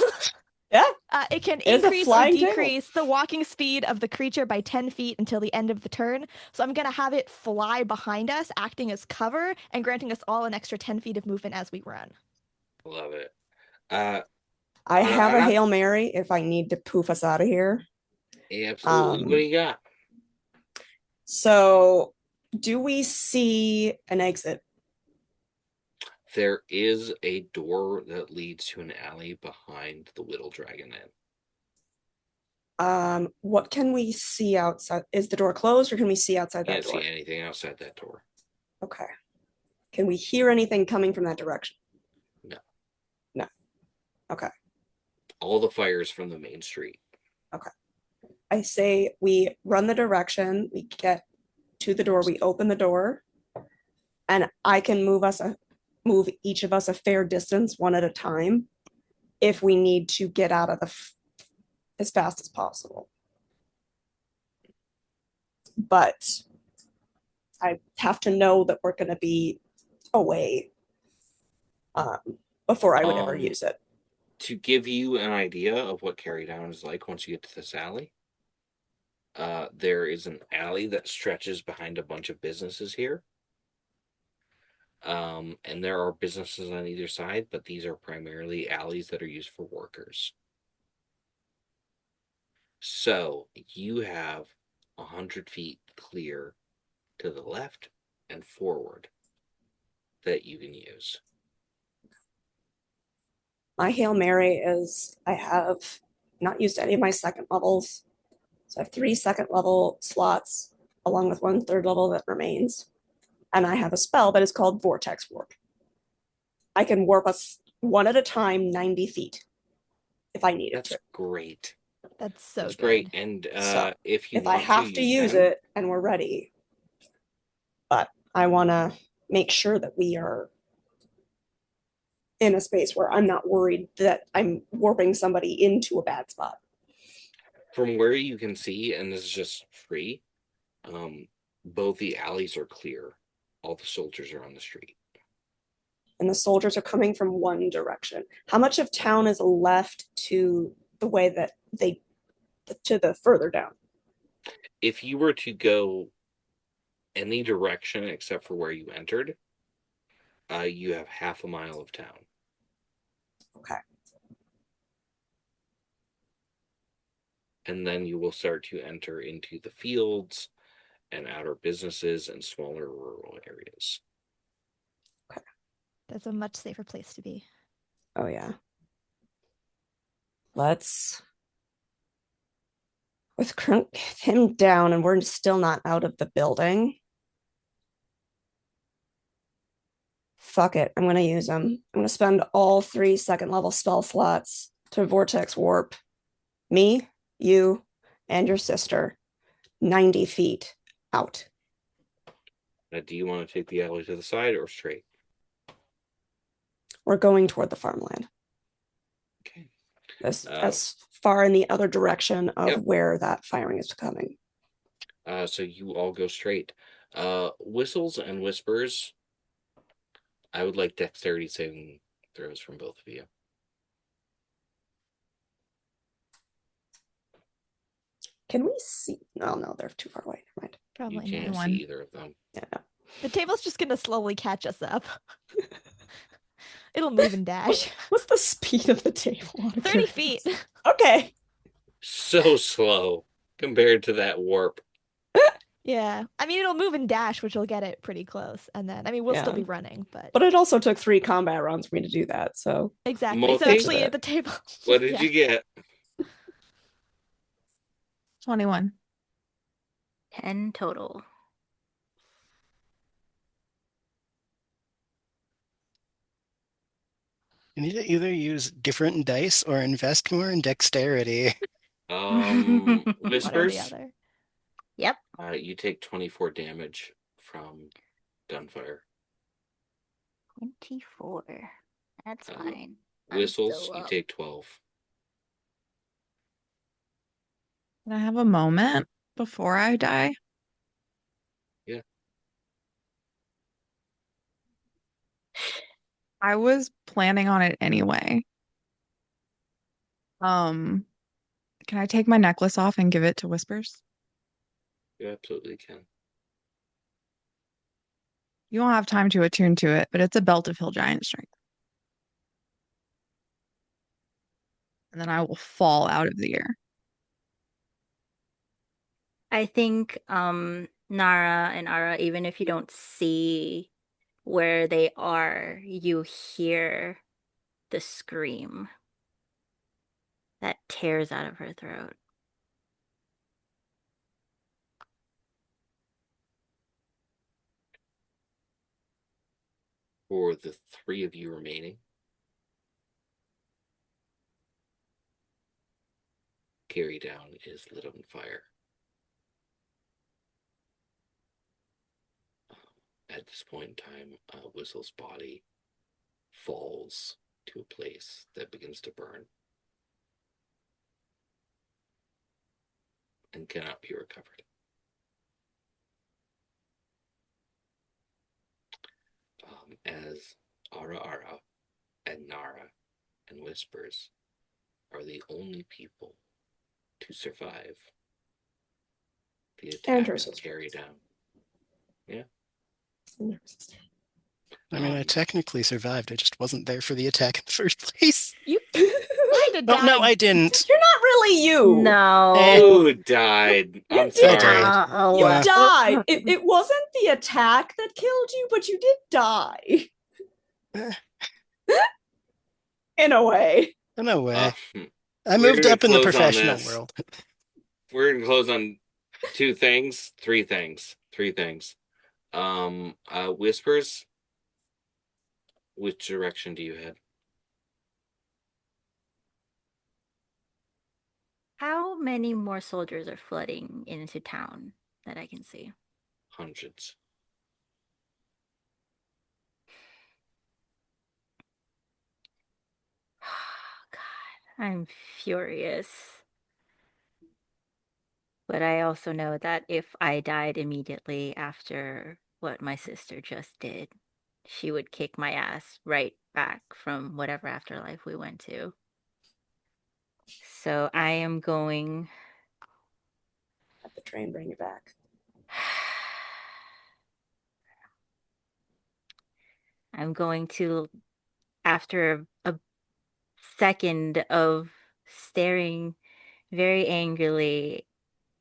Yeah. It can It is a increase or flying table. decrease the walking speed of the creature by 10 feet until the end of the turn. So I'm going to have it fly behind us, acting as cover and granting us all an extra 10 feet of movement as we run. Love it. I have a Hail Mary if I need to poof us out of here. Absolutely. What do you got? So, do we see an exit? There is a door that leads to an alley behind the Widdle Dragon Inn. What can we see outside? Is the door closed or can we see outside that door? Can't see anything outside that door. Okay. Can we hear anything coming from that direction? No. No. Okay. All the fires from the main street. Okay. I say we run the direction, we get to the door, we open the door, and I can move each of us a fair distance one at a time if we need to get out of as fast as possible. But I have to know that we're going to be away before I would ever use it. To give you an idea of what Carry Down is like once you get to this alley, there is an alley that stretches behind a bunch of businesses here. And there are businesses on either side, but these are primarily alleys that are used for workers. So you have 100 feet clear to the left and forward that you can use. My Hail Mary is I have not used any of my second levels. So I have 3 second level slots along with 1 third level that remains. And I have a spell that is called Vortex Warp. I can warp us one at a time 90 feet if I need it to. That's great. That's so That's good. great. And if I have to use it and we're ready, but I want to make sure that we are in a space where I'm not worried that I'm warping somebody into a bad spot. From where you can see, and this is just free, both the alleys are clear. All the soldiers are on the street. And the soldiers are coming from one direction. How much of town is left to the way that to the further down? If you were to go any direction except for where you entered, you have half a mile of town. Okay. And then you will start to enter into the fields and outer businesses and smaller rural areas. Okay. That's a much safer place to be. Oh, yeah. Let's... With Crunk him down and we're still not out of the building. Fuck it. I'm going to use them. I'm going to spend all 3 second level spell slots to Vortex Warp me, you, and your sister 90 feet out. Now, do you want to take the alley to the side or straight? We're going toward the farmland. Okay. As far in the other direction of where that firing is coming. So you all go straight. Whistles and whispers. I would like dexterity saving throws from both of you. Can we see? Oh, no, they're too far away. Never mind. Probably You can't not. see either of them. Yeah. The table's just gonna slowly catch us up. It'll move and dash. What's the speed of the table? 30 feet. Okay. So slow compared to that warp. Yeah. I mean, it'll move and dash, which will get it pretty close. And then, I mean, we'll still be running, but. But it also took 3 combat rounds for me to do that, so. Exactly. Multi- So actually, at the table. What did you get? 21. 10 total. You need to either use different dice or invest more in dexterity. One or the Whispers. other. Yep. You take 24 damage from gunfire. 24. That's fine. Whistles, you take 12. Can I have a moment before I die? Yeah. I was planning on it anyway. Can I take my necklace off and give it to Whispers? You absolutely can. You won't have time to attune to it, but it's a belt of hill giant strength. And then I will fall out of the air. I think Nara and Ara, even if you don't see where they are, you hear the scream that tears out of her throat. For the 3 of you remaining, Carry Down is lit on fire. At this point in time, Whistle's body falls to a place that begins to burn and cannot be recovered. As Ara and Nara and Whispers are the only people to survive the attack and Carry Down. Yeah. I mean, I technically survived. I just wasn't there for the attack in the first place. You kind of died. No, I didn't. You're not really you. No. You died. I'm sorry. died. You Wow. died. It wasn't the attack that killed you, but you did die. In a way. In a way. I we're moved gonna up in the close on professional this. world. We're gonna close on 3 things. Whispers, which direction do you head? How many more soldiers are flooding into town that I can see? Hundreds. God, I'm furious. But I also know that if I died immediately after what my sister just did, she would kick my ass right back from whatever afterlife we went to. So I am going. Let the train bring you back. I'm going to, after a second of staring very angrily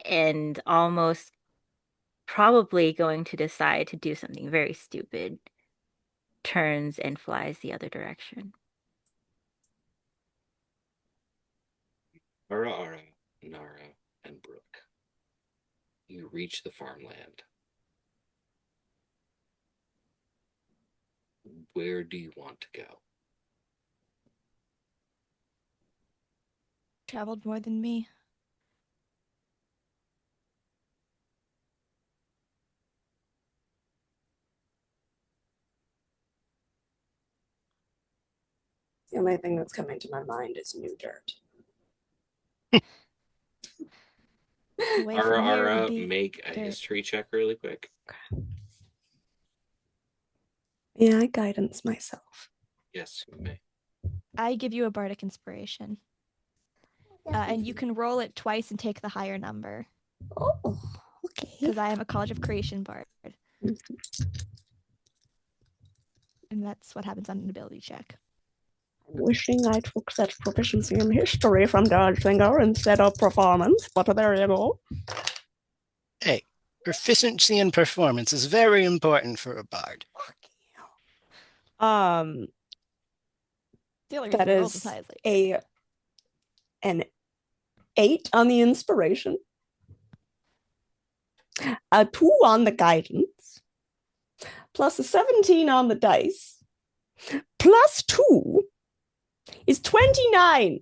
and almost probably going to decide to do something very stupid, turns and flies the other direction. Ara, Nara, and Brooke. You reach the farmland. Where do you want to go? Traveled more than me. The only thing that's coming to my mind is new dirt. Away from here would Ara, be make a dirt. history check really quick. Yeah, I guidance myself. Yes, you may. I give you a bardic inspiration. And you can roll it twice and take the higher number. Oh, okay. Because I am a College of Creation bard. And that's what happens on an ability check. Wishing I took that proficiency in history from Dodge Singer instead of performance, but there you go. Hey, proficiency in performance is very important for a bard. The only reason That I rolled as is high as like an 8 on the inspiration, a 2 on the guidance, plus a 17 on the dice, plus 2 is 29.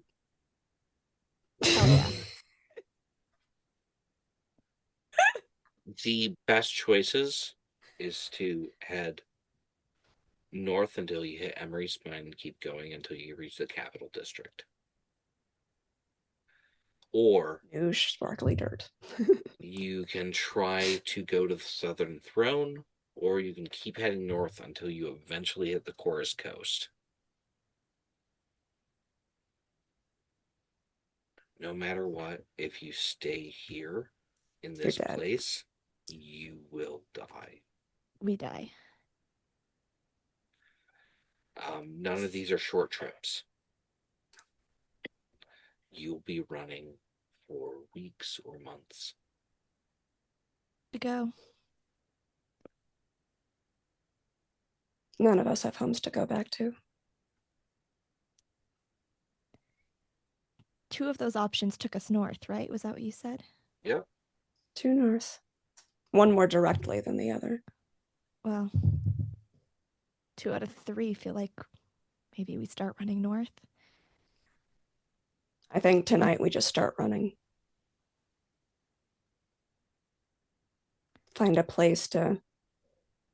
hell yeah. The best choices is to head north until you hit Emery Spine and keep going until you reach the capital district. Or Noosh, sparkly dirt. you can try to go to the Southern Throne, or you can keep heading north until you eventually hit the Chorus Coast. No matter what, if you stay here in this You're dead. place, you will die. We die. None of these are short trips. You'll be running for weeks or months. To go. None of us have homes to go back to. 2 of those options took us north, right? Was that what you said? Yep. 2 north. One more directly than the other. Well, 2 out of 3 feel like maybe we start running north. I think tonight we just start running. Find a place to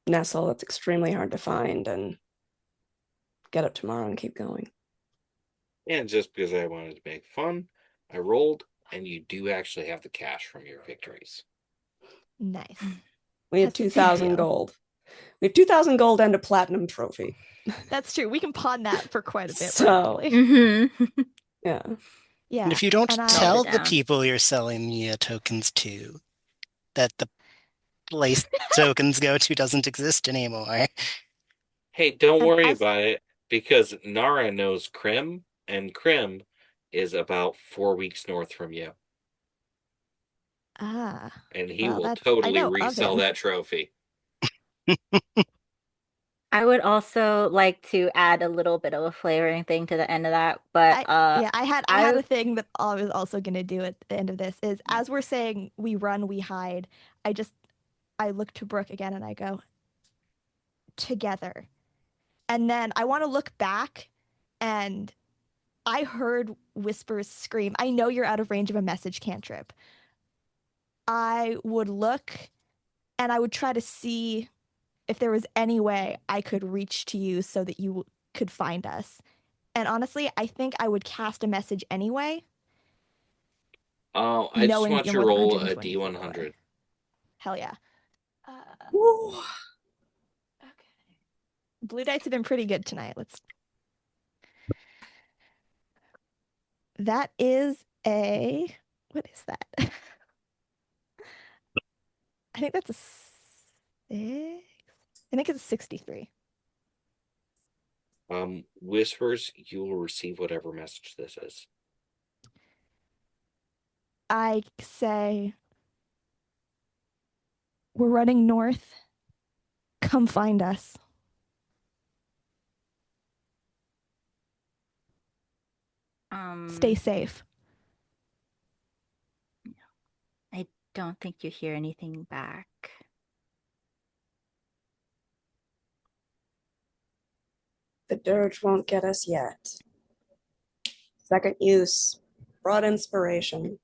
nestle that's extremely hard to find and get up tomorrow and keep going. And just because I wanted to make fun, I rolled, and you do actually have the cash from your victories. Nice. We have That's a big 2,000 deal. gold. We have 2,000 gold and a platinum trophy. That's true. We can pawn that for quite a bit, So- probably. Mm-hmm. Yeah. Yeah. And if you don't and tell the down. people you're selling Mia tokens to that the place tokens go to doesn't exist anymore. Hey, don't And worry as- about it, because Nara knows Krim, and Krim is about 4 weeks north from you. Ah. And he Well, will that's- I totally know of resell him. that trophy. I would also like to add a little bit of a flavoring thing to the end of that, but I had a thing that I was also gonna do at the end of this is as we're saying we run, we hide, I look to Brooke again and I go, together. And then I want to look back and I heard Whispers scream. I know you're out of range of a message cantrip. I would look and I would try to see if there was any way I could reach to you so that you could find us. And honestly, I think I would cast a message anyway. Oh, I just knowing that want you're you to more than roll a 120 feet away. D100. Hell yeah. Woo. Okay. Blue dice have been pretty good tonight. That is a... What is that? I think that's a 6. I think it's a 63. Whispers, you will receive whatever message this is. I say, we're running north. Come find us. Stay safe. I don't think you hear anything back. The dirge won't get us yet. Second use, broad inspiration,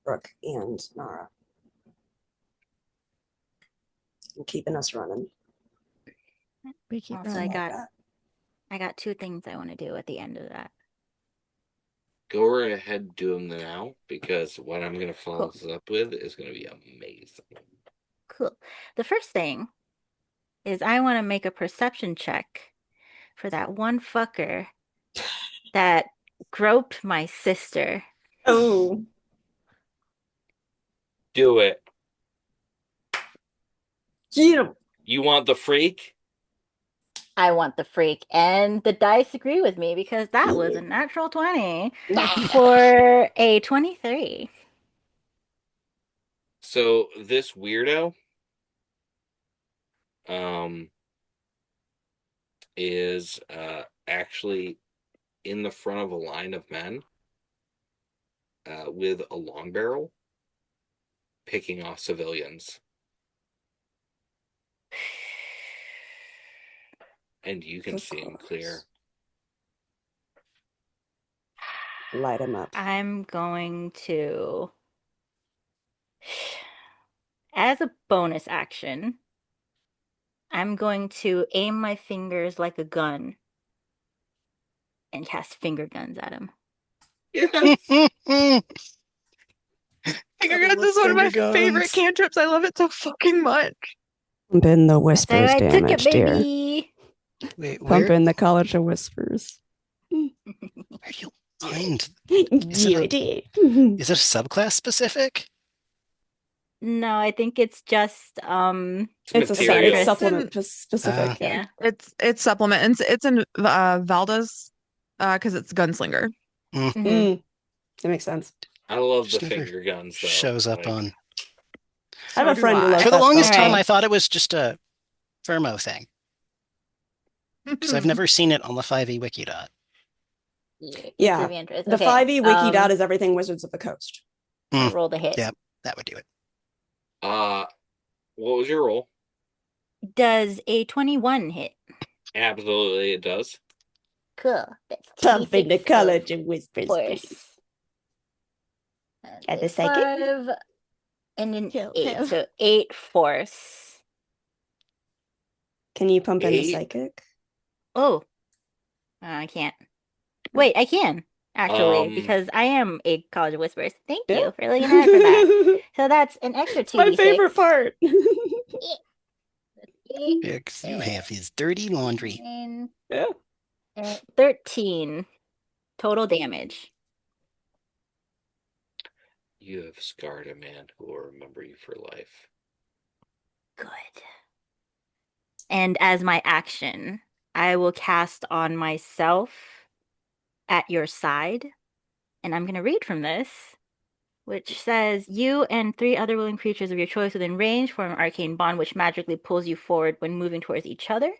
Brooke and Nara. And keeping us running. We keep Also, running. I got 2 things I want to do at the end of that. Go right ahead and do them now, because what I'm going to follow this up with is going to be amazing. Cool. The first thing is I want to make a perception check for that one fucker that groped my sister. Oh. Do it. Get him. You want the freak? I want the freak. And the dice agree with me because that was a natural 20 for a 23. So this weirdo is actually in the front of a line of men with a long barrel picking off civilians. And you can see him clear. Light him up. I'm going to, as a bonus action, I'm going to aim my fingers like a gun and cast finger guns at him. Yes. Finger guns is one of my favorite cantrips. I love it so fucking much. Pump in the So whispers I took damage, it, dear. baby. Wait, Pump in the College of Whispers. where do you find? You did. Is it subclass specific? No, I think it's just It's material. it's supplement specific. yeah. It's supplement. It's in Valda's because it's gunslinger. Mhm. That makes sense. I love the Just never finger guns. Though. Shows up Like, on. I have a friend who loves For the that longest spell. time, Alright. I thought it was just a Thermo thing because I've never seen it on the 5e Wikidot. Yeah. It's of interest. The Okay, 5e Wikidot is everything Wizards of the Coast. I rolled a hit. Yep, that would do it. what was your roll? Does a 21 hit? Absolutely, it does. Cool. That's Pump in the 2d6 College of Whispers. force. And the That's psychic? 5 and an Kill 8. him. So 8 force. Can you pump in the 8? psychic? Oh. I can't. Wait, I can. Actually, because I am a College of Whispers. Thank you for looking at it for that. So that's an extra 2d6. My favorite part. Yeah, 'cause you have his dirty laundry. Yeah. 13 total damage. You have scarred a man who will remember you for life. Good. And as my action, I will cast on myself at your side. And I'm going to read from this, which says, you and 3 other willing creatures of your choice within range form an arcane bond which magically pulls you forward when moving towards each other.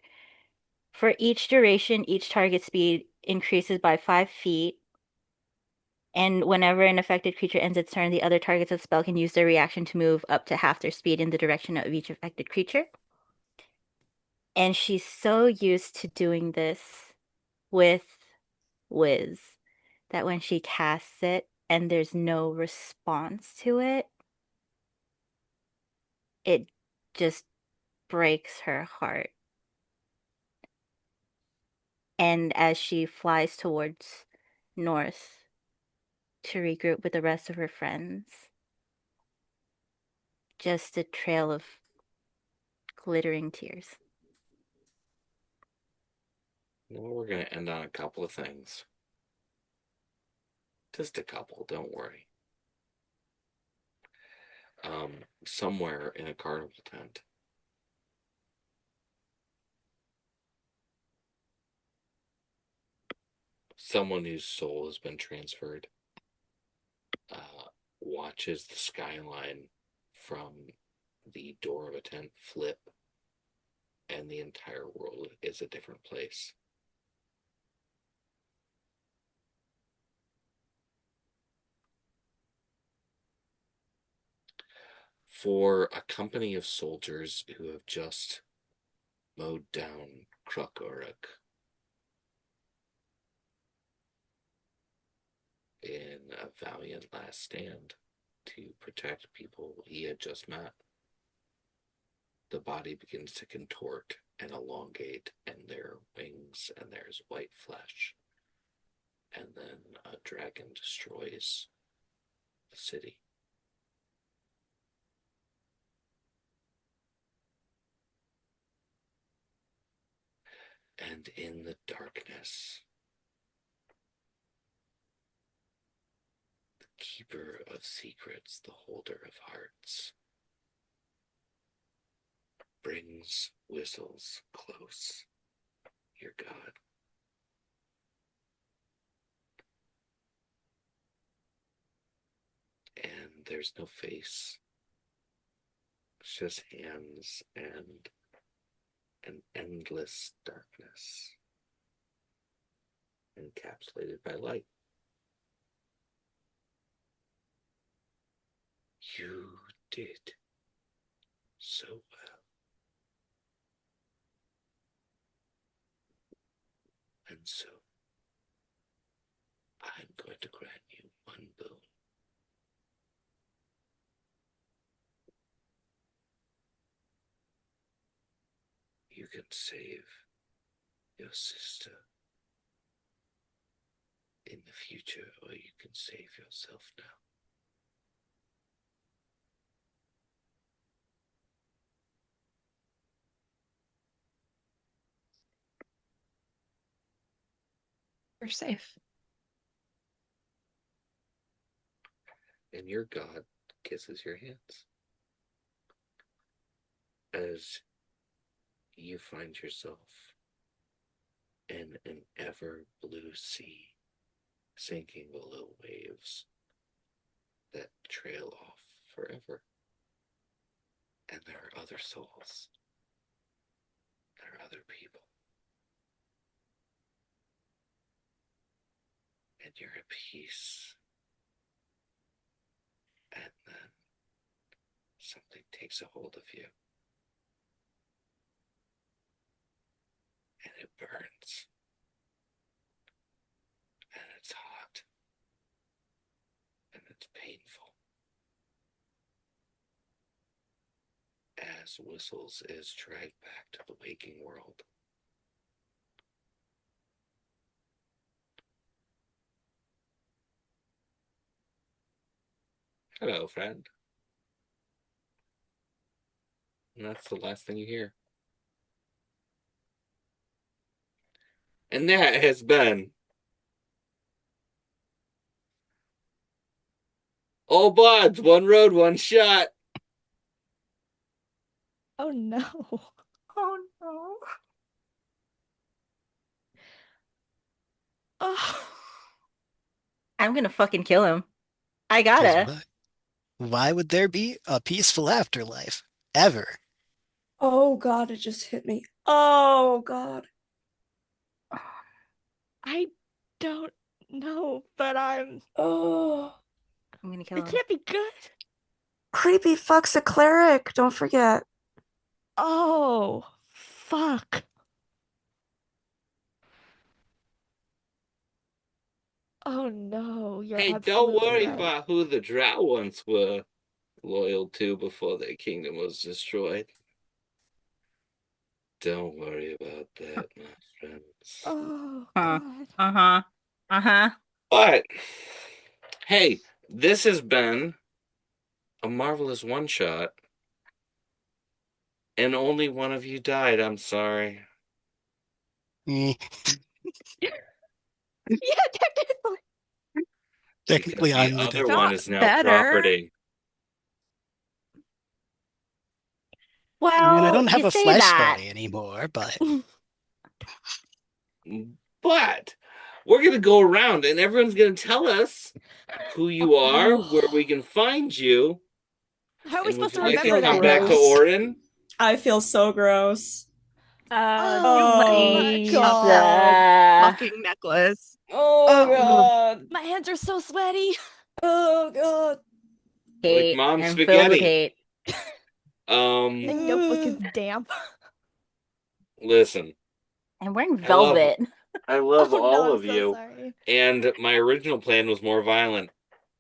For each duration, each target speed increases by 5 feet. And whenever an affected creature ends its turn, the other targets of the spell can use their reaction to move up to half their speed in the direction of each affected creature. And she's so used to doing this with Wiz that when she casts it and there's no response to it, it just breaks her heart. And as she flies towards north to regroup with the rest of her friends, just a trail of glittering tears. Well, we're going to end on a couple of things. Just a couple, don't worry. Somewhere in a carnival tent, someone whose soul has been transferred watches the skyline from the door of a tent flip, and the entire world is a different place. For a company of soldiers who have just mowed down Kruk in a valiant last stand to protect people he had just met, the body begins to contort and elongate, and there are wings and there's white flesh. And then a dragon destroys the city. And in the darkness, the keeper of secrets, the holder of hearts, brings whistles close. Your god. And there's no face. It's just hands and an endless darkness encapsulated by light. You did so well. And so, I'm going to grant you one boon. You can save your sister in the future, or you can save yourself now. We're safe. And your god kisses your hands as you find yourself in an ever blue sea, sinking below waves that trail off forever. And there are other souls. There are other people. And you're at peace. And then something takes a hold of you. And it burns. And it's hot. And it's painful. As Whistles is dragged back to the waking world. Hello, friend. And that's the last thing you hear. And that has been All Bards, one road, one shot. Oh no. Oh no. Oh. I'm gonna fucking kill him. I 'Cause gotta. why would there be a peaceful afterlife? Ever? Oh God, it just hit me. Oh God. I don't know, but Oh. I'm gonna kill it him. can't be good. Creepy fucks a cleric. Don't forget. Oh, fuck. Oh no, you're Hey, don't absolutely worry right. about who the Drow once were loyal to before their kingdom was destroyed. Don't worry about that, my friends. Oh Huh. God. Uh-huh. Uh-huh. But, hey, this has been a marvelous one-shot. And only one of you died, I'm sorry. Eh, Yeah, technically. technically, Because the I'm the other devil. one Got is now better. property. I mean, I Well, don't have you a say flesh that. body anymore, but But we're going to go around and everyone's going to tell us who you are, where we can find you. How are we And would supposed you to like to remember come that back to now? gross. Orin? I feel so gross. You Oh Jesus. fucking necklace. Oh Oh, God. My hands are so sweaty. Oh God. Like Hate mom and filled with spaghetti. hate. My notebook is Ugh. damp. Listen, I'm wearing I love velvet. I love Oh no, all I'm of so you. sorry. And my original plan was more violent.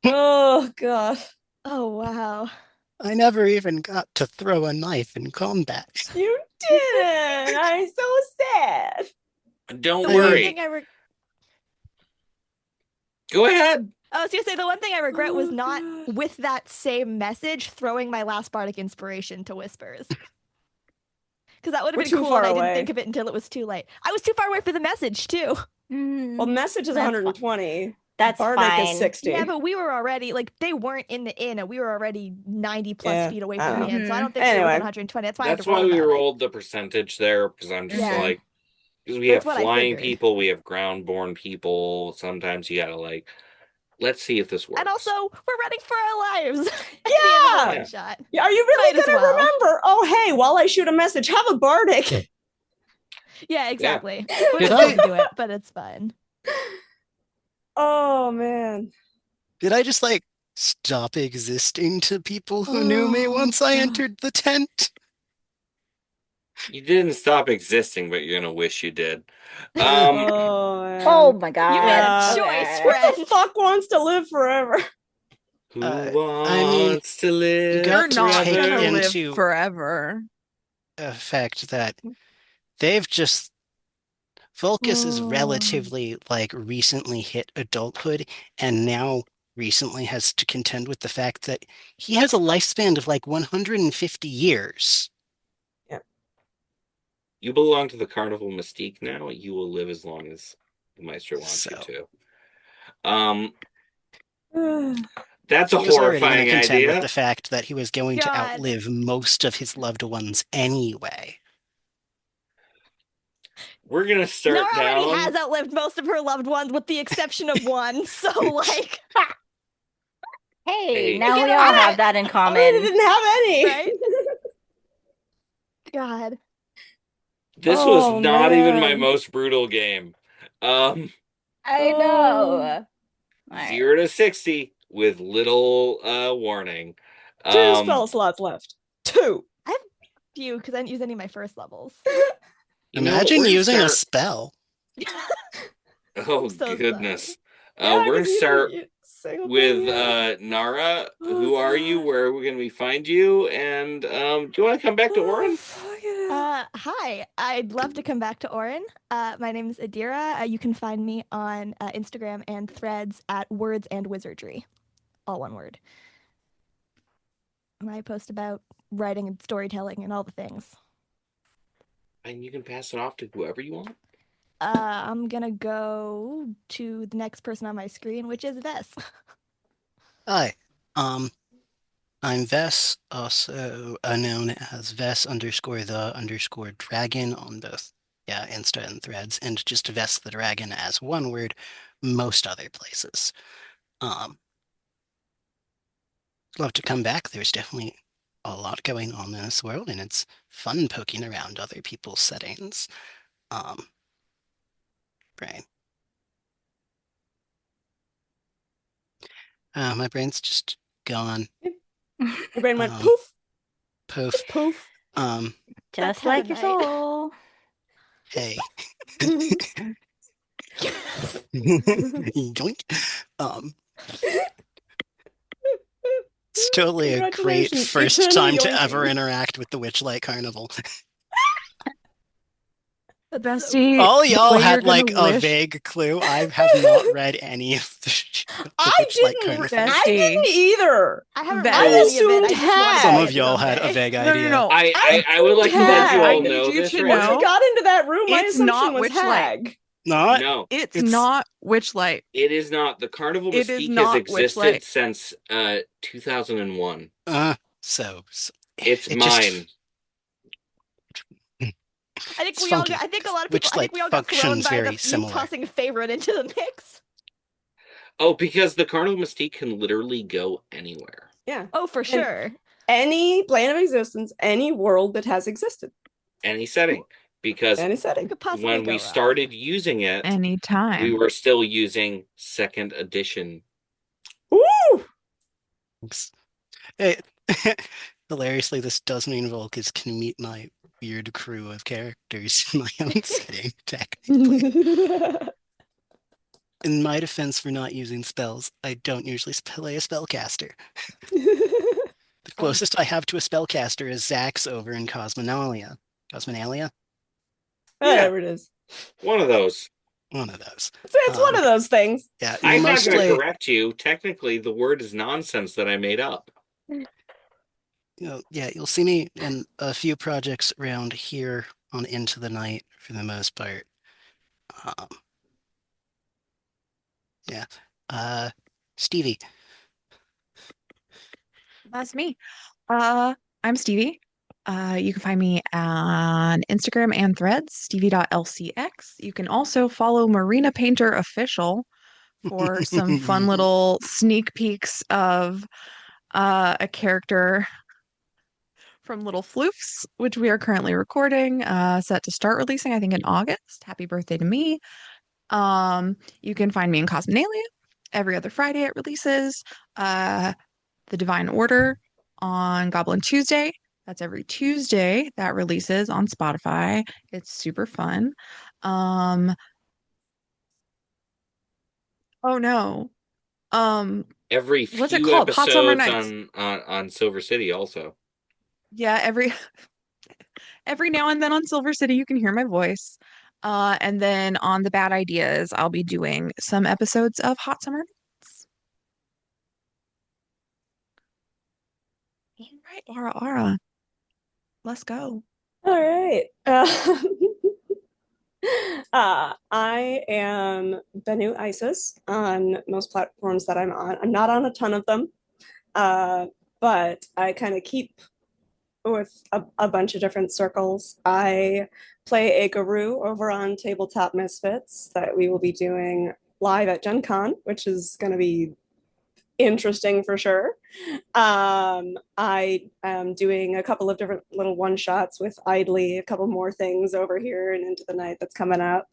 Oh God. Oh wow. I never even got to throw a knife in combat. You didn't. I'm so sad. Don't The one worry. thing Go ahead. I was gonna say the one thing I regret was Oh, not God. with that same message throwing my last bardic inspiration to whispers. Because that would have We're been too cool, far and I didn't away. think of it until it was too late. I was too far away for the message too. Well, message is That's fine. 120. That's Bardic is fine. 60. Yeah, but we were already like they weren't in the inn, and we were already 90 plus Yeah, feet away I from the don't inn. So I know. don't think we were Anyway. within 120. That's why I had That's to roll why we about it. rolled the percentage there, because I'm just Yeah. like, because we have That's what I flying figured. people, we have ground-born people. Sometimes you gotta like, let's see if this works. And also, we're running for our lives at the end of the Yeah! one shot. Yeah, are you really Might as gonna well. remember? Oh, hey, while I shoot a message, have a bardic. Yeah, exactly. Would Did have loved I- to do it, but it's fine. Oh man. Did I just like stop existing to people who knew me Oh, once I God. entered the tent? You didn't stop existing, but you're gonna wish you did. Oh, man. Oh my You god. made a Yeah. choice, Who friend. the fuck wants to live forever? Who I mean, wants to live got You're to not take gonna live into forever. effect that they've just Vulcus is Oh. relatively like recently hit adulthood and now recently has to contend with the fact that he has a lifespan of like 150 years. You belong to the Carnival Mystique now. You will live as long as the Maestro wants you So. to. That's a He was already going horrifying to contend with idea. the fact that he was going to God. outlive most of his loved ones anyway. We're gonna start Nora already down. has outlived most of her loved ones, with the exception of one. So, like, Hey. Now Get we over all it. have that in I common. didn't have any. right? God. This Oh, was not even my man. most brutal game. I Oh. know. Alright. 0 to 60 with little warning. Two spell slots left. Two. Few, because I didn't use any of my first levels. You know, Imagine we're gonna using a start- spell. Oh I'm so goodness. Yeah, We're gonna 'cause you start didn't say a with thing yet. Nara. Oh, Who are you? God. Where are we gonna find you? And do you want to come back to Oh, Orin? fuck it. Hi, I'd love to come back to Orin. My name is Adira. You can find me on Instagram and Threads at Words and Wizardry, all one word. And I post about writing and storytelling and all the things. And you can pass it off to whoever you want. I'm gonna go to the next person on my screen, which is Vess. Hi. I'm Vess, also known as Vess_the_dragon on both Insta and Threads, and just Vess the Dragon as one word most other places. Love to come back. There's definitely a lot going on in this world, and it's fun poking around other people's settings. Brain. My brain's just gone. Your brain went Um, poof, Poof. poof. Just Have a like your night. soul. Hey. Yoink. It's totally a great Congratulations, first eternal time to ever yoinking. interact with the Witchlight Carnival. Bestie, All the y'all way you're had like gonna a wish- vague clue. I have not read any of the I Witchlight didn't. Carnival. I didn't either. I haven't Vess. read I any of it. assumed I just want hag. to Some read of it y'all had a someday. vague No, idea. no, no. I would like to let you Hag. all I need know you this to right Once know- we got into that room, my It's assumption not was Witchlight. hag. Not? No, It's It's- not Witchlight. it is not. The Carnival It is Mystique not has existed Witchlight. since 2001. So It's it mine. I think It's we all. funky. I think a lot of people. I think Witchlight we all got thrown functions by very you similar. tossing favorite into the mix. Oh, because the Carnival Mystique can literally go anywhere. Yeah. Oh, for sure. Any plane of existence, any world that has existed, Any setting. Because any Who setting. could possibly when go we wrong? started using it, Anytime. we were still using second edition. Ooh. Hey, hilariously, this does mean Volcus can meet my weird crew of characters in my own setting, technically. In my defense for not using spells, I don't usually play a spellcaster. The closest I have to a spellcaster is Zax over in Cosmonalia. Cosmonalia? Whatever it is. One of those. One of those. It's one of those things. Yeah, I'm not going to mostly, correct you. Technically, the word is nonsense that I made up. you'll see me in a few projects around here on Into the Night for the most part. Yeah. Stevie. That's me. I'm Stevie. You can find me on Instagram and Threads, Stevie.lxc. You can also follow Marina Painter Official for some fun little sneak peeks of a character from Little Floofs, which we are currently recording, set to start releasing, I think, in August. Happy birthday to me. You can find me in Cosmonalia every other Friday it releases. The Divine Order on Goblin Tuesday. That's every Tuesday that releases on Spotify. It's super fun. Um, oh no. Every What's it few called? Hot Summer episodes Nights. on Silver City also. Yeah, every now and then on Silver City you can hear my voice. And then on the Bad Ideas, I'll be doing some episodes of Hot Summer Nights. All right, Ara, let's go. All right. I am Benu Isis on most platforms that I'm on. I'm not on a ton of them, but I kind of keep with a bunch of different circles. I play a guru over on Tabletop Misfits that we will be doing live at Gen Con, which is going to be interesting for sure. I am doing a couple of different little one shots with Idly, a couple more things over here and into the night that's coming up.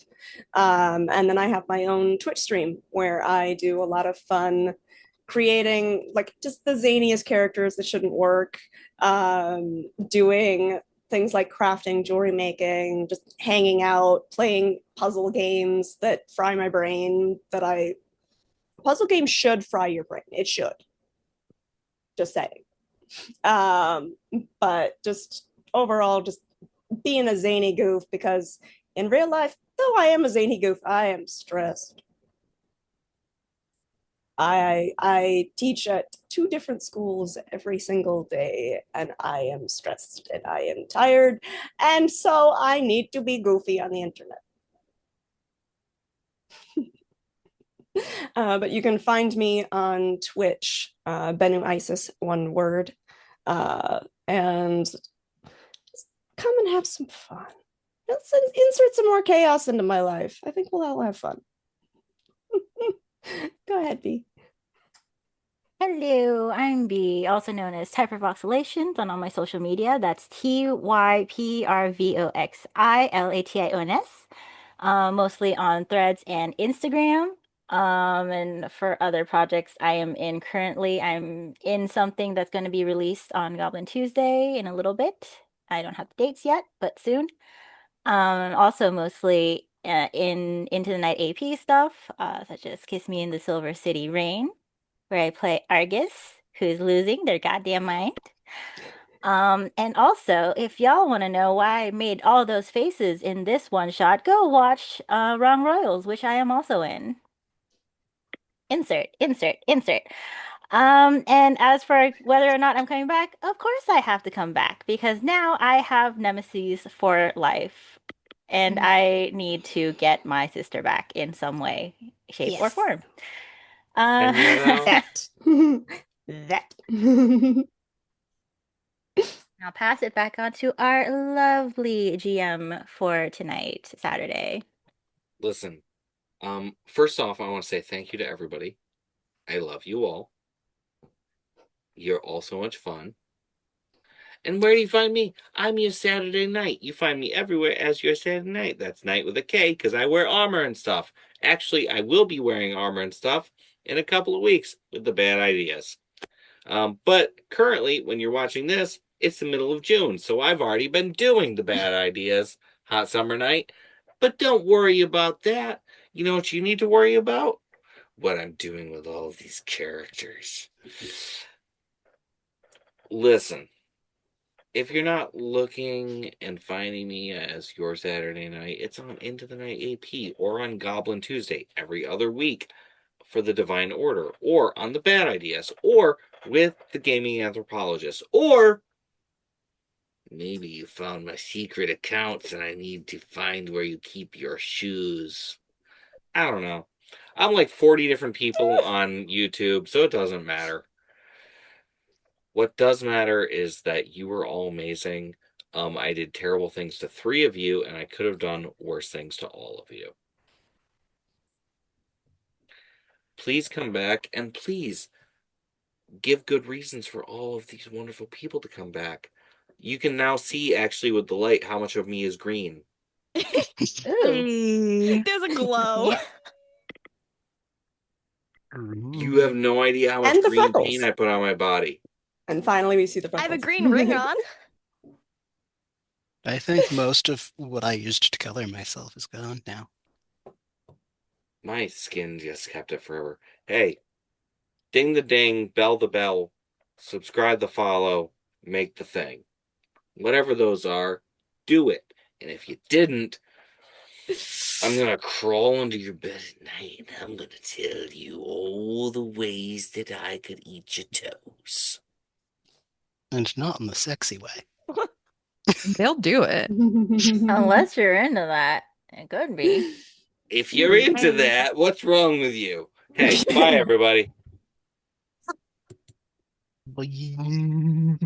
And then I have my own Twitch stream where I do a lot of fun creating like just the zaniest characters that shouldn't work, doing things like crafting, jewelry making, just hanging out, playing puzzle games that fry my brain that I puzzle games should fry your brain. It should. Just saying. Um, but just overall, just being a zany goof because in real life, though I am a zany goof, I am stressed. I teach at two different schools every single day, and I am stressed and I am tired, and so I need to be goofy on the internet. But you can find me on Twitch, Benu Isis, one word, and come and have some fun. Let's insert some more chaos into my life. I think we'll all have fun. Go ahead, B. Hello, I'm B, also known as Typervoxylations on all my social media. That's TYPRVOXILATIONS, mostly on Threads and Instagram. And for other projects I am in currently, I'm in something that's going to be released on Goblin Tuesday in a little bit. I don't have the dates yet, but soon. Also mostly in Into the Night AP stuff, such as Kiss Me in the Silver City Rain, where I play Argus, who's losing their goddamn mind. And also, if y'all want to know why I made all those faces in this one shot, go watch Wrong Royals, which I am also in. Insert, insert, insert. And as for whether or not I'm coming back, of course I have to come back because now I have nemesis for life. And I need to get my sister back in some way, shape, or Yes. form. That. That. I'll pass it back on to our lovely GM for tonight, Saturday. Listen, first off, I want to say thank you to everybody. I love you all. You're all so much fun. And where do you find me? I'm your Saturday Knight. You find me everywhere as your Saturday Knight. That's Knight with a K because I wear armor and stuff. Actually, I will be wearing armor and stuff in a couple of weeks with the Bad Ideas. But currently, when you're watching this, it's the middle of June, so I've already been doing the Bad Ideas Hot Summer Night. But don't worry about that. You know what you need to worry about? What I'm doing with all of these characters. Listen, if you're not looking and finding me as your Saturday Night, it's on Into the Night AP or on Goblin Tuesday every other week for the Divine Order, or on the Bad Ideas, or with the Gaming Anthropologist, or maybe you found my secret accounts and I need to find where you keep your shoes. I don't know. I'm like 40 different people on YouTube, so it doesn't matter. What does matter is that you were all amazing. I did terrible things to 3 of you, and I could have done worse things to all of you. Please come back, and please give good reasons for all of these wonderful people to come back. You can now see, actually, with the light, how much of me is green. Ooh. There's a glow. You have no idea how much And the green freckles. paint I put on my body. And finally, we see the I freckles. have a green ring on. I think most of what I used to color myself is gone now. My skin just kept it forever. Hey, ding the ding, bell the bell, subscribe the follow, make the thing. Whatever those are, do it. And if you didn't, I'm gonna crawl under your bed at night and I'm gonna tell you all the ways that I could eat your toes. And not in the sexy way. They'll do it. Unless you're into that. It could be. If you're into that, what's wrong with you? Hey, bye everybody. Bye.